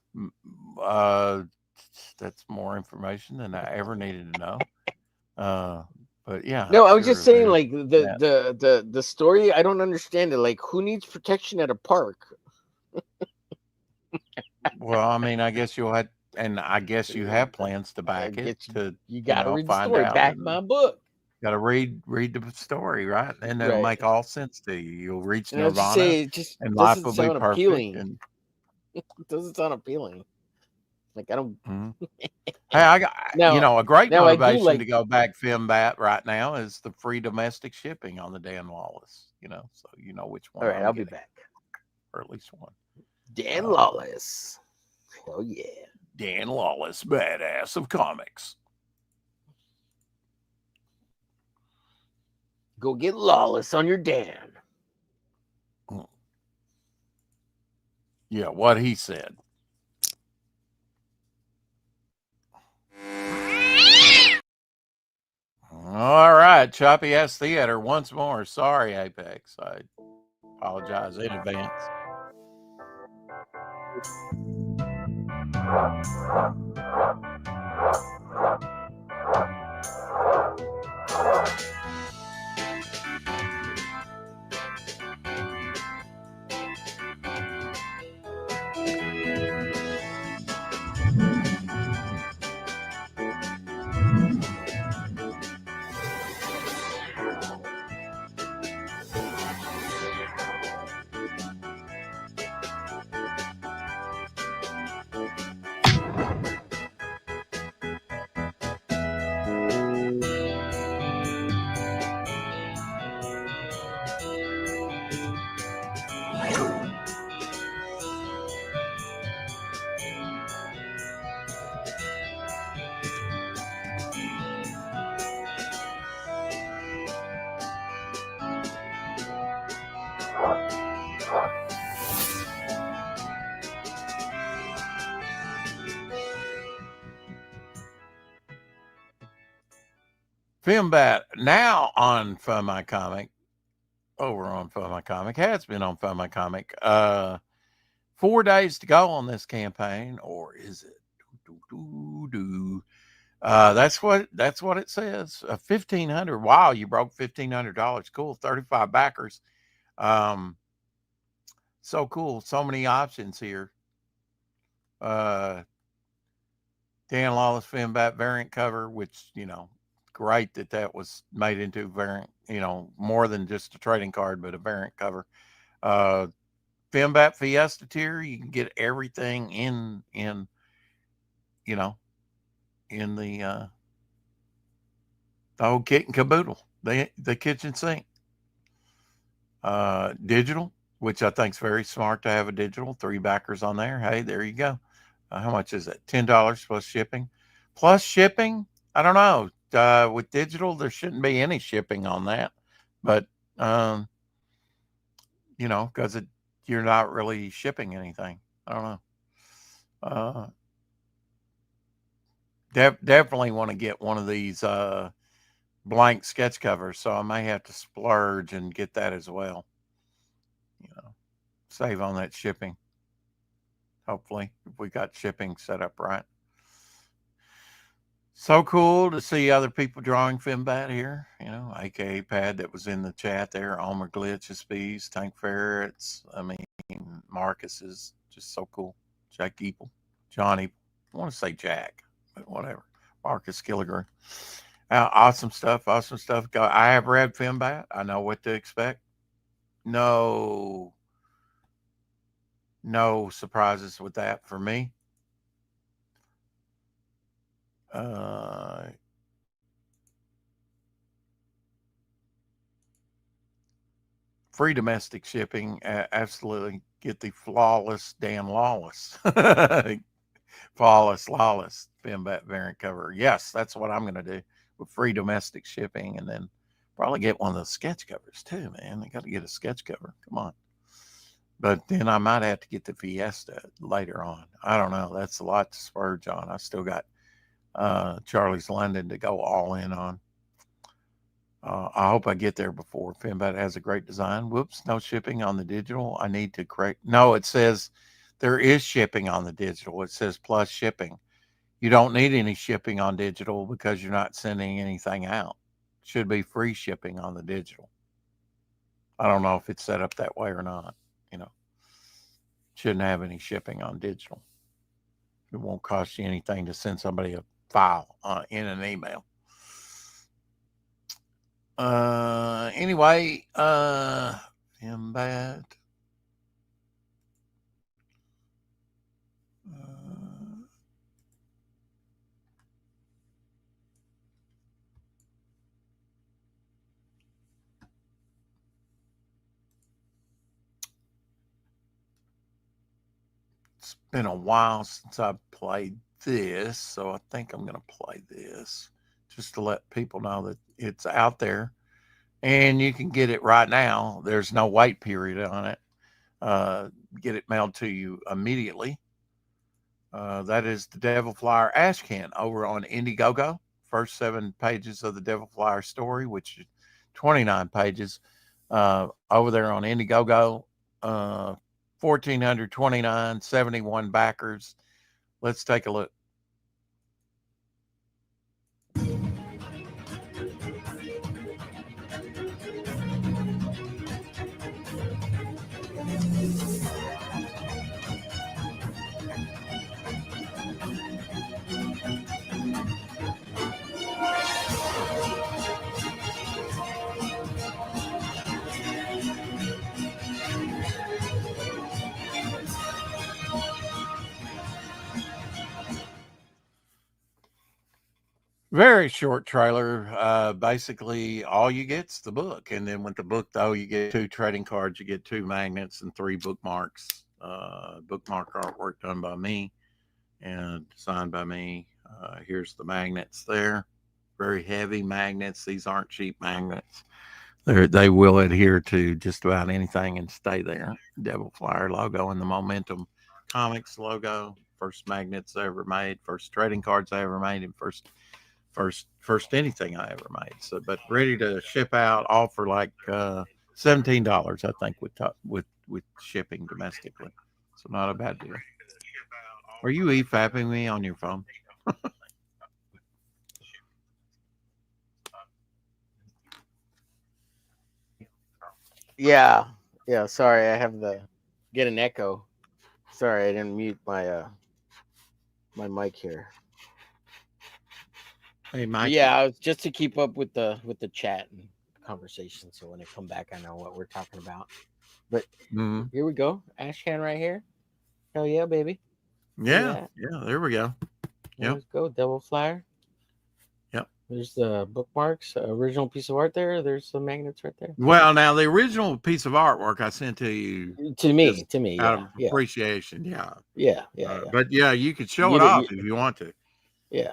That's more information than I ever needed to know. But yeah. No, I was just saying, like the story. I don't understand it. Like, who needs protection at a park? Well, I mean, I guess you'll have. And I guess you have plans to back it. You got to read the story. Back my book. Got to read the story, right? And it'll make all sense to you. You'll reach Nirvana, and life will be perfect. Appealing. It doesn't sound appealing. Like, I don't. Hey, I got a great motivation to go back Fembat right now is the free domestic shipping on the Dan Lawless. So you know which one. All right, I'll be back. Or at least one. Dan Lawless. Hell yeah. Dan Lawless, badass of comics. Go get Lawless on your Dan. Yeah, what he said. All right, Choppy Ass Theater once more. Sorry, Apex. I apologize in advance. Fembat now on Fun My Comic, over on Fun My Comic, has been on Fun My Comic. 4 days to go on this campaign, or is it? That's what it says. 1,500. Wow, you broke $1,500. Cool. 35 backers. So cool. So many options here. Dan Lawless Fembat variant cover, which great that was made into variant, more than just a trading card, but a variant cover. Fembat Fiesta tier, you can get everything in the whole kit and caboodle, the kitchen sink. Digital, which I think is very smart to have a digital, 3 backers on there. Hey, there you go. How much is that? $10 plus shipping. I don't know. with digital, there shouldn't be any shipping on that. But because you're not really shipping anything. I don't know. Definitely want to get one of these blank sketch covers, so I may have to splurge and get that as well. Save on that shipping. Hopefully, if we got shipping set up right. So cool to see other people drawing Finbat here. AKA Pad that was in the chat there. Omer Glitches, Bees, Tank Ferrets. I mean, Marcus is just so cool. Jack Eaple, Johnny. I want to say Jack, but whatever. Marcus Killigrew. Awesome stuff. Awesome stuff. I have read Finbat. I know what to expect. No surprises with that for me. Free domestic shipping. Absolutely get the flawless Dan Lawless. Flawless, lawless Finbat variant cover. Yes, that's what I'm going to do with free domestic shipping, and then probably get one of those sketch covers too, man. I got to get a sketch cover. Come on. But then I might have to get the Fiesta later on. I don't know. That's a lot to splurge on. I still got Charlie's London to go all in on. I hope I get there before. Finbat has a great design. Whoops, no shipping on the digital. I need to correct. No, it says there is shipping on the digital. It says plus shipping. You don't need any shipping on digital because you're not sending anything out. Should be free shipping on the digital. I don't know if it's set up that way or not. Shouldn't have any shipping on digital. It won't cost you anything to send somebody a file in an email. Anyway, Finbat. It's been a while since I played this, so I think I'm going to play this just to let people know that it's out there and you can get it right now. There's no wait period on it. Get it mailed to you immediately. That is the Devil Flyer Ash Can over on Indiegogo. First 7 pages of the Devil Flyer story, which is 29 pages over there on Indiegogo. 1,429, 71 backers. Let's take a look. Very short trailer. Basically, all you get's the book. And then with the book, though, you get 2 trading cards, you get 2 magnets, and 3 bookmarks. Bookmark artwork done by me and designed by me. Here's the magnets there. Very heavy magnets. These aren't cheap magnets. They will adhere to just about anything and stay there. Devil Flyer logo and the Momentum Comics logo. First magnets I ever made. First trading cards I ever made. And first anything I ever made. So, but ready to ship out, all for like $17, I think, with shipping domestically. So not a bad deal. Are you e-fapping me on your phone? Yeah. Sorry, I have get an echo. Sorry, I didn't mute my my mic here. Hey, Mike. Yeah, it's just to keep up with the chat and conversation. So when I come back, I know what we're talking about. But here we go. Ash Can right here. Hell yeah, baby. Yeah. There we go. Yeah. Let's go. Devil Flyer. Yep. There's the bookmarks, original piece of art there. There's the magnets right there. Well, now the original piece of artwork I sent to you. To me. Out of appreciation. Yeah. But yeah, you could show it off if you want to. Yeah.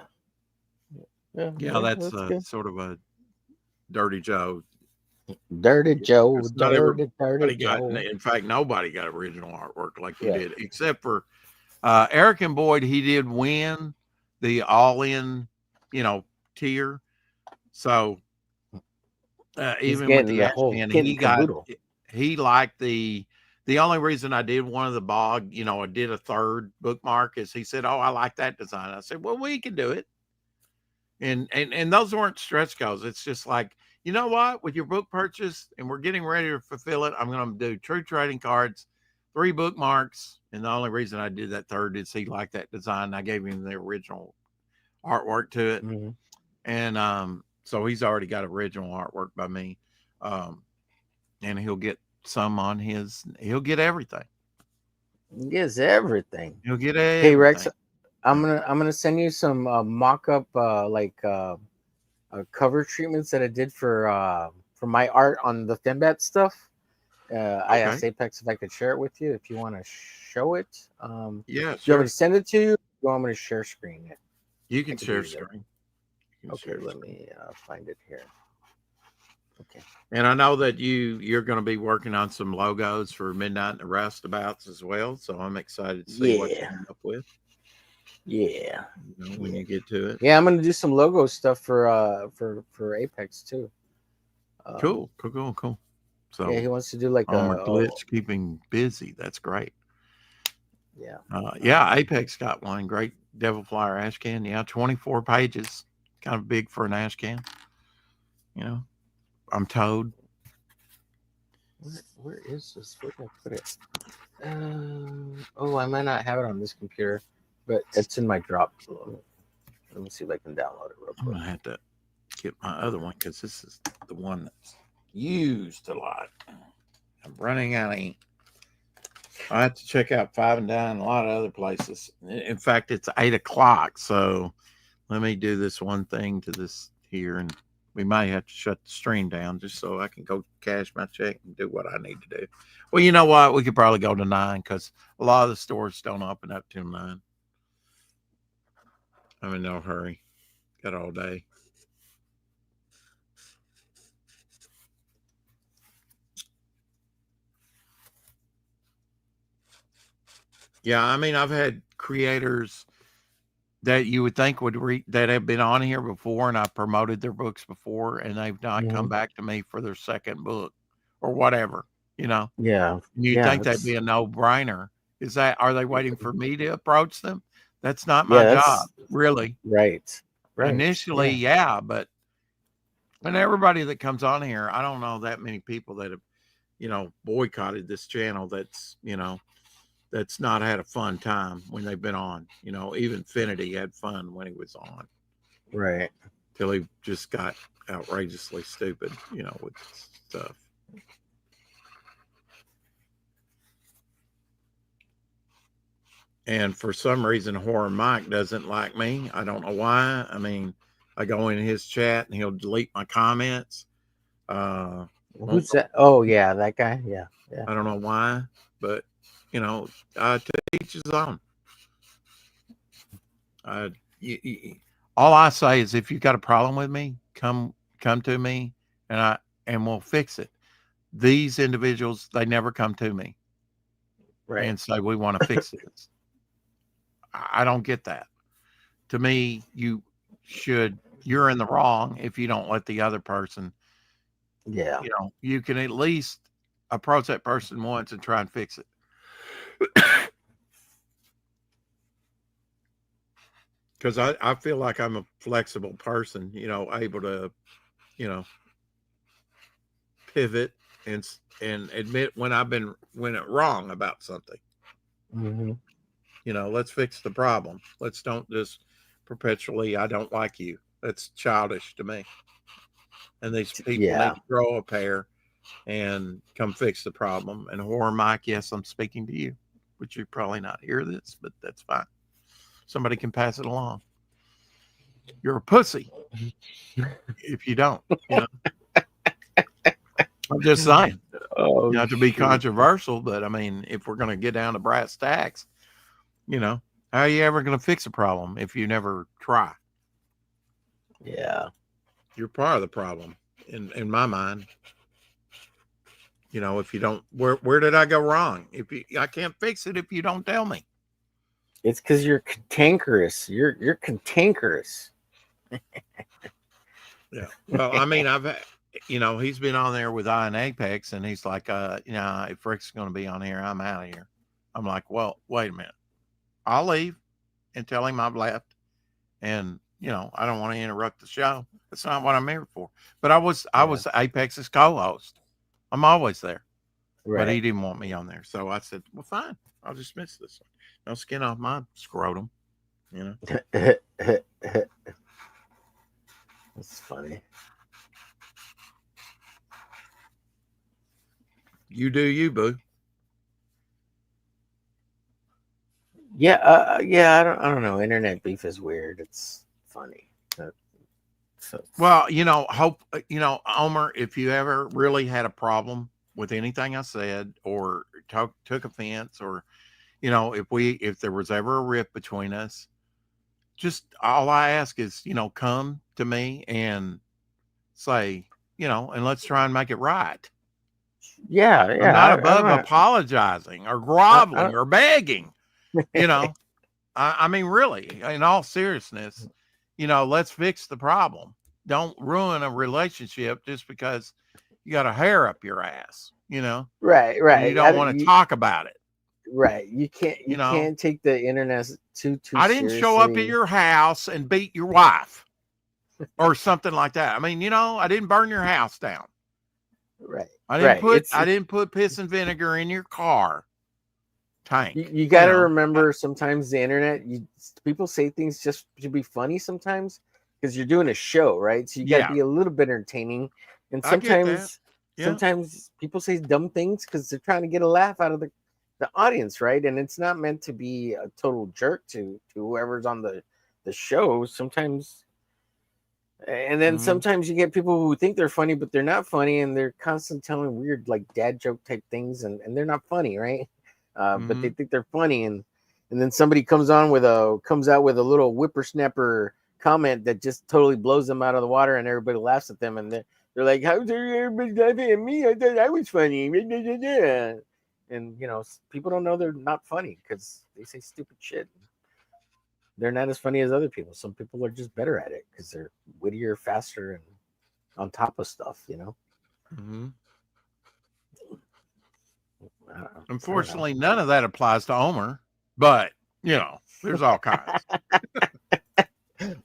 Yeah, that's that's good. sort of a Dirty Joe. Dirty Joe, Because not dirty everybody got, Joe. in fact, nobody got original artwork like you Yeah. did, except for Eric and Boyd. He did win the all-in, tier. So He's even with getting the the ash whole can, kit and caboodle. he liked the only reason I did one of the bog, I did a third bookmark is he said, "Oh, I like that design." I said, "Well, we can do it." And those weren't stretch goals. It's just like, you know what, with your book purchase, and we're getting ready to fulfill it, I'm going to do true trading cards, 3 bookmarks. And the only reason I did that third is he liked that design. I gave him the original artwork to it. Mm-hmm. And so he's already got original artwork by me. And he'll get some on he'll get everything. He gets everything. He'll get Hey everything. Rex, I'm gonna send you some mock-up cover treatments that I did for my art on the Thembat stuff. I asked Okay. Apex if I could share it with you if you want to show it. Yeah, Do you want me sure. to send it to you? Or do you want me to share screen it? You can can share do either. screen. You can Okay, share let screen. me find it here. Okay. And I know that you're going to be working on some logos for Midnight and the Roustabouts as well. So I'm excited to see what you Yeah. come up with. Yeah. When you get to it. Yeah, I'm gonna do some logo stuff for Apex too. Cool. So Yeah, he wants to do like Homer Glitch keeping busy. That's great. Yeah. Yeah, Apex got one. Great Devil Flyer ash can. Yeah, 24 pages. Kind of big for an ash can. I'm Toad. Where is this? Where did I put it? I might not have it on this computer, but it's in my drop. Let me see if I can download it real I'm quick. gonna have to get my other one because this is the one that's used a lot. I'm running out of ink. I have to check out Five and Dine and a lot of other places. In fact, it's 8:00, so let me do this one thing to this here, and we might have to shut the stream down just so I can go cash my check and do what I need to do. Well, you know what? We could probably go to 9 because a lot of the stores don't open up till 9. I'm in no hurry. Got all day. Yeah, I mean, I've had creators that you would think would read that have been on here before, and I promoted their books before, and they've not come back to me for their second book or whatever. Yeah. You'd think that'd be a no-brainer. Are they waiting for me to approach them? That's not my job, really. Right. Initially, yeah, but and everybody that comes on here, I don't know that many people that have, boycotted this channel that's not had a fun time when they've been on. Even Finity had fun when he was on. Right. Till he just got outrageously stupid, with stuff. And for some reason, Horror Mike doesn't like me. I don't know why. I mean, I go in his chat and he'll delete my comments. Who's that? Oh, yeah, that guy. Yeah. I don't know why, but to each his own. All I say is, if you got a problem with me, come to me, and we'll fix it. These individuals, they never come to me, Right. and say we want to fix this. I don't get that. To me, you're in the wrong if you don't let the other person. Yeah. You can at least approach that person once and try and fix it. Because I feel like I'm a flexible person, able to, pivot and admit when it's wrong about something. Mm-hmm. Let's fix the problem. Let's don't just perpetually, I don't like you. That's childish to me. And these people need to grow a pair and come fix the problem. And Horror Mike, yes, I'm speaking to you, but you probably not hear this, but that's fine. Somebody can pass it along. You're a pussy if you don't. I'm just saying. Not to be controversial, but I mean, if we're going to get down to brass tacks, how are you ever going to fix a problem if you never try? Yeah. You're part of the problem in my mind. You know, if you don't, where did I go wrong? If you, I can't fix it if you don't tell me. It's because you're cantankerous. You're cantankerous. Yeah. Well, I mean, you know, he's been on there with Iron Apex, and he's like, you know, if Rick's going to be on here, I'm out of here. I'm like, well, wait a minute. I'll leave and tell him I've left, and you know, I don't want to interrupt the show. That's not what I'm here for. But I Yeah. was Apex's co-host. I'm always there, but he Right. didn't want me on there, so I said, well, fine, I'll just miss this one. No skin off my scrotum, you know. That's funny. You do you, boo. Yeah. Yeah. I don't know. Internet beef is weird. It's funny. So Well, you know, you know, Omer, if you ever really had a problem with anything I said or took offense, or, you know, if there was ever a rift between us, just all I ask is, you know, come to me and say, you know, and let's try and make it right. yeah. I'm Yeah. not I above don't. apologizing or I groveling don't. or begging, you know. I mean, really, in all seriousness, you know, let's fix the problem. Don't ruin a relationship just because you got a hair up your ass, you know, Right. and you Right. don't want to talk about it. Right. You can't. You You know, can't take the internet too I didn't show up at seriously. your house and beat your wife or something like that. I mean, you know, I didn't burn your house down. Right. Right. I didn't put piss and vinegar in your car tank. You You got to know, remember sometimes the internet. People say things just to be funny sometimes because you're doing a show, right? So you got to yeah, be a little bit entertaining, and I get that. Yeah. sometimes people say dumb things because they're trying to get a laugh out of the audience, right? And it's not meant to be a total jerk to whoever's on the show. Sometimes, and then Hmm. sometimes you get people who think they're funny, but they're not funny, and they're constantly telling weird like dad joke type things, and they're not funny, right? But they Hmm. think they're funny, and then somebody comes out with a little whippersnapper comment that just totally blows them out of the water, and everybody laughs at them, and they're like, "How dare everybody laughing at me? I thought I was funny." And you know, people don't know they're not funny because they say stupid shit. They're not as funny as other people. Some people are just better at it because they're wittier, faster, and on top of stuff. You know. Hmm. I don't know. Unfortunately, none of that applies to Omer, but you know, there's all kinds.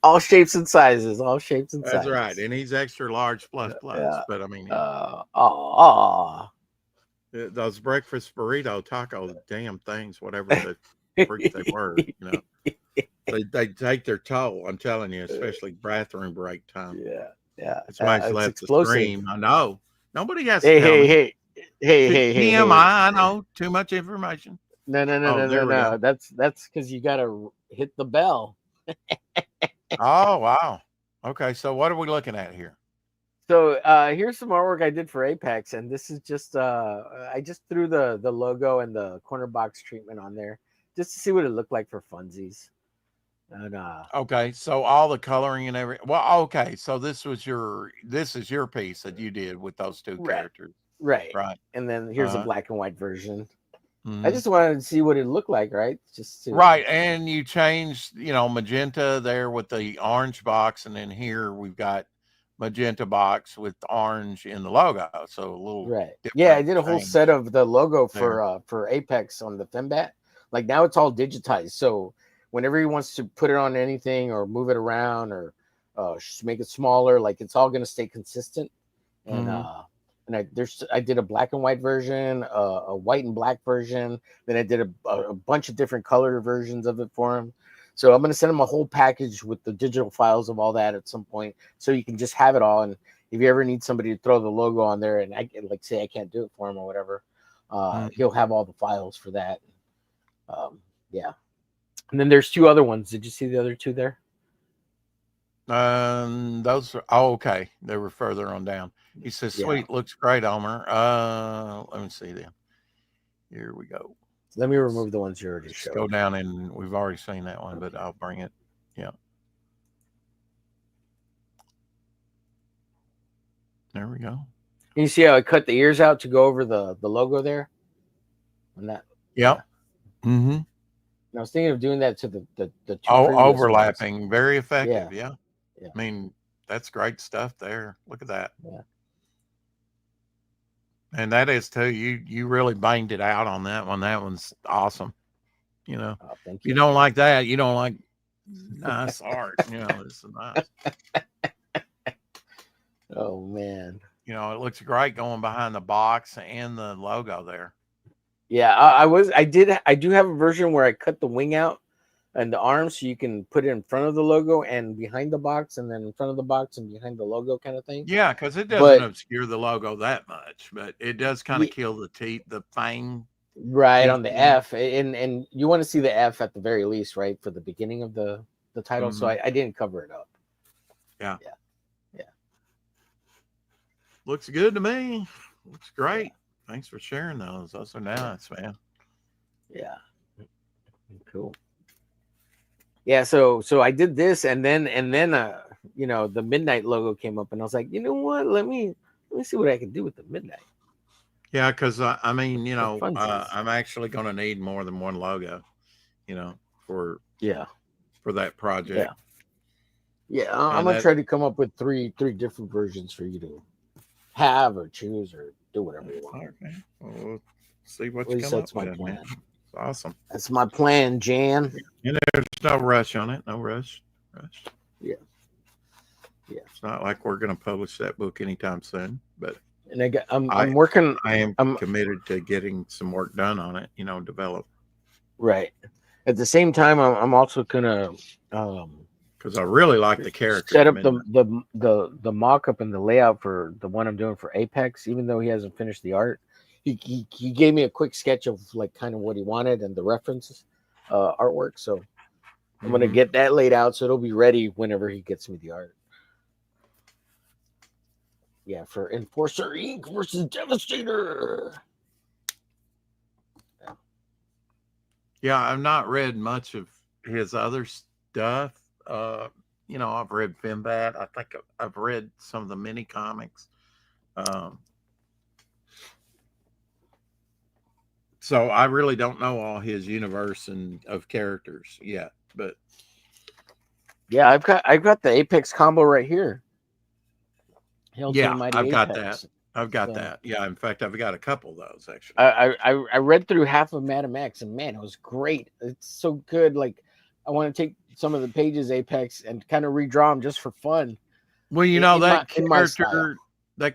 All shapes and sizes. All shapes and That's right. sizes. And he's extra large plus plus. Yeah. But I mean, you know, Aw. those breakfast burrito taco damn things, whatever the freak they were, you know, they take their toll. I'm telling you, especially bathroom break time. Yeah. Yeah. It's somebody's It's left to explosive. scream. I know. Nobody has to Hey, tell hey, me. hey. Hey, hey, hey, hey. TMI, I know. Too much information. No, no, no, Oh, no, no, there we no. go. That's because you gotta hit the bell. Oh, wow. Okay. So what are we looking at here? So here's some artwork I did for Apex, and this is just I just threw the logo and the corner box treatment on there just to see what it looked like for funsies. And Okay, so all the coloring and every well, okay, so this is your piece that you did with those two right, characters, right. right? And then here's a Uh-huh. black and white version. I Mhm. just wanted to see what it looked like, right? Just to Right, and you changed, you know, magenta there with the orange box, and then here we've got magenta box with orange in the logo, so a little right. Yeah, I different did a whole set change of the logo there. for Apex on the Fembat. Like now it's all digitized. So whenever he wants to put it on anything or move it around or make it smaller, like it's all gonna stay consistent. And Mhm. I did a black and white version, a white and black version. Then I did a bunch of different color versions of it for him. So I'm gonna send him a whole package with the digital files of all that at some point, so you can just have it all. And if you ever need somebody to throw the logo on there, and I like say I can't do it for him or whatever, Mhm. he'll have all the files for that. Yeah. And then there's two other ones. Did you see the other two there? Those are oh, okay. They were further on down. He says, Yeah. "Sweet, looks great, Omer." Let me see them. Here we go. Let me remove the ones you already Let's go showed. down and we've already seen that one, but Okay. I'll bring it. Yeah. There we go. You see how I cut the ears out to go over the logo there? And that. Yep. Mm-hmm. And I was thinking of doing that to the two Oh, previous ones. overlapping. Very effective. Yeah. Yeah. I mean, that's great stuff there. Look at that. Yeah. And that is too. You really banged it out on that one. That one's awesome. You know, Oh, thank you you. don't like that. You don't like nice art. You know, it's nice. Oh man. You know, it looks great going behind the box and the logo there. Yeah, I do have a version where I cut the wing out and the arm so you can put it in front of the logo and behind the box, and then in front of the box and behind the logo kind of thing. Yeah, because it doesn't But obscure the logo that much, but it does kind of kill the teeth, the fang. right teeth, on the you know? F, and you want to see the F at the very least, right, for the beginning of the title. So I didn't cover it up. Yeah. Yeah. Looks good to me. Looks great. Yeah. Thanks for sharing those. Those are nice, man. Yeah. Cool. Yeah, so I did this, and then you know, the Midnight logo came up, and I was like, you know what? Let me see what I can do with the Midnight. Yeah, because I mean, you know, I'm actually going to need more than one logo, you know, for that project. Yeah, I'm gonna try to come up with three different versions for you to have or choose or do whatever you want. Okay. Well, we'll see what you come up with, man. It's awesome. That's my plan, Jan. And there's no rush on it. No rush. Yeah. Yeah. It's not like we're going to publish that book anytime soon, but and I'm working. I'm committed to getting some work done on it. You know, develop. Right. At the same time, I'm also gonna because I really like the character. Set up the mock-up and the layout for the one I'm doing for Apex, even though he hasn't finished the art. He gave me a quick sketch of like kind of what he wanted and the references artwork. So I'm gonna get that laid out so it'll be ready whenever he gets me the art. Yeah, for Enforcer Inc. versus Devastator. Yeah, I've not read much of his other stuff. You know, I've read Finbat. I think I've read some of the mini comics. So I really don't know all his universe and of characters yet, but yeah, I've got the Apex combo right here. Yeah, I've got that. I've got that. Yeah, in fact, I've got a couple of those actually. I read through half of Madam X, and man, it was great. It's so good. Like, I want to take some of the pages Apex and kind of redraw them just for fun. Well, you know, that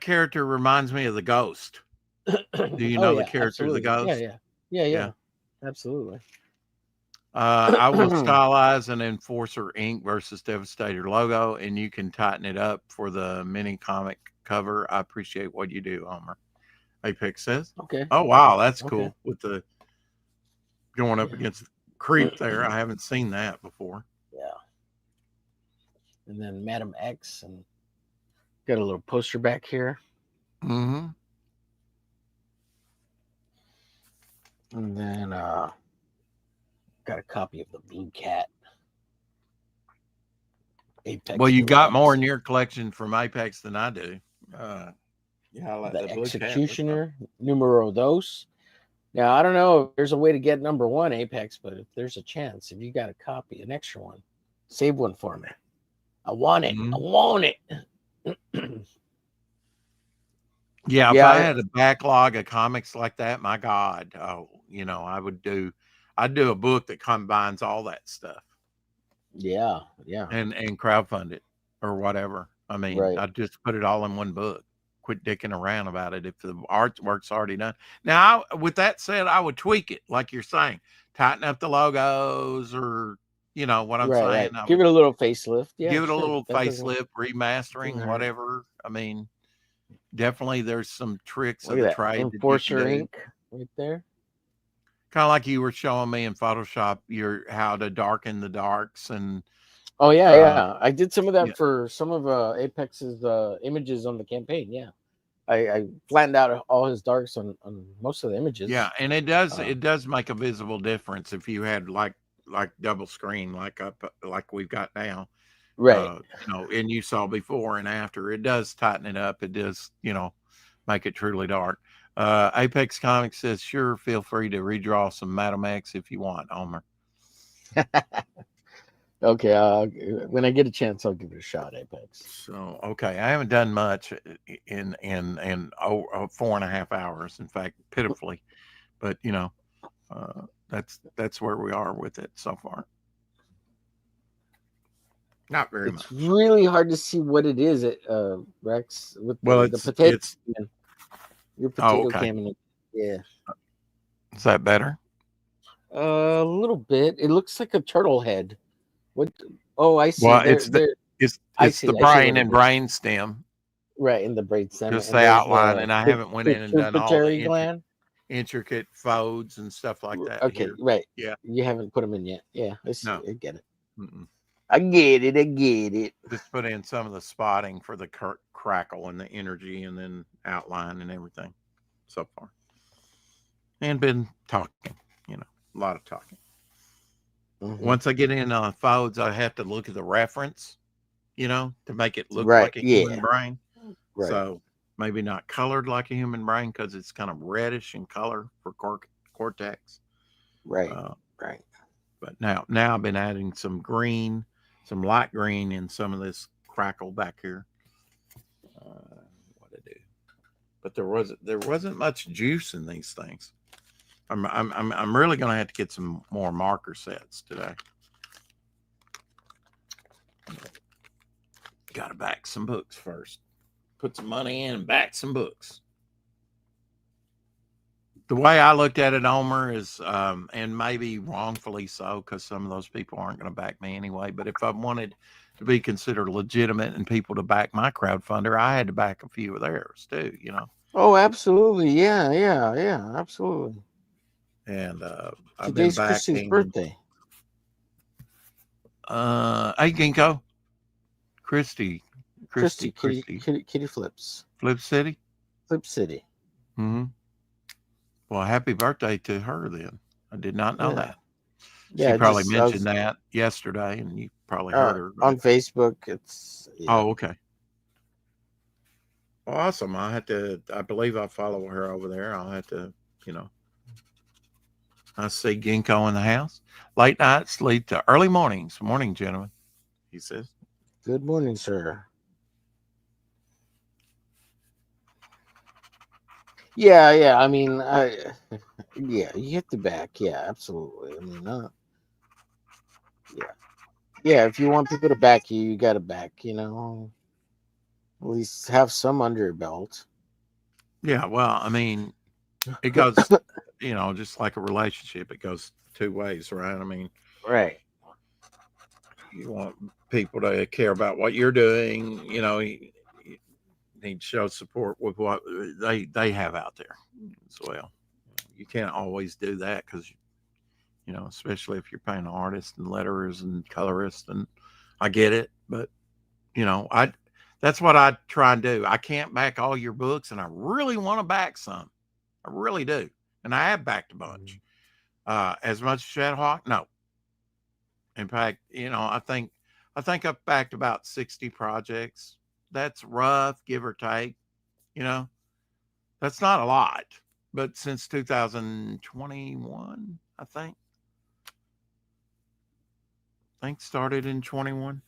character reminds me of the Ghost. Do you know the character absolutely. of the Ghost? Yeah. Absolutely. I will stylize an Enforcer Inc. versus Devastator logo, and you can tighten it up for the mini comic cover. I appreciate what you do, Homer. Apex says. Okay. Oh, wow. That's cool. With the going up against Creep there. I haven't seen that before. Yeah. And then Madam X, and got a little poster back here. Mm-hmm. And then got a copy of the Blue Cat. Apex. Well, you got more in your collection from Apex than I do. Yeah, I like the Blue Executioner, numero dos. Now, I don't know if there's a way to get number one Apex, but if there's a chance, if you got a copy, an extra one, save one for me. I want it. I want it. Yeah, if I had a backlog of comics like that, my God, you know, I'd do a book that combines all that stuff. Yeah. And crowdfund it or whatever. I mean, I'd just put it all in one book. Quit dicking around about it if the artwork's already done. Now, with that said, I would tweak it, like you're saying, tighten up the logos, or you know what I'm saying. Right. Give it a little facelift. Yeah, give it a little facelift, remastering, whatever. I mean, definitely there's some tricks of the trade. Enforcer Inc. right there. Kind of like you were showing me in Photoshop, how to darken the darks and. Oh yeah. I did some of that for some of Apex's images on the campaign. Yeah, I flattened out all his darks on most of the images. Yeah, and it does make a visible difference if you had like double screen like we've got now. Right. And you saw before and after. It does tighten it up. It does, make it truly dark. Apex Comics says, sure, feel free to redraw some Madam X if you want, Homer. Okay. When I get a chance, I'll give it a shot, Apex. So, okay. I haven't done much in 4.5 hours, in fact, pitifully. But, that's where we are with it so far. Not very much. It's really hard to see what it is, Rex, with the potato. Your potato cam. Yeah. Is that better? A little bit. It looks like a turtle head. What? Oh, I see. Well, it's the brain and brain stem. Right, in the brain stem. Just the outline, and I haven't went in and done all the intricate folds and stuff like that. Okay, here. Right. Yeah. You haven't put them in yet. Yeah, I get it. Mm-mm. I get it. Just put in some of the spotting for the crackle and the energy, and then outline and everything so far. And been talking, a lot of talking. Mm-hmm. Once I get in folds, I have to look at the reference, to make it look like a human brain. Right. So maybe not colored like a human brain because it's kind of reddish in color for cortex. Right. Right. But now I've been adding some green, some light green in some of this crackle back here. What to do? But there wasn't much juice in these things. I'm really going to have to get some more marker sets today. Got to back some books first. Put some money in and back some books. The way I looked at it, Homer, is, and maybe wrongfully so, because some of those people aren't going to back me anyway, but if I wanted to be considered legitimate and people to back my crowdfunder, I had to back a few of theirs too, Oh, absolutely. Yeah, absolutely. And I've Today's been backing Christy's birthday. Hey, Ginkgo. Christy Kitty Flips. Flip City? Flip City. Mm-hmm. Well, happy birthday to her then. I did not know that. She probably mentioned that yesterday, and you probably heard her. On Facebook. Oh, okay. Well, awesome. I believe I follow her over there. I'll have to, I see Ginkgo in the house. Late nights lead to early mornings. Morning, gentlemen, he says. Good morning, sir. Yeah. I mean, you have to back. Yeah, absolutely. I mean, yeah. If you want people to back you, you got to back. At least have some under your belt. Yeah. Well, I mean, it goes, just like a relationship, it goes two ways, right? I mean, right. You want people to care about what you're doing. You need to show support with what they have out there as well. You can't always do that because, especially if you're paying artists and letterers and colorists, and I get it, but that's what I try and do. I can't back all your books, and I really want to back some. I really do, and I have backed a bunch. As much as Shadowhawk, no. In fact, I think I've backed about 60 projects. That's rough, give or take. That's not a lot, but since 2021, I think started in 21.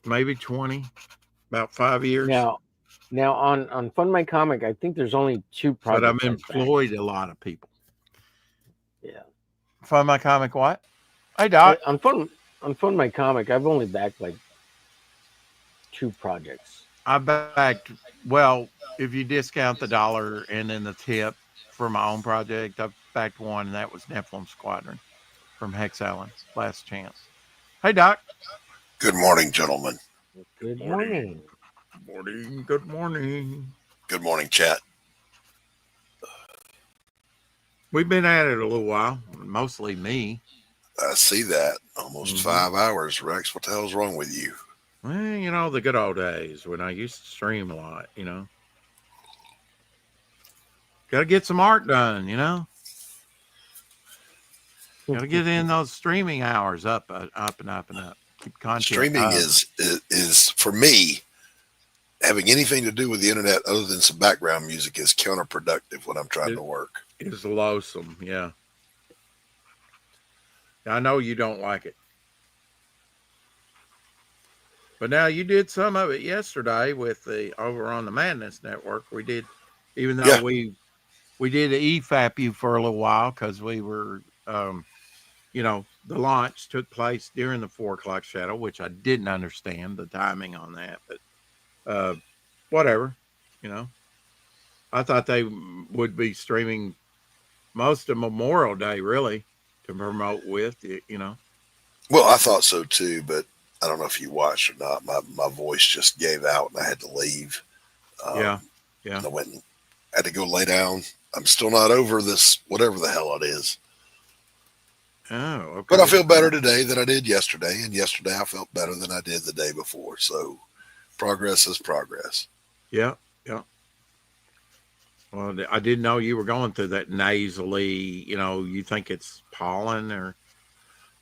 Maybe 20, about 5 years. Now on Fund My Comic, I think there's only 2 projects. But I've employed a lot of people. Yeah. Fund My Comic what? Hey, Doc. On Fund My Comic, I've only backed like 2 projects. I backed, well, if you discount the $1 and then the tip for my own project, I've backed one, and that was Nephilim Squadron from Hex Allen, Last Chance. Hey, Doc. Good morning, gentlemen. Good morning. Good morning. Good morning, chat. We've been at it a little while, mostly me. I see that. Almost 5 hours, Rex. What the hell's wrong with you? Well, the good old days when I used to stream a lot, Got to get some art done, you know. Got to get in those streaming hours up, up and up and up. Keep content Streaming up. is for me, having anything to do with the internet other than some background music is counterproductive when I'm trying to work. It's loathsome, yeah. I know you don't like it. But now you did some of it yesterday with the over on the Madness Network. We did, even though Yeah. we did EFAP you for a little while because we were, you know, the launch took place during the 4 o'clock shadow, which I didn't understand the timing on that, but whatever, you know. I thought they would be streaming most of Memorial Day really to promote with, you know. Well, I thought so too, but I don't know if you watched or not. My voice just gave out and I had to leave. Yeah. Yeah. And I went and had to go lay down. I'm still not over this, whatever the hell it is. Oh, okay. But I feel better today than I did yesterday. And yesterday I felt better than I did the day before. So progress is progress. Yeah. Yeah. Well, I didn't know you were going through that nasally, you know, you think it's pollen or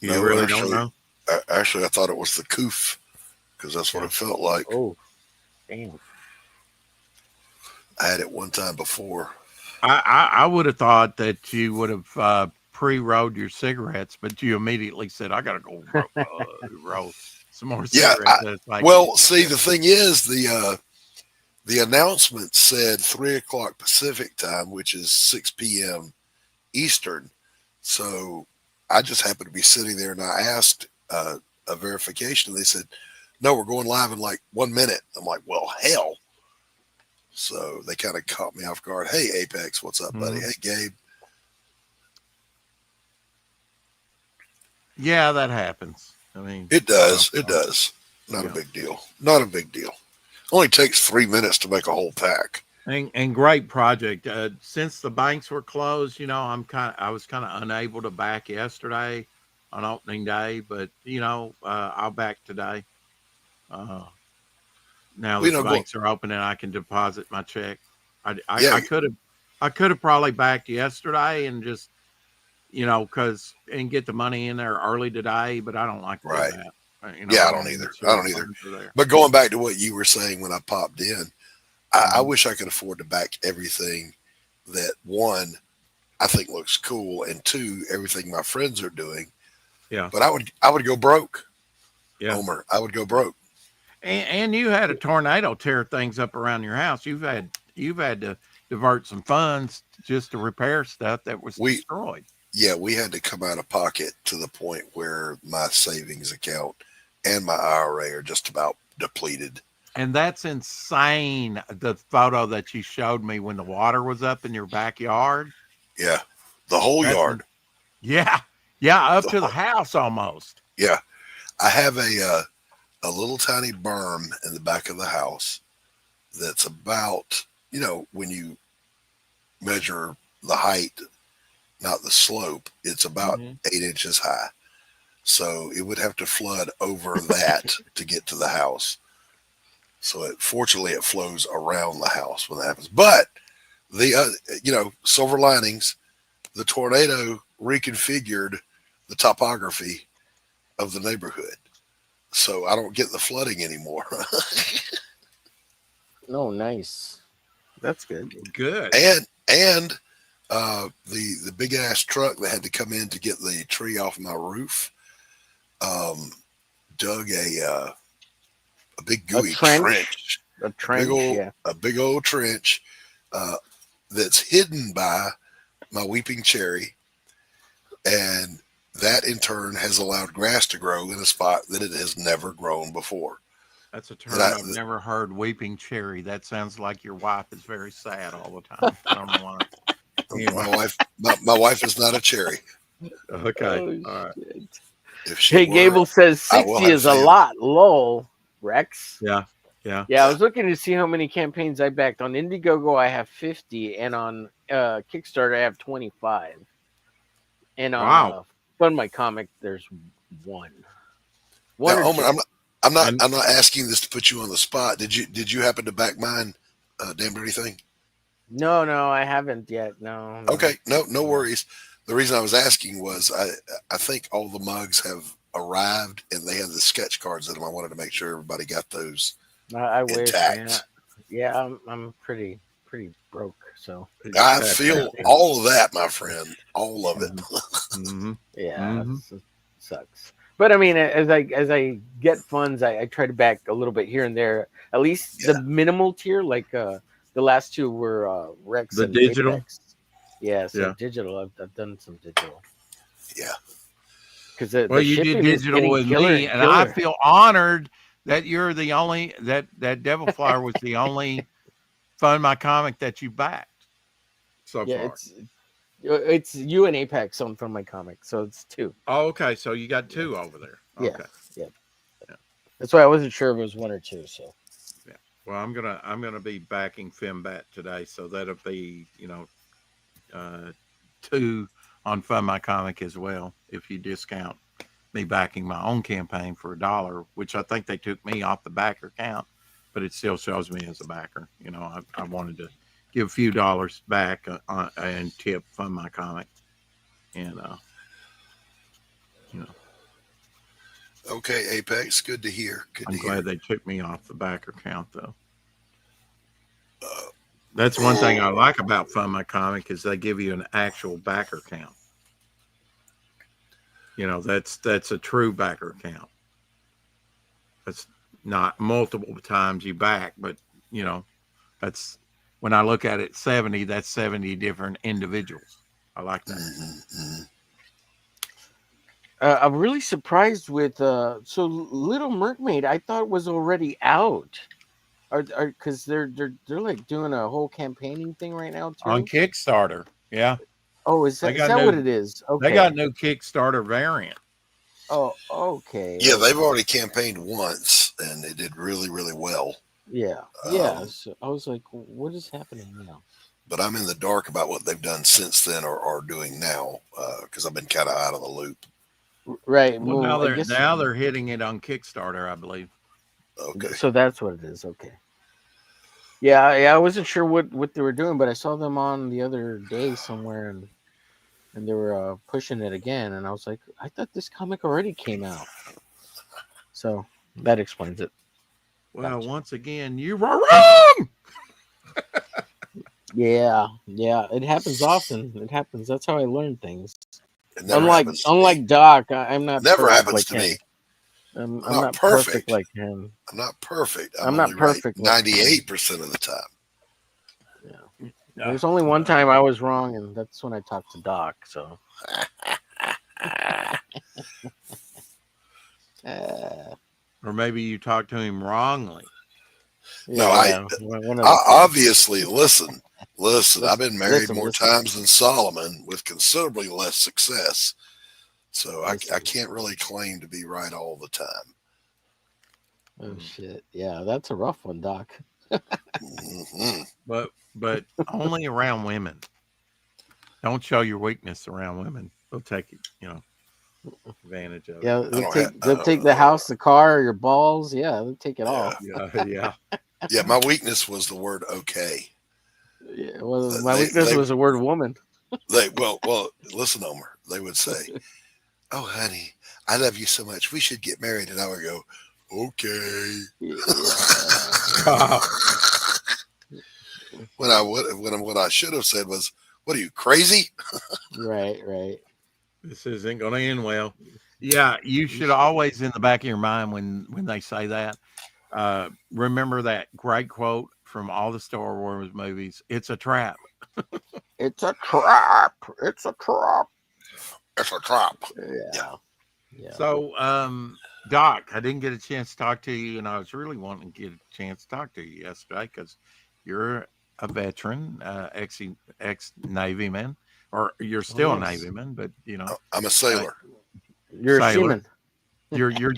you No, really actually, don't know? Actually, I thought it was the coof because that's what Yeah. it felt like. Oh, damn. I had it one time before. I would have thought that you would have pre-rolled your cigarettes, but you immediately said, I got to go roll some more Yeah. cigarettes. It's like, Well, see, the thing is, the announcement said 3 o'clock Pacific time, which is 6 p.m. Eastern. So I just happened to be sitting there and I asked a verification and they said, no, we're going live in like 1 minute. I'm like, well, hell. So they kind of caught me off guard. Hey, Apex, what's up, buddy? Hey, Gabe. yeah, that happens. I mean, It does. It does. Not Yeah. a big deal. Not a big deal. Only takes 3 minutes to make a whole pack. And great project. Since the banks were closed, you know, I was kind of unable to back yesterday on opening day, but you know, I'll back today. Now Well, that the banks are open and I can deposit my check. Yeah. I could have probably backed yesterday and just, you know, and get the money in there early today, but I don't like to Right. do that. You know, Yeah, I don't either. make sure I the don't either. funds are there. But going back to what you were saying when I popped in, I wish I could afford to back everything that, one, I think looks cool, and two, everything my friends are doing. Yeah. But I would go broke. Yeah. Homer, I would go broke. And you had a tornado tear things up around your house. You've had to divert some funds just to repair stuff that was destroyed. Yeah, we had to come out of pocket to the point where my savings account and my IRA are just about depleted. And that's insane. The photo that you showed me when the water was up in your backyard. Yeah, the whole yard. Yeah, up to the house almost. Yeah, I have a little tiny berm in the back of the house that's about, you know, when you measure the height, not the slope, it's about 8 inches high. So it would have to flood over that to get to the house. So fortunately it flows around the house when that happens. But the silver linings, the tornado reconfigured the topography of the neighborhood. So I don't get the flooding anymore. No, nice. That's good. Good. And the big ass truck that had to come in to get the tree off my roof dug a big gooey trench. A trench, a big old trench that's hidden by my weeping cherry, and that in turn has allowed grass to grow in a spot that it has never grown before. That's a term I've never heard. Weeping cherry. That sounds like your wife is very sad all the time. I don't know why. Anyway. My wife is not a cherry. Okay. Oh, all right. Hey, Gable says 60 is a lot. Lol, Rex. Yeah. I was looking to see how many campaigns I backed. On Indiegogo, I have 50, and on Kickstarter, I have 25. And on Fund My Comic, there's one. Now, Homer, I'm not asking this to put you on the spot. Did you happen to back mine, Damn Dirty Thing? No, I haven't yet. No. Okay, no No. worries. The reason I was asking was I think all the mugs have arrived and they have the sketch cards in them. I wanted to make sure everybody got those I wish, man. intact. Yeah, I'm pretty broke. So I feel all of that, my friend. All of it. Mm-hmm. yeah, Mm-hmm. it sucks. But I mean, as I get funds, I try to back a little bit here and there. At least Yeah. the minimal tier, like the last two were Rex The and digital? Apex. Yeah, so Yeah. digital. I've done some digital Yeah. because Well, the you did shipping is digital getting with me, and I killer. feel honored that you're the only that Devil Flyer was the only Fund My Comic that you backed so Yeah, far. it's you and Apex on from my comic, so it's two. Oh, okay. So you got Yeah, two over there. yeah, Okay. yeah. Yeah. That's why I wasn't sure if it was one or two. So Yeah. Well, I'm gonna be backing Fembat today, so that'll be uh, two on Fund My Comic as well. If you discount me backing my own campaign for $1, which I think they took me off the backer count, but it still shows me as a backer. I wanted to give a few dollars back and tip Fund My Comic, and you know, Okay, Apex. Good to hear. Good I'm to hear. glad they took me off the backer count though. Uh, That's one thing I like about Fund My Comic is they give you an actual backer count. That's a true backer count. That's not multiple times you back, but that's when I look at it 70, that's 70 different individuals. I like that. mm-hmm. I'm really surprised with so Little Mermaid. I thought was already out. Are because they're like doing a whole campaigning thing right now On too. Kickstarter, yeah, Oh, they is got that what new it is? they got Okay. new Kickstarter variant. Oh, okay, Yeah, they've okay. already campaigned once and they did really, really well. Yeah, yeah. Um, So I was like, what is happening now? but I'm in the dark about what they've done since then or are doing now because I've been kind of out of the loop. Right. Well, Well, I guess now they're hitting it on Kickstarter, I believe. Okay. so. That's what it is. Okay. Yeah, yeah. I wasn't sure what they were doing, but I saw them on the other day somewhere, and they were pushing it again, and I was like, I thought this comic already came out. So that explains it. Well, Gotcha. once again, you were wrong. Yeah, yeah. It happens often. It happens. That's how I learn things. It never Unlike happens to me. unlike Doc, I'm not Never perfect happens like to me. him. I'm I'm not not perfect perfect. like him. I'm not perfect. I'm I'm only not right perfect like him. 98% of the time. Yeah. Yeah. There's only one time I was wrong, and that's when I talked to Doc. So. Uh, Or maybe you talked to him wrongly. No, yeah, one of I the two. obviously listen. I've been married more Listen. times than Solomon with considerably less success. So I Listen. can't really claim to be right all the time. Oh shit! Yeah, that's a rough one, Doc. hmm But only around women. Don't show your weakness around women. They'll take advantage of it. Yeah, I don't have. they'll take the house, the car, your balls. Yeah, they'll take it Yeah, all. Yeah. yeah. My weakness was the word okay. Yeah, well, my weakness They was the word woman. well. Listen, Omer. They would say, "Oh, honey, I love you so much. We should get married." And I would go, "Okay." Yeah. What I should have said was, "What are you crazy?" Right. This isn't going to end well. Yeah, you should always in the back of your mind when they say that, remember that great quote from all the Star Wars movies. It's a trap. It's a trap. It's a trap. It's a trap. Yeah. Yeah. So, Doc, I didn't get a chance to talk to you, and I was really wanting to get a chance to talk to you yesterday because you're a veteran, ex Navyman, or you're still a Yes. Navyman, but I'm a uh, sailor. You're a sailor. seaman.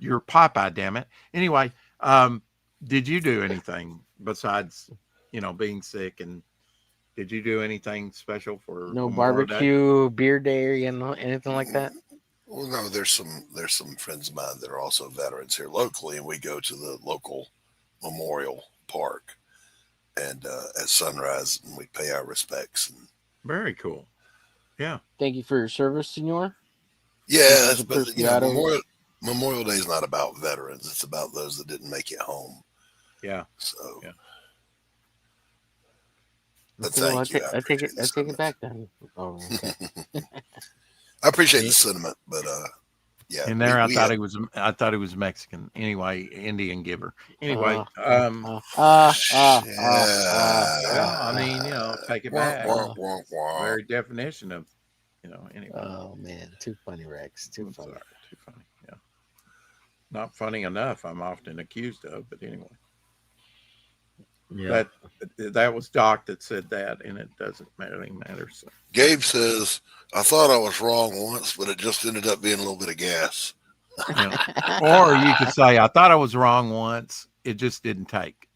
You're Popeye, damn it. Anyway, did you do anything besides being sick, and did you do anything special for No Memorial Day? barbecue, beer day, and anything like that. Well, no, there's some friends of mine that are also veterans here locally, and we go to the local memorial park. and at sunrise, and we pay our respects. And Very cool. Yeah. Thank you for your service, Senor. yeah, This is but you know, Preciados. Memorial Day is not about veterans; it's about those that didn't make it home. Yeah. So, Yeah. but Okay, well, thank you. I I take appreciate it. the I take it sentiment. back then. Oh, okay. I appreciate the Yeah. sentiment, but yeah, In there, we had I thought he was Mexican. Anyway, Indian giver. Anyway, Uh, uh, uh, uh, uh, uh, well, I mean, take it wah, back. wah, uh, wah, wah. Very definition of, anyway. oh man, too funny, Rex. Too I'm funny. sorry, too funny. Yeah, not funny enough. I'm often accused of, but anyway, Yeah. that was Doc that said that, and it doesn't really matter. So, Gabe says, "I thought I was wrong once, but it just ended up being a little bit of gas." yeah. Or you could say, I thought I was wrong once. It just didn't take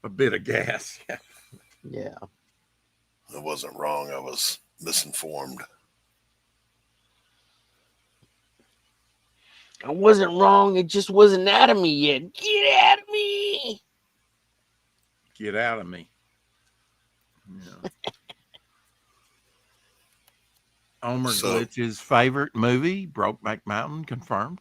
a bit of gas. Yeah. Yeah. I wasn't wrong. I was misinformed. I wasn't wrong. It just wasn't out of me yet. Get out of me. Get out of me. Yeah. Homer So, Glitch's favorite movie, Brokeback Mountain, confirmed.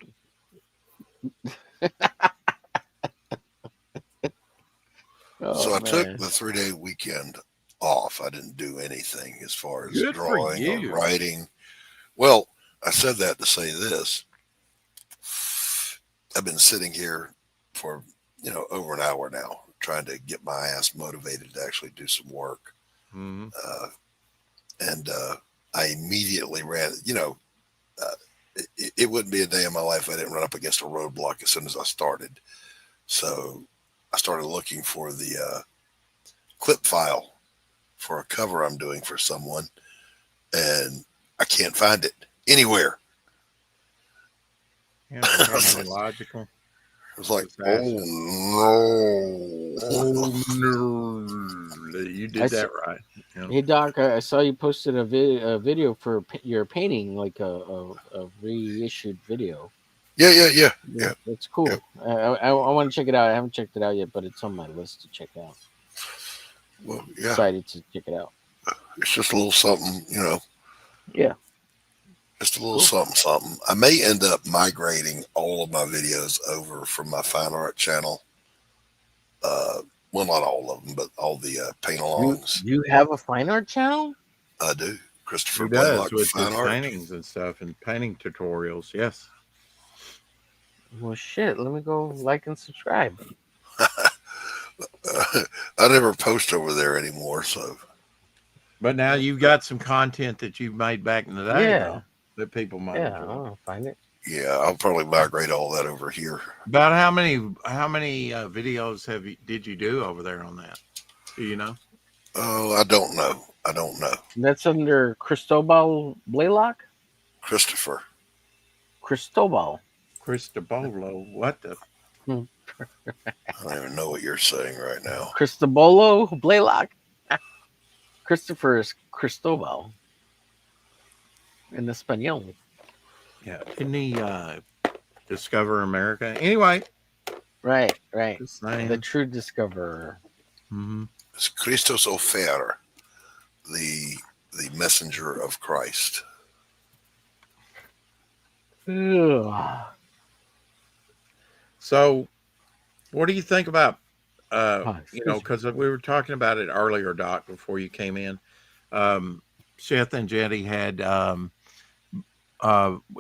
so Oh I took man. the 3-day weekend off. I didn't do anything as far as Good for drawing or you. writing. Well, I said that to say this. I've been sitting here for, over an hour now, trying to get my ass motivated to actually do some work. Mhm. And I immediately ran, it wouldn't be a day in my life I didn't run up against a roadblock as soon as I started. So I started looking for the clip file for a cover I'm doing for someone, and I can't find it anywhere. Yeah, I was totally like, logical. oh Assassin. no. Oh no, you I did s- that right. Yeah. Hey Doc, I saw you posted a video for your painting, like a reissued video. Yeah, yeah, yeah, Yeah, yeah, it's yeah. cool. I want to check it out. I haven't checked it out yet, but it's on my list to check out. Well, I'm yeah. excited to check it out. It's just a little something, Yeah, just a little cool. something, something. I may end up migrating all of my videos over from my fine art channel. Well, not all of them, but all the paint You alongs. you have a fine art channel? I do. He Christopher does Blaylock with Fine his Art. paintings and stuff and painting tutorials. Yes. Well, shit. Let me go like and subscribe. I never post over there anymore, so But now you've got some content that you've made back in the day, Yeah, though, that people might yeah. enjoy. I'll find it. yeah, I'll probably migrate all that over here. About how many videos did you do over there on that? Do you know? Oh, I don't know. I don't know. That's under Cristobal Blaylock. Christopher. Cristobal. Cristobolo, what the? Hmm. I don't even know what you're saying right now. Cristobolo Blaylock. Christopher is Cristobal in Espanol. Yeah, didn't he discover America? Anyway, Right. just The saying. true discoverer. Mm-hmm. It's Christos Ofer, the messenger of Christ. Ugh. So, what do you think about Oh, excuse me. because we were talking about it earlier, Doc, before you came in. Seth and Jetty had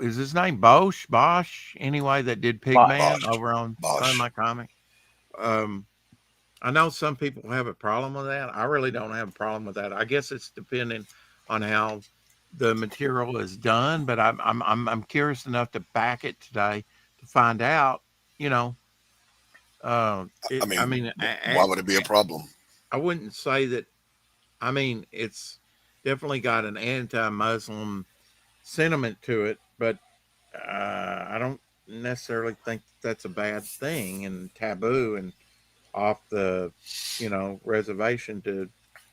is his name Bosch anyway, that did Pigman Bosch. over on Find Bosch. My Comic. I know some people have a problem with that. I really don't have a problem with that. I guess it's depending on how the material is done, but I'm curious enough to back it today to find out, you know, I I mean, mean, why would it be a problem? I wouldn't say that. I mean, it's definitely got an anti-Muslim sentiment to it, but I don't necessarily think that's a bad thing and taboo and off the, reservation to,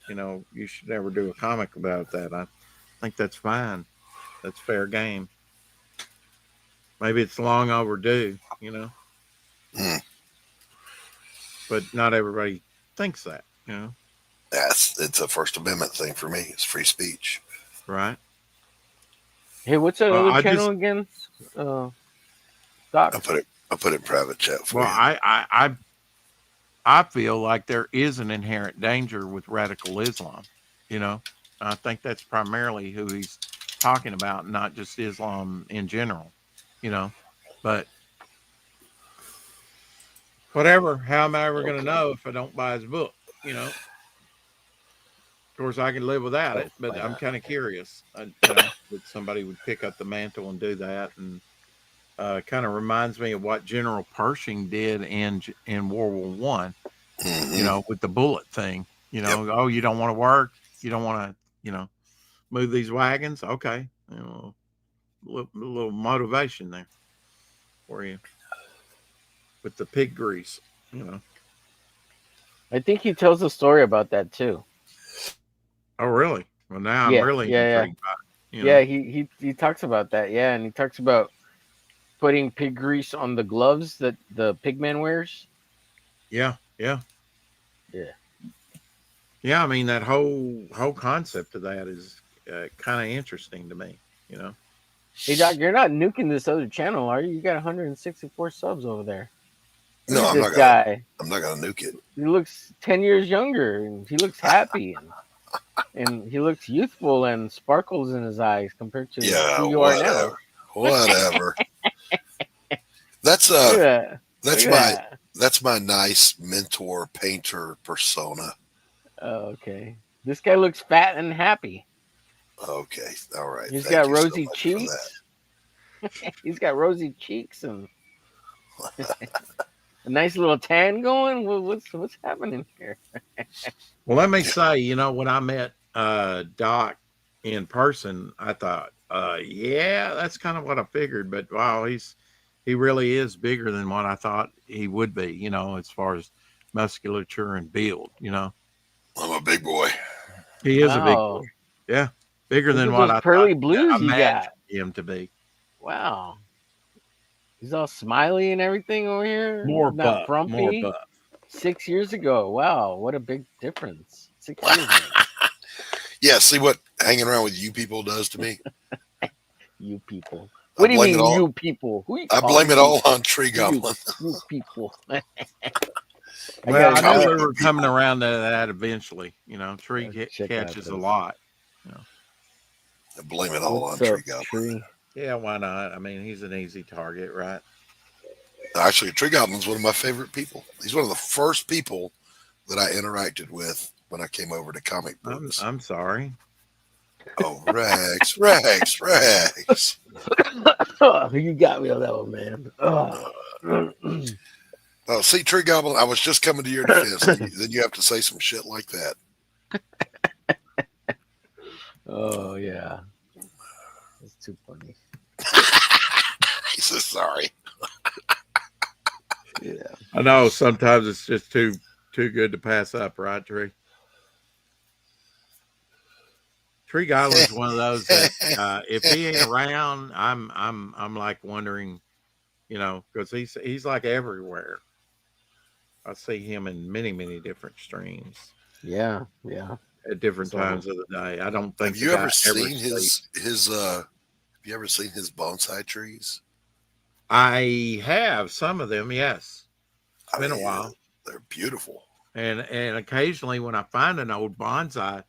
you should never do a comic about that. I think that's fine. That's fair game. Maybe it's long overdue. Hmm. but not everybody thinks that, It's a First Amendment thing for me. It's free speech. right? Hey, what's that Well, other I channel just, again? Doc. I put it in private chat for well, you. I feel like there is an inherent danger with radical Islam. I think that's primarily who he's talking about, not just Islam in general. But whatever. How am I ever going to know if I don't buy his book? Of course, I can live without it, but Why I'm not? kind of curious. That somebody would pick up the mantle and do that, and kind of reminds me of what General Pershing did in World War One. Mm-hmm. With the bullet thing. Yep. Oh, you don't want to work, you don't want to, move these wagons. Okay, a little motivation there for you with the pig grease. I think he tells a story about that too. Oh, really? Well, now I'm Yeah, really yeah. intrigued by it. Yeah, he talks about that. Yeah, and he talks about putting pig grease on the gloves that the pigman wears. Yeah, yeah, Yeah. yeah. I mean, that whole concept of that is kind of interesting to me. Hey Doc, you're not nuking this other channel, are you? You got 164 subs over there. Look No, at this guy. I'm not gonna nuke it. He looks 10 years younger, and he looks happy, and he looks youthful and sparkles in his eyes compared to Yeah, who you are now. whatever. That's Look at that. that's Look at my that. that's my nice mentor painter persona. Oh, okay. This guy looks fat and happy. Okay, all right. He's Thank got you so rosy much for that. cheeks. He's got rosy cheeks and a nice little tan going. What's happening here? Well, let me say, when I met Doc in person, I thought, yeah, that's kind of what I figured. But wow, he really is bigger than what I thought he would be. As far as musculature and build. I'm a big boy. He is a big Wow. boy. Yeah, bigger Look than at what those I thought. pearly blues you Imagined got. him to be. Wow. He's all smiley and everything over here. More Not buff, more frumpy. buff. 6 years ago. Wow, what a big difference. 6 years, man. Yeah, see what hanging around with you people does to me? You people. I What do you blame it mean, all. you people? Who you I calling blame it you? all on Tree Goblin. You people. Well, I gotta knew check- we were coming around to that eventually. Tree check out catches a this. lot. I blame it all What's on up, Tree Goblin. Tree? Yeah, why not? I mean, he's an easy target, right? Actually, Tree Goblin's one of my favorite people. He's one of the first people that I interacted with when I came over to comic books. I'm sorry. Oh, Rex. You got me on that one, man. Oh. Oh, see, Tree Goblin, I was just coming to your defense. Then you have to say some shit like that. Oh yeah, that's too funny. He says sorry. Yeah. I know sometimes it's just too good to pass up, right, Tree? Tree Goblin's one of those that if he ain't around, I'm like wondering, because he's like everywhere. I see him in many different streams. Yeah. At different So- times of the day. I don't think Have you ever seen sleeps. his have you ever seen his bonsai trees? I have some of them, yes. It's been a mean, while. They're beautiful. And occasionally when I find an old bonsai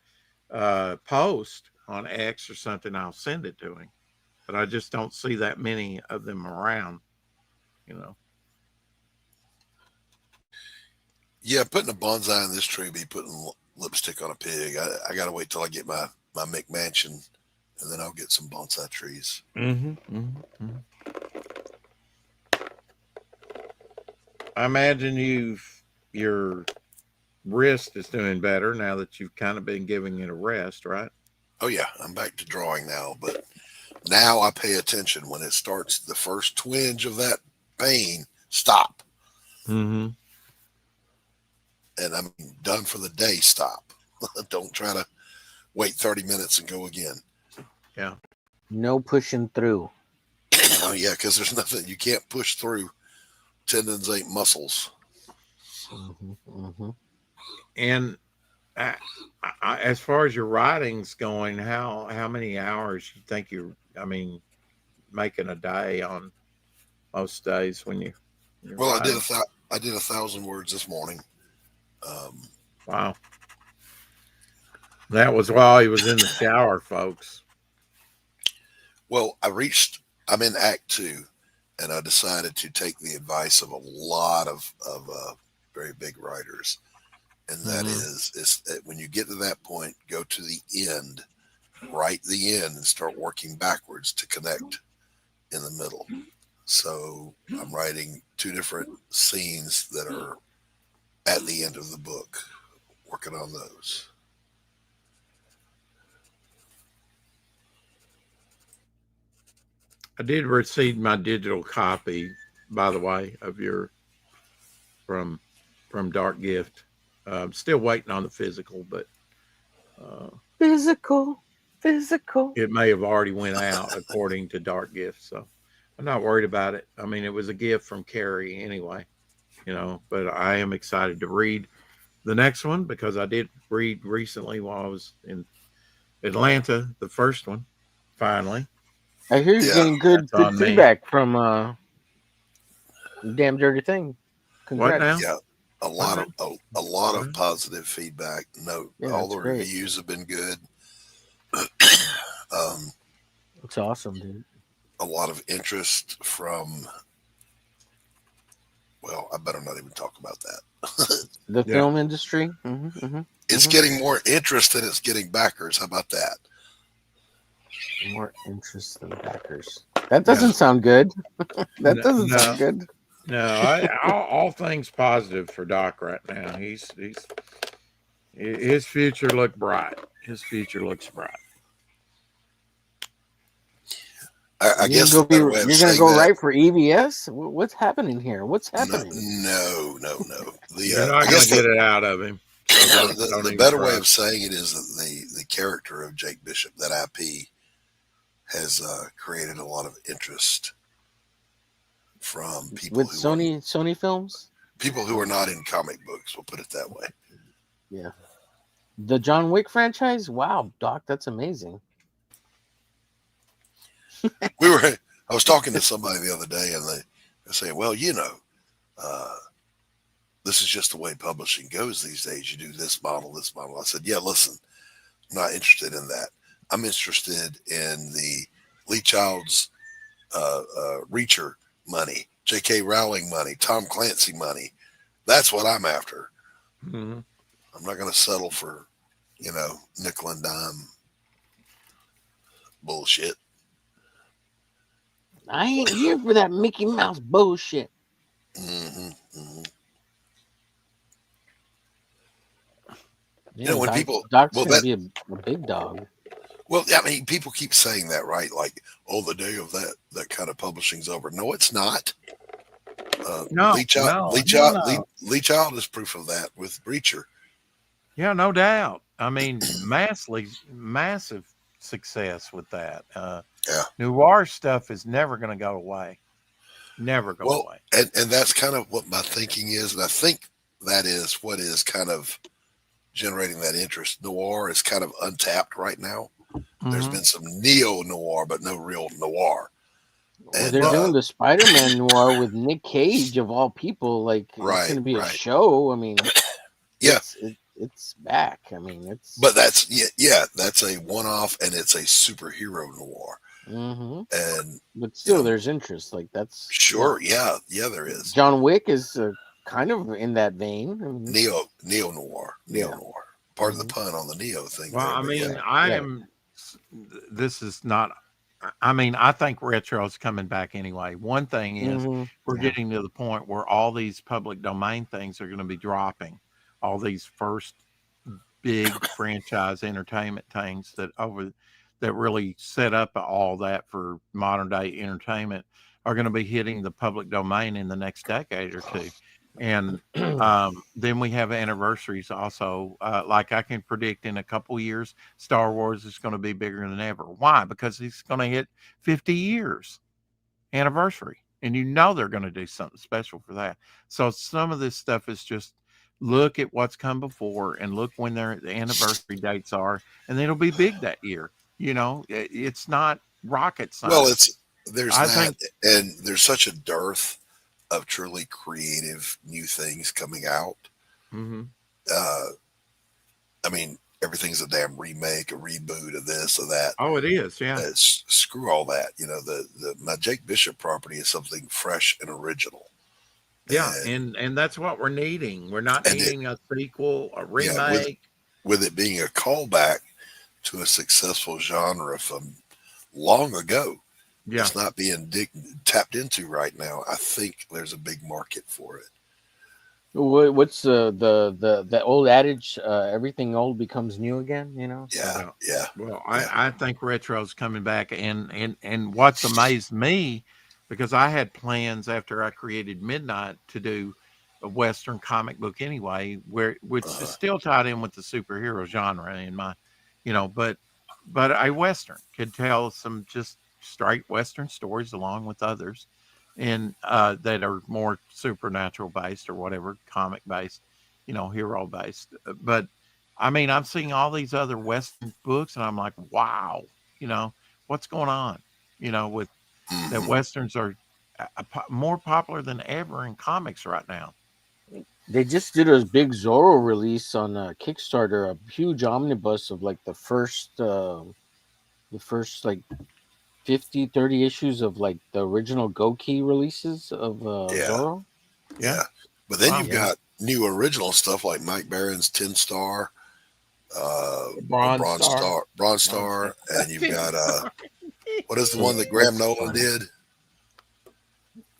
post on X or something, I'll send it to him. But I just don't see that many of them around, Yeah, putting a bonsai in this tree would be putting lipstick on a pig. I got to wait till I get my McMansion, and then I'll get some bonsai trees. I imagine your wrist is doing better now that you've kind of been giving it a rest, right? Oh yeah, I'm back to drawing now, but now I pay attention when it starts. The first twinge of that pain, stop, Mm-hmm. and I'm done for the day. Stop. Don't try to wait 30 minutes and go again. Yeah. No pushing through. Oh yeah, because there's nothing you can't push through. Tendons ain't muscles. Mm-hmm. And I, as far as your writing's going, how many hours you think you're? I mean, making a day on most days when you're Well, writing. I did 1,000 words this morning. Um, Wow, that was while he was in the shower, folks. well, I'm in Act Two, and I decided to take the advice of a lot of very big writers, and that Mm-hmm. is that when you get to that point, go to the end, write the end, and start working backwards to connect in the middle. So I'm writing two different scenes that are at the end of the book, working on those. I did receive my digital copy, by the way, of your from from Dark Gift. Still waiting on the physical, but uh, Physical, physical. it may have already went out according to Dark Gift. So I'm not worried about it. I mean, it was a gift from Carrie anyway, But I am excited to read the next one because I did read recently while I was in Atlanta, the first one. Finally, I hear you're Yeah, getting that's good on me. feedback from Damn Dirty Thing. What now? Congrats. yeah, What now? a lot What of now? positive feedback. No, Yeah, all that's the great. reviews have been good. um, It's awesome, dude. a lot of interest from. Well, I better not even talk about that. The Yeah. film industry. It's getting more interest than it's getting backers. How about that? More interest than backers. That No, doesn't sound good. That no, doesn't no. sound good. No, all things positive for Doc right now. His future look bright. His future looks bright. I You're gonna guess go the be. better way of You're gonna saying go that. right for EVS. What's happening here? What's No, happening? no, no, no. You're I not going guess to get it out of him. So don't the even better way try. of saying it is that the character of Jake Bishop, that IP, has created a lot of interest from With Sony Films. people who are not in comic books. We'll put it that way. Yeah. The John Wick franchise. Wow, Doc, that's amazing. We were. I was talking to somebody the other day, and they say, "Well, uh, this is just the way publishing goes these days. You do this model, this model." I said, "Yeah, listen, I'm not interested in that. I'm interested in the Lee Child's Reacher money, J.K. Rowling money, Tom Clancy money. That's what I'm after. Hmm. I'm not going to settle for, nickel and dime bullshit." I ain't here for that Mickey Mouse bullshit. Hmm. Hmm. Yeah, When people, Doc's well, gonna be a big dog. I mean, people keep saying that, right? Like, oh, the day of that kind of publishing's over. No, it's not. No, no, no, no. Lee Child is proof of that with Breacher. Yeah, no doubt. I mean, massive success with that. Yeah. Noir stuff is never going to go away. Never go Well, away. and that's kind of what my thinking is, and I think that is what is kind of generating that interest. Noir is kind of untapped right now. There's Hmm. been some neo noir, but no real noir. Well, And they're Well, doing the Spider-Man noir with Nick Cage of all people. Like it's right, gonna be a right, show. I mean, yeah. it's back. I mean, it's. But that's a one off, and it's a superhero noir. Hmm. And But you still, know, there's interest. Like that's yeah. sure, yeah, there is John Wick is kind of in that vein. I mean, neo yeah. noir. Pardon the Hmm. pun on the neo thing well, there, I but yeah, mean, Right. I Right. am. This is not. I mean, I think retro's coming back anyway. One thing is, Hmm. we're Yeah. getting to the point where all these public domain things are going to be dropping. All these first big franchise entertainment things that really set up all that for modern day entertainment are going to be hitting the public domain in the next decade or two. And then we have anniversaries also. Like I can predict in a couple years, Star Wars is going to be bigger than ever. Why? Because it's going to hit 50 years anniversary and you know they're going to do something special for that. So some of this stuff is just look at what's come before and look when the anniversary dates are, and it'll be big that year. It's not rocket Well, science. there's I that, think. and there's such a dearth of truly creative new things coming out. Mhm. Uh, I mean, everything's a damn remake, a reboot of this or that. Oh, it is. Yeah. Screw all that. The my Jake Bishop property is something fresh and original, Yeah, and and that's what we're needing. We're not and it needing a sequel, a yeah remake. with it being a callback to a successful genre from long ago. Yeah. It's not being tapped into right now. I think there's a big market for it. What's the old adage? Everything old becomes new again. Yeah, So Yeah. yeah, Well, yeah. I think retro's coming back, and what's amazed me, because I had plans after I created Midnight to do a Western comic book anyway, which is Uh, still tied in with the superhero genre in my, but a Western could tell some just straight Western stories along with others, and that are more supernatural based or whatever, comic based, hero based, but I mean, I'm seeing all these other Western books, and I'm like, wow, what's going on? With that mhm. Westerns are more popular than ever in comics right now. they just did a big Zorro release on Kickstarter, a huge omnibus of like the first like 50, 30 issues of like the original Goki releases of Yeah, Zorro. Yeah. yeah. But then Wow. you've Yeah, got new original stuff like Mike Barron's 10 Star, or Bronze Star. Bronze Bronze Star. Star, and you've Tin got Star. what is the one that Graham it's Nolan funny. did?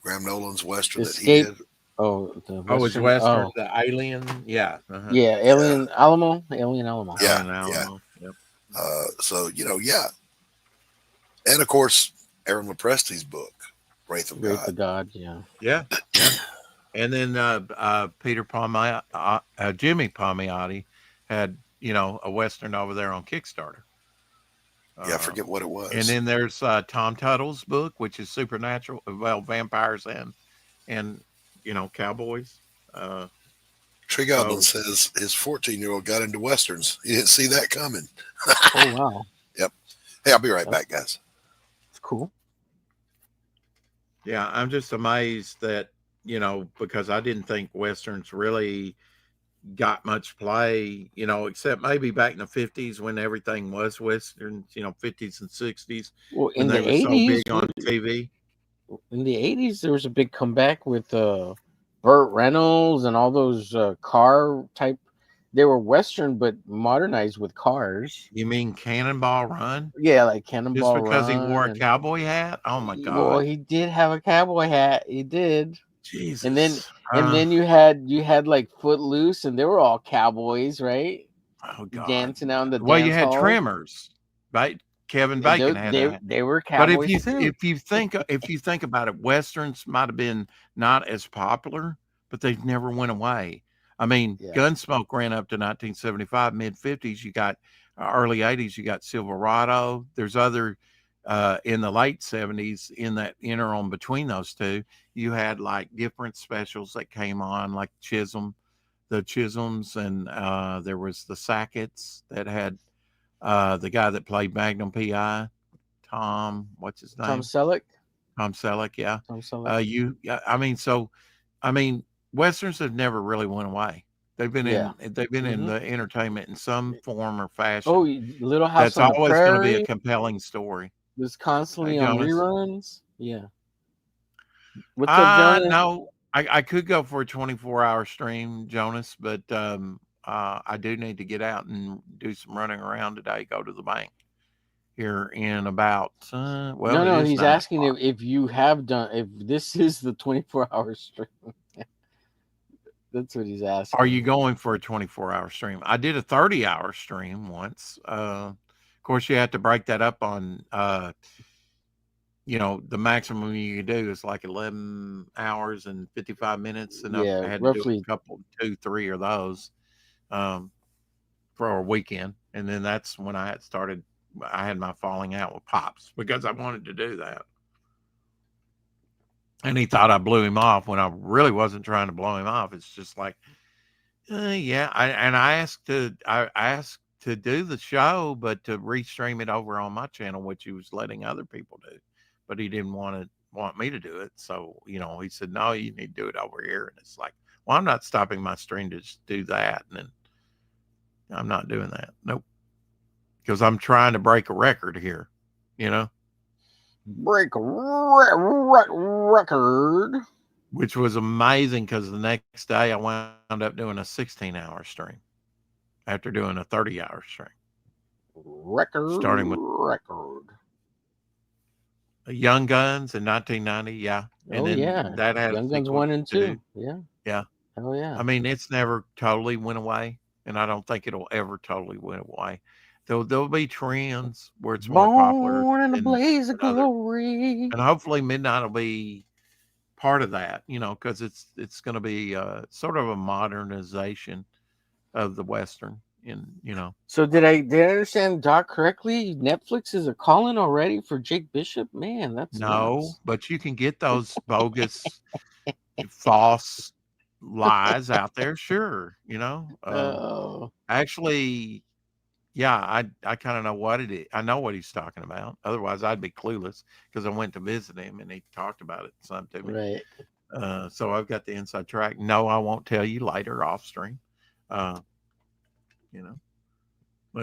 Graham Nolan's Western that he Escape. did. Oh, the Oh, it's Western. Western. Oh, The Alien. Yeah. Uh-huh. yeah, Yeah, Alien Alamo. Alien Alamo. yeah, Alien yeah. Alamo. Yep. So yeah, and of course Aaron Lepresti's book, Wraith of Wraith God. of God. Yeah. Yeah. Yeah. And then Peter Palmiotti, Jimmy Palmiotti had, a Western over there on Kickstarter. Yeah, I Uh, forget what it and was. then there's Tom Tuttle's book, which is supernatural, well, vampires and cowboys. Uh, Tree Goblin so says his 14-year-old got into westerns. He didn't see that coming. Oh wow, Yep. Hey, I'll be right that's, back, guys. that's cool. yeah, I'm just amazed that because I didn't think westerns really got much play, except maybe back in the 50s when everything was westerns, 50s and 60s Well, when in they the were so eighties, big on TV. there was a big comeback with Burt Reynolds and all those car type. They were Western, but modernized with cars. You mean Cannonball Run? Yeah, like Just Cannonball because he wore Run, a and cowboy hat? Oh my well, God. he did have a cowboy hat. He did. And then Jesus. and then you had like Footloose, and they were all cowboys, right? Oh God. Dancing on the Well, you dance had halls. Tremors, right? Kevin And Bacon they had they, that. they were But if cowboys you too. if you think about it, westerns might have been not as popular, but they've never went away. I mean, Yeah. Gunsmoke ran up to 1975, mid 50s. You got early 80s. You got Silverado. There's other in the late 70s in that interim between those two. You had like different specials that came on, like the Chisholms, and there was the Sacketts that had the guy that played Magnum PI, Tom, what's his Tom name? Selleck. Tom Selleck, yeah. Tom Selleck. Yeah, I mean, westerns have never really went away. Yeah. They've been in hmm the entertainment in some form or fashion. Little House That's on the always going to be a Prairie compelling story. was Hey, constantly on Jonas. reruns. Yeah. What's up, Jonas? No, I could go for a 24-hour stream, Jonas, but I do need to get out and do some running around today. Go to the bank here in about well, No, it no, is he's 9 asking o'clock. if you have done if this is the 24-hour stream. That's what he's Are asking. you going for a 24-hour stream? I did a 30-hour stream once. Of course, you have to break that up on, the maximum you can do is like 11 hours and 55 minutes. And I Yeah, had to do roughly. a couple, two, three of those um, for a weekend. And then that's when I had my falling out with Pops because I wanted to do that. And he thought I blew him off when I really wasn't trying to blow him off. It's just like, yeah. I asked to do the show, but to restream it over on my channel, which he was letting other people do, but he didn't want me to do it. So he said, no, you need to do it over here. And it's like, well, I'm not stopping my stream to just do that, and then I'm not doing that. Nope, because I'm trying to break a record here. Break a record. Which was amazing because the next day I wound up doing a 16-hour stream after doing a 30-hour stream. Starting with Young Guns in 1990, yeah. And then that had Young Guns 1 and 2. Yeah. Yeah. Oh yeah. I mean, it's never totally went away, and I don't think it'll ever totally went away. There'll be trends where it's more popular. Born in a blaze of glory. And hopefully Midnight will be part of that, because it's going to be sort of a modernization of the Western. So did I understand Doc correctly? Netflix is a calling already for Jake Bishop? Man, that's nuts. But you can get those bogus, false lies out there. Sure, actually, yeah, I kind of know what it is. I know what he's talking about. Otherwise, I'd be clueless because I went to visit him and he talked about it some to me. Right. So I've got the inside track. No, I won't tell you later off stream.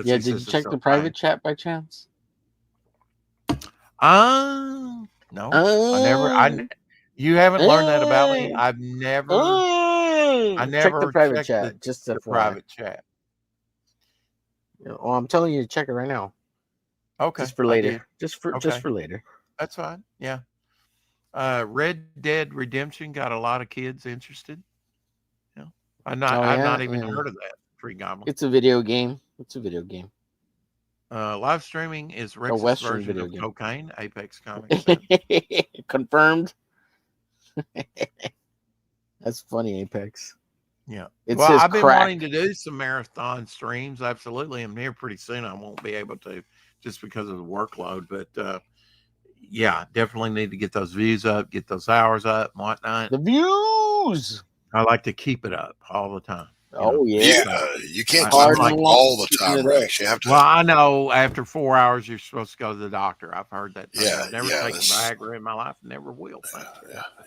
Did you check the private chat by chance? No, you haven't learned that about me. I never check the private chat. Just the private chat. Well, I'm telling you to check it right now. Okay. Just for later. Just for later. That's fine. Yeah. Red Dead Redemption got a lot of kids interested. I've not even heard of that. Free Goblin. It's a video game. Live streaming is Rex's version of cocaine. Apex Comics. Confirmed. That's funny, Apex. Yeah. I've been wanting to do some marathon streams. Absolutely. I'm here pretty soon. I won't be able to just because of the workload. But yeah, definitely need to get those views up, get those hours up and whatnot. The views. I like to keep it up all the time. You can't keep it like all the time, Rex. You have to. Well, I know after 4 hours you're supposed to go to the doctor. I've heard that. Yeah, I've never taken Viagra in my life. Never will.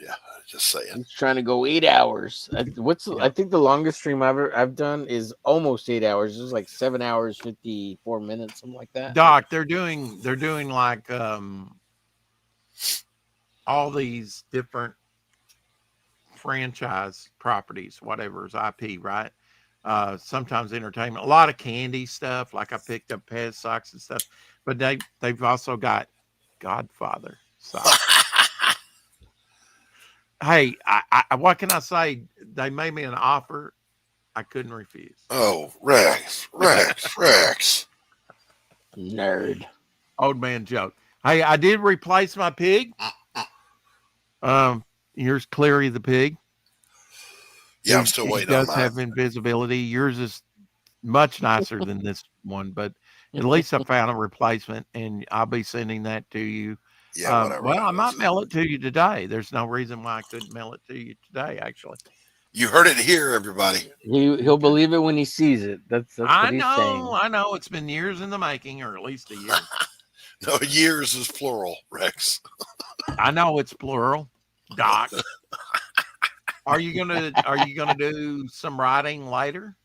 Yeah. Just saying. He's trying to go 8 hours. I think the longest stream I've done is almost 8 hours. It was like 7 hours 54 minutes, something like that. Doc, they're doing like all these different franchise properties, whatever's IP, right? Sometimes entertainment, a lot of candy stuff. Like I picked up Pez socks and stuff, but they've also got Godfather socks. Hey, I what can I say? They made me an offer I couldn't refuse. Oh, Rex. Nerd. Old man joke. Hey, I did replace my pig. Here's Cleary the pig. Yeah, I'm still waiting on that. He does have invisibility. Yours is much nicer than this one, but at least I found a replacement, and I'll be sending that to you. Yeah, whatever. Well, I might mail it to you today. There's no reason why I couldn't mail it to you today, actually. You heard it here, everybody. He'll believe it when he sees it. That's what he's saying. I know. It's been years in the making, or at least a year. No, years is plural, Rex. I know it's plural, Doc. Are you gonna do some writing later?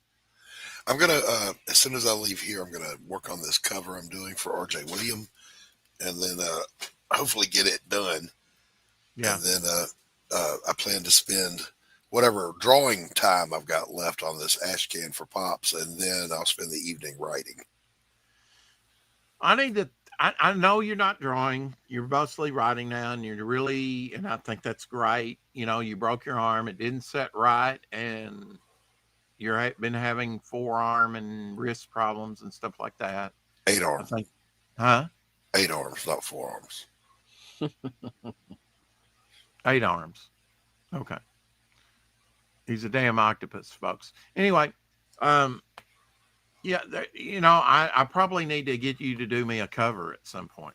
I'm gonna as soon as I leave here, I'm gonna work on this cover I'm doing for R.J. William, and then hopefully get it done. Yeah. And then I plan to spend whatever drawing time I've got left on this ash can for Pops, and then I'll spend the evening writing. I know you're not drawing. You're mostly writing now, and and I think that's great. You broke your arm. It didn't set right, and you've been having forearm and wrist problems and stuff like that. 8 arms. 8 arms, not 4 arms. 8 arms. Okay. He's a damn octopus, folks. Anyway, yeah, I probably need to get you to do me a cover at some point.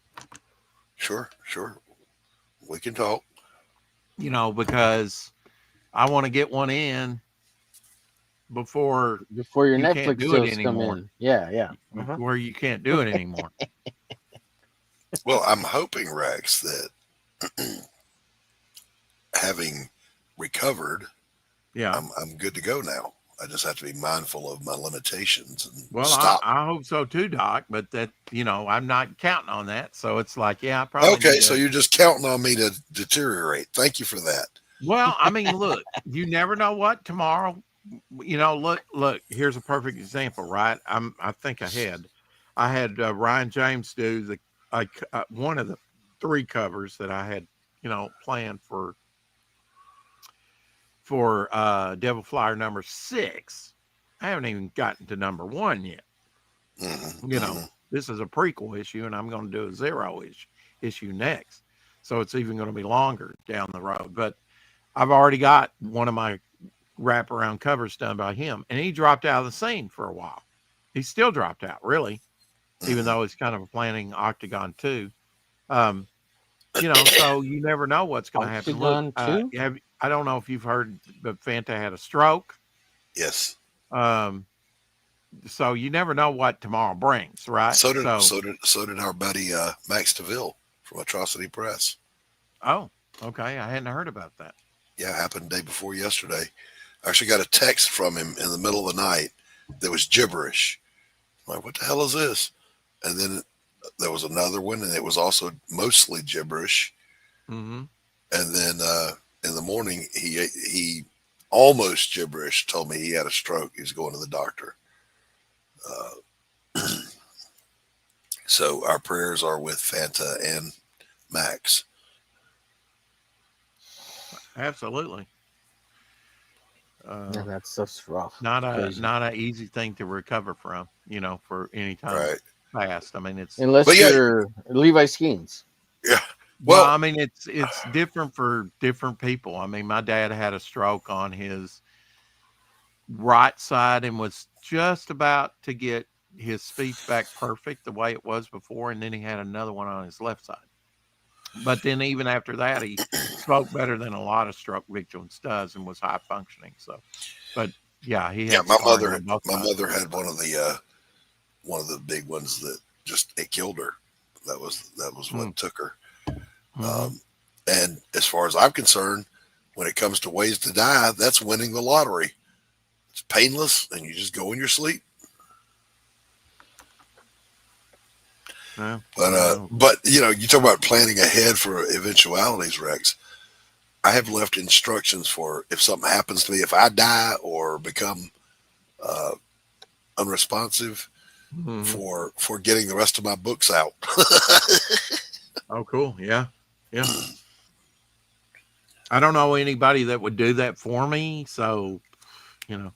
Sure. We can talk. because I want to get one in before Before your you can't Netflix do it deals come anymore. in. Yeah. Uh-huh. Where you can't do it anymore. Well, I'm hoping, Rex, that having recovered, Yeah. I'm good to go now. I just have to be mindful of my limitations and Well, stop. I hope so too, Doc. But that I'm not counting on that. So it's like, yeah, I probably Okay, need so to. you're just counting on me to deteriorate. Thank you for that. Well, I mean, look, you never know what tomorrow. Look. Here's a perfect example, right? I think I had Ryan James do one of the three covers that I had, planned for Devil Flyer number 6. I haven't even gotten to number 1 yet. Hmm. This is a prequel issue, and I'm going to do a issue next. So it's even going to be longer down the road. But I've already got one of my wraparound covers done by him, and he dropped out of the scene for a while. He still dropped out, really, even Hmm. though he's kind of planning Octagon 2. Um, so you never know what's going to happen. Look, Octagon 2? I don't know if you've heard, but Fanta had a stroke. Yes. Um, so you never know what tomorrow brings, right? So did So, so did so did our buddy Max DeVille from Atrocity Press. oh, okay, I hadn't heard about that. Yeah, it happened the day before yesterday. I actually got a text from him in the middle of the night that was gibberish. I'm like, what the hell is this? And then there was another one, and it was also mostly gibberish. Mm-hmm. And then in the morning, he almost gibberish told me he had a stroke. He's going to the doctor. Uh, so our prayers are with Fanta and Max. Absolutely. Yeah, that stuff's rough. Not Crazy. a easy thing to recover from, for any time Right. past. I mean, it's But Unless yeah, you're Levi Skeens. yeah. well, Well, I mean, it's different for different people. I mean, my dad had a stroke on his right side and was just about to get his speech back perfect the way it was before, and then he had another one on his left side. But then even after that, he spoke better than a lot of stroke victims does and was high functioning. So, but yeah, he yeah, had scarring on both my sides mother of his had face. one of the big ones that just it killed her. That was what took her. Mm-hmm. Um, and as far as I'm concerned, when it comes to ways to die, that's winning the lottery. It's painless, and you just go in your sleep. Yeah, But you talk about planning ahead for eventualities, Rex. I have left instructions for if something happens to me, if I die or become uh, unresponsive, mm-hmm. for getting the rest of my books out. Oh, cool. Yeah, yeah. I don't know anybody that would do that for me. So, you know,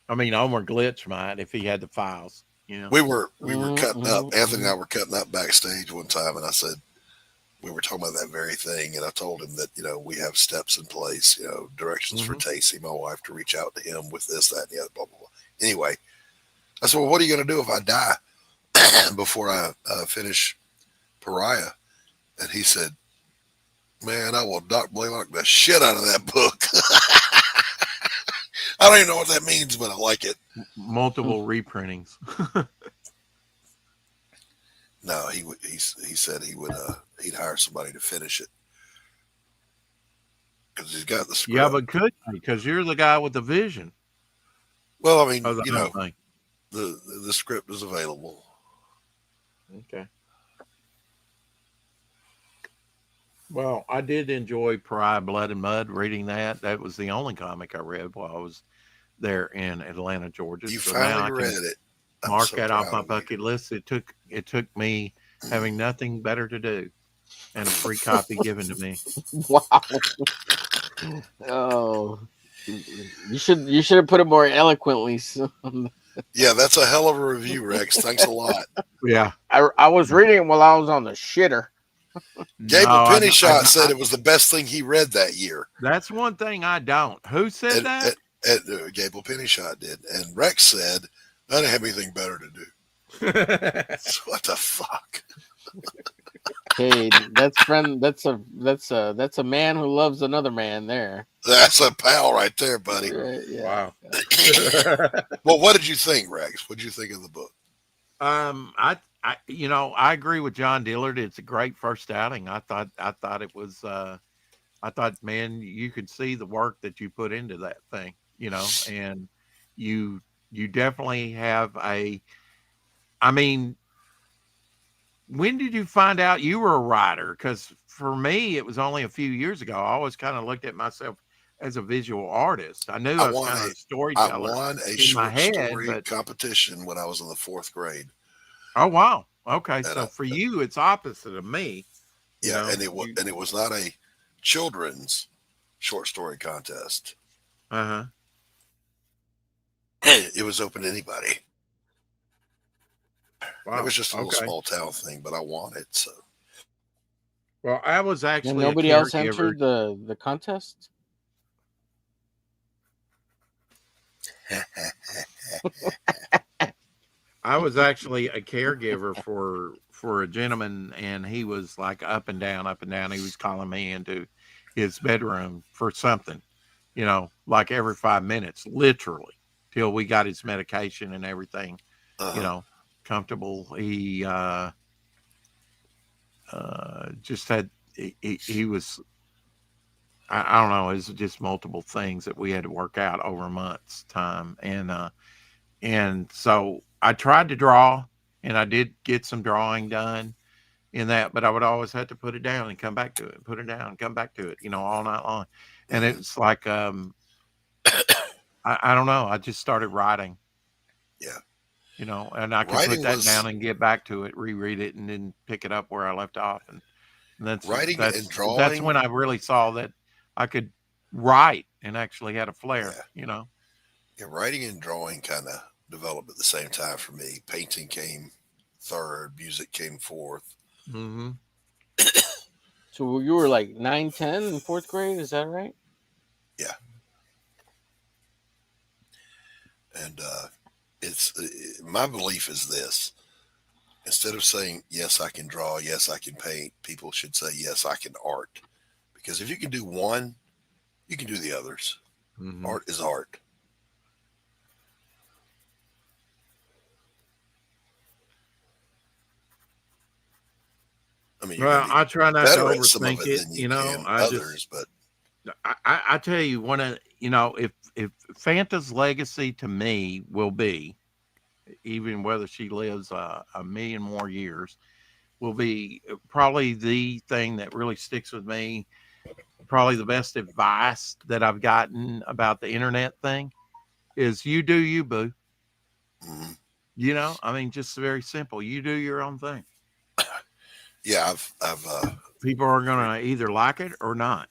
I mean, Omar Glitch might if he had the files. We were cutting up. Anthony and Mm-hmm. I were cutting up backstage one time, and I said we were talking about that very thing, and I told him that we have steps in place, directions for Mm-hmm. Tacey, my wife, to reach out to him with this, that, and the other, blah blah blah. Anyway, I said, well, what are you going to do if I die before I finish Pariah? And he said, man, I will Doc Blaylock the shit out of that book. I don't even know what that means, but I like it. Multiple reprintings. No, he said he'd hire somebody to finish it because he's got the Yeah, script. but could because you're the guy with the vision Well, I mean, of the whole thing. the script is available. Okay. Well, I did enjoy Pariah Blood and Mud reading that. That was the only comic I read while I was there in Atlanta, Georgia. You So now finally I read can it. I'm mark so that off proud my of you. bucket list. It took me having nothing better to do and a free copy given to me. Wow. Oh, you should have put it more eloquently. Yeah, that's a hell of a review, Rex. Thanks a lot. Yeah. I was reading it while I was on the shitter. Gable No, Pennyshot said it was the best thing he read that year. that's one thing I don't. Who said And, that? Gable Pennyshot did. And Rex said, I didn't have anything better to do. What the fuck? Hey, that's friend. That's a man who loves another man. There. That's a pal right there, buddy. Yeah. Wow. Well, what did you think, Rex? What did you think of the book? I agree with John Dillard. It's a great first outing. I thought it was. I thought, man, you could see the work that you put into that thing. And you you definitely have a. I mean, when did you find out you were a writer? Because for me, it was only a few years ago. I always kind of looked at myself as a visual artist. I knew I I was won kind of a a I storyteller won a in my short head, story but competition when I was in the fourth grade, oh wow, okay. and So for you, it's opposite of me. yeah, You and it was not a children's short story contest. uh-huh. It was open to anybody, and it was Wow. just a little Okay. small town thing, but I won it. So Well, I was And actually a nobody else caregiver. entered the contest. I was actually a caregiver for a gentleman, and he was like up and down, up and down. He was calling me into his bedroom for something, like every 5 minutes, literally, till we got his medication and everything, you uh, know, comfortable. He just had he was I don't know, it was just multiple things that we had to work out over months time, and so I tried to draw, and I did get some drawing done in that, but I would always have to put it down and come back to it, put it down and come back to it, all night long. And mhm. it's like, I don't know. I just started writing, Yeah, and I could put writing that down was and get back to it, reread it, and then pick it up where I left off. And that's writing and that's when drawing. I really saw that I could write and actually had a flair, Yeah, yeah, writing and drawing kind of developed at the same time for me. Painting came third, music came fourth. Hmm. So you were like 9, 10 in fourth grade. Is that right? Yeah, and it's my belief is this: instead of saying yes, I can draw, yes, I can paint, people should say yes, I can art. Because if you can do one, you can do the others. Hmm. Art is art. I mean, you're going Well, to be I try not to better at some of overthink it it. than you can I just others, but I tell you, one of if Fanta's legacy to me will be, even whether she lives a million more years, will be probably the thing that really sticks with me. Probably the best advice that I've gotten about the internet thing is you do you, boo. mhm. I mean, just very simple. You do your own thing. Yeah, People are freak, gonna either like it or not.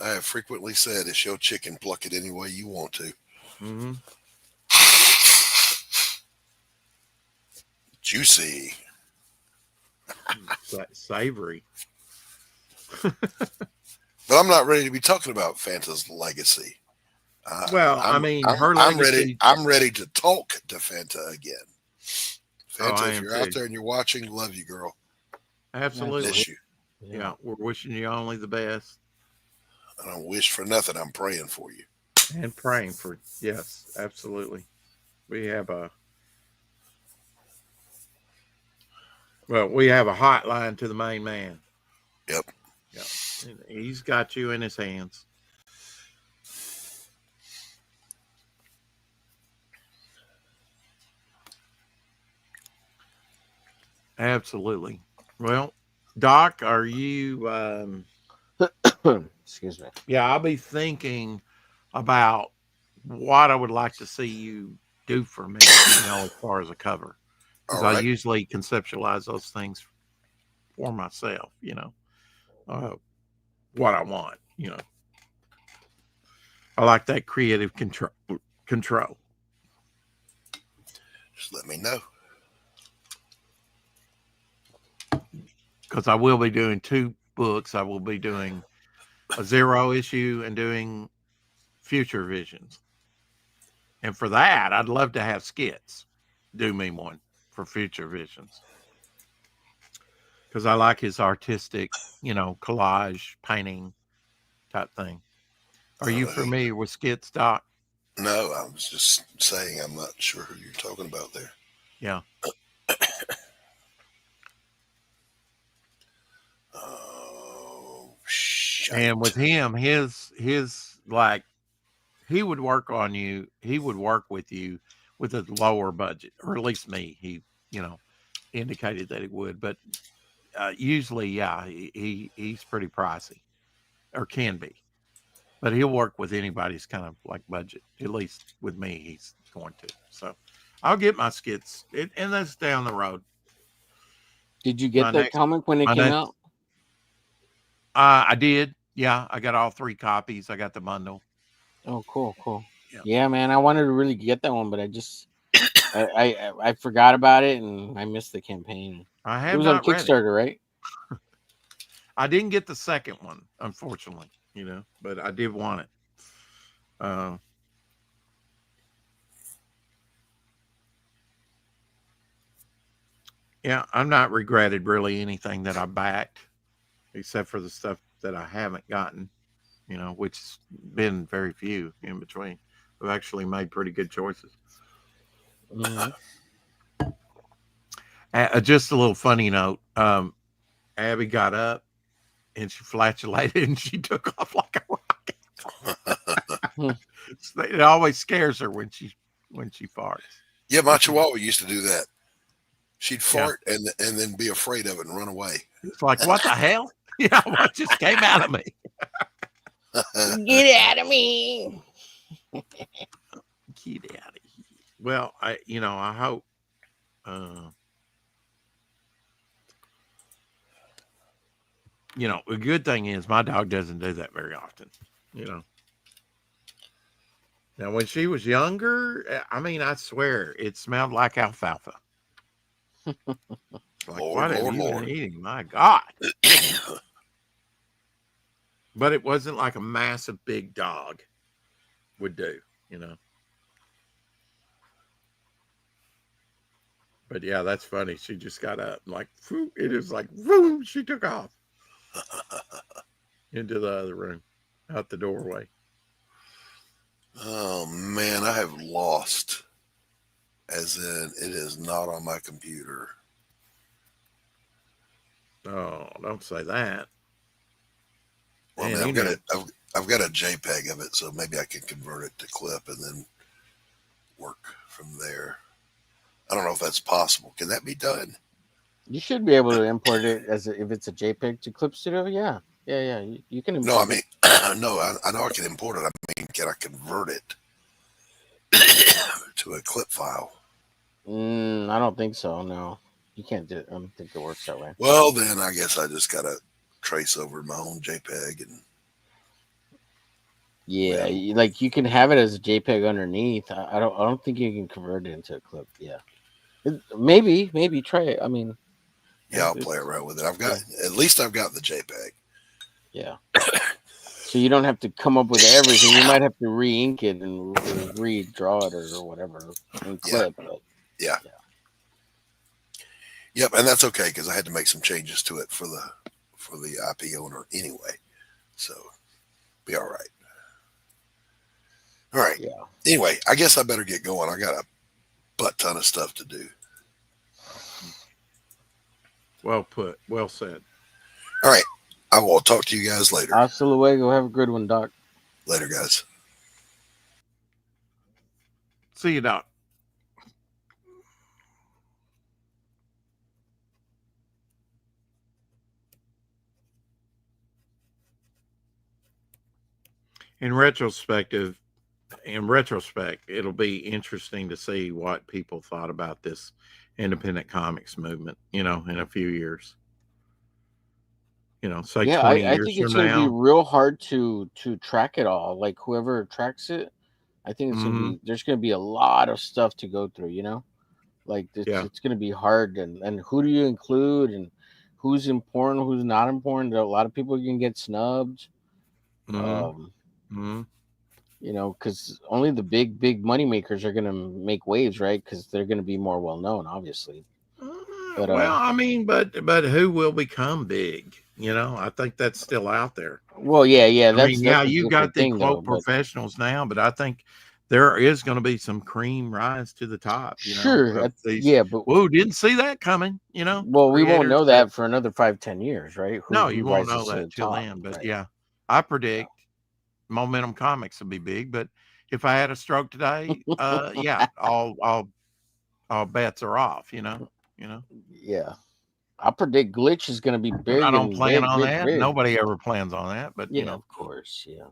I have frequently said, it's your chicken, pluck it any way you want to. Hmm. Juicy. Savory. But I'm not ready to be talking about Fanta's legacy. I, Well, I I'm mean, I'm her I'm ready. legacy. I'm ready to talk to Fanta again. Oh, Fanta, I if am you're out too. there and you're watching, love you, girl. Absolutely. Miss Absolutely. you. Yeah. Yeah, we're wishing you only the best I don't wish for nothing. I'm praying for you. and praying for. Yes, absolutely. We have a we have a hotline to the main man. Yep. Yeah, and he's got you in his hands. Absolutely. Well, Doc, are you? Excuse me. Yeah, I'll be thinking about what I would like to see you do for me. As far as a cover, because All I right. usually conceptualize those things for myself. Uh, what I want. I like that creative control. Control. Just let me know. Because I will be doing two books. I will be doing a zero issue and doing future visions. And for that, I'd love to have skits do me one for future visions. because I like his artistic, collage painting type thing. Are you Hey, familiar with skits, Doc? no, I was just saying I'm not sure who you're talking about there. Yeah. Oh, shite. And with him, his like he would work on you. He would work with you with a lower budget, or at least me. He, you know, indicated that he would, but usually, yeah, he's pretty pricey, or can be. But he'll work with anybody's kind of like budget. At least with me, he's going to. So I'll get my skits, and that's down the road. Did you My get the next, comic when it my came next, out? I did. Yeah, I got all 3 copies. I got the bundle. Oh, cool. Yeah, Yeah, man, I wanted to really get that one, but I forgot about it and I missed the campaign. I It have was on not read it. Kickstarter, right? I didn't get the second one, unfortunately. But I did want it. Yeah, I'm not regretted really anything that I backed, except for the stuff that I haven't gotten. Which has been very few in between. I've actually made pretty good choices. Mm-hmm. Just a little funny note. Abby got up and she flatulated and she took off like a rocket. It always scares her when she farts. Yeah, my Chihuahua used to do that. She'd Yeah, fart and then be afraid of it and run away. it's like, what the hell? Yeah, what just came out of me? Get out of me! Get out of here. Well, I hope. The good thing is my dog doesn't do that very often. You know. Now, when she was younger, I mean, I swear it smelled like alfalfa. Like, Lord, what have Lord, you been Lord. eating? My God. But it wasn't like a massive big dog would do. But yeah, that's funny. She just got up and like, whoo, it is like, whoo, she took off into the other room, out the doorway. Oh man, I have lost. As in, it is not on my computer. Oh, don't say that. Well, I Man, mean, I've got a JPEG of it, so maybe I can convert it to clip and then work from there. I don't know if that's possible. Can that be done? You should be able to import it if it's a JPEG to Clip Studio. Yeah. You can No, I import mean, it. no, I know I can import it. I mean, can I convert it to a clip file? I don't think so. No, you can't do it. I don't think it works that way. Well, then I guess I just gotta trace over my own JPEG and Yeah, then you can have it as a JPEG underneath. I don't think you can convert it into a clip. Yeah, maybe try it. I mean, yeah, I'll play around with it. I've got yeah. at least I've got the JPEG. Yeah. So you don't have to come up with everything. You might have to re-ink it and redraw it or whatever in clip. But Yeah. yeah. Yep, and that's okay because I had to make some changes to it for the IP owner anyway, so be all right. All right. Yeah. Anyway, I guess I better get going. I got a butt ton of stuff to do. Well put. Well said. All right. I will talk to you guys later. Hasta luego. Have a good one, Doc. Later, guys. See you, Doc. In retrospect, it'll be interesting to see what people thought about this independent comics movement, in a few years. Say Yeah, 20 I years think it's from going to be now. real hard to track it all. Like whoever tracks it, I think there's going to be a lot of stuff to go through. Like Yeah. it's going to be hard, and who do you include, and who's important, who's not important. A lot of people can get snubbed. Because only the big money makers are going to make waves, right? Because they're going to be more well known, obviously. But Well, I mean, but who will become big? I think that's still out there. well, yeah, I mean, yeah, that's a you got different the thing though. quote But professionals now, but I think there is going to be some cream rise to the top, sure, of these. yeah, but Whoa, didn't see that coming, well, we won't creators know that, that for another 5-10 years, right? no, Who you won't rises know to the that till top, then. But right? yeah, I Yeah. predict Momentum Comics will be big. But if I had a stroke today, yeah, all bets are off, you know. Yeah, I predict Glitch is going to be And I big don't and plan big, on big, that. big. Nobody ever plans on that, but Yeah, of course. Yeah,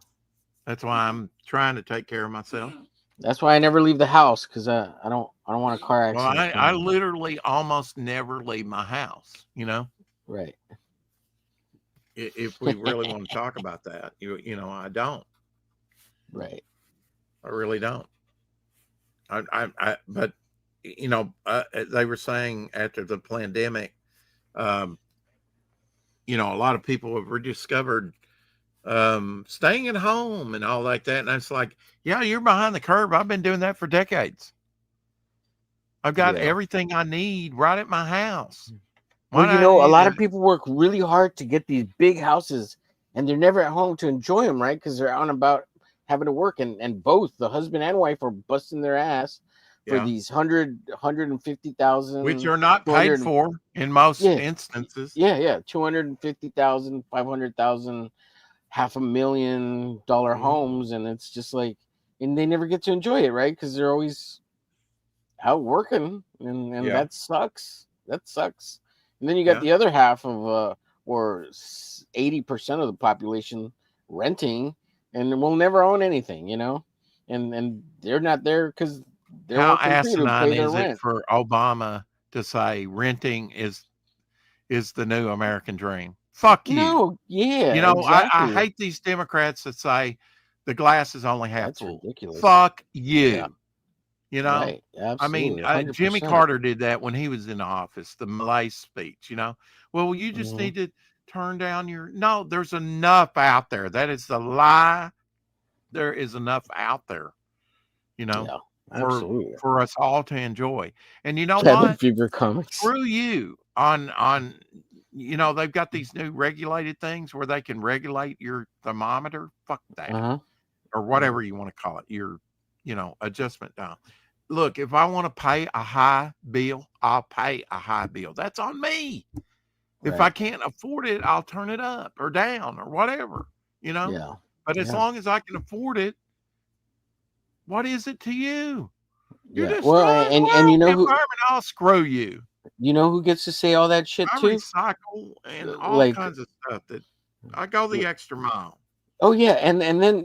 that's why I'm trying to take care of myself. that's why I never leave the house because I don't want a car Well, accident. I literally almost never leave my house, Right. if we really want to talk about that. I don't. Right. I really don't. But they were saying after the pandemic, um, a lot of people have rediscovered staying at home and all like that. And it's like, yeah, you're behind the curve. I've been doing that for decades. I've got Yeah. everything I need right at my house. Well, Why do I a need lot to? of people work really hard to get these big houses, and they're never at home to enjoy them, right? Because they're on about having to work, and both the husband and wife are busting their ass for Yeah, these 150,000, which are not paid 200. for in most Yeah, instances. yeah, 250,000, 500,000, $500,000 Mhm. homes, and it's just like, and they never get to enjoy it, right? Because they're always out working, and Yeah, that sucks. That sucks. And then you got yeah. the other half of or 80% of the population renting, and will never own anything, and they're not there because they're How working too to asinine pay their is it rent. for Obama to say renting is the new American dream? Fuck you. No, yeah, I exactly. hate these Democrats that say the glass is only half That's full. ridiculous. Fuck Yeah, you. right. I mean, Absolutely, Jimmy 100%. Carter did that when he was in office, the Malay speech, Well, you just Hmm. need to turn down no, there's enough out there. That is the lie. There is enough out there, you know, Yeah, for absolutely. for us all to enjoy. And you know Cabin what? Fever comics. Screw you on they've got these new regulated things where they can regulate your thermometer. Fuck that. Uh-huh. Or Yeah, whatever you want to call it, your, adjustment dial. Look, if I want to pay a high bill, I'll pay a high bill. That's on me. If I right. can't afford it, I'll turn it up or down or whatever, you know. Yeah, But as yeah, long as I can afford it, what is it to you? You're yeah. Well, destroying and the environment. I'll screw you. who gets to say all that shit I too? recycle and all Like, kinds of stuff that I go the extra mile oh yeah, and then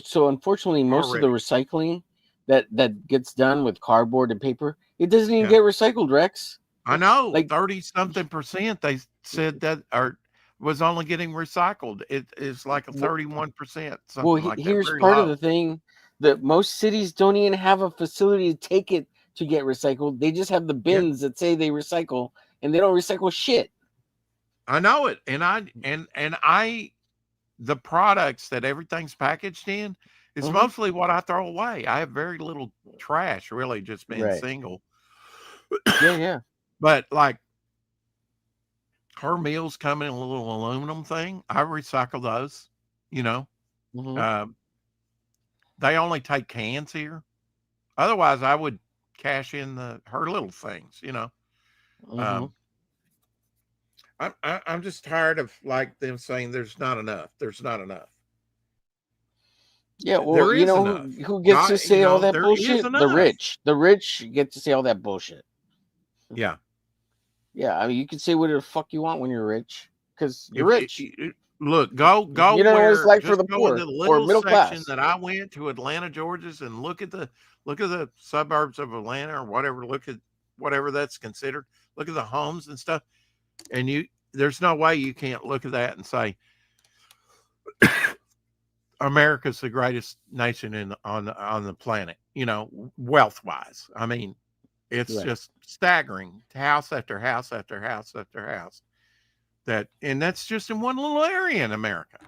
so unfortunately, most of the already. recycling that gets done with cardboard and paper, it doesn't even Yeah. get recycled, Rex. I know Like, 30 something percent they said that or was only getting recycled. It is like a wh- 31%, well, something like that, here's very part of low. the thing: that most cities don't even have a facility to take it to get recycled. They just have the Yeah, bins that say they recycle, and they don't recycle shit. I know it. And I the products that everything's packaged in is Hmm. mostly what I throw away. I have very little trash, really, just being Right. single. Yeah. Yeah. But like her meals come in a little aluminum thing. I recycle those, you know. Hmm. Um, they only take cans here. Otherwise, I would cash in her little things. Hmm. Um, I'm just tired of like them saying there's not enough. There's not enough. Yeah, well, There is enough. who gets to God, say all that there is bullshit? The enough. rich. The rich get to say all that bullshit. Yeah. Yeah, I mean, you can say whatever the fuck you want when you're rich, because you're If rich. look, go You don't know what it's where like for just the go into poor the or little middle section class. that I went to Atlanta, Georgia's, and look at the suburbs of Atlanta or whatever. Look at whatever that's considered. Look at the homes and stuff. And there's no way you can't look at that and say America's the greatest nation on the planet, wealth wise. I mean, it's Right. just staggering, house after house after house after house. And that's just in one little area in America.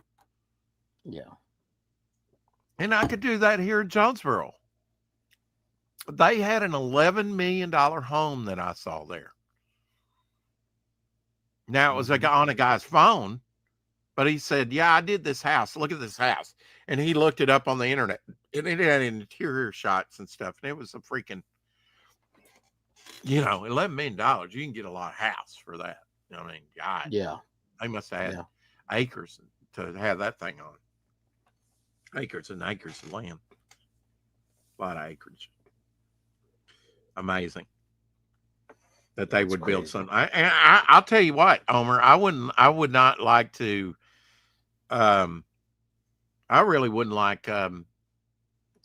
Yeah. And I could do that here in Jonesboro. They had an $11 million home that I saw there. Now it was on a guy's phone, but he said, "Yeah, I did this house. Look at this house." And he looked it up on the internet. And it had interior shots and stuff. And it was a freaking, $11 million. You can get a lot of house for that. I mean, God, Yeah. they must have had Yeah. acres to have that thing on. Acres and acres of land. A lot of acreage. Amazing that they would build something. I'll tell you what, Omer, I would not like to, I really wouldn't like, To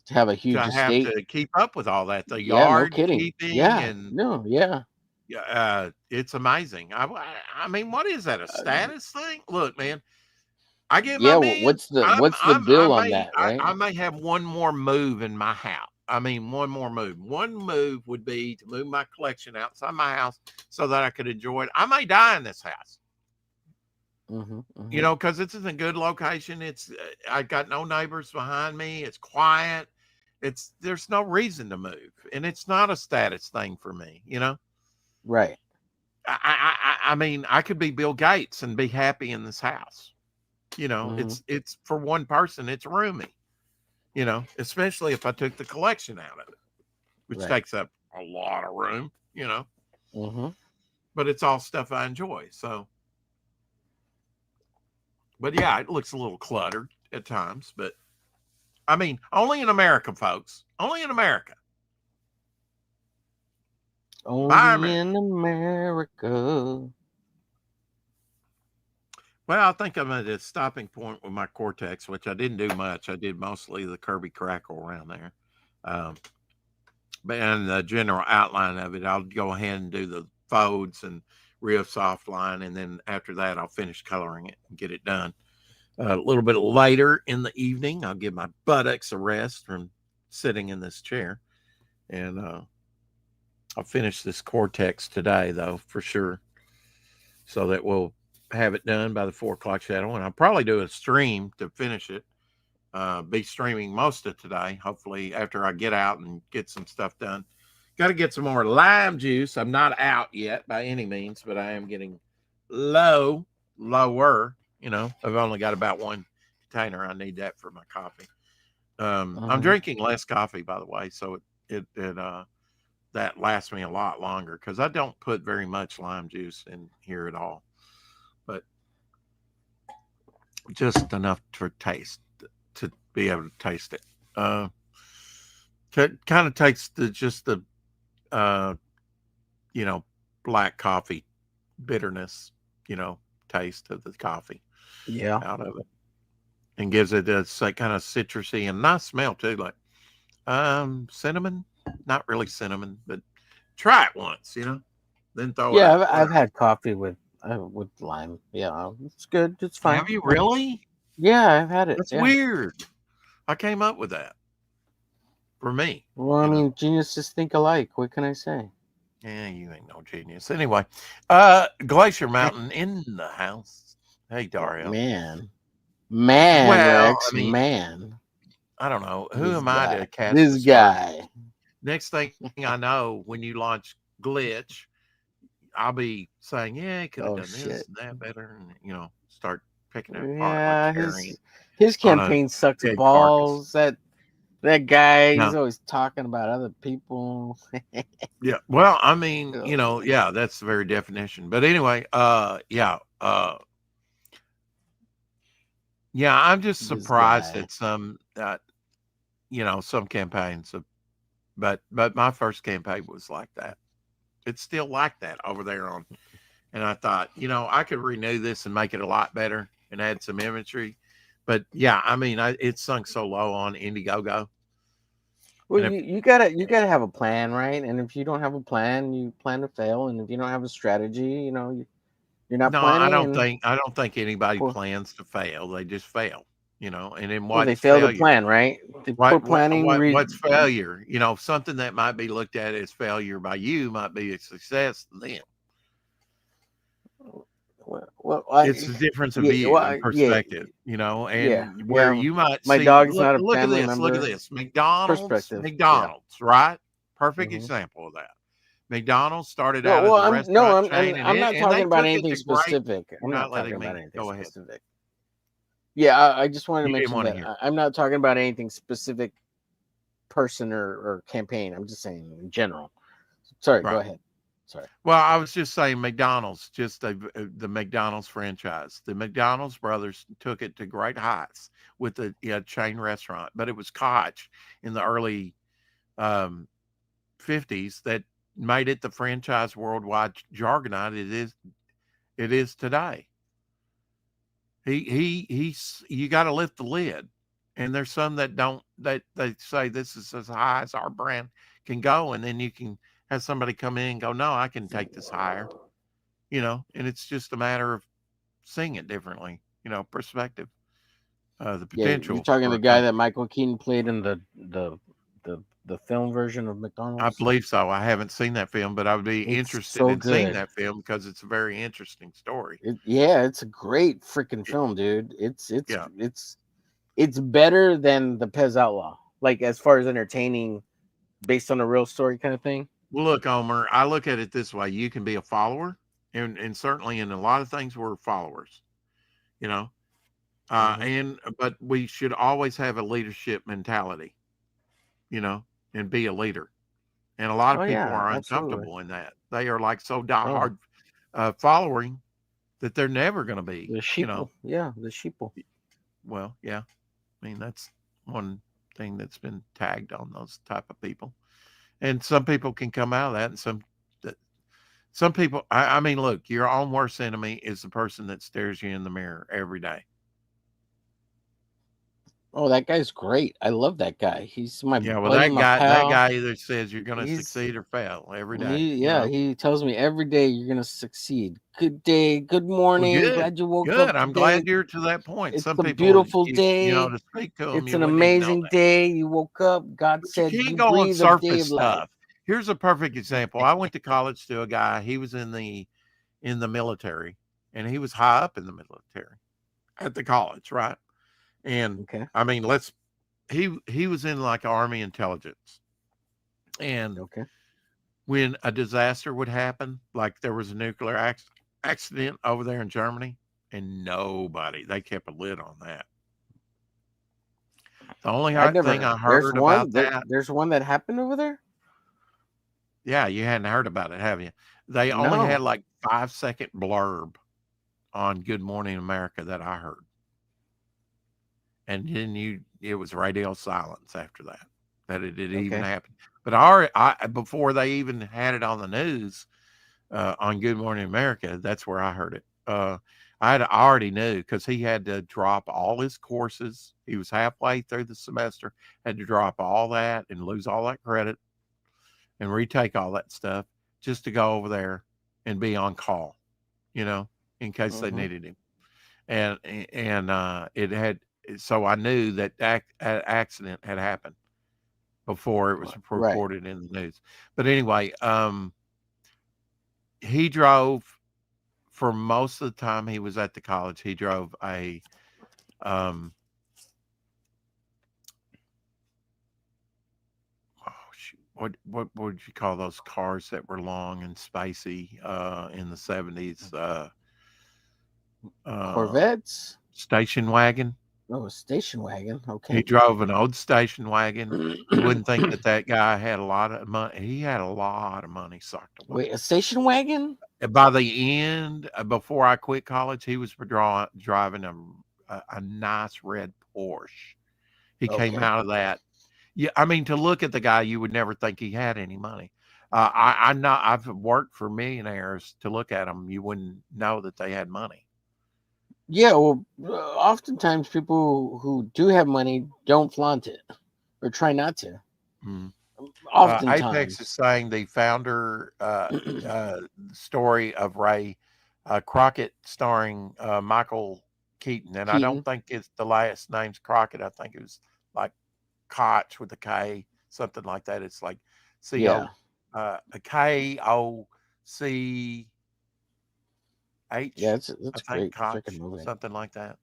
have a huge to have estate. to keep up with all that, the Yeah, no yard kidding. keeping Yeah. and No, yeah. it's amazing. I mean, what is that? A status thing? Look, man, I get Yeah, my what's millions. the bill on that, right? I may have one more move in my house. I mean, one more move. One move would be to move my collection outside my house so that I could enjoy it. I may die in this house. Because it's in a good location. I got no neighbors behind me. It's quiet. There's no reason to move, and it's not a status thing for me. Right. I mean, I could be Bill Gates and be happy in this house. It's for one person. It's roomy. Especially if I took the collection out of it, which takes up a lot of room. But it's all stuff I enjoy. So. But yeah, it looks a little cluttered at times, but I mean, only in America, folks. Only in America. Only in America. Well, I think I'm at a stopping point with my Cortex, which I didn't do much. I did mostly the Kirby Crackle around there. But in the general outline of it, I'll go ahead and do the folds and real soft line, and then after that I'll finish coloring it and get it done. A little bit later in the evening, I'll give my buttocks a rest from sitting in this chair, and I'll finish this Cortex today, though, for sure, so that we'll have it done by the 4 o'clock shadow, and I'll probably do a stream to finish it. Be streaming most of today, hopefully, after I get out and get some stuff done. Got to get some more lime juice. I'm not out yet by any means, but I am getting lower. I've only got about one container. I need that for my coffee. I'm drinking less coffee, by the way, so it that lasts me a lot longer because I don't put very much lime juice in here at all, but just enough for taste to be able to taste it. It kind of takes the black coffee bitterness, taste of the coffee out of it, and gives it a kind of citrusy and nice smell too, like cinnamon. Not really cinnamon, but try it once, then throw it out. I've had coffee with lime. Yeah, it's good. It's fine. Have you really? Yeah, I've had it. That's weird. I came up with that for me. Well, I mean, geniuses think alike. What can I say? Yeah, you ain't no genius. Anyway, Glacier Mountain in the house. Hey, Dario. Man, well, Rex, I mean, man. I don't know. Who am I to cast this guy? Next thing I know, when you launch Glitch, I'll be saying, yeah, he could have done this and that better, and start picking it apart. Yeah, his campaign sucks balls. Carcass. That guy, he's always talking about other people. Yeah. Well, I mean, that's the very definition. But anyway, I'm just surprised at some some campaigns but my first campaign was like that. It's still like that over there and I thought, I could renew this and make it a lot better and add some imagery. But yeah, I mean, it's sunk so low on Indiegogo. Well, you gotta have a plan, right? And if you don't have a plan, you plan to fail. And if you don't have a strategy, you're not planning. I don't think anybody plans to fail. They just fail. And then they fail to plan, right? What's failure? Something that might be looked at as failure by you might be a success to them. Well, it's the difference of view and perspective, and where you might my see, dog's not a family member. Look at this, McDonald's, Yeah. right? Perfect example of that. McDonald's started No, out as well, a restaurant chain, I'm not and they talking about took it anything to great. specific. You're I'm not not talking letting about me anything go ahead. specific. Yeah, I just wanted to You didn't mention want to that hear. I'm not talking about anything specific person or campaign. I'm just saying in general. Sorry, go Right. ahead. Sorry. Well, I was just saying McDonald's, just the McDonald's franchise. The McDonald's brothers took it to great heights with the chain restaurant, but it was Koch in the early um, 50s that made it the franchise worldwide juggernaut it is today. He's you got to lift the lid, and there's some that don't, that they say this is as high as our brand can go, and then you can have somebody come in and go, no, I can take this higher, and it's just a matter of seeing it differently, perspective, the Yeah, you're potential talking for the a guy that company. Michael Keaton played in the film version of I McDonald's. believe so. I haven't seen that film, but I would be It's interested so in seeing good. that film because it's a very interesting story. Yeah, it's a great freaking Y- film, dude. Yeah. It's better than the Pez Outlaw, like as far as entertaining, based on a real story kind of thing. Well, look, Omer, I look at it this way: you can be a follower, and certainly in a lot of things we're followers, you know. Hmm. And but we should always have a leadership mentality, you know, and be a leader. And a lot Oh of people yeah, are absolutely. uncomfortable in that. They are like so Oh, diehard following that they're never going to be, the sheeple. Yeah, the sheeple. well, yeah. I mean, that's one thing that's been tagged on those type of people. And some people can come out of that, and some people. I mean, look, your own worst enemy is the person that stares you in the mirror every day. Oh, that guy's great. I love that guy. He's my Yeah, well, buddy, my that pal. guy either says you're going to He's succeed or fail every day. he yeah, he tells me every day you're gonna succeed. Good day, good Well, morning. good, Glad you woke up good. I'm today. glad you're to that point. It's Some a people, beautiful day. to speak to them, It's you an wouldn't even know amazing that. day. You woke up. God But you said can't you go on breathe a day surface of life. stuff. Here's a perfect example. I went to college to a guy. He was in the military, and he was high up in the military at the college, right? And Okay. I mean, he was in like Army intelligence, and Okay. when a disaster would happen, like there was a nuclear accident over there in Germany, and they kept a lid on that. The only I'd thing never. I heard about that, There's one that happened over there. yeah, you hadn't heard about it, have you? They only had No. like 5-second blurb on Good Morning America that I heard, and then it was radio silence after that. That it had even Okay. happened. But before they even had it on the news, on Good Morning America, that's where I heard it. I already knew because he had to drop all his courses. He was halfway through the semester, had to drop all that and lose all that credit and retake all that stuff just to go over there and be on call, in case they Hmm. needed him. And it had, so I knew that accident had happened before it was Right. reported in the news. But anyway, he drove for most of the time he was at the college. He drove a um oh shoot, what would you call those cars that were long and spacey in the 70s? Uh Corvettes. Station wagon. Oh, a station wagon. He Okay. drove an old station wagon. You wouldn't think that guy had a lot of money. He had a lot of money socked away. Wait, a station wagon? And by the end, before I quit college, he was driving a nice red Porsche. He came Okay. out of that. Yeah, I mean, to look at the guy, you would never think he had any money. I've worked for millionaires. To look at them, you wouldn't know that they had money. Yeah, well, oftentimes people who do have money don't flaunt it or try not to. Mm. Apex is Oftentimes. saying the founder story of Ray Crockett, starring Michael Keaton, and I don't Keaton. think it's the last name's Crockett. I think it was like Koch with a K, something like that. It's like Yeah. CO, a KOCH. Yeah, I it's a think great freaking Koch, movie. something like that.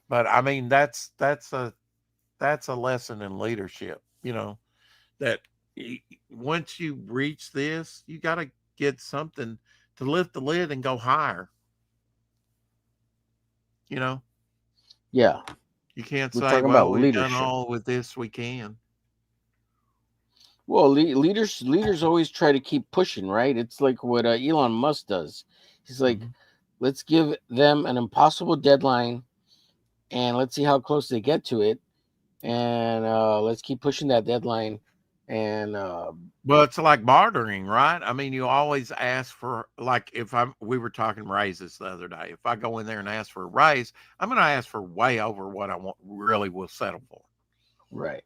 But I mean, that's a lesson in leadership. That once you reach this, you got to get something to lift the lid and go higher. You know, Yeah, you can't we're say, talking well, about we've done leadership. all with this we can. Well, leaders always try to keep pushing, right? It's like what Elon Musk does. He's like, Mhm. let's give them an impossible deadline, and let's see how close they get to it, and let's keep pushing that deadline. And Well, it's like bartering, right? I mean, you always ask for, like, if we were talking raises the other day. If I go in there and ask for a raise, I'm going to ask for way over what I really will settle for. right.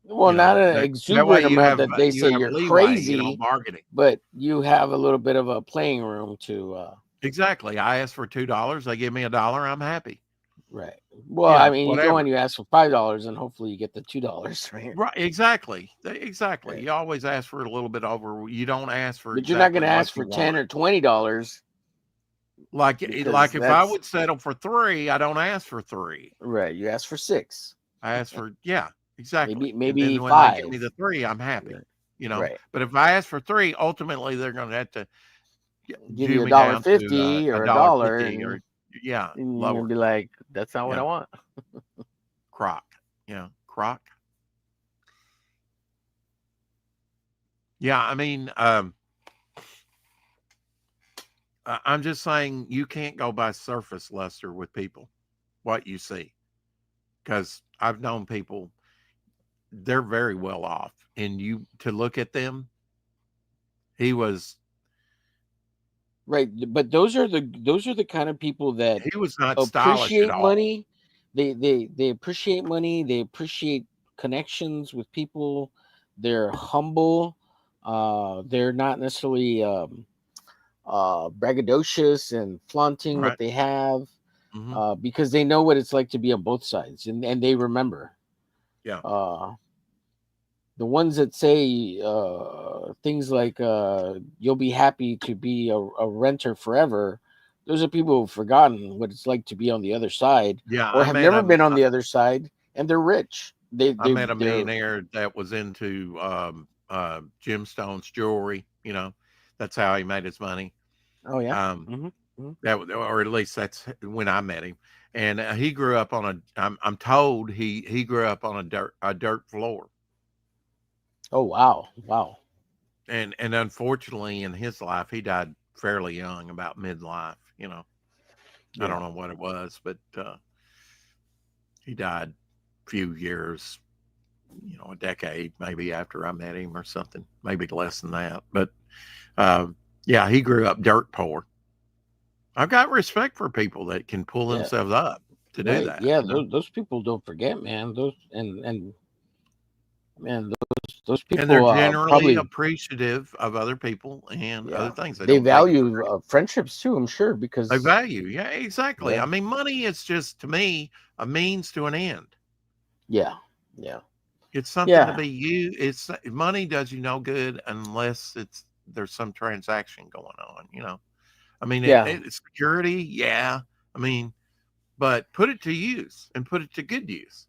Well, not an That way exuberant amount that they you say have you're leeway, crazy, bargaining. but you have a little bit of a playing room to. Exactly. I ask for $2, they give me $1, I'm happy. Right. Well, I mean, you go Whatever. and you ask for $5, and hopefully you get the $2, right? Right. Exactly. Exactly. Right. You always ask for a little bit over. You don't ask for But you're not going exactly to what ask for you want. $10 or $20 because Like if I that's would settle for 3, I don't ask for 3. right. You ask for 6, I ask for, yeah, exactly. And maybe then when they give me 5. the 3, I'm happy. Right. You know. Right. But if I ask for 3, ultimately they're going to have to Give do you a me dollar down to fifty a or a dollar dollar, 50 and or yeah, you're gonna lower. be like, "That's not what I Yeah, want." crock. Yeah, crock. Yeah, I mean, I'm just saying you can't go by surface luster with people, what you see, because I've known people, they're very well off, and you to look at them, he was Right. But those are the kind of people that he was not stylish at appreciate all. money. They appreciate money. They appreciate connections with people. They're humble. They're not necessarily braggadocious and flaunting what Right. they have, Hmm. because they know what it's like to be on both sides, and they remember. Yeah. Uh, the ones that say things like "you'll be happy to be a renter forever," those are people who've forgotten what it's like to be on the other side, Yeah. or have never been on the other side, and they're rich. I met a They're millionaire that was into gemstones jewelry. That's how he made his money. oh yeah. Um, Mm-hmm. or at least that's when I met him. And he grew up on I'm told he grew up on a dirt floor. Oh wow. And unfortunately in his life he died fairly young, about midlife. I don't Yeah. know what it was, but he died a few years, a decade maybe after I met him or something, maybe less than that. But yeah, he grew up dirt poor. I've got respect for people that can pull Yeah. themselves up to do Right. that. Yeah. Those people don't forget, man. Those and man, those And they're people generally probably, appreciative of other people and other yeah, things. They they don't take it for value granted. friendships too. I'm sure They because value, yeah, exactly. I yeah, mean, money is just, to me, a means to an end. yeah, yeah, It's something to yeah, be used. It's money does you no good unless there's some transaction going on. I mean, yeah. it's security, yeah. I mean, but put it to use and put it to good use.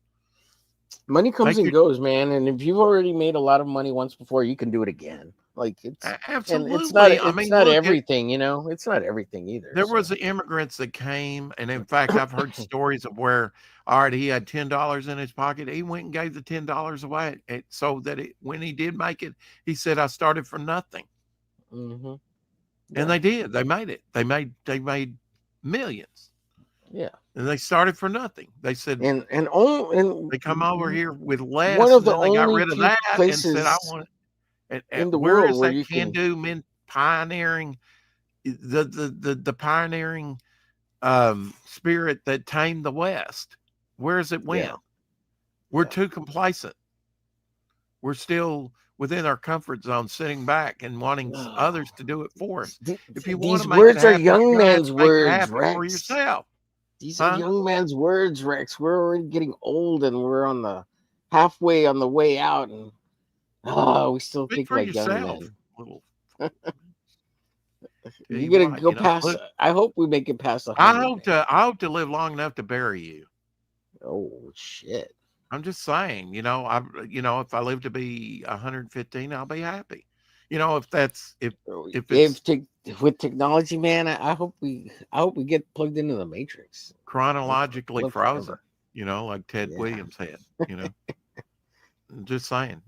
Money comes Make and your goes, man. And if you've already made a lot of money once before, you can do it again. Like and absolutely. I it's mean, not look, everything, It's not everything either. there was So the immigrants that came, and in fact, I've heard stories of where, all right, he had $10 in his pocket. He went and gave the $10 away, so that when he did make it, he said, "I started from nothing," hmm and yeah, they did. They made it. They made millions, yeah. and they started for nothing. They said And they come over here with one less, of and the then they got only rid of few that and said, "I places want." in the Where world is where that you can, can-do men pioneering the pioneering spirit that tamed the West? Where's it yeah, went? We're yeah. too complacent. We're still within our comfort zone, sitting back and wanting others to do it for us. If you want These to make it words are happen, young you're going to have man's to make it words, happen for Rex. yourself, These are huh? young man's words, Rex. We're already getting old, and we're on the halfway on the way out, and we still Speak think for like young yourself, men. little. Tell You're you gonna what, go past. look, I hope we make it past I 100, hope man. to I hope to live long enough to bury you. Oh shit! I'm just saying, if I live to be 115, I'll be happy. If that's if it's With technology, man, I hope we get plugged into the matrix. chronologically Live frozen, forever. like Ted Yeah. Williams had, you know. I'm just saying,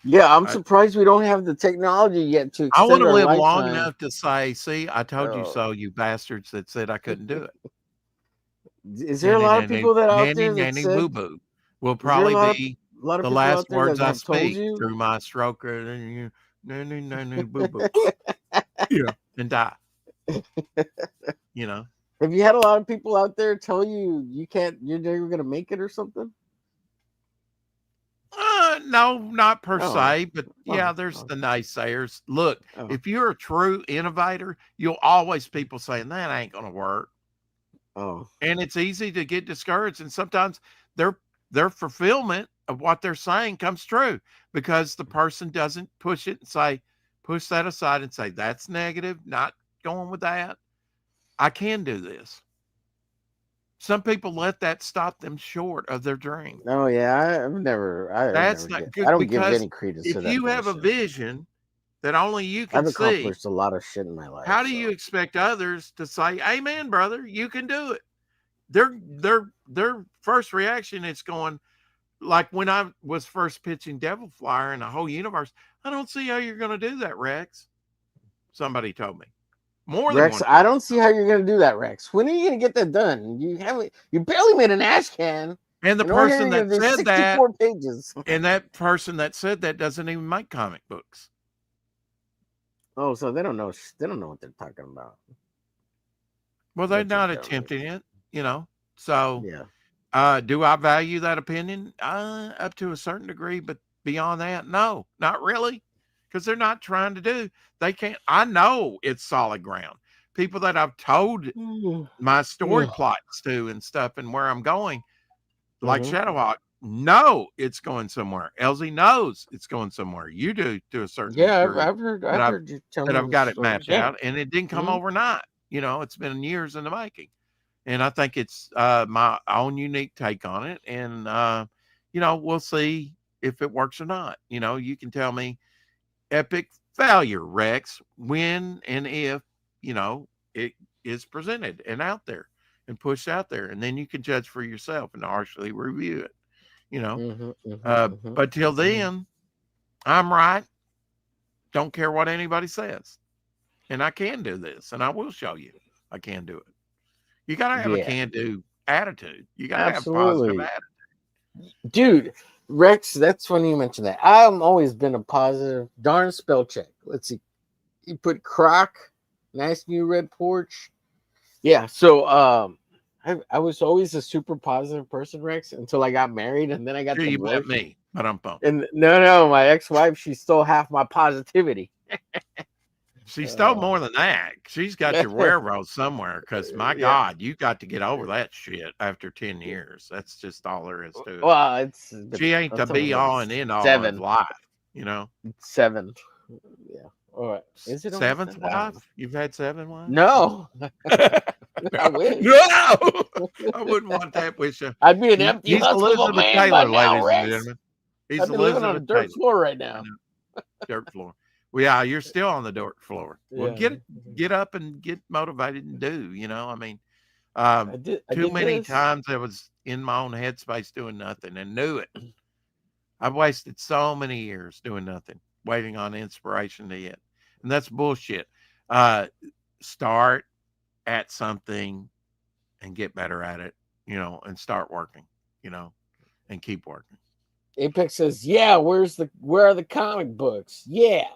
Yeah, I'm I, surprised we don't have the technology yet to I want extend to our live long lifetime. enough to say, see, I told you Oh, so, you bastards that said I couldn't do it. is there a Nanny, lot of nanny, people that out nanny, there that nanny, boo said? boo will Is there probably be a lot of the people last out there that words I have told speak you? through my stroker. And you, nanny, nanny, boo boo, and die. You know, Have you had a lot of people out there tell you you're never gonna make it or something? no, not per Oh, se, but yeah, oh, there's oh, the naysayers. Look, oh, if you're a true innovator, you'll always people saying that ain't gonna work. oh. And it's easy to get discouraged, and sometimes their fulfillment of what they're saying comes true because the person doesn't push that aside and say that's negative, not going with that. I can do this. Some people let that stop them short of their dream. Oh yeah, I've That's never not I good don't give because any credence to if that you have a bullshit. vision that only you can I've see, accomplished a lot of shit in my life, how do you so expect others to say, "Amen, brother, you can do it"? Their first reaction is going, like when I was first pitching Devil Flyer in the whole universe, I don't see how you're going to do that, Rex. Somebody told me more than Rex, one I person. don't see how you're gonna do that, Rex. When are you gonna get that done? You barely made an ash can, And the and over here person you're that gonna do said that, 64 pages. and that person that said that doesn't even make comic books. Oh, so they don't know. They don't know what they're talking about. Well, they're Bunch of not dummies. attempting it. So, Yeah. do I value that opinion? Up to a certain degree, but beyond that, no, not really, because they're not trying to do. They can't. I know it's solid ground. People that I've told my story Mm-hmm. plots to and stuff and where I'm going, like Shadowhawk, know it's going somewhere. LZ knows it's going somewhere. You do to a certain Yeah, degree I've that I've heard you tell that me I've the got it stories. mapped Yeah. out, and it didn't come Mm-hmm. overnight. It's been years in the making, and I think it's my own unique take on it. And we'll see if it works or not. You can tell me epic failure, Rex, when and if it is presented and out there and pushed out there, and then you can judge for yourself and harshly review it. You know, Mm-hmm. Mm-hmm. but till Mm-hmm. then, I'm right. Don't care what anybody says, and I can do this, and I will show you I can do it. You got to have a Yeah, can-do attitude. You got to have positive absolutely, attitude. dude. Rex, that's funny you mentioned that. I've always been a positive. Darn spell check. Let's see. You put Croc, nice new red porch. Yeah. So I was always a super positive person, Rex, until I got married, and then I got Sure, you met divorced. me, but I'm pumped. And no, my ex-wife, she stole half my positivity. She stole Uh, more than that. She's got your railroad somewhere. Because my yeah. God, you got to get over that shit after 10 years. That's just all there is to it. Well, it's been, She ain't the it's only be been all and end all of 7. life. You know, 7. Yeah. All right. Is it only seventh 7? I don't know. wife. You've had 7 wives. No, I No, wish. no, I wouldn't want that with you. I'd be an empty He's husk of a Elizabeth man by Taylor, now, ladies and Rex. gentlemen. He's I'd be living on a Elizabeth dirt Taylor. floor right I now. know. Dirt floor. Well, yeah, you're still on the dirt floor. Well, Yeah. get up and get motivated and do. I mean, I did. I too did many this. times I was in my own headspace doing nothing and knew it. I've wasted so many years doing nothing, waiting on inspiration to hit, and that's bullshit. Uh, Start at something and get better at it, and start working, and keep working. Apex says, "Yeah, where are the comic books? Yeah,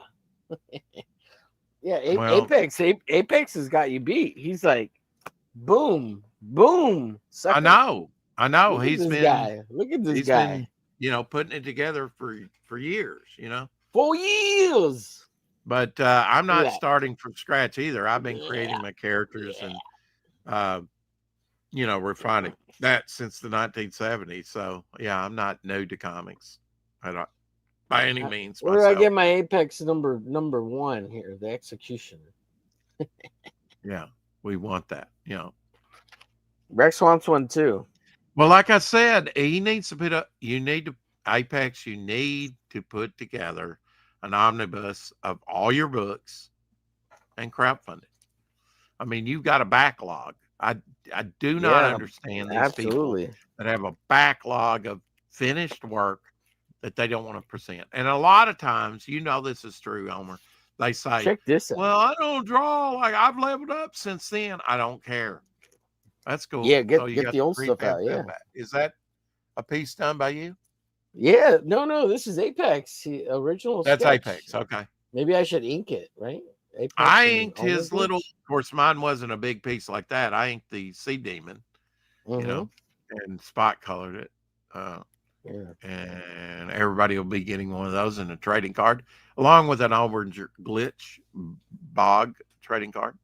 yeah." Well, Apex has got you beat. He's like, boom, boom, I sucker. know, I know. Look at this guy. Look at this He's guy. been, putting it together for years. 4 years. But I'm Look not at starting from scratch either. I've been that. creating my characters Yeah, and uh, refining that since the 1970s. So yeah, I'm not new to comics. I don't by any means Where do I myself. get my Apex number 1 here? The Executioner. Yeah, we want that. Rex wants one too. Well, like I said, he needs to put up. You need to Apex. You need to put together an omnibus of all your books and crowdfund it. I mean, you've got a backlog. I do not Yeah, understand these people absolutely. that have a backlog of finished work that they don't want to present. And a lot of times, you know, this is true, Homer. They say, Check this out. "Well, I don't draw like I've leveled up since then." I don't care. That's cool. Yeah, So you get got the the old stuff prefab out. film Yeah. back. Is that a piece done by you? Yeah. No, this is Apex. Original That's sketch. Apex. Okay. Maybe I should ink it, right? Apex I and inked all those his little, books. of course, mine wasn't a big piece like that. I inked the Sea Demon, you Mm-hmm. know, and spot colored it. Yeah. And everybody will be getting one of those in a trading card, along with an Auburn Glitch Bog trading card.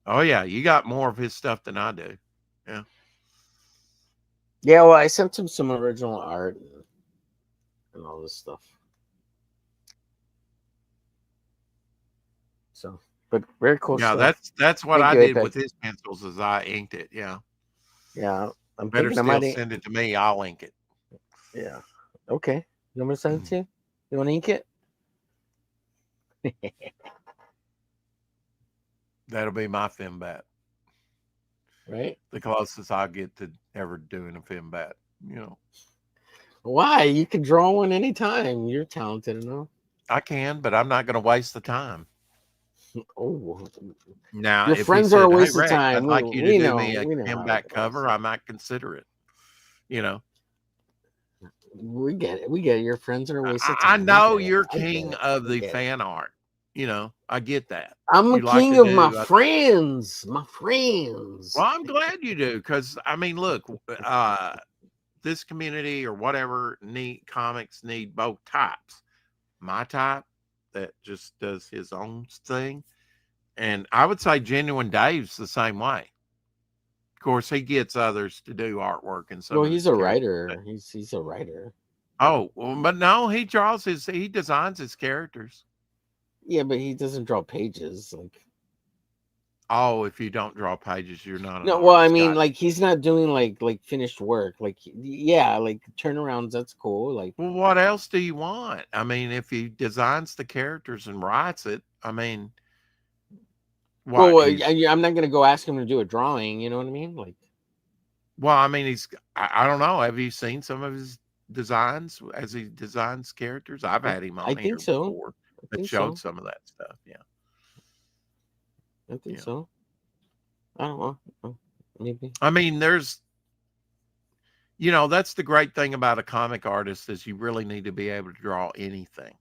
Oh, yeah. You got more of his stuff than I do. Yeah. Yeah. Well, I sent him some original art and all this stuff. So, but very cool Yeah, stuff. that's what Thank I you, did Apex. with his pencils is I inked it. Yeah. Yeah, I'm Better thinking I still might. send it to me. I'll ink it. Yeah. Okay. You want me to send it to you? You want to ink it? That'll be my Fembat. Right? The closest I'll get to ever doing a Fembat, you know. Why? You can draw one anytime. You're talented enough. I can, but I'm not going to waste the time. Oh, Now, your if he friends are a said, "Hey waste of Rex, I'd time. like you to We do know. me a We know how Fembat it cover," goes. I might consider it. You know, We get it. We get it. Your friends are a waste of I time. know We get it. you're I get king it. of I the get it. fan art. You know, I get that. I'm a You like king to of my do. friends. My friends. Well, I'm glad you do because I mean, look, this community or whatever comics need both types. My type that just does his own thing, and I would say Genuine Dave's the same way. Of course, he gets others to do artwork and some Well, of he's his a characters. writer. He's a writer. Oh, well, but no, he designs his characters. Yeah, but he doesn't draw pages. Like, Oh, if you don't draw pages, you're not an no, well, I artist. mean, Got it. like he's not doing like finished work. Like, yeah, like turnarounds. That's cool. Like, Well, what else do you want? I mean, if he designs the characters and writes it, I mean, what well, he's I'm not gonna go ask him to do a drawing. You know what I mean? Like, well, I mean, I don't know. Have you seen some of his designs as he designs characters? I've had him I on here think so. before I that think showed so. some of that stuff. Yeah. I think Yeah. so. I don't know. Maybe. I mean, that's the great thing about a comic artist is you really need to be able to draw anything.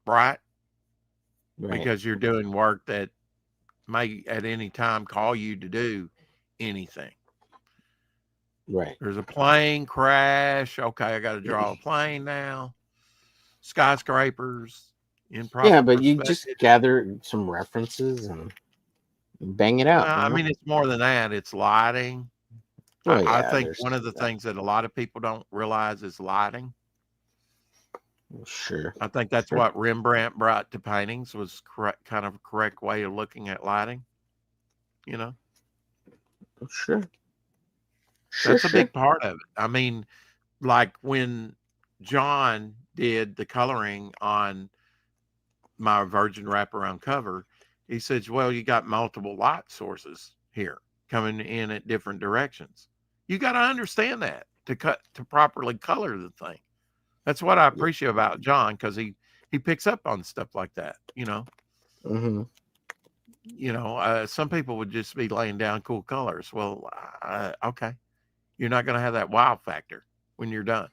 Right? Right. Because you're doing work that may at any time call you to do anything. Right. There's a plane crash. Okay, I got to draw a plane now. Skyscrapers in proper Yeah, but you perspective. just gather some references and bang it out. I mean, it's more than that. It's lighting. Oh, I yeah, think there's one of the things that a lot of people don't realize is lighting. Sure. I think that's Sure. what Rembrandt brought to paintings was kind of a correct way of looking at lighting. You know, Sure. that's a big part of it. I mean, like when John did the coloring on my Virgin wraparound cover, he says, "Well, you got multiple light sources here coming in at different directions. You got to understand that to properly color the thing." That's what I appreciate about John because he picks up on stuff like that. Mm-hmm. Some people would just be laying down cool colors. Well, okay, you're not going to have that wow factor when you're done.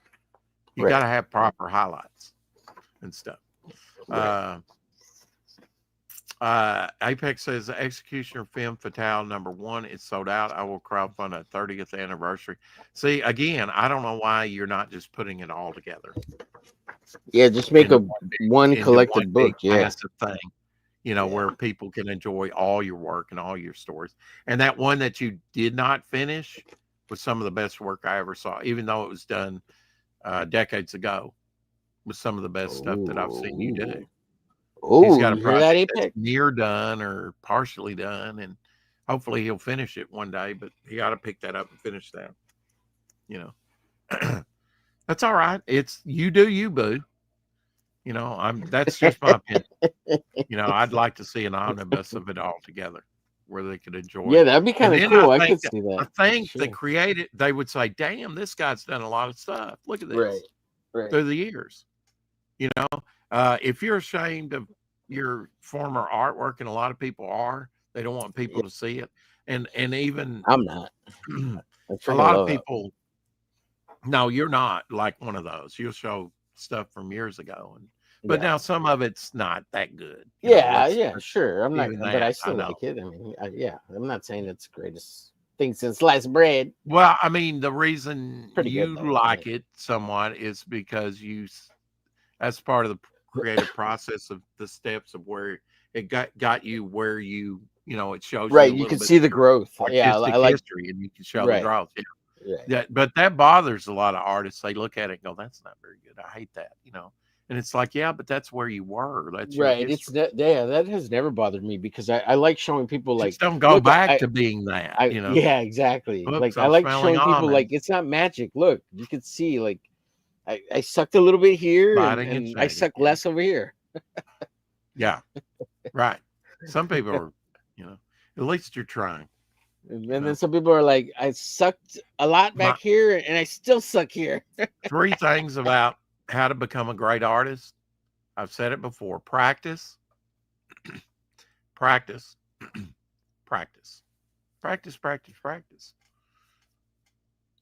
You got to have proper highlights and stuff. Right. Apex says Executioner Femme Fatale #1 is sold out. I will crowdfund a 30th anniversary. See, again, I don't know why you're not just putting it all together. Yeah, just make one collected book. Yeah, massive thing. Where people can enjoy all your work and all your stories. And that one that you did not finish was some of the best work I ever saw, even though it was done decades ago. Was some of the best stuff that I've seen you do. Oh, He's got a you hear that, project that's Apex? near done or partially done, and Hopefully he'll finish it one day, but he ought to pick that up and finish that. You know, that's all right. It's you do you, boo. You know, that's just my opinion. You know, I'd like to see an omnibus of it all together where they could enjoy Yeah, it. that'd be And kind of then cool. I could see I that. think Sure. the created they would say, damn, this guy's done a lot of stuff. Look at Right. this Right. through the years. You know, if you're ashamed of your former artwork, and a lot of people are, they don't want people to see it. And even I'm not. I a freaking lot of love it. people, no, you're not like one of those. You'll show stuff from years ago, but Yeah. now some of it's not that good. You know, Yeah, yeah, sure. I'm not, even but I that, still I know. like it. I mean, yeah, I'm not saying it's the greatest thing since sliced bread. Well, I mean, the reason Pretty you good though. like it somewhat is because that's part of the creative process of the steps of where it got you where you know, it shows you Right, a you little can bit see of the growth. Yeah, artistic I like. history, and you can show the Right, growth. Yeah. right, That, but that bothers a lot of artists. They look at it and go, "That's not very good. I hate that." You know, and it's like, yeah, but that's where you were. That's your right. It's history. that. Yeah, that has never bothered me because I like showing people like, Just don't go look, back to being that. You know, yeah, exactly. oops, Like I I'm like smelling showing people like almonds, it's not magic. Look, you can see like I sucked a little bit here biting and and I shading. suck less over here. Yeah, right. Some people are, you know, at least you're trying. And You know, then some people are like, I sucked a lot my back here and I still suck here. 3 things about how to become a great artist. I've said it before: practice, practice, practice, practice, practice, practice.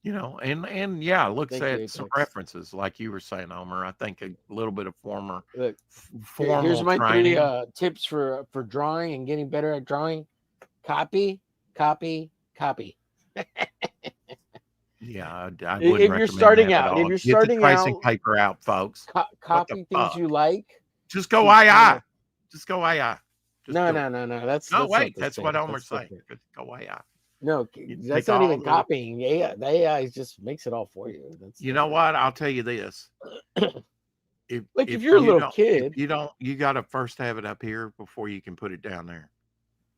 You know, and yeah, looks Thank you, at some Apex. references like you were saying, Homer. I think a little bit of Look, here's formal my 3 training. tips for drawing and getting better at drawing. Copy, copy, copy. Yeah, I wouldn't If you're recommend starting that at out, if all. you're Get the starting tracing out, paper out, folks. What the copy things fuck? you like. Just go To kind AI. of Just go AI. Just no, do no, it. no, no. That's No, not wait, the that's what same. Homer's That's saying. different. Just go AI. No, You that's take not all even the copying. AI, the AI just makes it all for you. That's You know different. what? I'll tell you this. Like if you're a little kid. You gotta first have it up here before you can put it down there.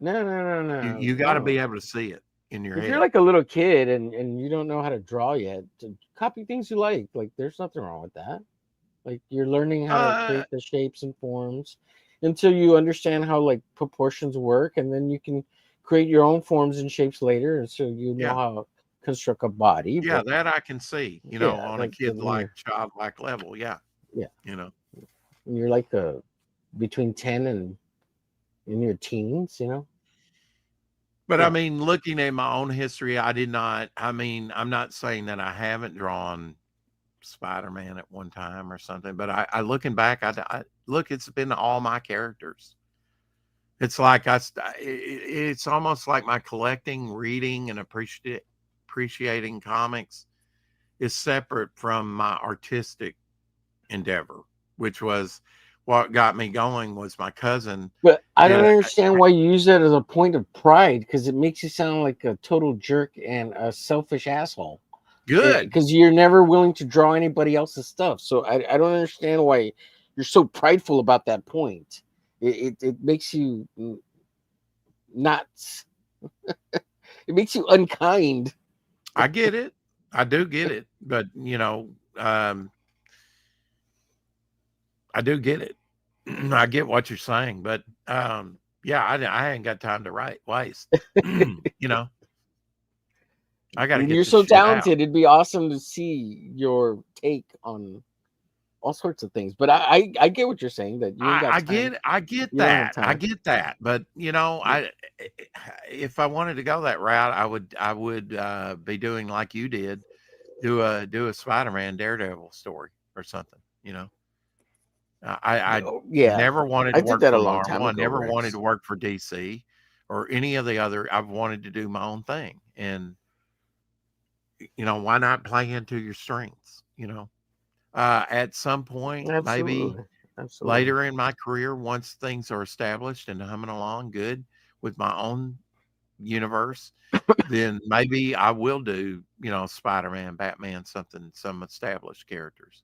No, no, no, You no, gotta be no. able to see it in your If you're head. like a little kid and you don't know how to draw yet, to copy things you like. Like there's nothing wrong with that. Like you're learning how to Uh, create the shapes and forms until you understand how like proportions work, and then you can create your own forms and shapes later, and so you know yeah, how to construct a body. yeah, But that I can see, you know, yeah, on a like kid when like you're childlike level. Yeah, yeah you know. when you're like between 10 and in your teens, you know. But I Yeah, mean, looking at my own history, I did not. I mean, I'm not saying that I haven't drawn Spider-Man at one time or something, but I looking back, I look, it's been all my characters. It's like it's almost like my collecting, reading, and appreciating comics is separate from my artistic endeavor, which was what got me going. Was my cousin but I did don't a understand why you use that as a point of pride because it makes you sound like a total jerk and a selfish asshole. good. Because you're never willing to draw anybody else's stuff. So I don't understand why you're so prideful about that point. It makes you not. It makes you unkind. I get it. I do get it, but you know, I do get it. I get what you're saying, but yeah, I ain't got time to waste. You know, I got to When get you're this so shit out. talented, it'd be awesome to see your take on all sorts of things. But I get what you're saying that you ain't got time. I get You don't have that. I time. get that. But you know, if I wanted to go that route, I would be doing like you did, do a Spider-Man Daredevil story or something, you know. I Oh, yeah, never wanted I to did work that a for long time Marvel. I ago, never wanted to Rex. work for DC or any of the other. I've wanted to do my own thing. And you know, why not play into your strengths, you know? At some point, maybe Absolutely, absolutely. later in my career, once things are established and humming along good with my own universe, then maybe I will do, you know, Spider-Man, Batman, something, some established characters,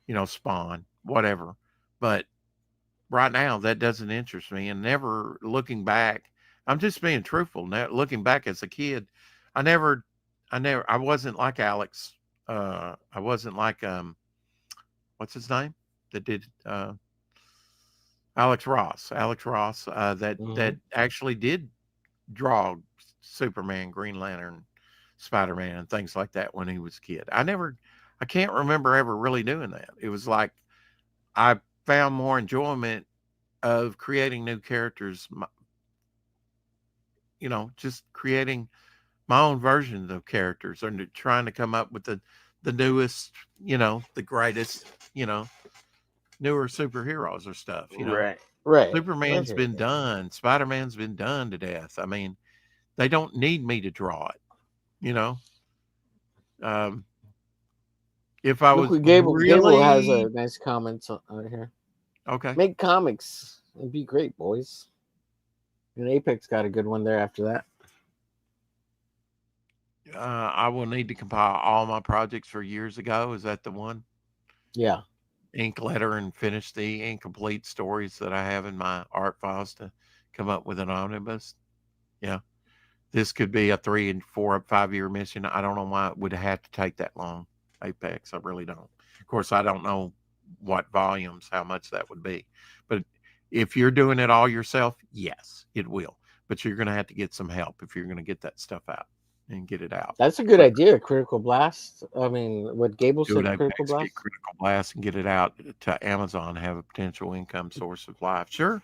you know, Spawn, whatever. But right now, that doesn't interest me. And never looking back, I'm just being truthful. Now, looking back as a kid, I I wasn't like Alex. I wasn't like, what's his name? That did, Alex Ross, that Hmm. actually did draw Superman, Green Lantern, Spider Man, and things like that when he was a kid. I can't remember ever really doing that. It was like I found more enjoyment of creating new characters, just creating my own versions of characters and trying to come up with the newest, the greatest, you know, newer superheroes or stuff. Right. Right. Right. Superman's been done, Spider-Man's been done to death. I mean, they don't need me to draw it, you know. Um, if I Look was what Gable has really a nice comment on here. okay, Make comics and be great, boys. And Apex got a good one there after that. I will need to compile all my projects for years ago. Is that the one? Yeah. Ink letter and finish the incomplete stories that I have in my art files to come up with an omnibus. Yeah. This could be a 3 and 4 up 5 year mission. I don't know why it would have to take that long. Apex, I really don't. Of course, I don't know what volumes, how much that would be. But if you're doing it all yourself, yes, it will. But you're going to have to get some help if you're going to get that stuff out and get it out That's a good quicker. idea. Critical Blast. I mean, what Gable Do it said, Critical Apex, get Blast. Critical Blast and get it out to Amazon, have a potential income source of life. Sure.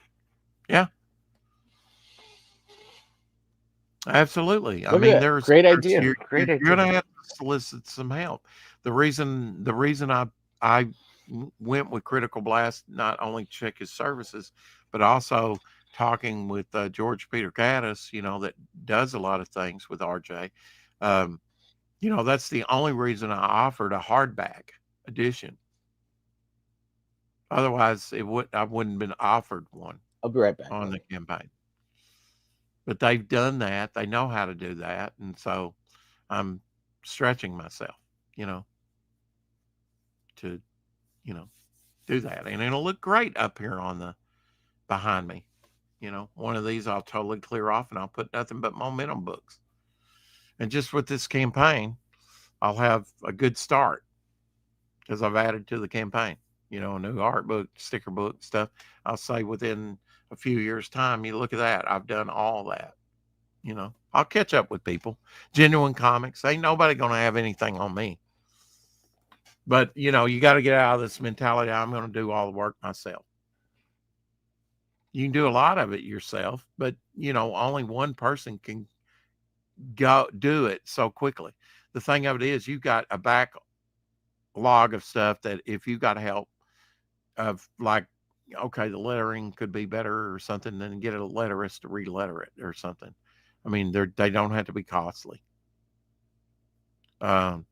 Yeah, absolutely. I Look at mean, that. Great idea. you're Great idea. gonna have to solicit some help. The reason I went with Critical Blast, not only check his services, but also talking with George Peter Gaddis, that does a lot of things with RJ. Um, that's the only reason I offered a hardback edition. Otherwise, I wouldn't been offered one I'll be right back, on the buddy. campaign. But they've done that. They know how to do that, and so I'm stretching myself, you know, to you know do that, and it'll look great up here on the behind me. One of these I'll totally clear off, and I'll put nothing but momentum books. And just with this campaign, I'll have a good start because I've added to the campaign. A new art book, sticker book, stuff. I'll say within a few years' time, you look at that. I've done all that. I'll catch up with people. Genuine comics. Ain't nobody gonna have anything on me. But you got to get out of this mentality. I'm going to do all the work myself. You can do a lot of it yourself, but only one person can go do it so quickly. The thing of it is, you've got a backlog of stuff that if you got help of like, okay, the lettering could be better or something, then get a letterist to re-letter it or something. I mean, they don't have to be costly. Um,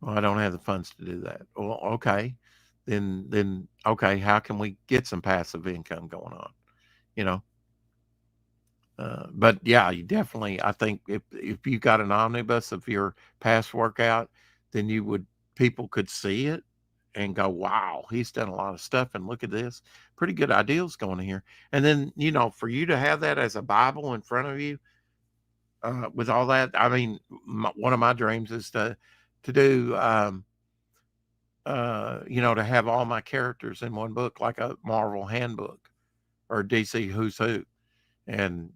well, I don't have the funds to do that. Well, okay, then okay, how can we get some passive income going on? You know, but yeah, you definitely. I think if you got an omnibus of your past workout, then people could see it and go, "Wow, he's done a lot of stuff." And look at this, pretty good ideals going in here. And then for you to have that as a Bible in front of you, with all that, I mean, one of my dreams is to do. To have all my characters in one book, like a Marvel handbook or DC Who's Who. And,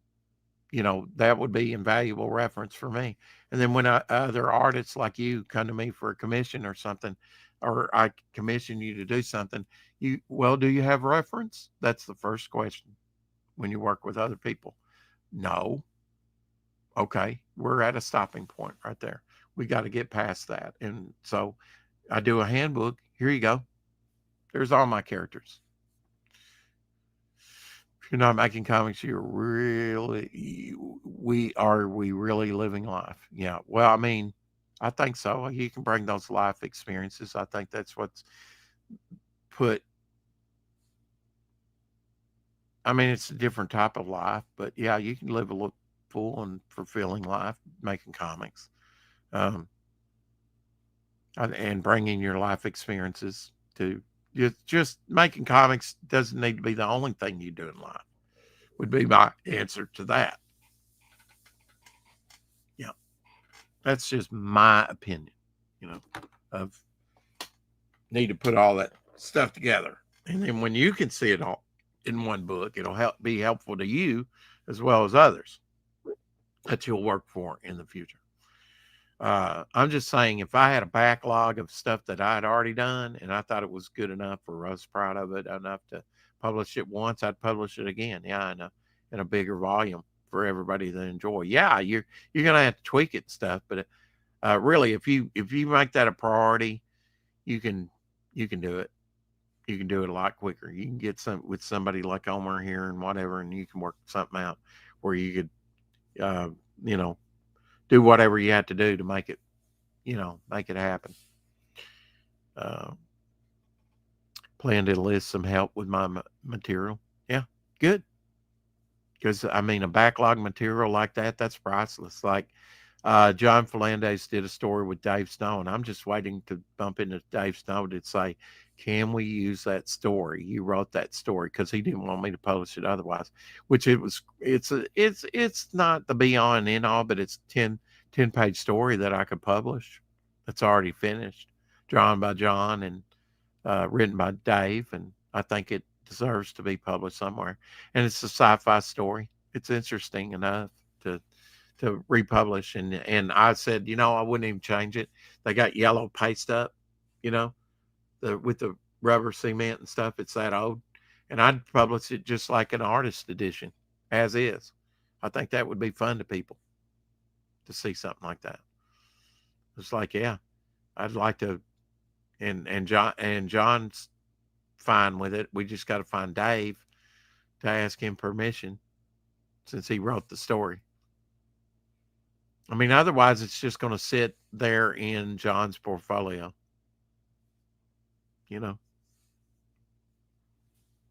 that would be invaluable reference for me. And then when other artists like you come to me for a commission or something, or I commission you to do something, do you have reference? That's the first question when you work with other people. No. Okay. We're at a stopping point right there. We got to get past that. And so I do a handbook. Here you go. There's all my characters. If you're not making comics, we really living life? Yeah. Well, I mean, I think so. You can bring those life experiences. I think that's what's put. I mean, it's a different type of life, but yeah, you can live a full and fulfilling life making comics, um, and bringing your life experiences to just making comics doesn't need to be the only thing you do in life. would be my answer to that. Yeah. That's just my opinion, of need to put all that stuff together. And then when you can see it all in one book, it'll be helpful to you as well as others that you'll work for in the future. I'm just saying, if I had a backlog of stuff that I had already done and I thought it was good enough, or I was proud of it enough to publish it once, I'd publish it again. Yeah, in a bigger volume for everybody to enjoy. Yeah, you're gonna have to tweak it and stuff, but really, if you make that a priority, you can do it. You can do it a lot quicker. You can get with somebody like Omer here and whatever, and you can work something out where you could, do whatever you have to do to make it, make it happen. Uh, Plan to enlist some help with my material. Yeah, good. Because I mean, a backlog material like that's priceless. Like John Fernandez did a story with Dave Snow, and I'm just waiting to bump into Dave Snow to say, can we use that story? You wrote that story, because he didn't want me to publish it otherwise. Which it's not the be all and end all, but it's 10-page story that I could publish. That's already finished, drawn by John and written by Dave, and I think it deserves to be published somewhere. And it's a sci-fi story. It's interesting enough to republish. And I said, I wouldn't even change it. They got yellow paste up, with the rubber cement and stuff. It's that old. And I'd publish it just like an artist edition, as is. I think that would be fun to people to see something like that. It's like, yeah, I'd like to. And John's fine with it. We just got to find Dave to ask him permission, since he wrote the story. I mean, otherwise it's just going to sit there in John's portfolio, and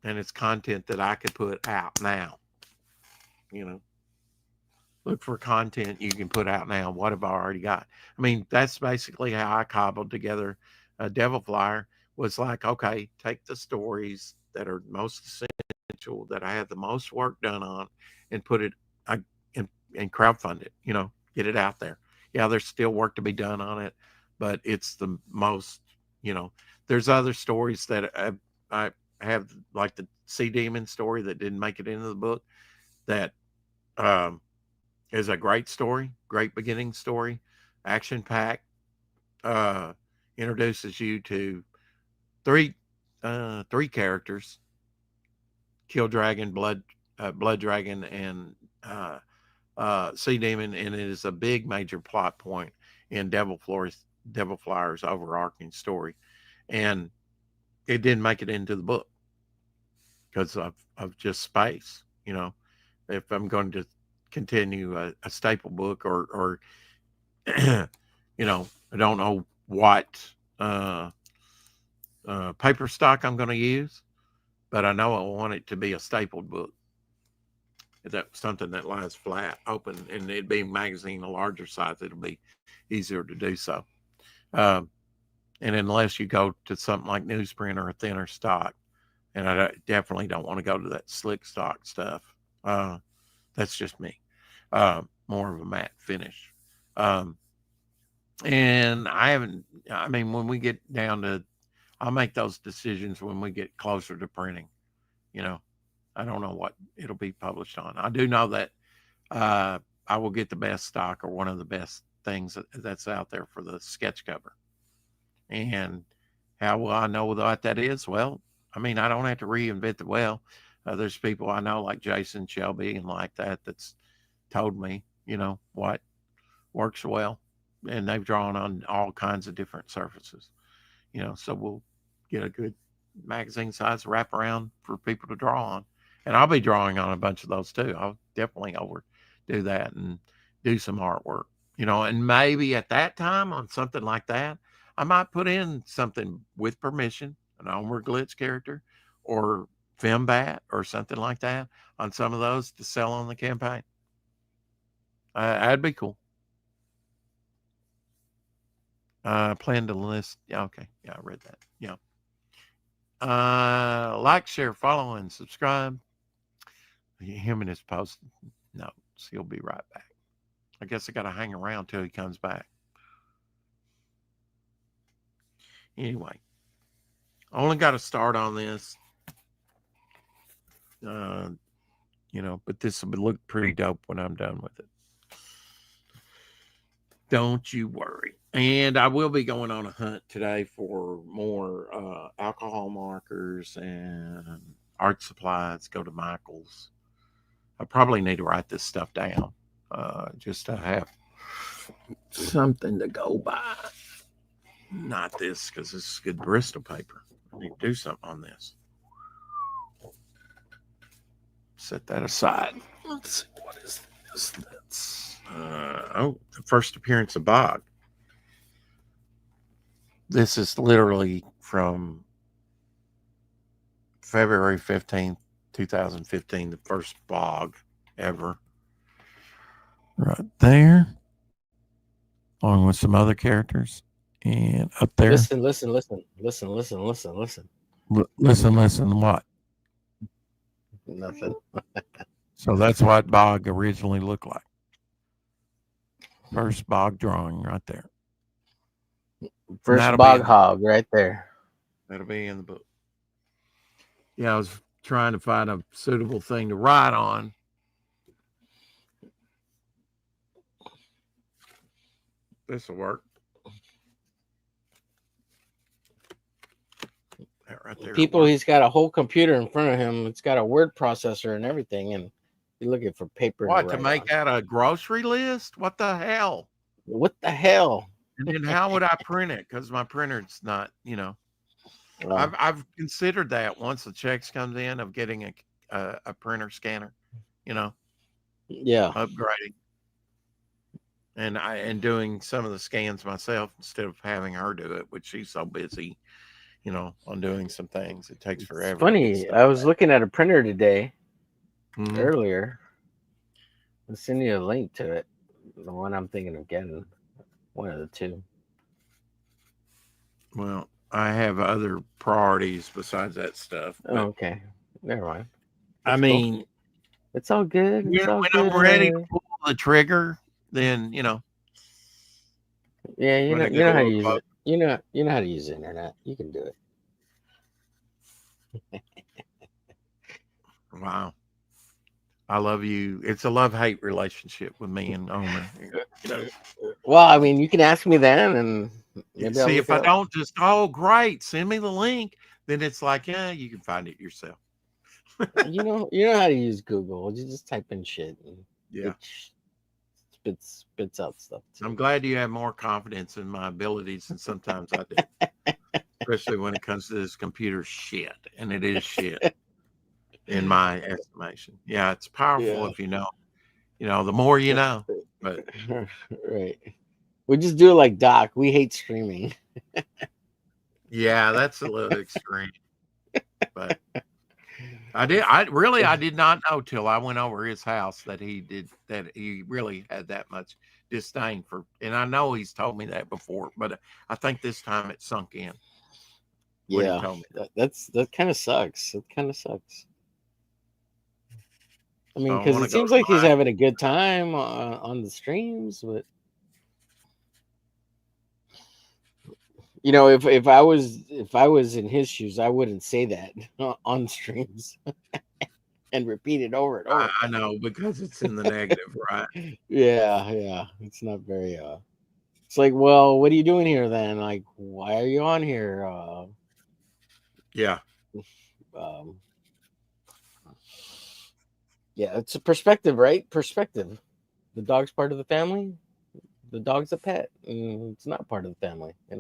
it's content that I could put out now. Look for content you can put out now. What have I already got? I mean, that's basically how I cobbled together a Devil Flyer. Was like, okay, take the stories that are most essential, that I have the most work done on, and put it and crowdfund it. Get it out there. Yeah, there's still work to be done on it, but it's the most. There's other stories that I have, like the Sea Demon story that didn't make it into the book. That is a great story, great beginning story, action packed. Introduces you to three characters: Kill Dragon, Blood Dragon, and Sea Demon, and it is a big major plot point in Devil Flyer's overarching story. And it didn't make it into the book because of just space. If I'm going to continue a staple book, or I don't know what paper stock I'm going to use, but I know I want it to be a stapled book. That's something that lies flat open, and it'd be a magazine a larger size, it'll be easier to do so. And unless you go to something like newsprint or a thinner stock, and I definitely don't want to go to that slick stock stuff. That's just me. More of a matte finish. And I mean, when we get down to, I'll make those decisions when we get closer to printing. I don't know what it'll be published on. I do know that I will get the best stock, or one of the best things that's out there, for the sketch cover. And how will I know what that is? Well, I mean, I don't have to reinvent the wheel. There's people I know like Jason Shelby and like that's told me, what works well. And they've drawn on all kinds of different surfaces. So we'll get a good magazine size wraparound for people to draw on. And I'll be drawing on a bunch of those too. I'll definitely overdo that and do some artwork, and maybe at that time on something like that, I might put in something with permission, an Omer Glitz character or Fembat or something like that on some of those to sell on the campaign. That'd be cool. Plan to list. Yeah, okay. Yeah, I read that. Yeah. Like, share, follow, and subscribe. him and his post notes. He'll be right back. I guess I got to hang around till he comes back. Anyway, I only got to start on this. But this will look pretty dope when I'm done with it. Don't you worry. And I will be going on a hunt today for more alcohol markers and art supplies. Go to Michael's. I probably need to write this stuff down just to have something to go by. Not this, because this is good Bristol paper. I need to do something on this. Set that aside. Let's see, what is this? That's the first appearance of Bog. This is literally from February 15th, 2015, the first Bog ever. Right there. Along with some other characters. And up there. Listen, what? Nothing. So that's what Bog originally looked like. First Bog drawing right there. First Bog hog right there. That'll be in the book. Yeah, I was trying to find a suitable thing to write on. This will work. That right there. People, he's got a whole computer in front of him. It's got a word processor and everything, and you're looking for paper. What, to make out a grocery list? What the hell? What the hell? And then how would I print it? Because my printer's not, I've considered that once the checks comes in of getting a printer scanner, Yeah, upgrading, and doing some of the scans myself instead of having her do it, which she's so busy, on doing some things. It takes forever. It's funny. I was looking at a printer today earlier. I'll send you a link to it. The one I'm thinking of getting. One of the two. Well, I have other priorities besides that stuff. Oh, okay. Never mind. I mean, it's all good. It's all when good. I'm ready to pull the trigger, then Yeah, you know how to use it. You know how to use the internet. You can do it. Wow. I love you. It's a love-hate relationship with me and Omer. Well, I mean, you can ask me then, and maybe see if I don't just, great, send me the link. Then it's like, yeah, you can find it yourself. you know how to use Google. You just type in shit, and it spits out stuff. Too. I'm glad you have more confidence in my abilities than sometimes I do, especially when it comes to this computer shit, and it is shit. In my estimation. Yeah, it's powerful if you know. The more you know. But right. We just do it like Doc. We hate streaming. Yeah, that's a little extreme. But I did not know till I went over his house that he really had that much disdain for, and I know he's told me that before, but I think this time it sunk in. Yeah, that kind of sucks. It kind of sucks. I mean, because it seems like he's having a good time on the streams, but if I was in his shoes, I wouldn't say that on streams and repeat it over and over. I know, because it's in the negative, right? Yeah, it's not very. It's like, well, what are you doing here then? Like, why are you on here? Yeah. Yeah, it's a perspective, right? Perspective. The dog's part of the family. The dog's a pet. And it's not part of the family, I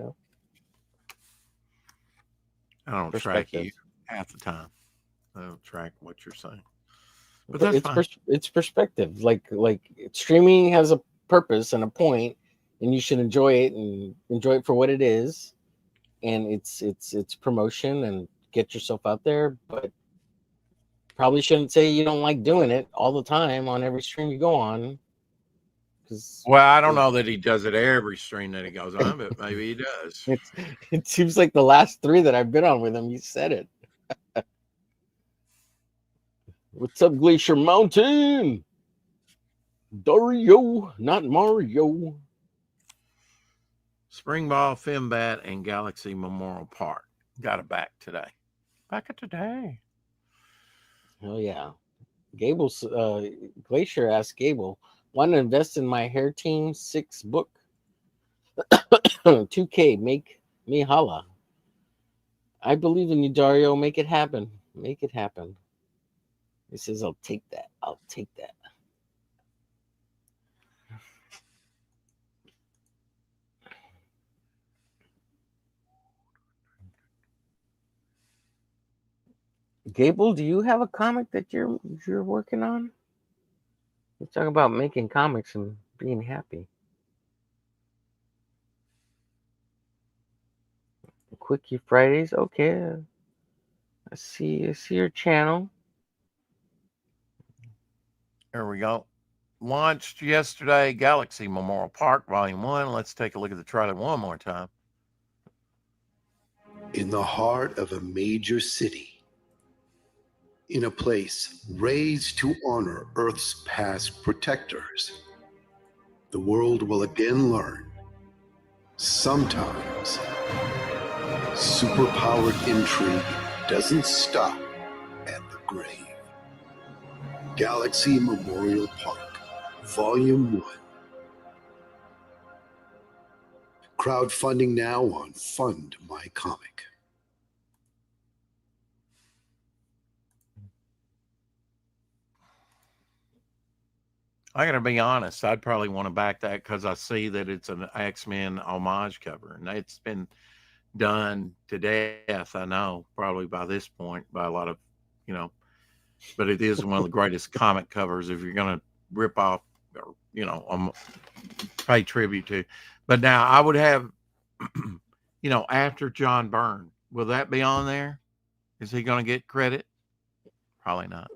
don't track you half the time. I don't track what you're saying. But that's fine. It's perspective. Like streaming has a purpose and a point, and you should enjoy it and enjoy it for what it is. And it's promotion and get yourself out there, but probably shouldn't say you don't like doing it all the time on every stream you go on. Well, I don't know that he does it every stream that he goes on, but maybe he does. It seems like the last 3 that I've been on with him, you said it. What's up, Glacier Mountain? Dario, not Mario. Spring Ball, Finbat, and Galaxy Memorial Park. Got it back today. Back at today. Oh yeah. Gable's Glacier asked Gable, want to invest in my Hair Team 6 book? 2K, make me holla. I believe in you, Dario. Make it happen. Make it happen. He says, I'll take that. I'll take that. Gable, do you have a comic that you're working on? Let's talk about making comics and being happy. Quickie Fridays, okay. I see your channel. There we go. Launched yesterday, Galaxy Memorial Park, Volume 1. Let's take a look at the trailer one more time. In the heart of a major city, in a place raised to honor Earth's past protectors, the world will again learn sometimes superpowered intrigue doesn't stop at the grave. Galaxy Memorial Park, Volume 1. Crowdfunding now on Fund My Comic. I got to be honest, I'd probably want to back that because I see that it's an X-Men homage cover, and it's been done to death, I know, probably by this point, by a lot of, but it is one of the greatest comic covers if you're going to rip off or, pay tribute to. But now I would have, after John Byrne, will that be on there? Is he going to get credit? Probably not.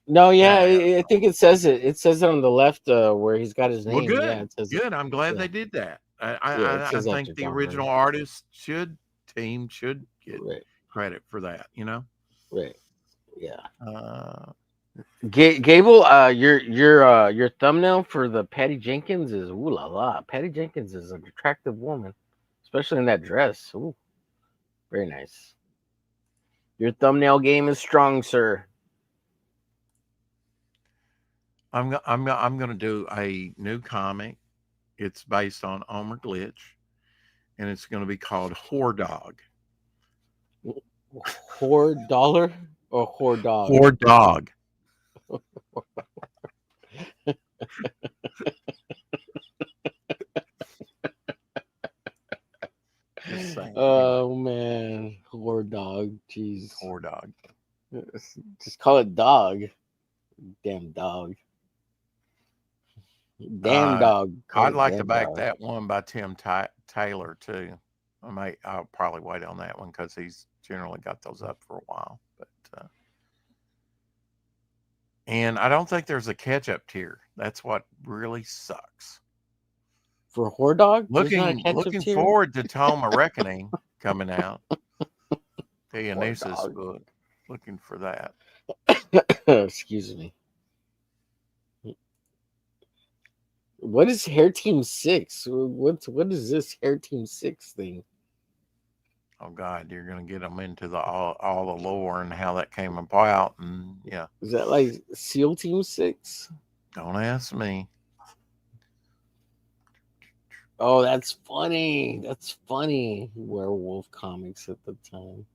No, yeah, I think it says it. It says it on the left where he's got his name. Well, good. Yeah, it says good. I'm glad they did that. I think the original artist should get credit for that. Right. Yeah. Gable, your thumbnail for the Patty Jenkins is ooh la la. Patty Jenkins is an attractive woman, especially in that dress. Ooh, very nice. Your thumbnail game is strong, sir. I'm going to do a new comic. It's based on Omer Glitch, and it's going to be called Whore Dog. Whore dollar or whore dog? Whore Dog. Oh man, whore dog. Jeez. Whore Dog. Just call it dog. Damn dog. Damn dog. I'd like to back that one by Tim Taylor too. I'll probably wait on that one because he's generally got those up for a while. But and I don't think there's a catch-up tier. That's what really sucks. For Whore Dog? Looking forward to Tome of Reckoning coming out. Dionysus book. Looking for that. Excuse me. What is Hair Team 6? What is this Hair Team 6 thing? Oh God, you're gonna get them into all the lore and how that came about, and yeah. Is that like SEAL Team 6? Don't ask me. Oh, that's funny. That's funny. Werewolf comics at the time.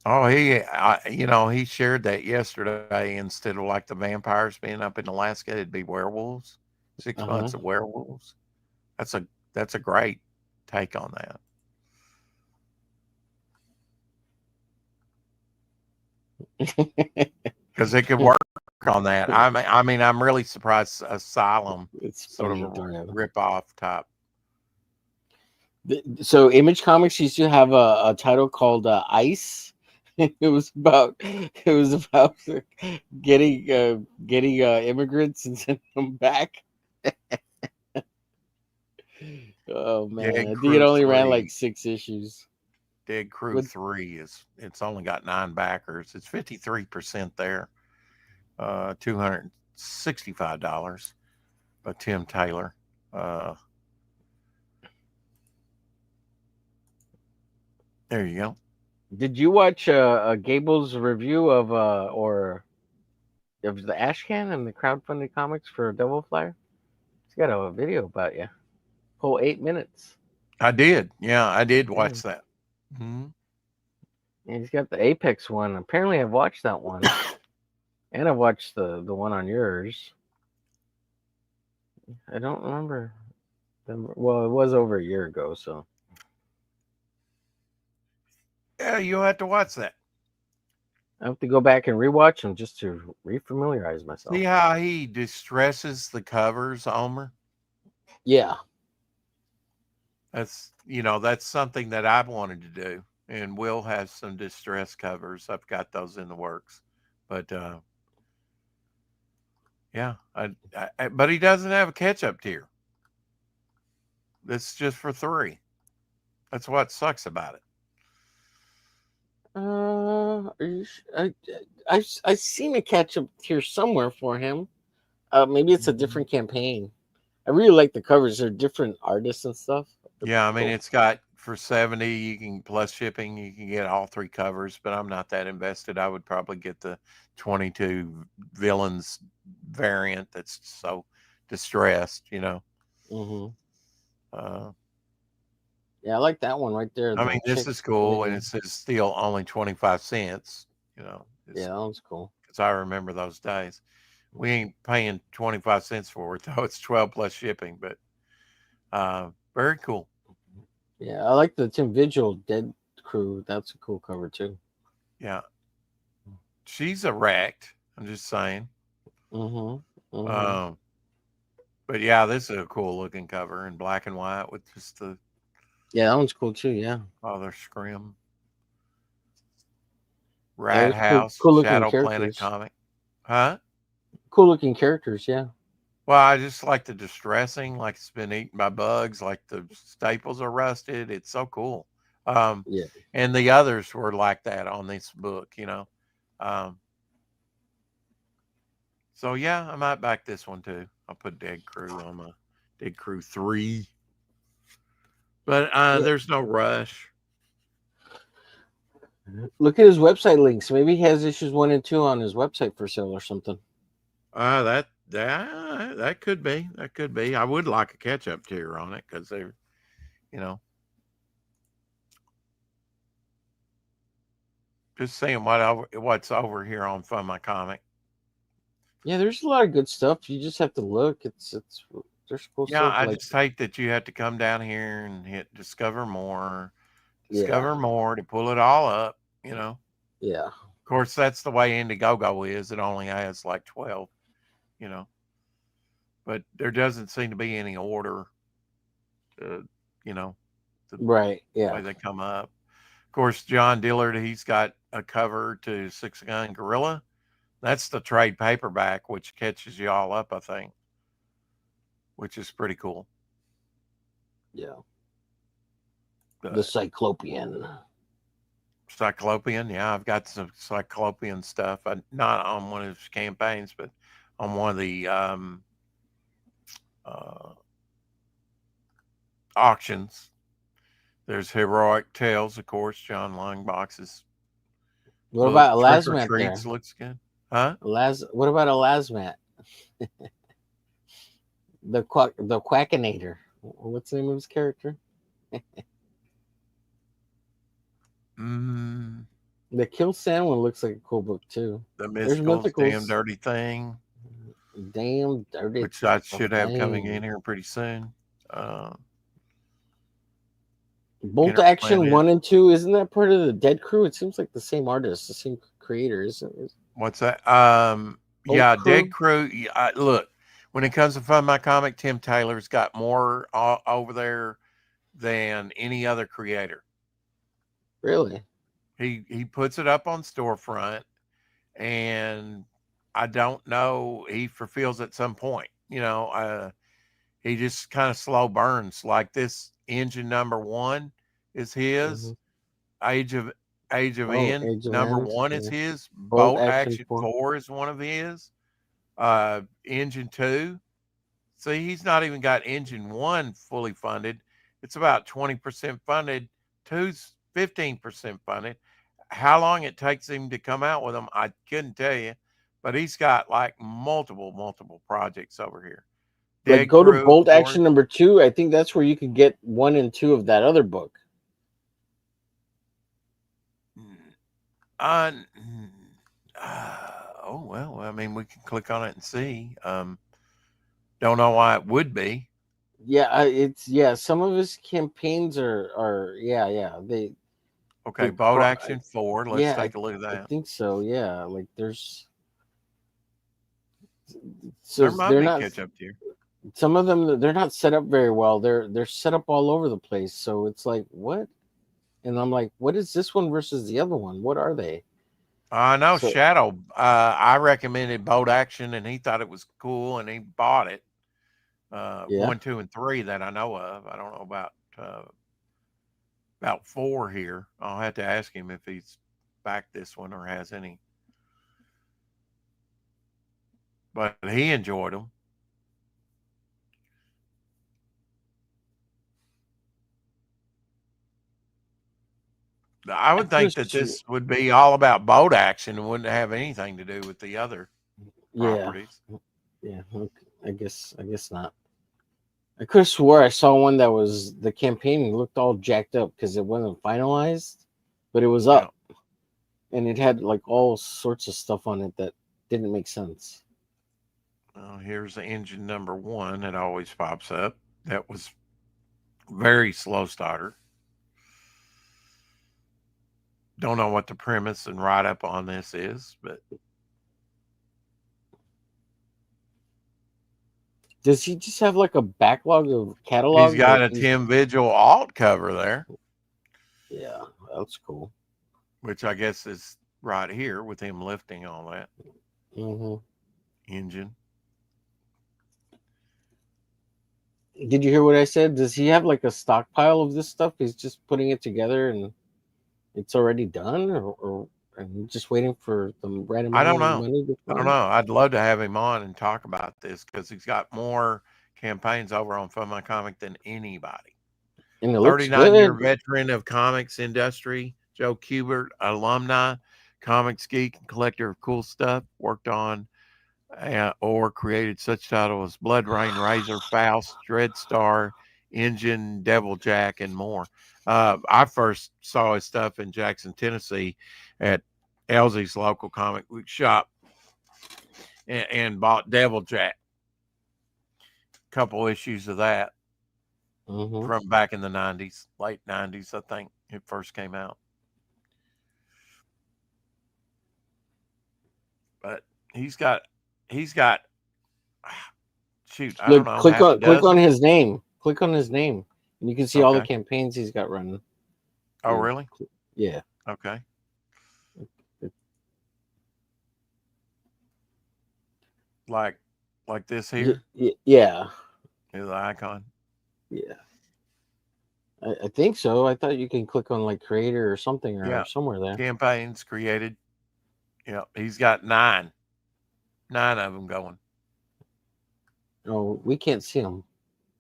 Oh, he shared that yesterday. Instead of like the vampires being up in Alaska, it'd be werewolves. 6 months of werewolves. That's a great take on that. Because they could work on that. I mean, I'm really surprised Asylum It's sort of a rip-off type. So Image Comics used to have a title called Ice. It was about getting immigrants and sending them back. Oh man, I think it only ran like 6 issues. Dead Crew With 3 it's only got 9 backers. It's 53% there. $265 by Tim Taylor. There you go. Did you watch Gable's review of or of the Ashcan and the crowdfunded comics for Devil Flyer? He's got a video about you. Whole 8 minutes. I did. Yeah, I did Yeah. watch that. Mm-hmm. And he's got the Apex one. Apparently, I've watched that one, and I've watched the one on yours. I don't remember. Well, it was over a year ago, so Yeah, you'll have to watch that. I have to go back and rewatch them just to refamiliarize myself. See how he distresses the covers, Omer? Yeah. That's that's something that I've wanted to do. And we'll have some distress covers. I've got those in the works. But yeah, but he doesn't have a catch-up tier. That's just for 3. That's what sucks about it. I seen a catch up here somewhere for him. Maybe it's a different campaign. I really like the covers. They're different artists and stuff. Yeah, I mean, it's got for 70, you can plus shipping, you can get all 3 covers, but I'm not that invested. I would probably get the 22 villains variant that's so distressed, Mm-hmm. Uh, Yeah, I like that one right there. I the mean, this chick is cool, and winning. it says still only 25 cents, Yeah, that one's cool. because I remember those days. We ain't paying 25 cents for it, though. It's 12 plus shipping, but very cool. Yeah, I like the Tim Vigil Dead Crew. That's a cool cover too. Yeah. She's erect. I'm just saying. Mm-hmm. Mm-hmm. But yeah, this is a cool looking cover in black and white with just the Yeah, that one's cool too. Yeah. Father Scrim. Yeah, Rat there's cool, House, cool looking Shadow Planet characters. comic. Huh? Cool looking characters. Yeah. Well, I just like the distressing, like it's been eaten by bugs, like the staples are rusted. It's so cool. Yeah. And the others were like that on this book. So yeah, I might back this one too. I'll put Dead Crew on my Dead Crew 3. But there's no rush. Look at his website links. Maybe he has issues 1 and 2 on his website for sale or something. That could be. That could be. I would like a catch up tier on it because they're, just seeing what's over here on Fun My Comic. Yeah, there's a lot of good stuff. You just have to look. There's cool Yeah, stuff. I Like just hate that you have to come down here and hit discover more yeah, to pull it all up. Of yeah, course, that's the way Indiegogo is. It only has like 12. But there doesn't seem to be any order. The right. Yeah, way they come up. Of course, John Dillard, he's got a cover to Six Gun Gorilla. That's the trade paperback, which catches you all up, I think, which is pretty cool. yeah. But The Cyclopean. Cyclopean, yeah, I've got some Cyclopean stuff. Not on one of his campaigns, but on one of the auctions. There's Heroic Tales, of course. John Longbox's What book. about Trick or Elasmat there? Treats looks good. Huh? What about Elasmat? the Quackinator. What's the name of his character? The Kill Sand one looks like a cool book too. The There's Mysticals, Mythicals. Damn Dirty Thing, Damn Dirty, which I should have thing. coming in here pretty soon. Bolt Action 1 and 2, isn't that part of the Dead Crew? It seems like the same artist, the same creator, isn't it? What's that? Bolt Crew? Dead Crew. Look, when it comes to Fun My Comic, Tim Taylor's got more over there than any other creator. Really? He puts it up on storefront, and I don't know. He fulfills at some point. He just kind of slow burns. Like this engine number 1 is his. Age of Oh, End Age of number End. 1 is Yeah. his. Bolt Boat Action Action 4. 4 is one of his. Engine 2. See, he's not even got Engine 1 fully funded. It's about 20% funded. 2's 15% funded. How long it takes him to come out with them, I couldn't tell you. But he's got like multiple projects over here. Like, Dead go to Crew, of Bolt course. Action number 2. I think that's where you could get 1 and 2 of that other book. Uh, oh well, I mean, we can click on it and see. Don't know why it would be. Yeah, some of his campaigns are they Okay, Boat cro- Action 4. Let's yeah, take a look at I that. think so. Yeah, like there's There might they're be not, catch up here. some of them, they're not set up very well. They're set up all over the place. So it's like, what? And I'm like, what is this one versus the other one? What are they? I know So Shadow. I recommended Boat Action, and he thought it was cool, and he bought it. yeah, 1, 2, and 3 that I know of. I don't know about 4 here. I'll have to ask him if he's backed this one or has any. But he enjoyed them. I I would could have think that sw- this would be all about boat action and wouldn't have anything to do with the other yeah, properties. yeah. Okay. I guess not. I could have swore I saw one that was, the campaign looked all jacked up because it wasn't finalized, but it was Yeah. up and it had like all sorts of stuff on it that didn't make sense. Well, here's the engine number 1 that always pops up. That was very slow starter. Don't know what the premise and write up on this is, but Does he just have like a backlog of he's catalog? got Like a he's, Tim Vigil alt cover there, yeah, that's cool. which I guess is right here with him lifting all that Hmm. engine. Did you hear what I said? Does he have like a stockpile of this stuff? He's just putting it together and it's already done, or and he's just waiting for the right I amount don't of know. money to I don't come? know. I'd love to have him on and talk about this because he's got more campaigns over on Fun My Comic than anybody. And it looks 39-year good. veteran of comics industry, Joe Kubert, alumni, comics geek and collector of cool stuff, worked on or created such titles as Blood Rain, Razor, Faust, Dreadstar, Engine, Devil Jack, and more. I first saw his stuff in Jackson, Tennessee at Elsie's local comic book shop and bought Devil Jack. A couple issues of that Hmm. from back in the 90s, late 90s, I think it first came out. But he's got shoot, I don't Look, know, click half a on dozen. his name. Click on his name, and you can see all the Okay. campaigns he's got running. Oh, Yeah. really? Yeah. Okay. Like this here Yeah. is the icon. Yeah. I think so. I thought you can click on like creator or something or Yeah. somewhere there. Campaigns created. Yeah. He's got nine of them going. Oh, we can't see them.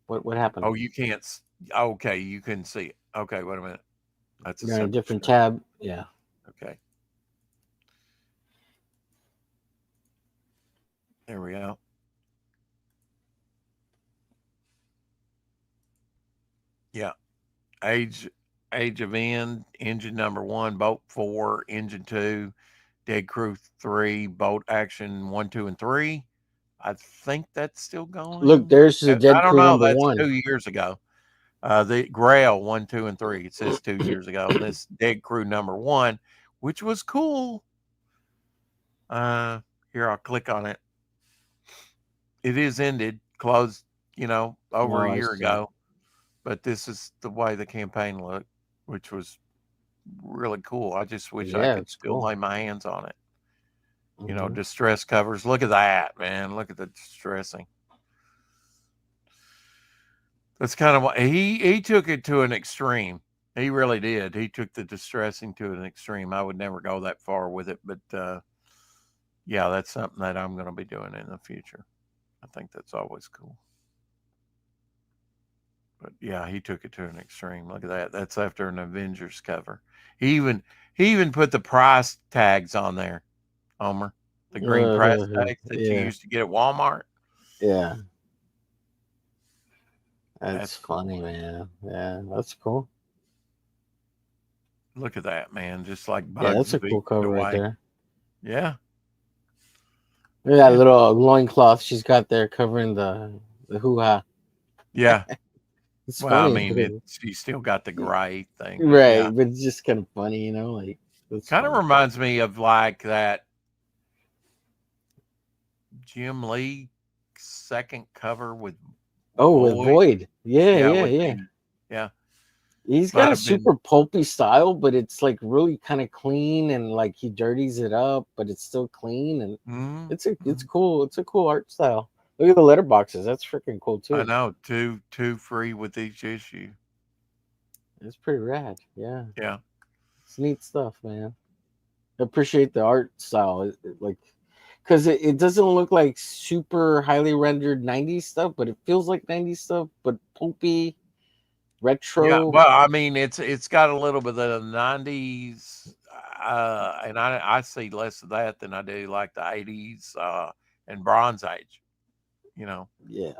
What happened? Oh, you can't. Okay. You can see it. Okay. Wait a minute. That's a You're on a separate different screen. tab. Yeah. Okay. There we go. Yeah. Age of End, engine number 1, boat 4, engine 2, Dead Crew 3, boat action 1, 2, and 3. I think that's still Look, going. there's the I Dead don't Crew know. number That's 1. 2 years ago. The Grail 1, 2, and 3. It says 2 years ago. And this Dead Crew number 1, which was cool. Here, I'll click on it. It is ended, closed, over Oh, a I year see. ago. But this is the way the campaign looked, which was really cool. I just wish I Yeah, could it's still cool. lay my hands on it. Mhm. Distress covers. Look at that, man. Look at the distressing. That's kind of what he took it to an extreme. He really did. He took the distressing to an extreme. I would never go that far with it, but yeah, that's something that I'm going to be doing in the future. I think that's always cool. But yeah, he took it to an extreme. Look at that. That's after an Avengers cover. He even he even put the price tags on there, Homer. The green price tags that you Yeah, used to get at Walmart. yeah. That's That's cool. funny, man. Yeah, that's cool. Look at that, man. Just like Yeah, that's a Bugsy cool cover right away. there. Yeah. Look at that Yeah. little loincloth she's got there covering the hoo ha. Yeah. It's Well, I funny. mean, it's you still got the gray thing, but yeah. Right, but it's just kind of funny, like it's Kind of funny. reminds me of like that Jim Lee second cover with Oh, with Void. Void. Yeah, Yeah, yeah, with yeah. the yeah. He's got Might a have been super pulpy style, but it's like really kind of clean and like he dirties it up, but it's still clean and mm, it's cool. It's a cool art style. Look at the letterboxes. That's freaking cool I too. know, two free with each issue. It's pretty rad. Yeah, Yeah. it's neat stuff, man. I appreciate the art style. Like, because it doesn't look like super highly rendered 90s stuff, but it feels like 90s stuff, but pulpy, Yeah, retro. well, I mean, it's got a little bit of the 90s, and I see less of that than I do like the 80s and Bronze Age, you know. Yeah.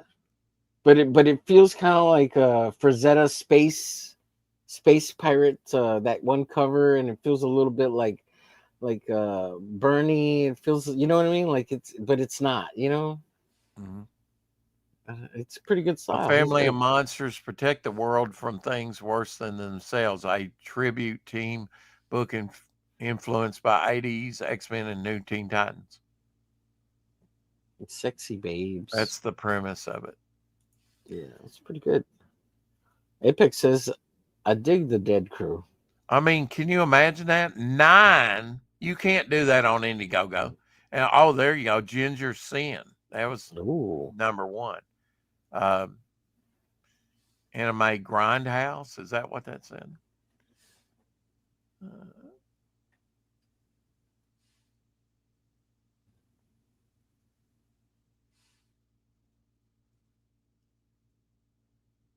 But it feels kind of like Frazetta Space Pirate, that one cover, and it feels a little bit like Bernie. It feels, you know what I mean? Like it's not. Mhm. It's pretty good A style. He's family of good. monsters protect the world from things worse than themselves. A tribute team book influenced by 80s X-Men and New Teen Titans. It's sexy babes. That's the premise of it. Yeah, it's pretty good. Apex says, "I dig the Dead Crew." I mean, can you imagine that? 9. You can't do that on Indiegogo. And oh, there you go. Ginger Sin. That was Ooh, number 1. Um, Anime Grindhouse. Is that what that said? Uh,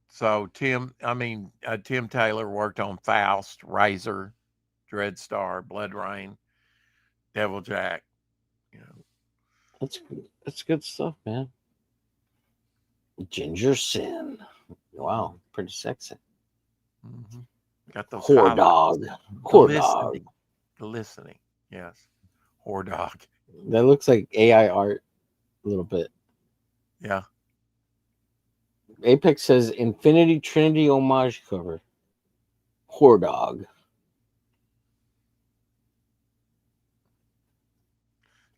so Tim Taylor worked on Faust, Razor, Dreadstar, Blood Rain, Devil Jack. You know, that's good stuff, man. Ginger Sin. Wow, pretty sexy. hmm got those Whore highlights. dog. Whore dog. Listening. Yes, Whore Dog. That looks like AI art a little bit. Yeah. Apex says Infinity Trinity homage cover. Whore dog.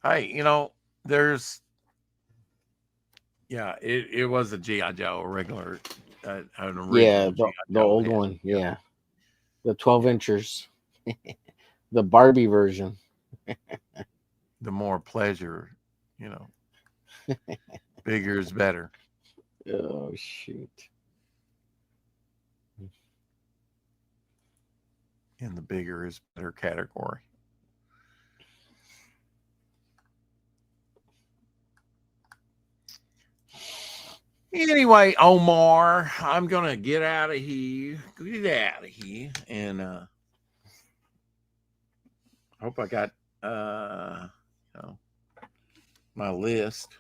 Hey, there's it was a GI Joe, a regular, an Yeah, original the GI the Joe old head. one. Yeah, Yeah, the 12 yeah. inchers. The Barbie version. The more pleasure, you know, bigger is better Oh shoot. in the bigger is better category. Anyway, Omar, I'm gonna get out of here. And hope I got you know my list.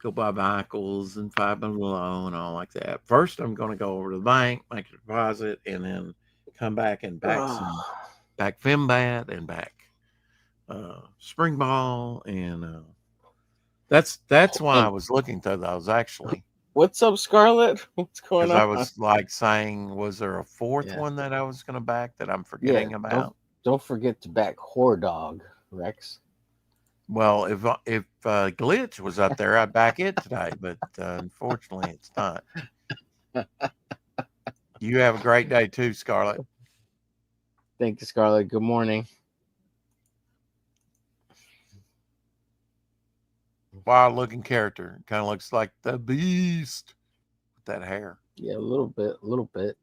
Go buy Michaels and Five Below and all like that. First, I'm gonna go over to the bank, make a deposit, and then come back and back Finbat and back Spring Ball, and that's why I And was looking through those actually. what's up, Scarlett? What's going Because I on? was like saying, was there a fourth Yeah, one that I was going to back that I'm yeah. forgetting Don't about? don't forget to back Whore Dog, Rex. Well, if Glitch was up there, I'd back it today, but unfortunately, it's not. You have a great day too, Scarlett. Thank you, Scarlett. Good morning. Wild looking character, kind of looks like the Beast with that hair. Yeah, a little bit, a little bit.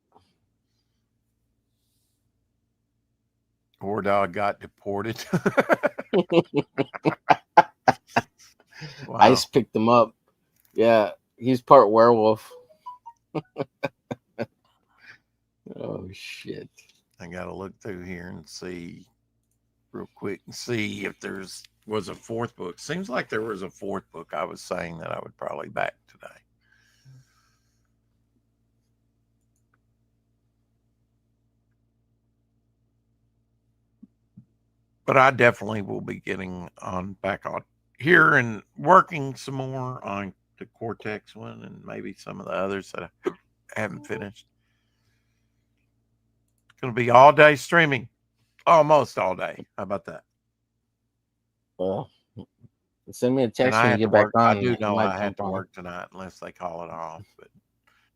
Poor dog got deported. Wow. Ice picked him up. Yeah, he's part werewolf. Oh shit. I gotta look through here and see real quick and see if was a fourth book. Seems like there was a fourth book I was saying that I would probably back today. But I definitely will be getting back on here and working some more on the Cortex one and maybe some of the others that I haven't finished. It's going to be all day streaming, almost all day. How about that? Well, send me a And text I when you have to get back work. on. I do I know might I have jump to on. work tonight unless they call it off, but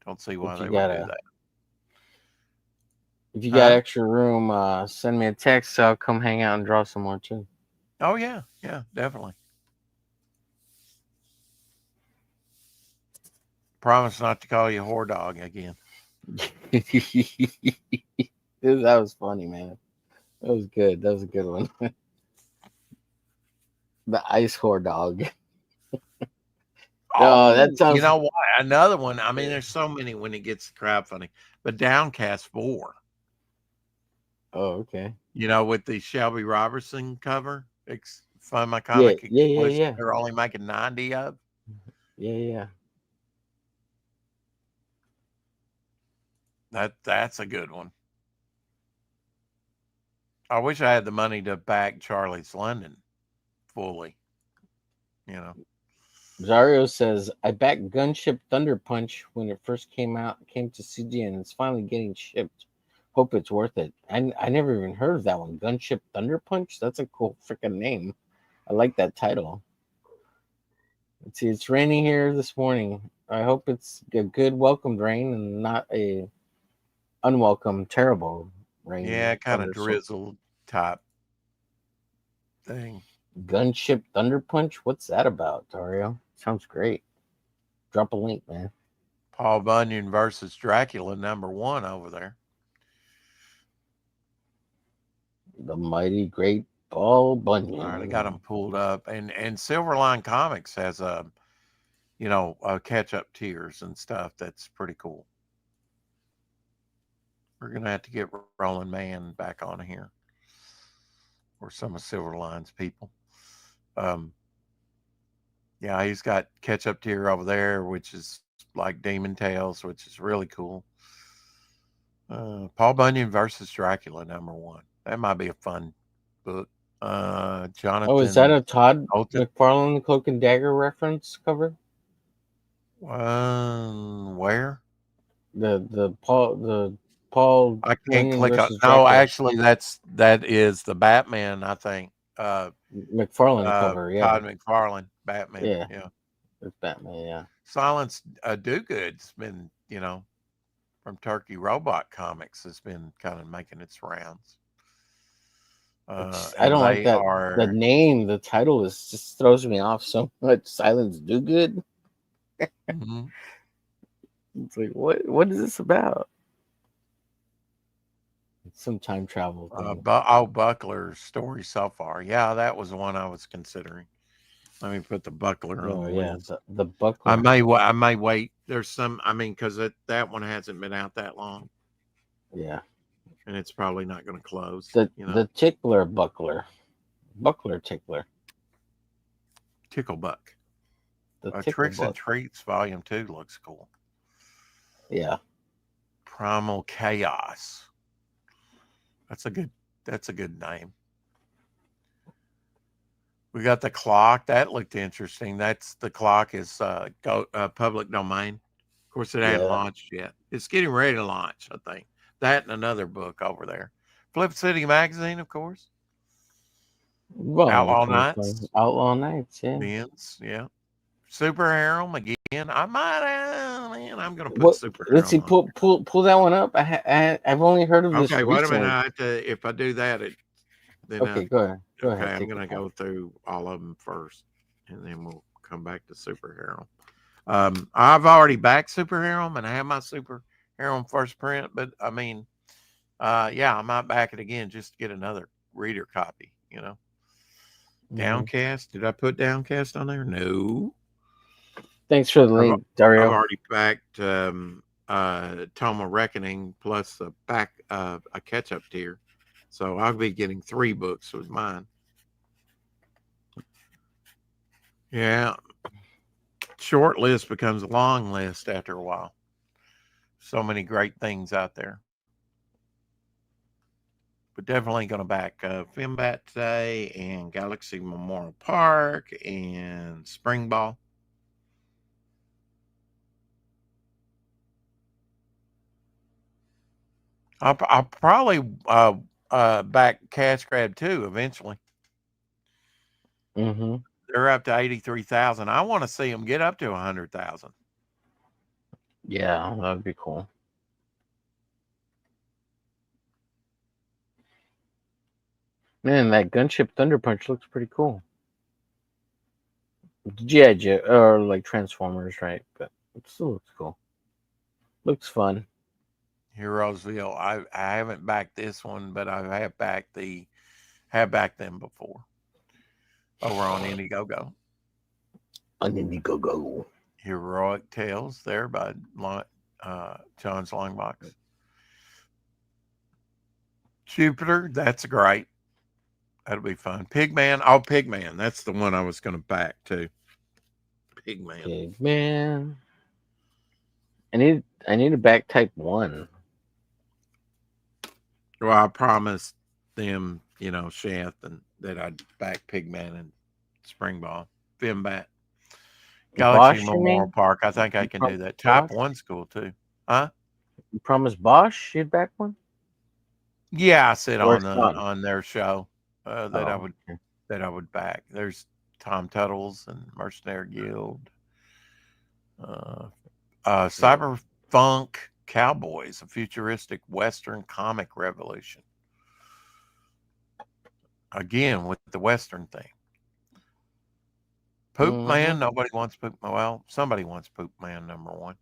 don't see why If they you would do got that. if you got extra room, send me a text so I'll come hang out and draw some more too. Oh yeah, yeah, definitely. Promise not to call you whore dog again. That was funny, man. That was good. That was a good one. The ice whore dog. Oh, that sounds. You know what? Another one. I mean, there's so many when it gets crowdfunding, but Downcast 4. Oh, okay. You know, with the Shelby Robertson cover. Find my Yeah, comic yeah, explicit. They're only making 90 of. Yeah. That's a good one. I wish I had the money to back Charlie's London fully. You know. Zario says, I backed Gunship Thunder Punch when it first came to CD, and it's finally getting shipped. Hope it's worth it. I never even heard of that one. Gunship Thunder Punch? That's a cool freaking name. I like that title. Let's see, it's raining here this morning. I hope it's a good welcomed rain and not a unwelcome, terrible rain. Yeah, kind of drizzle type thing. Gunship Thunder Punch? What's that about, Dario? Sounds great. Drop a link, man. Paul Bunyan versus Dracula, #1 over there. The mighty great Paul Bunyan. All right, I got them pulled up, and Silverline Comics has a catch up tiers and stuff. That's pretty cool. We're gonna have to get Rolling Man back on here, or some of Silverline's people. Yeah, he's got catch up tier over there, which is like Demon Tales, which is really cool. Paul Bunyan versus Dracula, #1. That might be a fun book. Jonathan. Oh, is that a Todd Holton. McFarlane Cloak and Dagger reference cover? Where? The Paul. I can't Bunyan click on. versus No, Dracula. actually, that is the Batman. I think. McFarlane cover, yeah. Todd McFarlane, Batman. Yeah. It's Batman, yeah. Silence Do-Good's been, from Turkey Robot Comics has been kind of making its rounds. I don't like that. The name, the title just throws me off so much. Silence Do Good. Mm-hmm. It's like, what is this about? It's some time travel thing. Buckler's story so far. Yeah, that was the one I was considering. Let me put the Buckler on the list. The Buckler. I may wait. There's some. I mean, because that one hasn't been out that long. Yeah. And it's probably not going to close. The Tickler Buckler. Buckler Tickler. Ticklebuck. The Tricks and Treats Volume 2 looks cool. Yeah. Primal Chaos. That's a good name. We got the clock. That looked interesting. The clock is public domain. Of course, it hadn't launched yet. It's getting ready to launch, I think. That and another book over there. Flip City Magazine, of course. Well, Outlaw Nights. Outlaw Nights, yeah. Men's, yeah. Super Harem again. I might I'm going to put Super Harem. Let's see, pull that one up. I've only heard of this. Okay, wait a recently. minute. If I do that, then okay, go ahead. Go ahead. I'm going to go through all of them first, and then we'll come back to Super Harem. I've already backed Super Harem, and I have my Super Harem first print, but I mean, I might back it again just to get another reader copy, Mhm. Downcast. Did I put Downcast on there? No. Thanks for the I've, link, I've Dario. already backed Toma Reckoning plus a catch up tier. So I'll be getting 3 books with mine. Yeah. Short list becomes a long list after a while. So many great things out there. But definitely going to back Finbat today and Galaxy Memorial Park and Spring Ball. I'll probably back Cash Grab too eventually. Mm-hmm. They're up to 83,000. I want to see them get up to 100,000. Yeah, that would be cool. Man, that Gunship Thunder Punch looks pretty cool. Yeah, or like Transformers, right? But it still looks cool. Looks fun. Heroesville. I haven't backed this one, but I have backed them before over on Indiegogo. On Indiegogo. Heroic Tales there by John's Longbox. Jupiter, that's great. That'll be fun. Pigman. Oh, Pigman. That's the one I was going to back too. Pigman. Pigman. I need a back type 1. Well, I promised them, Shaft, and that I'd back Pigman and Spring Ball. Finbat. Galaxy Bosch, you Memorial mean? Park. I think I can do that. Type 1 school too. Huh? You promised Bosch you'd back one? Yeah, I said Or on their show that Oh, okay. I would back. There's Tom Tuttle's and Mercenary Guild. Cyberpunk Cowboys, a futuristic Western comic revolution. Again, with the Western thing. Poop Man, nobody wants Poop Man. Well, somebody wants Poop Man #1.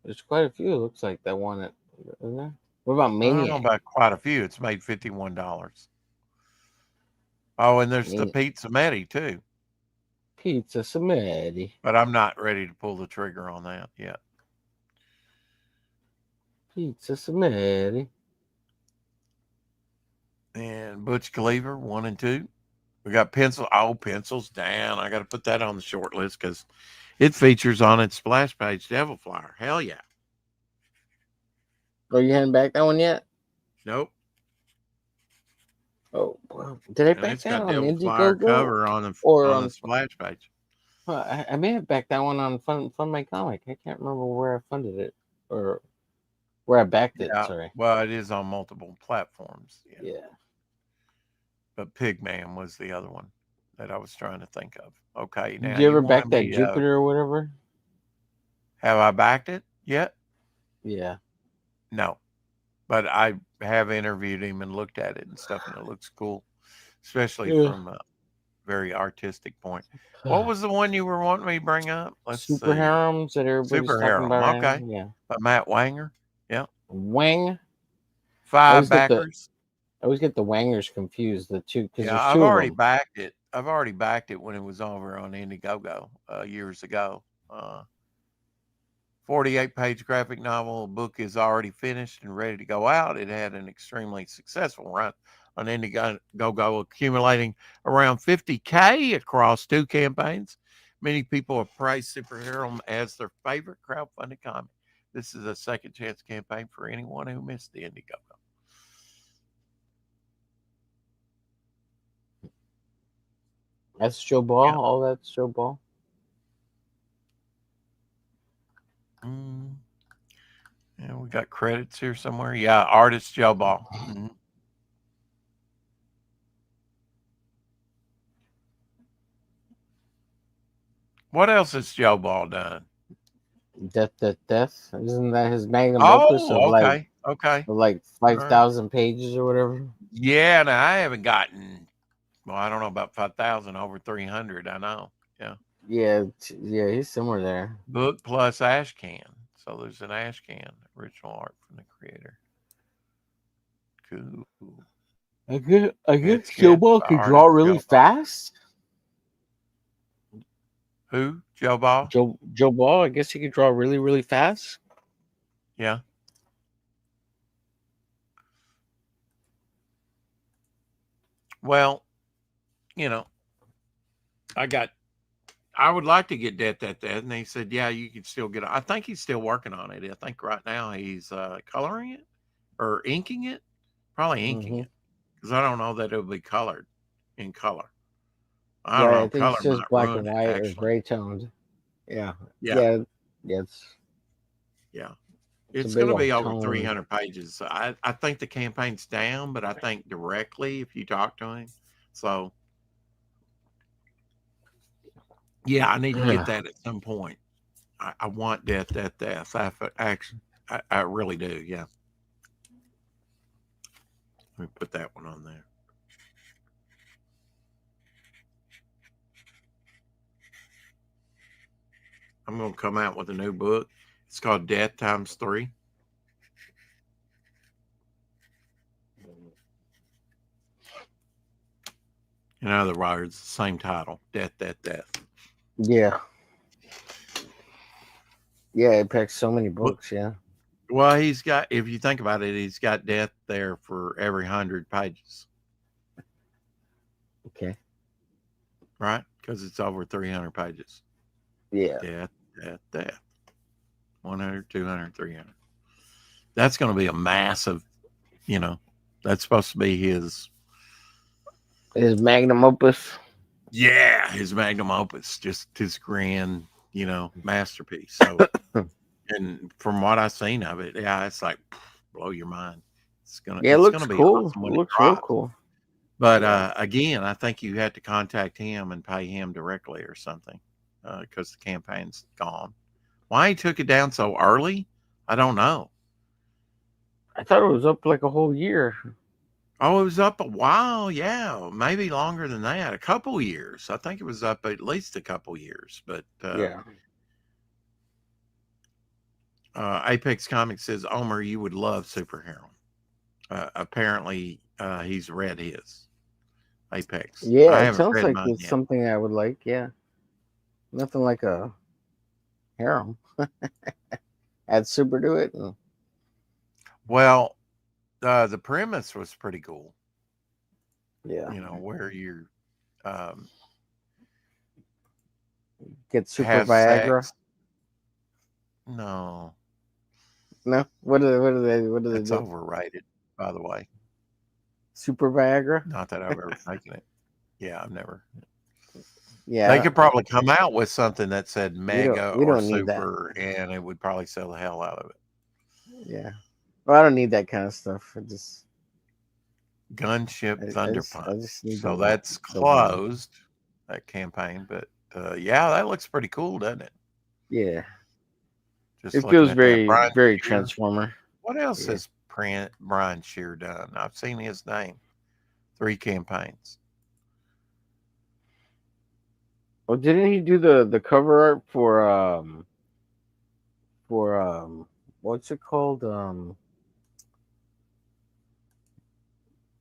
There's quite a few. It looks like that want it, isn't there? What about I don't know Maniac? about quite a few. It's made $51. Oh, and there's the Pizza Medi too. Pizza Samedi. But I'm not ready to pull the trigger on that yet. Pizza Samedi. And Butch Cleaver 1 and 2. We got Pencils down. I got to put that on the short list because it features on its splash page Devil Flyer. Hell yeah. Oh, you hadn't backed that one yet? Nope. Oh, well, did I back that on Devil Flyer Indiegogo cover on the splash page. Well, I may have backed that one on Fund My Comic. I can't remember where I funded it or where I backed it. Sorry. Well, it is on multiple platforms. Yeah. But Pigman was the other one that I was trying to think of. Okay. Now, Did you ever back that Jupiter or whatever? Have I backed it yet? Yeah. No. But I have interviewed him and looked at it and stuff, and it looks cool, especially from a very artistic point. What was the one you were wanting me to bring up? Super Harems that everybody's talking about. Okay. Yeah. By Matt Wanger. Yeah. Wang. 5 backers. I always get the Wangers confused, the two, because there's I've two already of them. backed it. I've already backed it when it was over on Indiegogo years ago. 48-page graphic novel. The book is already finished and ready to go out. It had an extremely successful run on Indiegogo, accumulating around 50K across 2 campaigns. Many people have praised Superhero as their favorite crowdfunded comic. This is a second chance campaign for anyone who missed the Indiegogo. That's Joe Ball. Yeah. All that's Joe Ball. Yeah, we got credits here somewhere. Yeah, artist Joe Ball. Mm-hmm. What else has Joe Ball done? Death. Isn't that his magnum opus of okay. like 5,000 pages or whatever? Yeah, now I haven't gotten. Well, I don't know about 5,000, over 300. I know. Yeah. He's somewhere there. Book plus ash can. So there's an ash can original art from the creator. Cool. I guess It's Joe got Ball the could art draw of really Joe Ball. fast. Who? Joe Ball? Joe Ball, I guess he could draw really, really fast. Yeah. Well, you know, I would like to get Death at Death. And he said, yeah, you can still get it. I think he's still working on it. I think right now he's coloring it or inking it. Probably inking it. Because I don't know that it'll be colored in color. I don't Right, know. I think Color it's might just black ruin and it, white or actually. gray toned. Yeah. Yeah. Yeah. Yeah. Yeah. It's a It's big going to be old over tone. 300 pages. I think the campaign's down, but I think directly if you talk to him. So, yeah, I need to get that at some point. I want Death. I really do. Yeah. Let me put that one on there. I'm going to come out with a new book. It's called Death Times 3. In other words, the same title, Death. Yeah. Yeah, it packs so many books, yeah. Well, he's got, if you think about it, he's got death there for every 100 pages. Okay. Right? Because it's over 300 pages. Yeah. Death. 100, 200, 300. That's going to be a massive, that's supposed to be his magnum opus. Yeah, his magnum opus, just his grand, masterpiece. So, and from what I've seen of it, yeah, it's like blow your mind. It's it gonna looks be cool. awesome when It it looks real drops. cool. But again, I think you had to contact him and pay him directly or something because the campaign's gone. Why he took it down so early, I don't know. I thought it was up like a whole year. Oh, it was up a while, yeah, maybe longer than that, a couple years. I think it was up at least a couple years. But Yeah. Apex Comics says, Omer, you would love Superhero. Apparently, he's read his Apex. Yeah, I it haven't sounds read like mine it's yet. something I would like. Yeah. Nothing like a harem. Add super to it. Well, the premise was pretty cool. Yeah. Where you Get super have Viagra. sex. No. No? What do they It's do? overrated, by the way. Super Viagra? Not that I've ever taken it. Yeah, I've never. Yeah. They could probably come out with something that said mega we or don't need that. super, and it would probably sell the hell out of it. Yeah. Well, I don't need that kind of stuff. I just Gunship Thunder Punch. I just need so that's closed, that campaign. But yeah, that looks pretty cool, doesn't it? Yeah. Just it feels very, Brian very Shear. Transformer. What else has Brian Shear done? I've seen his name. 3 campaigns. Well, didn't he do the cover art for what's it called?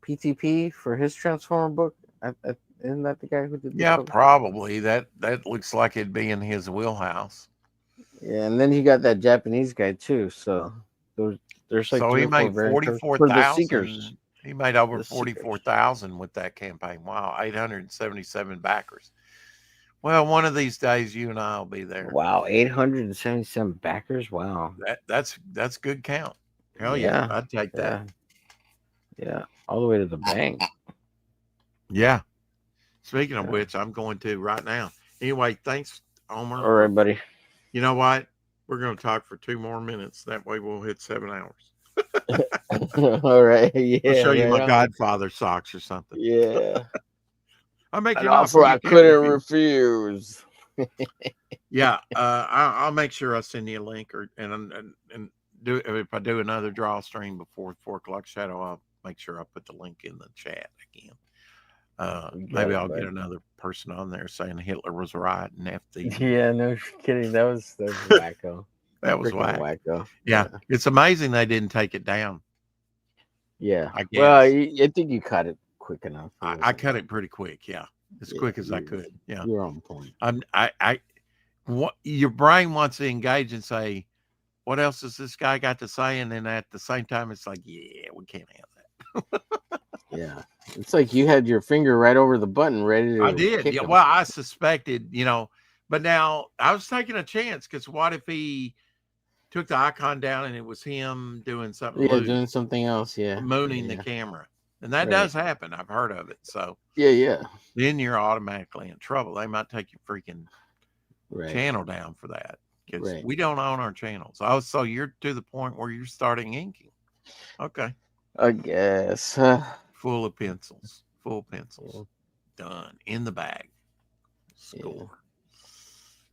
PTP for his Transformer book? Isn't that the guy who did the Yeah, cover? probably. That looks like it'd be in his wheelhouse. Yeah, and then he got that Japanese guy too. So there's like so 3 he or 4 made variants for the Seekers. 44,000. He made over The 44,000 with that campaign. Wow, 877 backers. Well, one of these days, you and I will be there. Wow, 877 backers. Wow, that's good count. Hell yeah, I'd take that. Yeah, all the way to the bank. Yeah. Speaking of which, I'm going to right now. Anyway, thanks, Omer. All right, buddy. You know what? We're going to talk for 2 more minutes. That way we'll hit 7 hours. All right. Yeah. I'll show you right my on. Godfather socks or something. Yeah. I'll make An you an offer I couldn't refuse. Yeah. I'll make sure I send you a link and do if I do another draw stream before 4 o'clock shadow, I'll make sure I put the link in the chat again. Maybe I'll get another person on there saying Hitler was right and F the. Yeah, no kidding. That was wacko. That was wacko. Wacko. Yeah, it's amazing they didn't take it down. Yeah. I Well, guess. I think you cut it quick enough. I cut it pretty quick. Yeah. As quick as I could. Yeah. You're on point. What your brain wants to engage and say, what else has this guy got to say? And then at the same time, it's like, yeah, we can't have that. Yeah. It's like you had your finger right over the button ready to I did. kick Yeah. him. Well, I suspected, but now I was taking a chance because what if he took the icon down and it was him doing something Yeah, loose, doing something else. Yeah. mooning the Yeah. camera. And that Right. does happen. I've heard of it. So Yeah. then you're automatically in trouble. They might take your freaking Right. channel down for that because Right. we don't own our channels. Oh, so you're to the point where you're starting inking. Okay. I guess. Full of pencils. Full pencils. Done. In the bag. Score.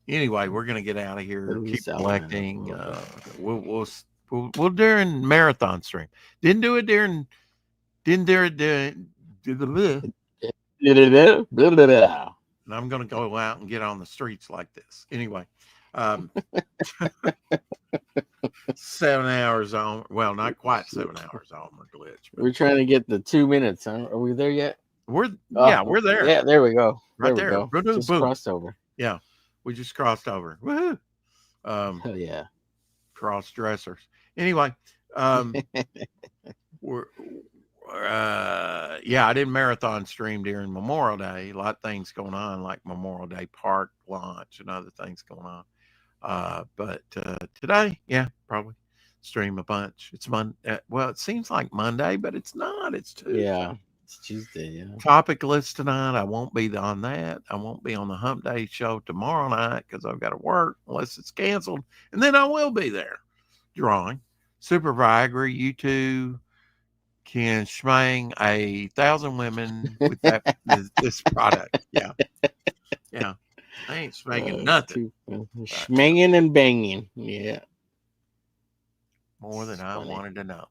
Anyway, we're gonna get out of here. Keep collecting. We'll during marathon stream. Didn't do it during. And I'm gonna go out and get on the streets like this. Anyway, 7 hours on. Well, not quite 7 hours on my glitch. We're trying to get the 2 minutes. Huh? Are we there yet? We're Oh, there. Yeah, there we go. Right there. We there. go. Just crossed over. Yeah, we just crossed over. Woohoo! Hell yeah. Cross dressers. Anyway, we're I did marathon stream during Memorial Day. A lot of things going on, like Memorial Day park launch and other things going on. But today, probably stream a bunch. It's Monday. Well, it seems like Monday, but it's not. It's Tuesday. Yeah, it's Tuesday. Yeah. Topic list tonight. I won't be on that. I won't be on the Hump Day show tomorrow night because I've got to work unless it's canceled, and then I will be there drawing. Super Viagra, you two can schmang 1,000 women with that this product. Yeah. I ain't smanging nothing. Schmanging and banging. Yeah. More than I wanted to know.